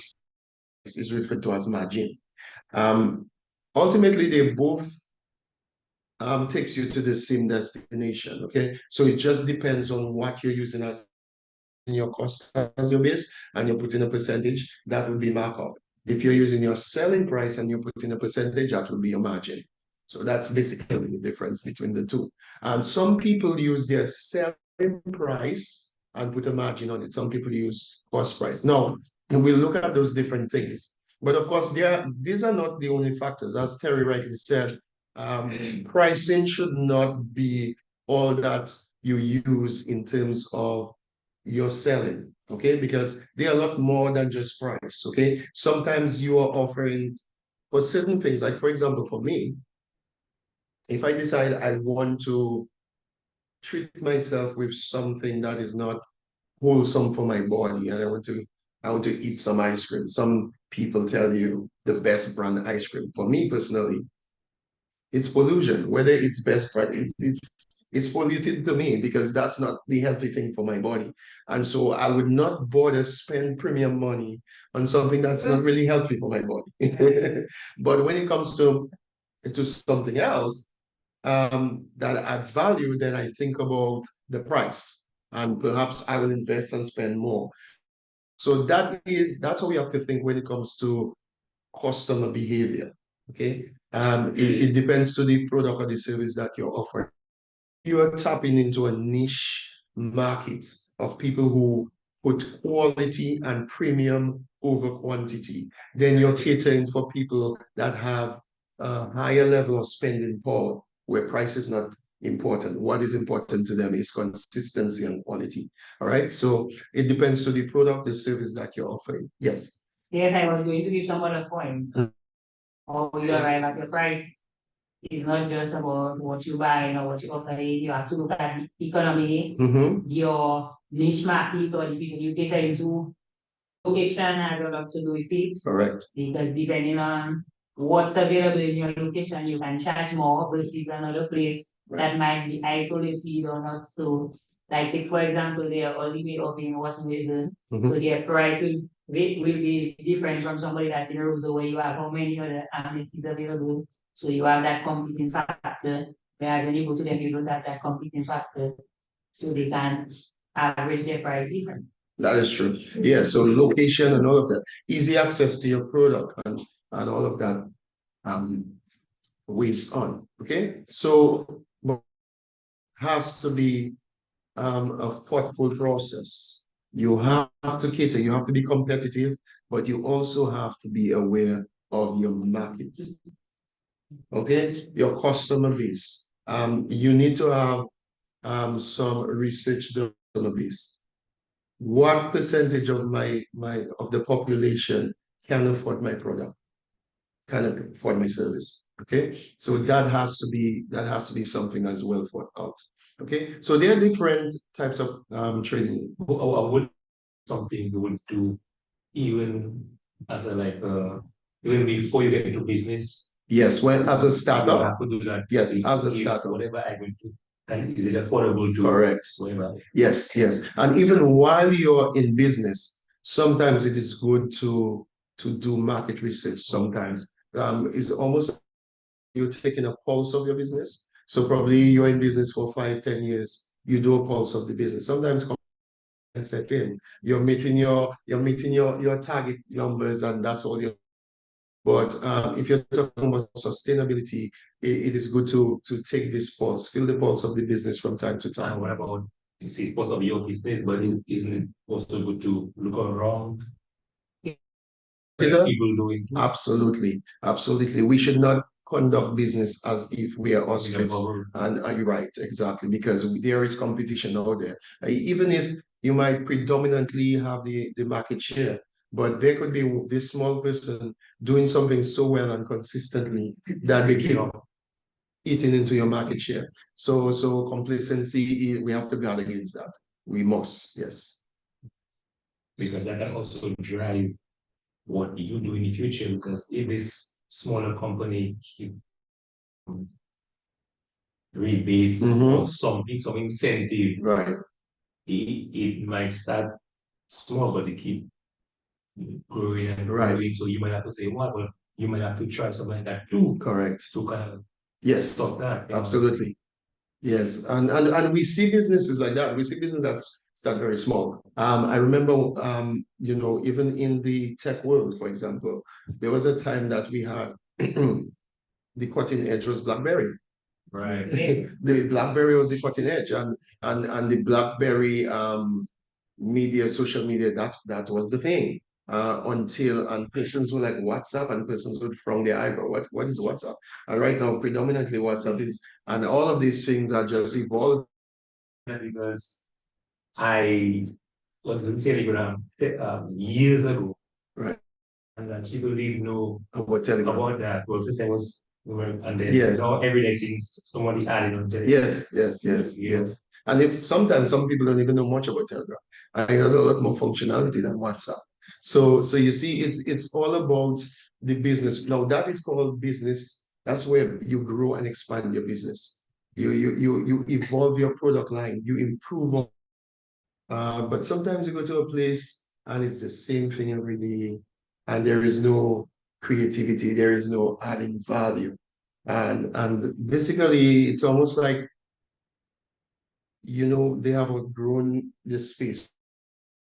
is referred to as margin. Ultimately, they both takes you to the same destination. Okay, so it just depends on what you're using as your cost as your base and you're putting a percentage, that would be markup. If you're using your selling price and you're putting a percentage, that would be your margin. So that's basically the difference between the two. And some people use their selling price and put a margin on it. Some people use cost price. Now, we'll look at those different things. But of course, these are not the only factors. As Terry rightly said, pricing should not be all that you use in terms of your selling, okay? Because they are a lot more than just price, okay? Sometimes you are offering for certain things, like for example, for me, if I decide I want to treat myself with something that is not wholesome for my body and I want to eat some ice cream. Some people tell you the best brand ice cream. For me personally, it's pollution. Whether it's best brand, it's polluted to me because that's not the healthy thing for my body. And so I would not bother spend premium money on something that's not really healthy for my body. But when it comes to something else that adds value, then I think about the price and perhaps I will invest and spend more. So that's what we have to think when it comes to customer behavior. Okay. It depends to the product or the service that you're offering. You are tapping into a niche market of people who put quality and premium over quantity. Then you're catering for people that have a higher level of spending power, where price is not important. What is important to them is consistency and quality. All right. So it depends to the product, the service that you're offering. Yes. Yes, I was going to give some other points. How you arrive at your price is not just about what you buy or what you offer. You have to look at the economy, your niche market, or the people you cater into. Location has a lot to do with it. Correct. Because depending on what's available in your location, you can charge more versus another place that might be isolated or not so. Like take for example, they are all the way up in Washington, so their price will be different from somebody that's in Roseau where you have how many other amenities available. So you have that competing factor. Whereas when you go to them, you don't have that competing factor. So they can average their price different. That is true. Yeah, so location and all of that. Easy access to your product and all of that weighs on. Okay. So has to be a thoughtful process. You have to cater, you have to be competitive, but you also have to be aware of your market. Okay, your customer base. You need to have some research done on the base. What percentage of of the population can afford my product, can afford my service? Okay, so that has to be something that's well thought out. Okay, so there are different types of trading. Would something you would do even as a even before you get into business? Yes, when as a You startup. have to do that. Yes, as a startup. Whatever I will do. And is it affordable to? Correct. Whatever. Yes, yes. And even while you're in business, sometimes it is good to do market research. Sometimes it's almost you're taking a pulse of your business. So probably you're in business for 5-10 years. You do a pulse of the business. Sometimes set in. You're meeting your target numbers, and that's all you're. But if you're talking about sustainability, it is good to take this pulse, feel the pulse of the business from time to time. What about, you see, pulse of your business, but isn't it also good to look around? People doing? Absolutely, absolutely. We should not conduct business as if we are ostrich. And you're right, exactly, because there is competition out there. Even if you might predominantly have the market share, but there could be this small person doing something so well and consistently that they keep eating into your market share. So complacency, we have to guard against that. We must, yes. Because that can also drive what you do in the future, because if this smaller company keep rebates or something, some incentive, right? It might start small, but they keep growing and growing. So you might have to say what, but you might have to try something like that too. Correct. To kind of stop that. Absolutely. Yes, and we see businesses like that. We see businesses start very small. I remember, you know, even in the tech world, for example, there was a time that we had the cutting edge was BlackBerry. Right. The BlackBerry was the cutting edge, and the BlackBerry media, social media, that was the thing. And persons were like WhatsApp, and persons would frown their eyebrow. What is WhatsApp? And right now, predominantly WhatsApp is, and all of these things are just evolving. Because I was on Telegram years ago. Right. And then people didn't know about Telegram. About that. Well, since I was, and then Yes. now every day seems somebody added on Telegram. Yes. And if sometimes some people don't even know much about Telegram. I think there's a lot more functionality than WhatsApp. So you see, it's all about the business. Now that is called business. That's where you grow and expand your business. You evolve your product line. You improve on. But sometimes you go to a place and it's the same thing every day, and there is no creativity. There is no adding value. And basically, it's almost like, you know, they have outgrown this space.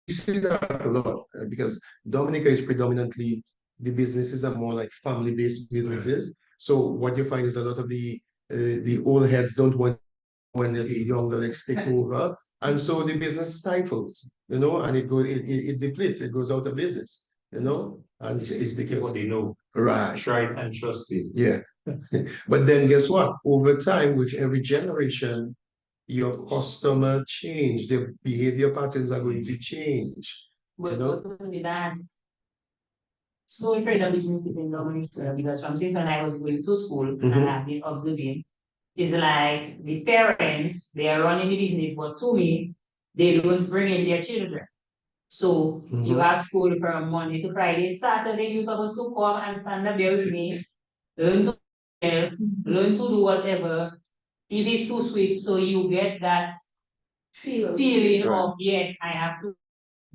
We see that a lot because Dominica is predominantly, the businesses are more like family-based businesses. So what you find is a lot of the old heads don't want when the younger legs take over, and so the business stifles, you know, and it depletes, it goes out of business, you know, and it's because what they know. Right. Tried and trusted. Yeah. But then guess what? Over time, with every generation, your customer change, their behavior patterns are going to change. But not only that, so afraid of businesses in Dominica because from since when I was going to school and I have been observing, it's like the parents, they are running the business, but to me, they don't bring in their children. So you have school from Monday to Friday. Saturday, you're supposed to come and stand up there with me, learn to learn to do whatever. If it's too sweet, so you get that feeling of yes, I have to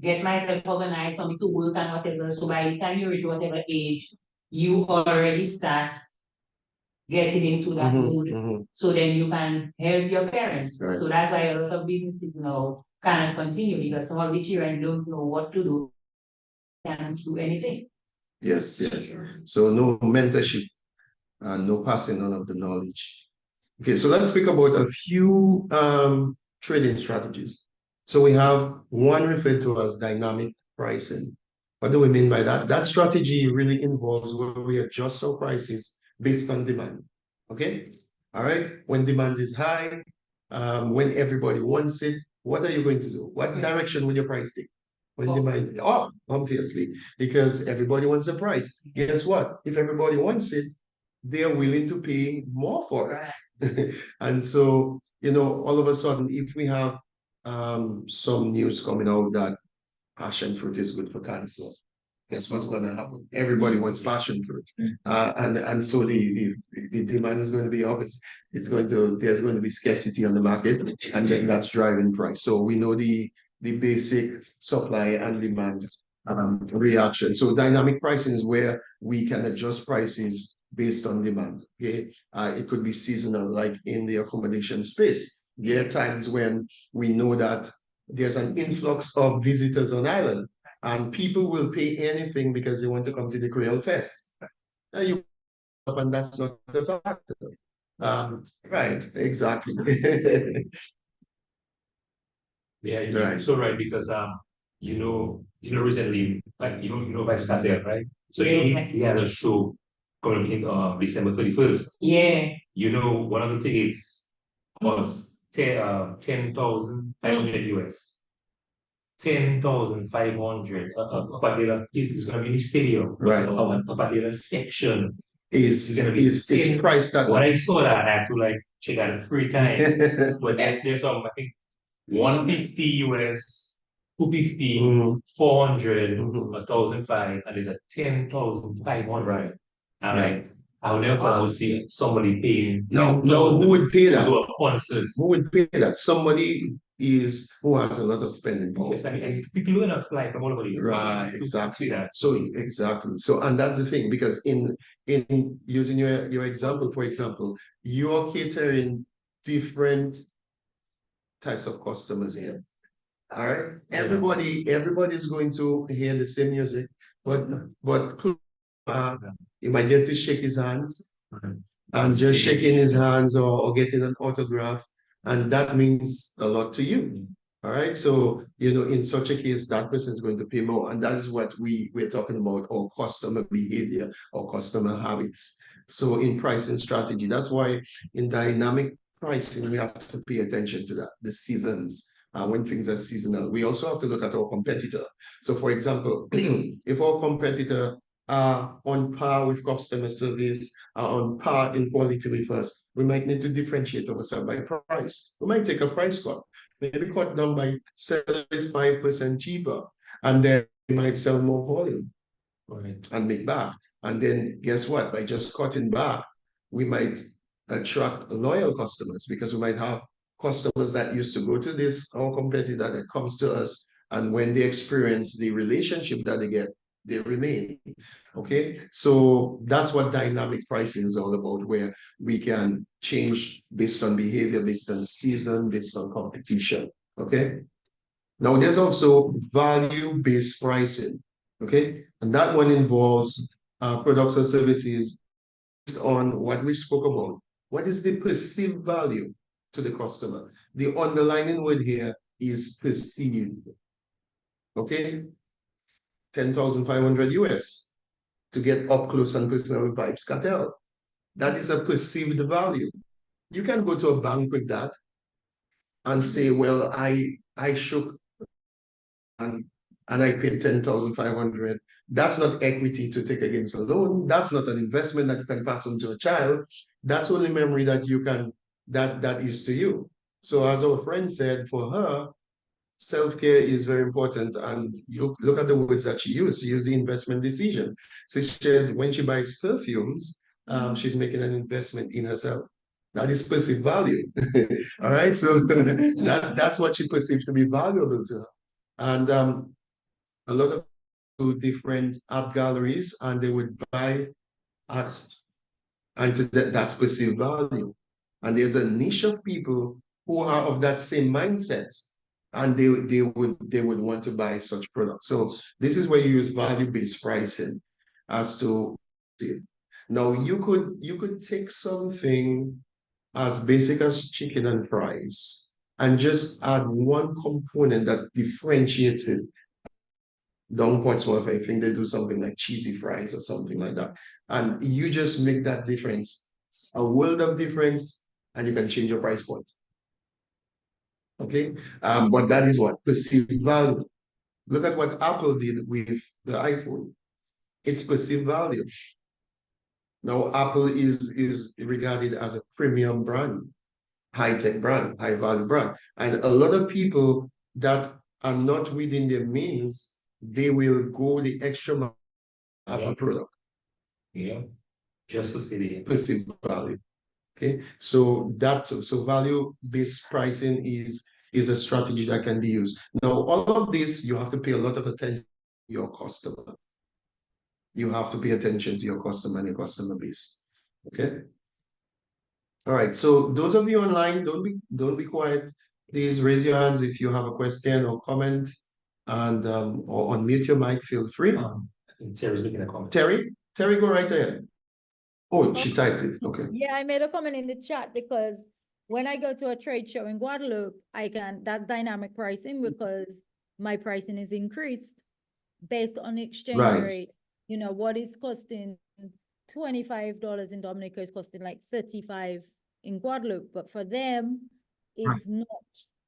get myself organized for me to work and whatever. So by the time you reach whatever age, you already start getting into that mood. So then you can help your parents. So that's why a lot of businesses now cannot continue because some of the children don't know what to do, can't do anything. Yes. So no mentorship and no passing on of the knowledge. Okay, so let's speak about a few trading strategies. So we have one referred to as dynamic pricing. What do we mean by that? That strategy really involves where we adjust our prices based on demand. Okay, all right. When demand is high, when everybody wants it, what are you going to do? What direction will your price take? When demand, obviously, because everybody wants the price. Guess what? If everybody wants it, they are willing to pay more for it. And so, you know, all of a sudden, if we have some news coming out that passion fruit is good for cancer, guess what's going to happen? Everybody wants passion fruit, and so the demand is going to be up. There's going to be scarcity on the market, and then that's driving price. So we know the basic supply and demand reaction. So dynamic pricing is where we can adjust prices based on demand. Okay, it could be seasonal, like in the accommodation space. There are times when we know that there's an influx of visitors on island, and people will pay anything because they want to come to the Creole Fest. And that's not the factor. Right, exactly. Yeah, you're so right because recently, like you know Vice Chancellor, right? So he had a show coming in December 21st. Yeah. You know, one of the tickets was 10,500 US. 10,500. A particular is going to be in the stadium. Right. A particular section is going to be is priced at. When I saw that, I had to like check out 3 times. But there's some, I think, 150 US, 250, 400, 1,005, and there's a 10,500. Right. And like, I would never thought I would see somebody paying. No, who would pay that? To a concert. Who would pay that? Somebody who has a lot of spending power. Yes, I mean, people are gonna fly from all over the world. Right, exactly. So exactly. So, and that's the thing, because in using your example, for example, you're catering different types of customers here. All right. Everybody's going to hear the same music, but you might get to shake his hands and just shaking his hands or getting an autograph, and that means a lot to you. All right. So, in such a case, that person is going to pay more. And that is what we're talking about, our customer behavior, our customer habits. So in pricing strategy, that's why in dynamic pricing, we have to pay attention to that, the seasons, when things are seasonal. We also have to look at our competitor. So for example, if our competitor are on par with customer service, are on par in quality with us, we might need to differentiate ourselves by price. We might take a price cut, maybe cut down by selling it 5% cheaper, and then we might sell more volume and make back. And then guess what? By just cutting back, we might attract loyal customers because we might have customers that used to go to this, our competitor that comes to us, and when they experience the relationship that they get, they remain. Okay, so that's what dynamic pricing is all about, where we can change based on behavior, based on season, based on competition. Okay, now there's also value-based pricing. Okay, and that one involves products or services based on what we spoke about. What is the perceived value to the customer? The underlying word here is perceived. Okay, 10,500 US to get up close and personal with Vibes Cartel. That is a perceived value. You can go to a bank with that and say, well, I shook and I paid 10,500. That's not equity to take against a loan. That's not an investment that you can pass on to a child. That's only memory that you can, that is to you. So as our friend said, for her, self-care is very important. And you look at the words that she used. She used the investment decision. So she said when she buys perfumes, she's making an investment in herself. That is perceived value. All right. So that's what she perceived to be valuable to her. And a lot of different art galleries, and they would buy art, and that's perceived value. And there's a niche of people who are of that same mindset, and they would want to buy such products. So this is where you use value-based pricing as to now you could take something as basic as chicken and fries and just add one component that differentiates it. Down Portsmouth, I think they do something like cheesy fries or something like that. And you just make that difference, a world of difference, and you can change your price point. Okay, but that is what perceived value. Look at what Apple did with the iPhone. It's perceived value. Now Apple is regarded as a premium brand, high-tech brand, high-value brand, and a lot of people that are not within their means, they will go the extra mile for Apple product. Yeah, just to see the perceived value. Okay, so value-based pricing is a strategy that can be used. Now, all of this, you have to pay a lot of attention to your customer. You have to pay attention to your customer and your customer base. Okay. All right. So those of you online, don't be quiet. Please raise your hands if you have a question or comment, and or unmute your mic. Feel free. Terry's making a comment. Terry, go right ahead. Oh, she typed it. Okay. Yeah, I made a comment in the chat because when I go to a trade show in Guadeloupe, that's dynamic pricing because my pricing is increased based on the exchange rate. You know, what is costing $25 in Dominica is costing like 35 in Guadeloupe, but for them, it's not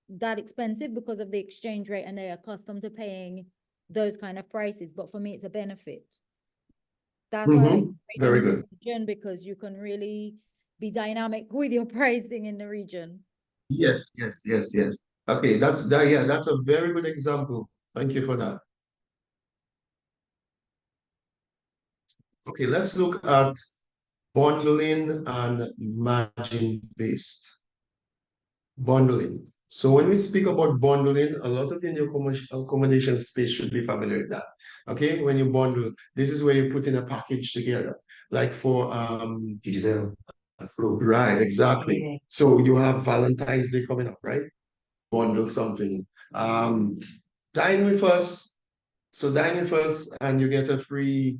that expensive because of the exchange rate and they're accustomed to paying those kind of prices. But for me, it's a benefit. That's why I like very good region, because you can really be dynamic with your pricing in the region. Yes. Okay, that's a very good example. Thank you for that. Okay, let's look at bundling and margin-based bundling. So when we speak about bundling, a lot of in your commercial accommodation space should be familiar with that. Okay, when you bundle, this is where you put in a package together, like for right, exactly. So you have Valentine's Day coming up, right? Bundle something. Dine with us. So dine with us and you get a free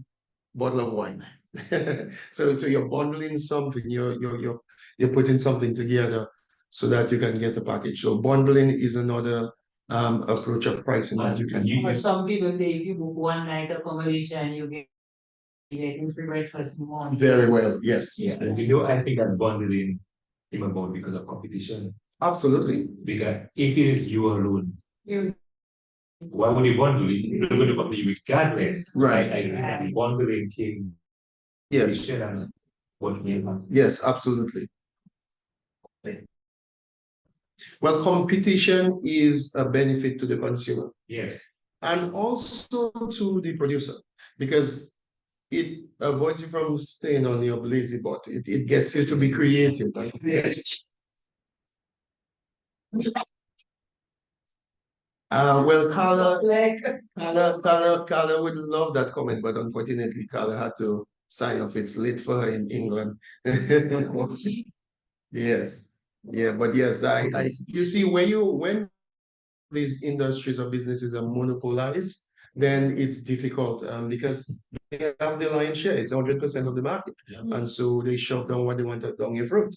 bottle of wine. So you're bundling something, you're putting something together so that you can get a package. So bundling is another approach of pricing that you can Or use. some people say if you book one night accommodation, you get getting free breakfast in the morning. Very well, yes. Yeah, and you know, I think that bundling came about because of competition. Absolutely. Because if it is you alone, why would you bundle it? You're going to compete regardless. Right. I think that the bundling came. Yes. What we have. Yes, absolutely. Well, competition is a benefit to the consumer. Yes. And also to the producer, because it avoids you from staying on your lazy butt. It gets you to be creative. Well, Carla would love that comment, but unfortunately, Carla had to sign off. It's late for her in England. Yes. Yeah, but yes, you see, when these industries or businesses are monopolized, then it's difficult because they have the lion's share. It's 100% of the market. And so they shove down what they want down your throat.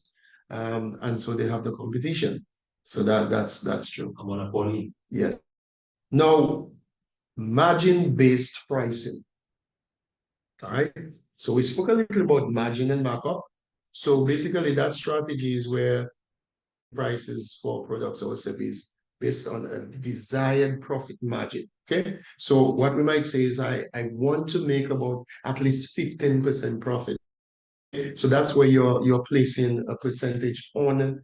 And so they have the competition. So that's true. A monopoly. Yes. Now, margin-based pricing. All right. So we spoke a little about margin and markup. So basically that strategy is where prices for products or services based on a desired profit margin. Okay. So what we might say is I want to make about at least 15% profit. So that's where you're placing a percentage on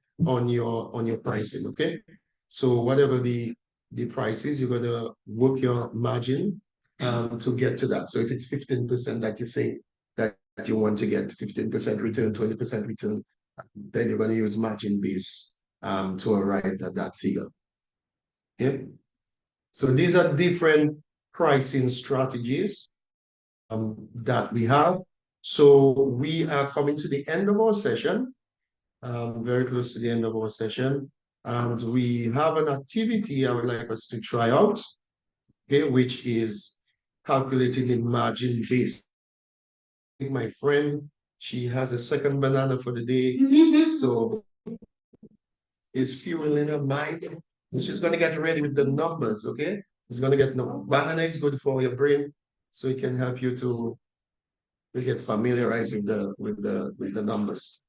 your pricing. Okay. So whatever the price is, you're gonna work your margin to get to that. So if it's 15% that you think that you want to get 15% return, 20% return, then you're gonna use margin base to arrive at that figure. Okay. So these are different pricing strategies that we have. So we are coming to the end of our session, very close to the end of our session. And we have an activity I would like us to try out, okay, which is calculating the margin base. My friend, she has a second banana for the day, so is fueling her mind. She's going to get ready with the numbers, okay? She's going to get no banana is good for your brain, so it can help you to get familiarized with the numbers.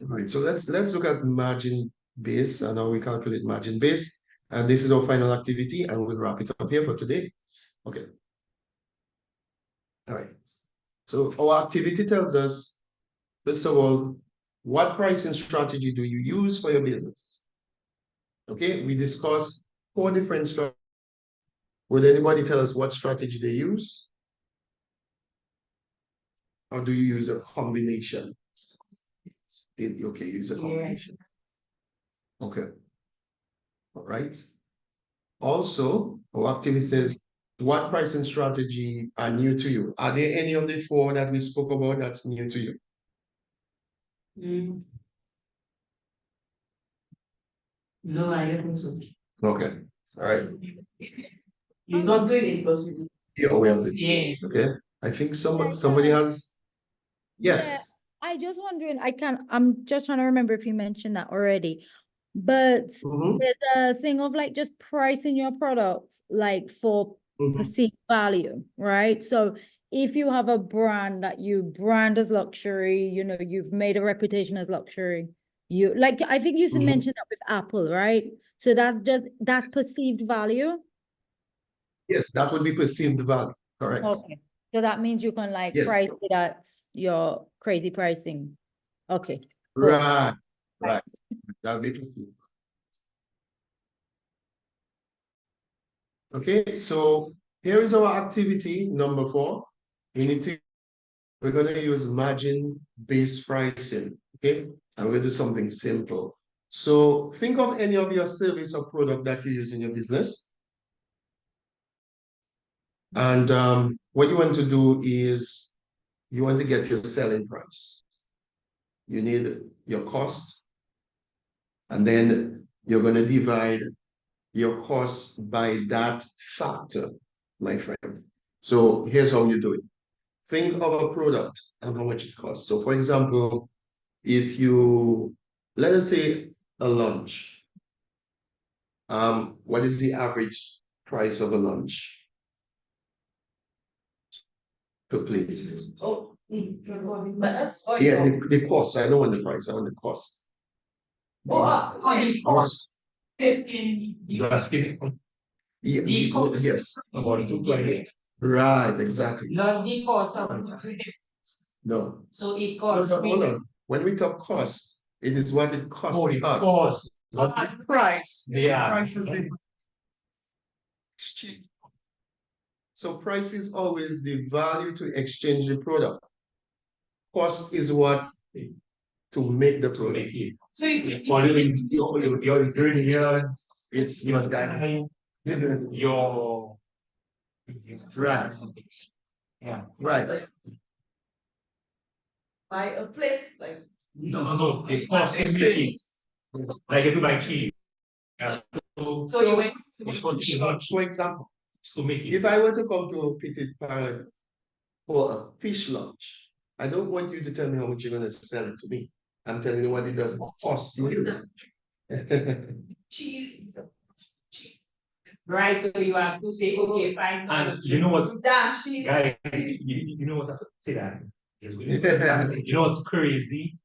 All right, so let's look at margin base and how we calculate margin base. And this is our final activity, and we'll wrap it up here for today. Okay. All right. So our activity tells us, first of all, what pricing strategy do you use for your business? Okay, we discussed 4 different strategies. Would anybody tell us what strategy they use? Or do you use a combination? Okay, use a combination. Okay. All right. Also, our activity says, what pricing strategy are new to you? Are there any of the 4 that we spoke about that's new to you? No, I don't think so. Okay. All right. You don't do it because you You're aware of it. Yes. Okay. I think somebody has. Yes. Yeah, I just wondering, I'm just trying to remember if you mentioned that already. But there's a thing of like just pricing your products like for perceived value, right? So if you have a brand that you brand as luxury, you know, you've made a reputation as luxury. You like, I think you mentioned that with Apple, right? So that's perceived value. Yes, that would be perceived value. Correct. Okay. So that means you can like price it at your crazy pricing. Okay. Cool. Right. Right. That'll be perceived. Okay, so here is our activity number 4. We're going to use margin-based pricing, okay? And we'll do something simple. So think of any of your service or product that you use in your business. And what you want to do is you want to get your selling price. you need your cost, and then you're going to divide your cost by that factor, my friend. So here's how you do it. Think of a product and how much it costs. So for example, if you, let us say a lunch, what is the average price of a lunch per plate? Oh, but that's Yeah, the cost. I don't want the price, I want the cost. the cost. You're asking Yes. about 228. Right, exactly. Not the cost of No. so it costs me. Hold on. When we talk cost, it is what it costs Oh, it us. costs. Not the price. Yeah. Price is the exchange. So price is always the value to exchange the product. Cost is what to make the product. So if Following your ingredients, It's your time, your right. yeah. Right. buy a plate, like No, it costs everything. Like if you buy cheese. So for example, to make it. if I were to come to Petit Parle for a fish lunch, I don't want you to tell me how much you're going to sell it to me. I'm telling you what it does cost you. cheese. Right, so you have to say, okay, fine. And you know what, Dash it. guys, you know what I say that? You know what's crazy?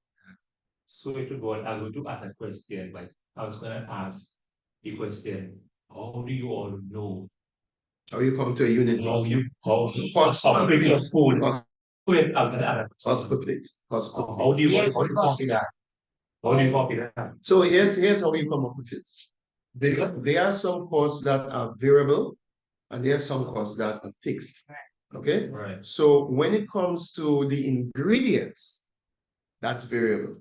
So if you go, I'm going to ask a question, but I was going to ask the question, how do you all know? How you come to a unit cost? Cost of your food. Cost per plate. Cost per plate. How do you copy that? How do you copy that? So here's how you come up with it. There are some costs that are variable and there are some costs that are fixed. Okay? Right. So when it comes to the ingredients, that's variable.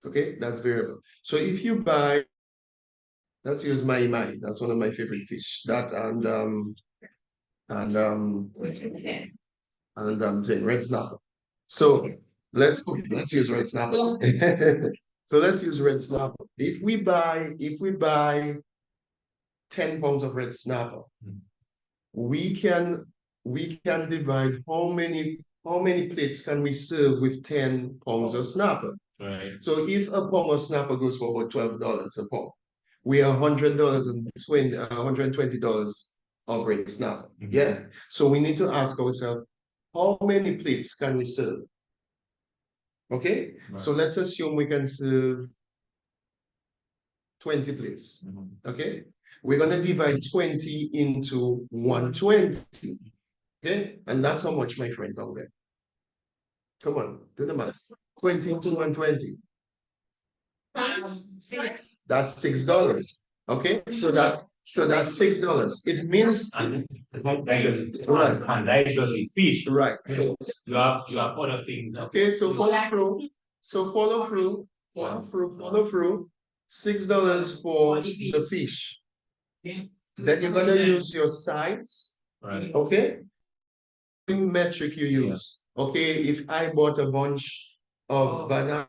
Okay, that's variable. So if you buy, let's use my, that's one of my favorite fish. That and saying red snapper. So let's use red snapper. So let's use red snapper. If we buy 10 pounds of red snapper, we can divide how many plates can we serve with 10 pounds of snapper. Right. So if a pound of snapper goes for about $12 a pound, we are $120 of red snapper. Yeah. So we need to ask ourselves, how many plates can we serve? Okay. Right. So let's assume we can serve 20 plates. Okay. We're going to divide 20 into 120. Okay. And that's how much, my friend, down there. Come on, do the math. 20 into 120. That's $6. Okay. So that's $6. It means And right. And that is just a fish. Right. So you have other things. okay, so follow through. So follow through. $6 for the fish. Then you're gonna use your sides. Right. Okay. Metric you use. Okay, if I bought a bunch of banana,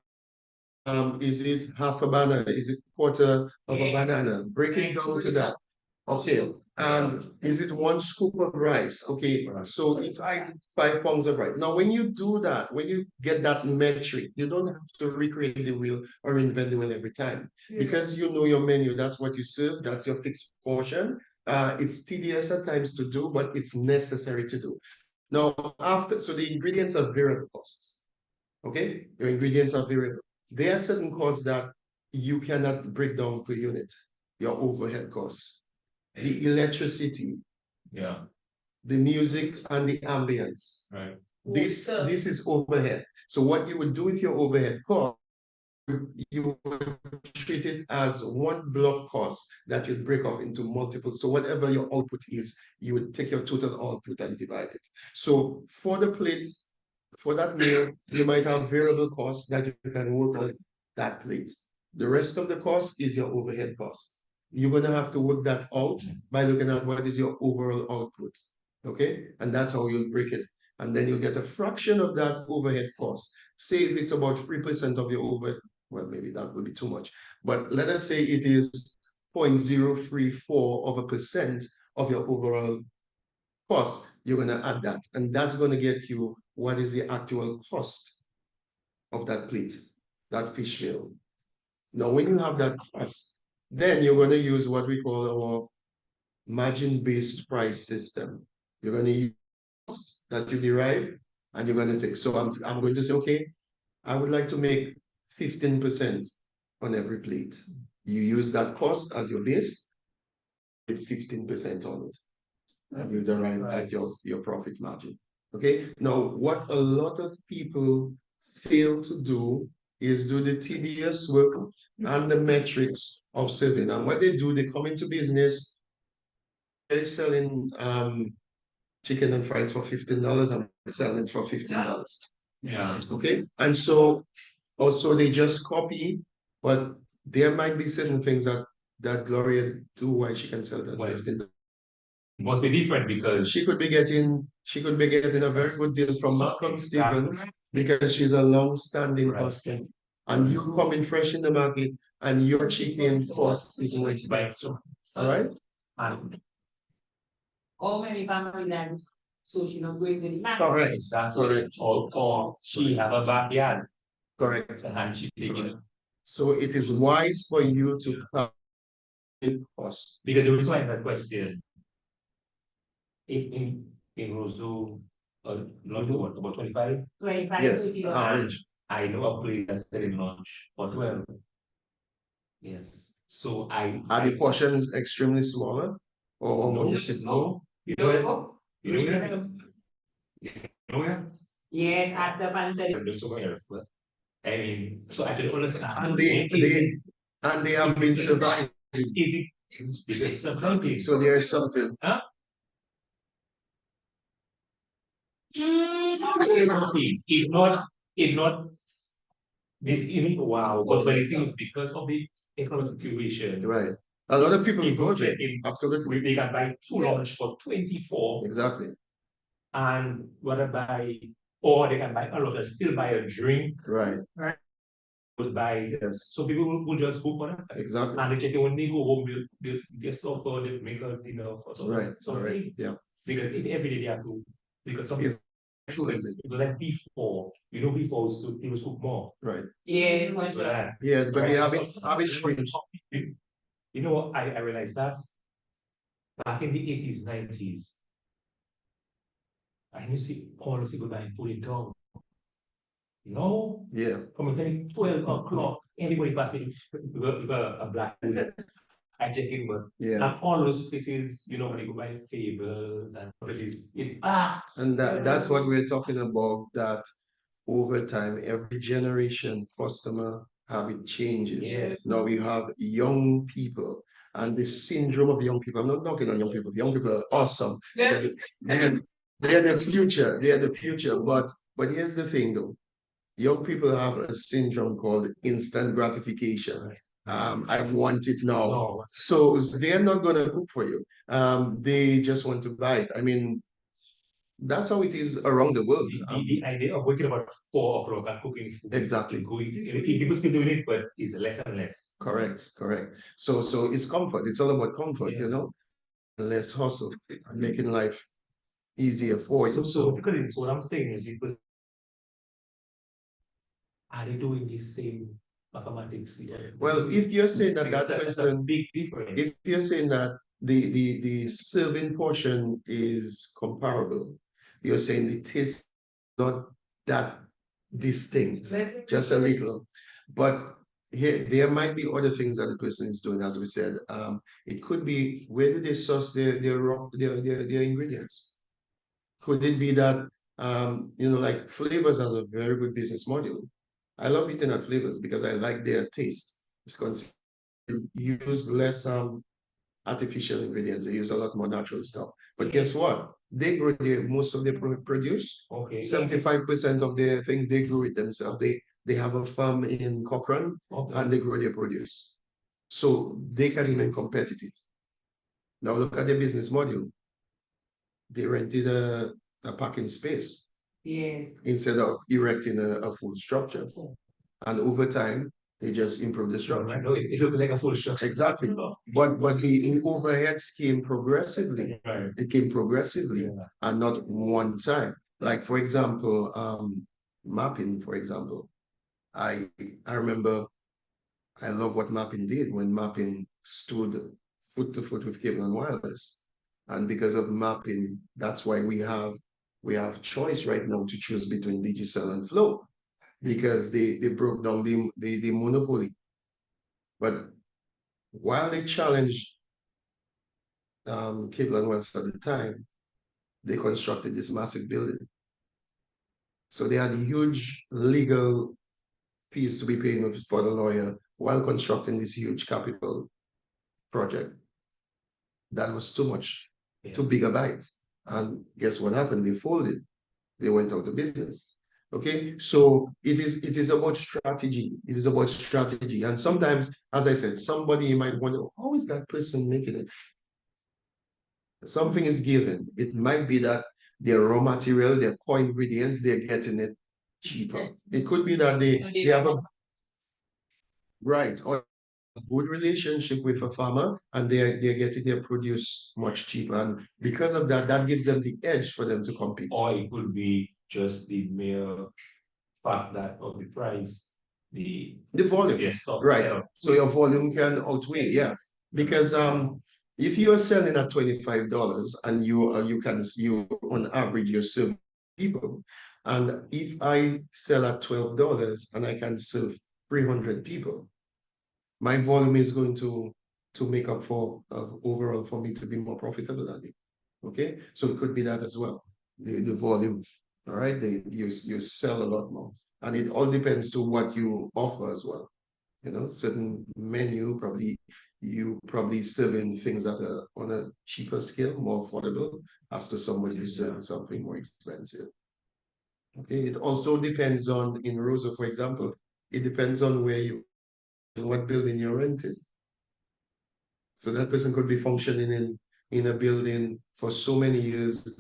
is it half a banana? Is it quarter of a banana? Break it down to that. Okay. And is it 1 scoop of rice? Okay. So if I 5 pounds of rice. Now, when you do that, when you get that metric, you don't have to recreate the wheel or invent the wheel every time. Because you know your menu, that's what you serve, that's your fixed portion. It's tedious at times to do, but it's necessary to do. Now, so the ingredients are variable costs. Okay? Your ingredients are variable. There are certain costs that you cannot break down per unit. Your overhead costs, the electricity, the music and the ambience. Right. This is overhead. So what you would do with your overhead cost, you would treat it as one block cost that you'd break up into multiple. So whatever your output is, you would take your total output and divide it. So for the plates, for that meal, you might have variable costs that you can work on that plate. The rest of the cost is your overhead cost. You're going to have to work that out by looking at what is your overall output. Okay? And that's how you'll break it. and then you'll get a fraction of that overhead cost. Say if it's about 3% of your overhead, well, maybe that would be too much, but let us say it is 0.034% of your overall cost. You're going to add that, and that's going to get you what is the actual cost of that plate, that fish meal. Now, when you have that cost, then you're going to use what we call our margin-based price system. You're going to use cost that you derive, and you're going to take. So I'm going to say, okay, I would like to make 15% on every plate. You use that cost as your base, with 15% on it, and you derive at your profit margin. Okay. Now, what a lot of people fail to do is do the tedious work and the metrics of serving. And what they do, they come into business, they're selling chicken and fries for $15 and selling it for $15. Yeah. Okay. And so also they just copy, but there might be certain things that Gloria do why she can sell that for $15. Must be different because she could be getting a very good deal from Malcolm Stevens because she's a long-standing customer. And you come in fresh in the market and your chicken cost is more expensive. All right? And all many families, so she not going to the market. Correct. That's Correct. Or she have a backyard. Correct. And she taking So it is wise for you to cut cost. because the reason why that question in Roseau, not what, about 25? 25. Yes, average. I know a place that's selling lunch for 12. Yes. So are the portions extremely smaller? Or no, no. You know where? You know where? Yes, at the Panzer. There's somewhere else, but I mean, so I can understand. And they have been surviving. So there is something. Huh? If not, wow, but the thing is because of the economic situation. Right. A lot of people go there. Checking, Absolutely. they can buy 2 lunch for 24. Exactly. And what I buy, or they can buy a lot and still buy a drink. Right. Would buy, yes. So people will just go for that. Exactly. And they check it when they go home, they'll get stuff or they make a dinner or something. Right. So right. Yeah. Because every day they have to, because something like before, before it was cook more. Right. Yes, yeah, but they have it changed. You know what? I realized that back in the 80s, 90s, I used to see all of people buying put it down. No, yeah. From 12 o'clock, everybody passing with a black wood. I check in, but yeah. And all those places, when you go buy fables and places, and that's what we're talking about, that over time, every generation customer habit changes. Yes. Now we have young people and the syndrome of young people. I'm not knocking on young people. Young people are awesome. They're the future. They are the future. But here's the thing though. Young people have a syndrome called instant gratification. I want it now. No. So they're not going to cook for you. They just want to buy it. I mean, that's how it is around the world. The idea of waking up at 4 o'clock and cooking food. Exactly. People still doing it, but it's less and less. Correct. So it's comfort. It's all about comfort, less hustle, making life easier for you. So what I'm saying is because are they doing the same mathematics? Well, if you're saying that that's a big difference. if you're saying that the serving portion is comparable, you're saying the taste is not that distinct, just a little. But here there might be other things that the person is doing, as we said. It could be, where do they source their ingredients? Could it be that like Flavors has a very good business model. I love eating at Flavors because I like their taste. It's consistent. Use less artificial ingredients. They use a lot more natural stuff. But guess what? They grow most of their produce. Okay. 75% of their thing, they grow it themselves. They have a farm in Cochrane and they grow their produce. So they can remain competitive. Now look at their business model. They rented a parking space. Yes. Instead of erecting a full structure. And over time, they just improve the structure. No, it looks like a full structure. Exactly. But the overheads came progressively. Right. It came progressively and not one time. Like for example, mapping, for example. I remember I love what mapping did when mapping stood foot to foot with cable and wireless. And because of mapping, that's why we have choice right now to choose between Digicel and Flow, because they broke down the monopoly. But while they challenged cable and wireless at the time, they constructed this massive building. So they had huge legal fees to be paying for the lawyer while constructing this huge capital project. That was too much, too big a bite. And guess what happened? They folded. They went out of business. Okay, so it is about strategy. It is about strategy. And sometimes, as I said, somebody might wonder, how is that person making it? Something is given. It might be that their raw material, their core ingredients, they're getting it cheaper. It could be that they have a right or a good relationship with a farmer and they're getting their produce much cheaper. And because of that, that gives them the edge for them to compete. Or it could be just the mere fact that of the price, the volume. Yes, Right. So your volume can outweigh, yeah. Because if you are selling at $25 and you on average you're serving people, and if I sell at $12 and I can serve 300 people, my volume is going to make up for overall for me to be more profitable than it. Okay, so it could be that as well. The volume, all right. You sell a lot more, and it all depends to what you offer as well. You know, certain menu you probably serving things that are on a cheaper scale, more affordable, as to somebody who's selling something more expensive. Okay, it also depends on, in Rosa, for example, it depends on what building you're renting. So that person could be functioning in a building for so many years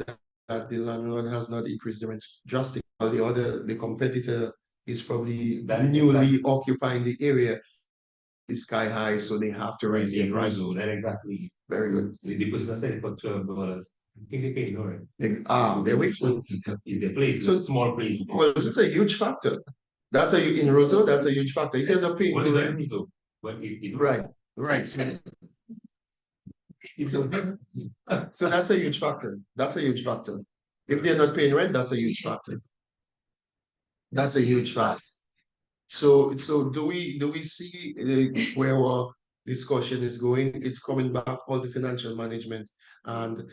that the landlord has not increased the rent drastically. While the competitor is probably newly occupying the area, is sky high, so they have to raise their prices. That exactly. Very good. The person that said it for $12. I think they pay more. There we go. Is the place, so small place. Well, that's a huge factor. In Roseau, that's a huge factor. If you're not paying for rent, right. So that's a huge factor. That's a huge factor. If they're not paying rent, that's a huge factor. That's a huge factor. So do we see where our discussion is going? It's coming back all the financial management, and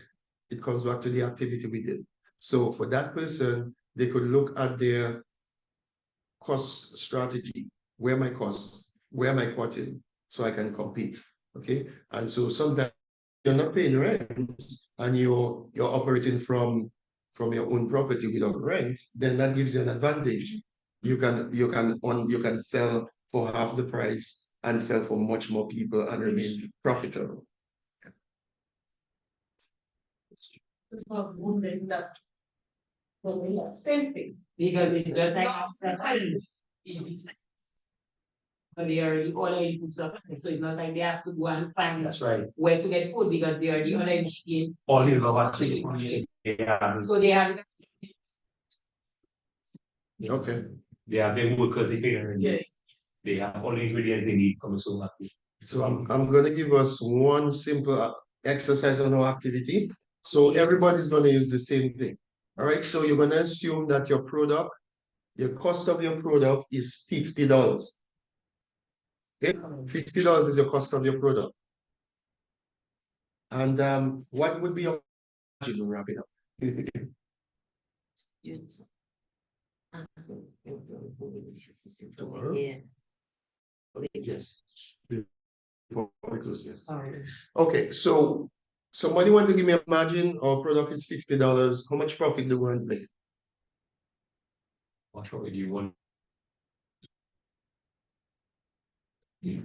it comes back to the activity we did. So for that person, they could look at their cost strategy. Where am I costs? Where am I cutting? So I can compete. Okay. And so sometimes you're not paying rent and you're operating from your own property without rent, then that gives you an advantage. You can sell for half the price and sell for much more people and remain profitable. Because it's just like surprise. But they already order input stuff, so it's not like they have to go and find where to get food because they already order it. All you know actually. So they have Okay. They have their workers, they pay them. Yeah. They have all the ingredients they need from so much. So I'm going to give us one simple exercise on our activity. So everybody's going to use the same thing. All right. So you're going to assume that your cost of your product is $50. Okay, $50 is your cost of your product. And what would be your margin to wrap it up? Yes. Okay, so somebody want to give me a margin? Our product is $50. How much profit do we want to make? What profit do you want? We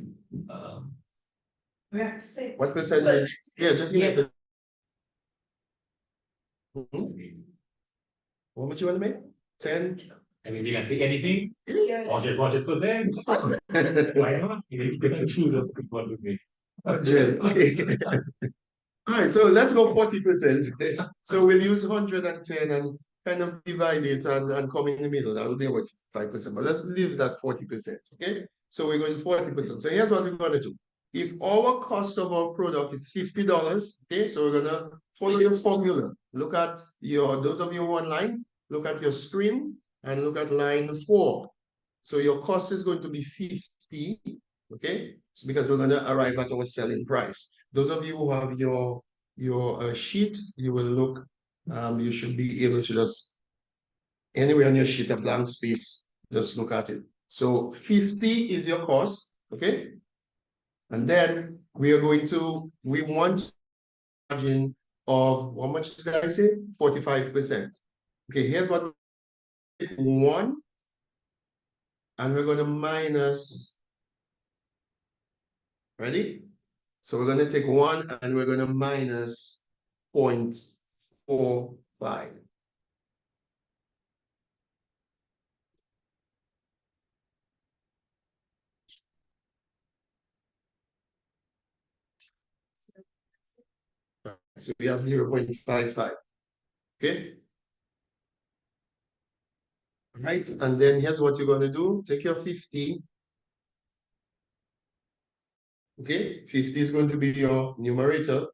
have to say what percentage? Yeah, just give me. How much you want to make? 10? I mean, you can say anything. 100%. Why not? You can choose what to make. 100, okay. All right, so let's go 40%. So we'll use 110 and kind of divide it and come in the middle. That will be about 5%, but let's leave that 40%, okay? So we're going 40%. So here's what we're going to do. If our cost of our product is $50, okay, so we're going to follow your formula. Look at those of you online, look at your screen and look at line 4. So your cost is going to be 50, okay? So because we're going to arrive at our selling price. Those of you who have your sheet, you will look, you should be able to just, anywhere on your sheet, a blank space, just look at it. So 50 is your cost, okay? And then we want margin of, how much did I say? 45%. Okay, here's what we want. And we're going to minus, ready? So we're going to take 1 and we're going to minus 0.45. So we have 0.55. Okay? Right? And then here's what you're going to do. Take your 50. Okay? 50 is going to be your numerator.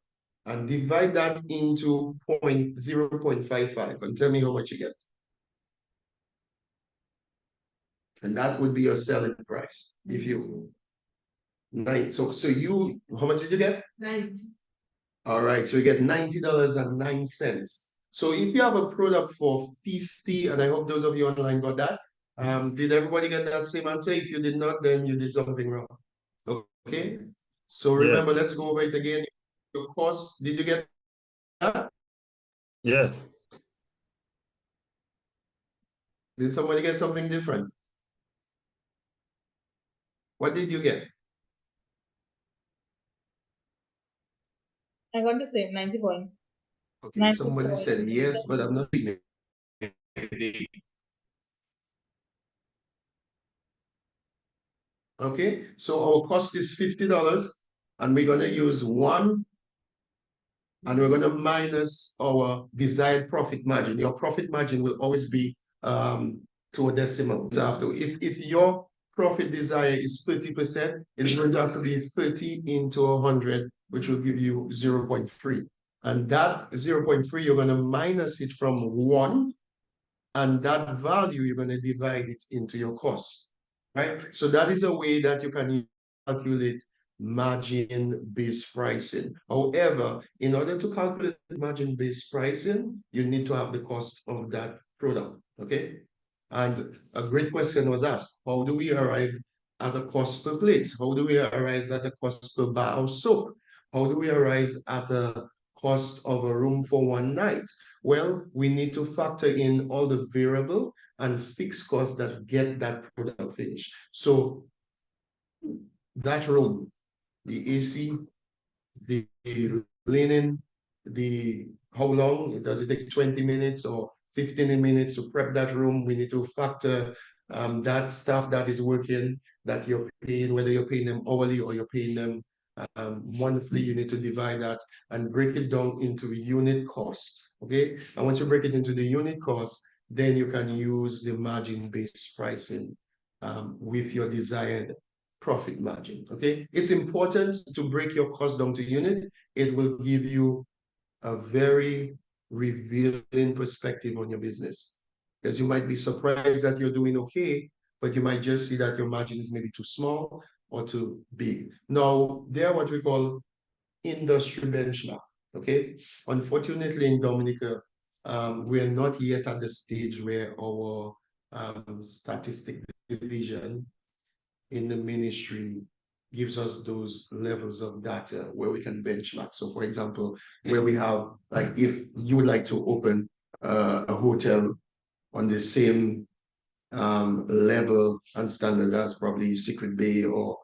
And divide that into 0.55 and tell me how much you get. And that would be your selling price. If you, right? So you, how much did you get? 90. All right, so you get $90.09. So if you have a product for 50, and I hope those of you online got that, did everybody get that same answer? If you did not, then you did something wrong. Okay, so remember, let's go over it again. Your cost, did you get that? Yes. Did somebody get something different? What did you get? I got the same 90 points. Okay, 90 somebody points. said yes, but I'm not. Okay, so our cost is $50 and we're going to use 1 and we're going to minus our desired profit margin. Your profit margin will always be to a decimal. If your profit desire is 30%, it's going to have to be 30 into 100, which will give you 0.3. And that 0.3, you're going to minus it from 1, and that value, you're going to divide it into your cost, right? So that is a way that you can calculate margin-based pricing. However, in order to calculate margin-based pricing, you need to have the cost of that product, okay? And a great question was asked, how do we arrive at a cost per plate? How do we arrive at a cost per bar of soap? How do we arrive at a cost of a room for one night? Well, we need to factor in all the variable and fixed costs that get that product finished. So that room, the AC, the linen, how long does it take? 20 minutes or 15 minutes to prep that room? We need to factor that staff that is working, that you're paying, whether you're paying them hourly or you're paying them monthly. You need to divide that and break it down into unit cost. Okay, and once you break it into the unit cost, then you can use the margin-based pricing with your desired profit margin. Okay, it's important to break your cost down to unit. It will give you a very revealing perspective on your business, because you might be surprised that you're doing okay, but you might just see that your margin is maybe too small or too big. Now, they're what we call industry benchmark. Okay, unfortunately in Dominica, we're not yet at the stage where our statistic division in the ministry gives us those levels of data where we can benchmark. So for example, where we have, like, if you would like to open a hotel on the same level and standard as probably Secret Bay or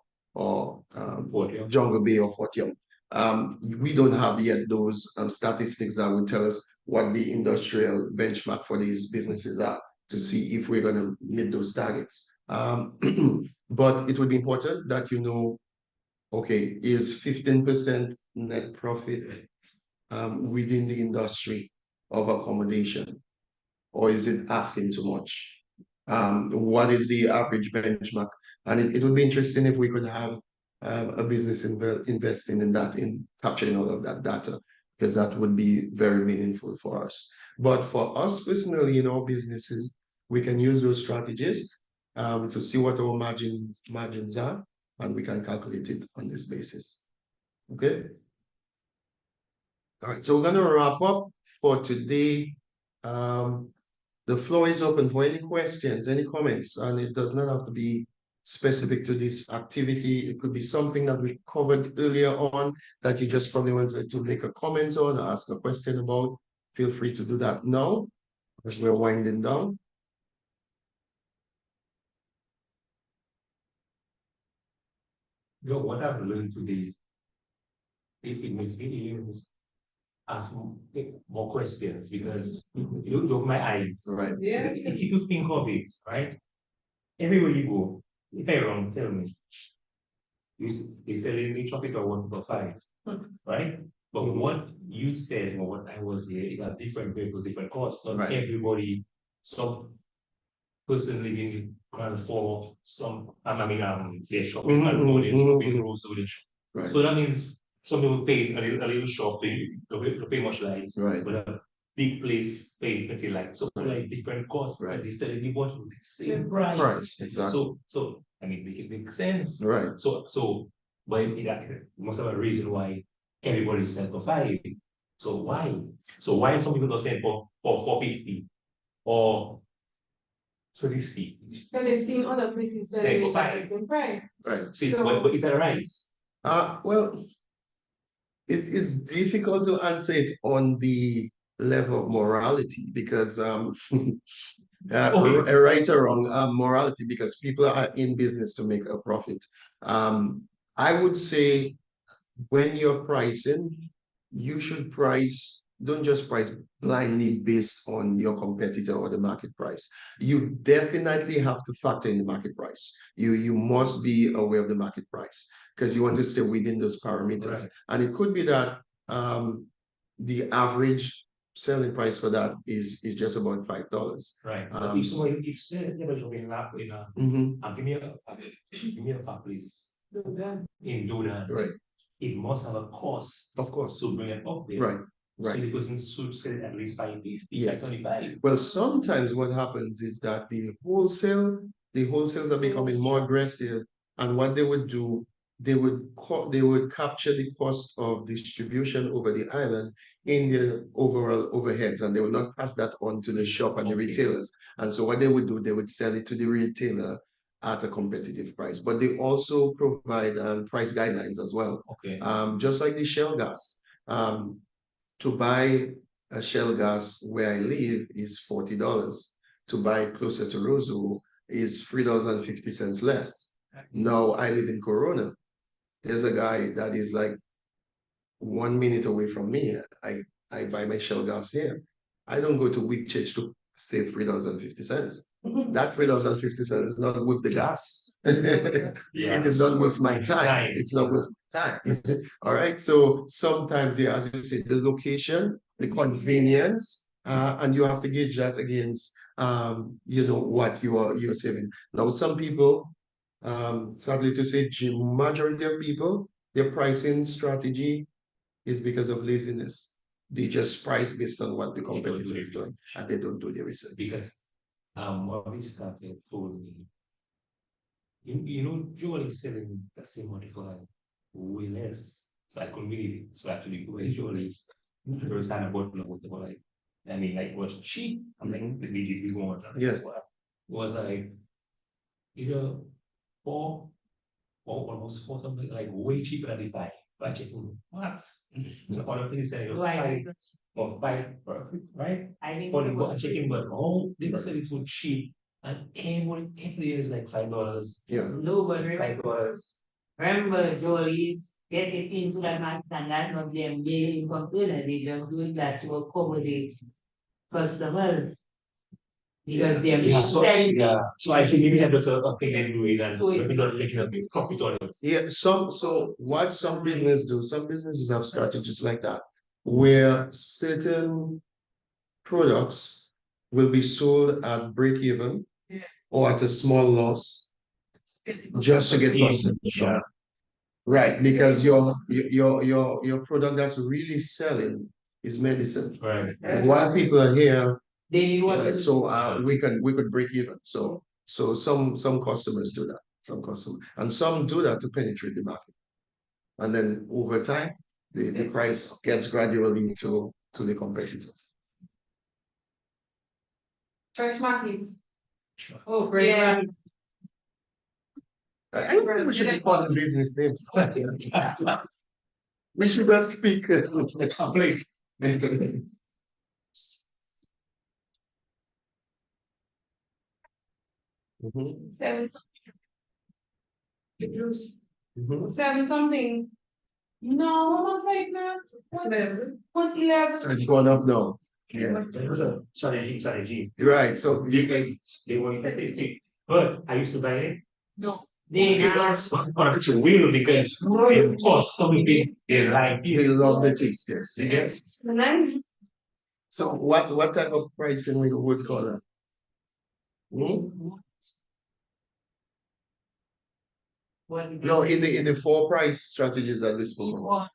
Jungle Bay or Fort Young, we don't have yet those statistics that will tell us what the industrial benchmark for these businesses are. to see if we're going to meet those targets. But it would be important that you know, okay, is 15% net profit within the industry of accommodation, or is it asking too much? What is the average benchmark? And it would be interesting if we could have a business investing in that, in capturing all of that data, because that would be very meaningful for us. But for us personally in our businesses, we can use those strategies to see what our margins are, and we can calculate it on this basis. Okay. All right, so we're going to wrap up for today. The floor is open for any questions, any comments, and it does not have to be specific to this activity. It could be something that we covered earlier on that you just probably wanted to make a comment on or ask a question about. Feel free to do that now as we're winding down. What I've learned today, if it makes me ask more questions, because if you look my eyes, right? Yeah. If you think of it, right? Everywhere you go, if I'm wrong, tell me. They selling the tropical 1.5, right? But what you said or what I was here, it has different people, different costs. Not everybody. Some person living ground floor, some they're shopping ground floor, they're shopping roads with it. So that means some people pay a little shop, they pay much lights, but a big place pay pretty light. So like different costs, but they still they want the same price. Exactly. So I mean, make it make sense. Right. So but it must have a reason why everybody selling for 5. So why? So why some people don't sell for 450 or 250? So they've seen other places selling it at a different price. Right. See, but is that right? Well, it's difficult to answer it on the level of morality, because right or wrong, morality, because people are in business to make a profit. I would say when you're pricing, you should don't just price blindly based on your competitor or the market price. You definitely have to factor in the market price. You must be aware of the market price, because you want to stay within those parameters. Right. And it could be that the average selling price for that is just about $5. Right. If somebody never show in give me a place in Dodan, right, it must have a cost, of course, to bring it up there. Right. So the person should sell at least 550, Yes. 525. Well, sometimes what happens is that the wholesales are becoming more aggressive, and what they would do, they would capture the cost of distribution over the island in their overall overheads, and they will not pass that on to the shop and the retailers. And so what they would do, they would sell it to the retailer at a competitive price. But they also provide price guidelines as well. Okay. Just like the Shell gas. To buy a Shell gas where I live is $40. To buy closer to Roseau is $3.50 less. Now I live in Corona. There's a guy that is like 1 minute away from me. I buy my Shell gas here. I don't go to Whitchurch to save $3.50. That $3.50 is not with the gas. It is not with my time. It's not with time. All right. So sometimes, yeah, as you say, the location, the convenience, and you have to gauge that against what you're saving. Now, some people, sadly to say, majority of people, their pricing strategy is because of laziness. They just price based on what the competitors is doing, and they don't do the research. Because what we started told me, Joel is selling the same money for like way less. So I couldn't believe it. So actually, when Joel is the first time I bought it, like, I mean, like, it was cheap. I'm like, let me give you more. Yes. It was like either 4 or almost 4 something, like way cheaper than the 5. But I checked, what? Other places selling like 5 or 5, right? I think I'm checking, but they must say it's so cheap. And every year is like $5. Yeah. No, but $5. remember, Jollies get it into that market, and that's not their main income earner. They just do that to accommodate customers. Because they're Yeah, so selling yeah, so I think maybe that's a thing they do it and maybe not making a big profit on it. Yeah, so what some business do, some businesses have strategies like that, where certain products will be sold at break even or at a small loss just to get customers. Yeah. Right, because your product that's really selling is medicine. Right. And while people are here, they need what right, so we could break even. So some customers do that. Some customers and some do that to penetrate the market. And then over time, the price gets gradually to the competitors. Fresh markets. Oh, great. Yeah. I think we should be calling business names. We should not speak public. Seven. Seven something. No, I'm not right now. What's 11? So it's going up now. Yeah. Strategy. Right. So Because they want to but I used to buy it. No. They Because production will because it costs something they like it. they love the taste, yes. Yes. Nice. So what type of pricing we would call that? No, in the four price strategies that we spoke about.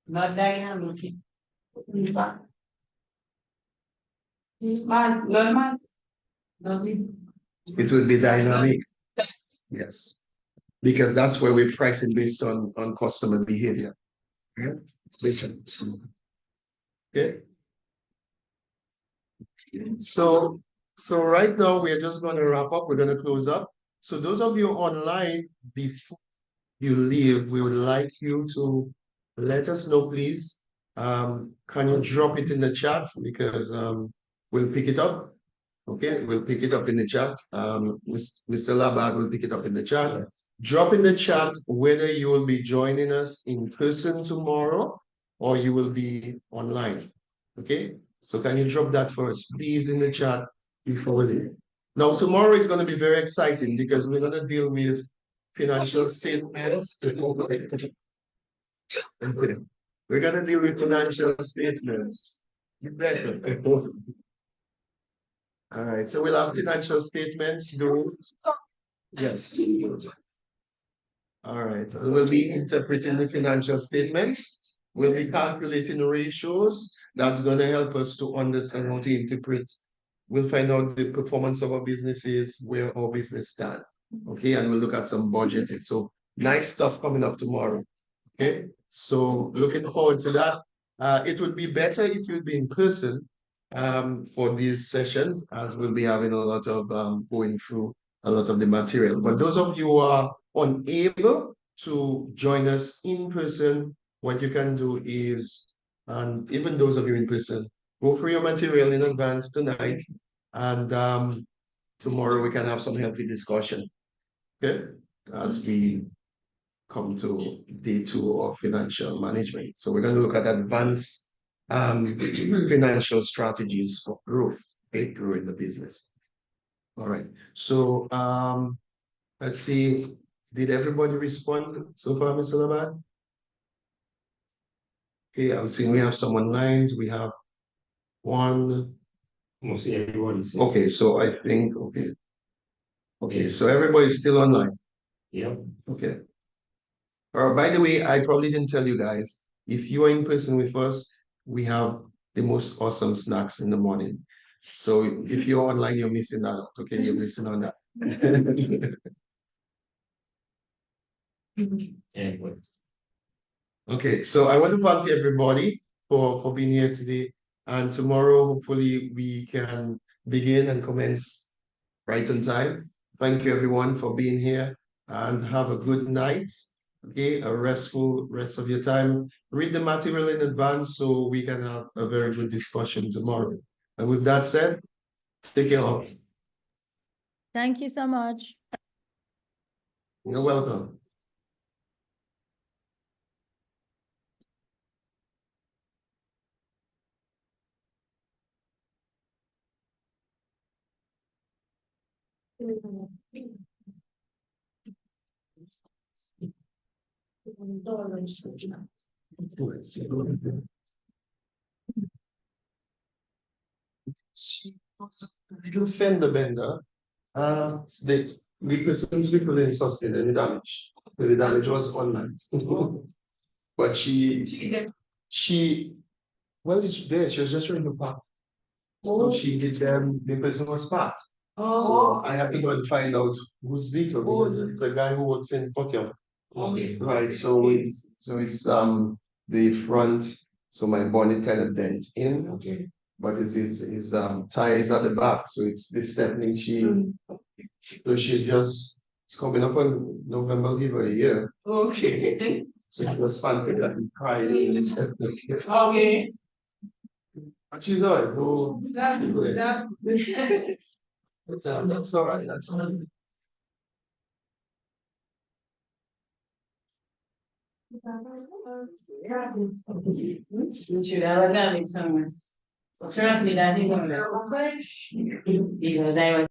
not dynamic. It will be dynamic. Yes. Because that's where we're pricing based on customer behavior. Yeah. It's based on okay. So right now we're just going to wrap up. We're going to close up. So those of you online, before you leave, we would like you to let us know, please. Can you drop it in the chat because we'll pick it up. Okay, we'll pick it up in the chat. Mr. Labad will pick it up in the chat. Drop in the chat whether you will be joining us in person tomorrow or you will be online. Okay, so can you drop that for us, please, in the chat before we leave. Now, tomorrow it's going to be very exciting because we're going to deal with financial statements. We're going to deal with financial statements. You better. All right, so we'll have financial statements. Yes. All right, so we'll be interpreting the financial statements. We'll be calculating ratios. That's going to help us to understand how to interpret. We'll find out the performance of our businesses, where our business stand. Okay, and we'll look at some budgeting. So nice stuff coming up tomorrow. Okay, so looking forward to that. It would be better if you'd be in person for these sessions, as we'll be having a lot of going through a lot of the material. But those of you who are unable to join us in person, what you can do is, and even those of you in person, go through your material in advance tonight, and tomorrow we can have some healthy discussion. Okay, as we come to day 2 of financial management. So we're going to look at advanced financial strategies for growth, okay, growing the business. All right. So let's see. Did everybody respond so far, Mr. Laban? Okay, I'm seeing we have some online. We have one. Mostly everybody's. Okay, so I think okay, so everybody's still online. Yeah. Okay. By the way, I probably didn't tell you guys, if you are in person with us, we have the most awesome snacks in the morning. So if you're online, you're missing out. Okay, you're missing on that. Anyway. Okay, so I want to thank everybody for being here today. And tomorrow, hopefully, we can begin and commence right on time. Thank you, everyone, for being here, and have a good night. Okay, a restful rest of your time. Read the material in advance so we can have a very good discussion tomorrow. And with that said, take care all. Thank you so much. You're welcome. Little fender bender. The person's vehicle didn't sustain any damage. So the damage was online. But she well, it's there. She was just trying to park. So she did the person was parked. So I had to go and find out whose vehicle because it's a guy who works in Fortium. Right. So it's the front. So my bonnet kind of dent in. Okay. But it's his tires at the back. So it's this stepping so she just it's coming up on November, give her a year. Okay. So it was fun that we cried. Okay. But she's all right. No, that's all right. That's all right. You should have done it somewhere. So trust me that he will.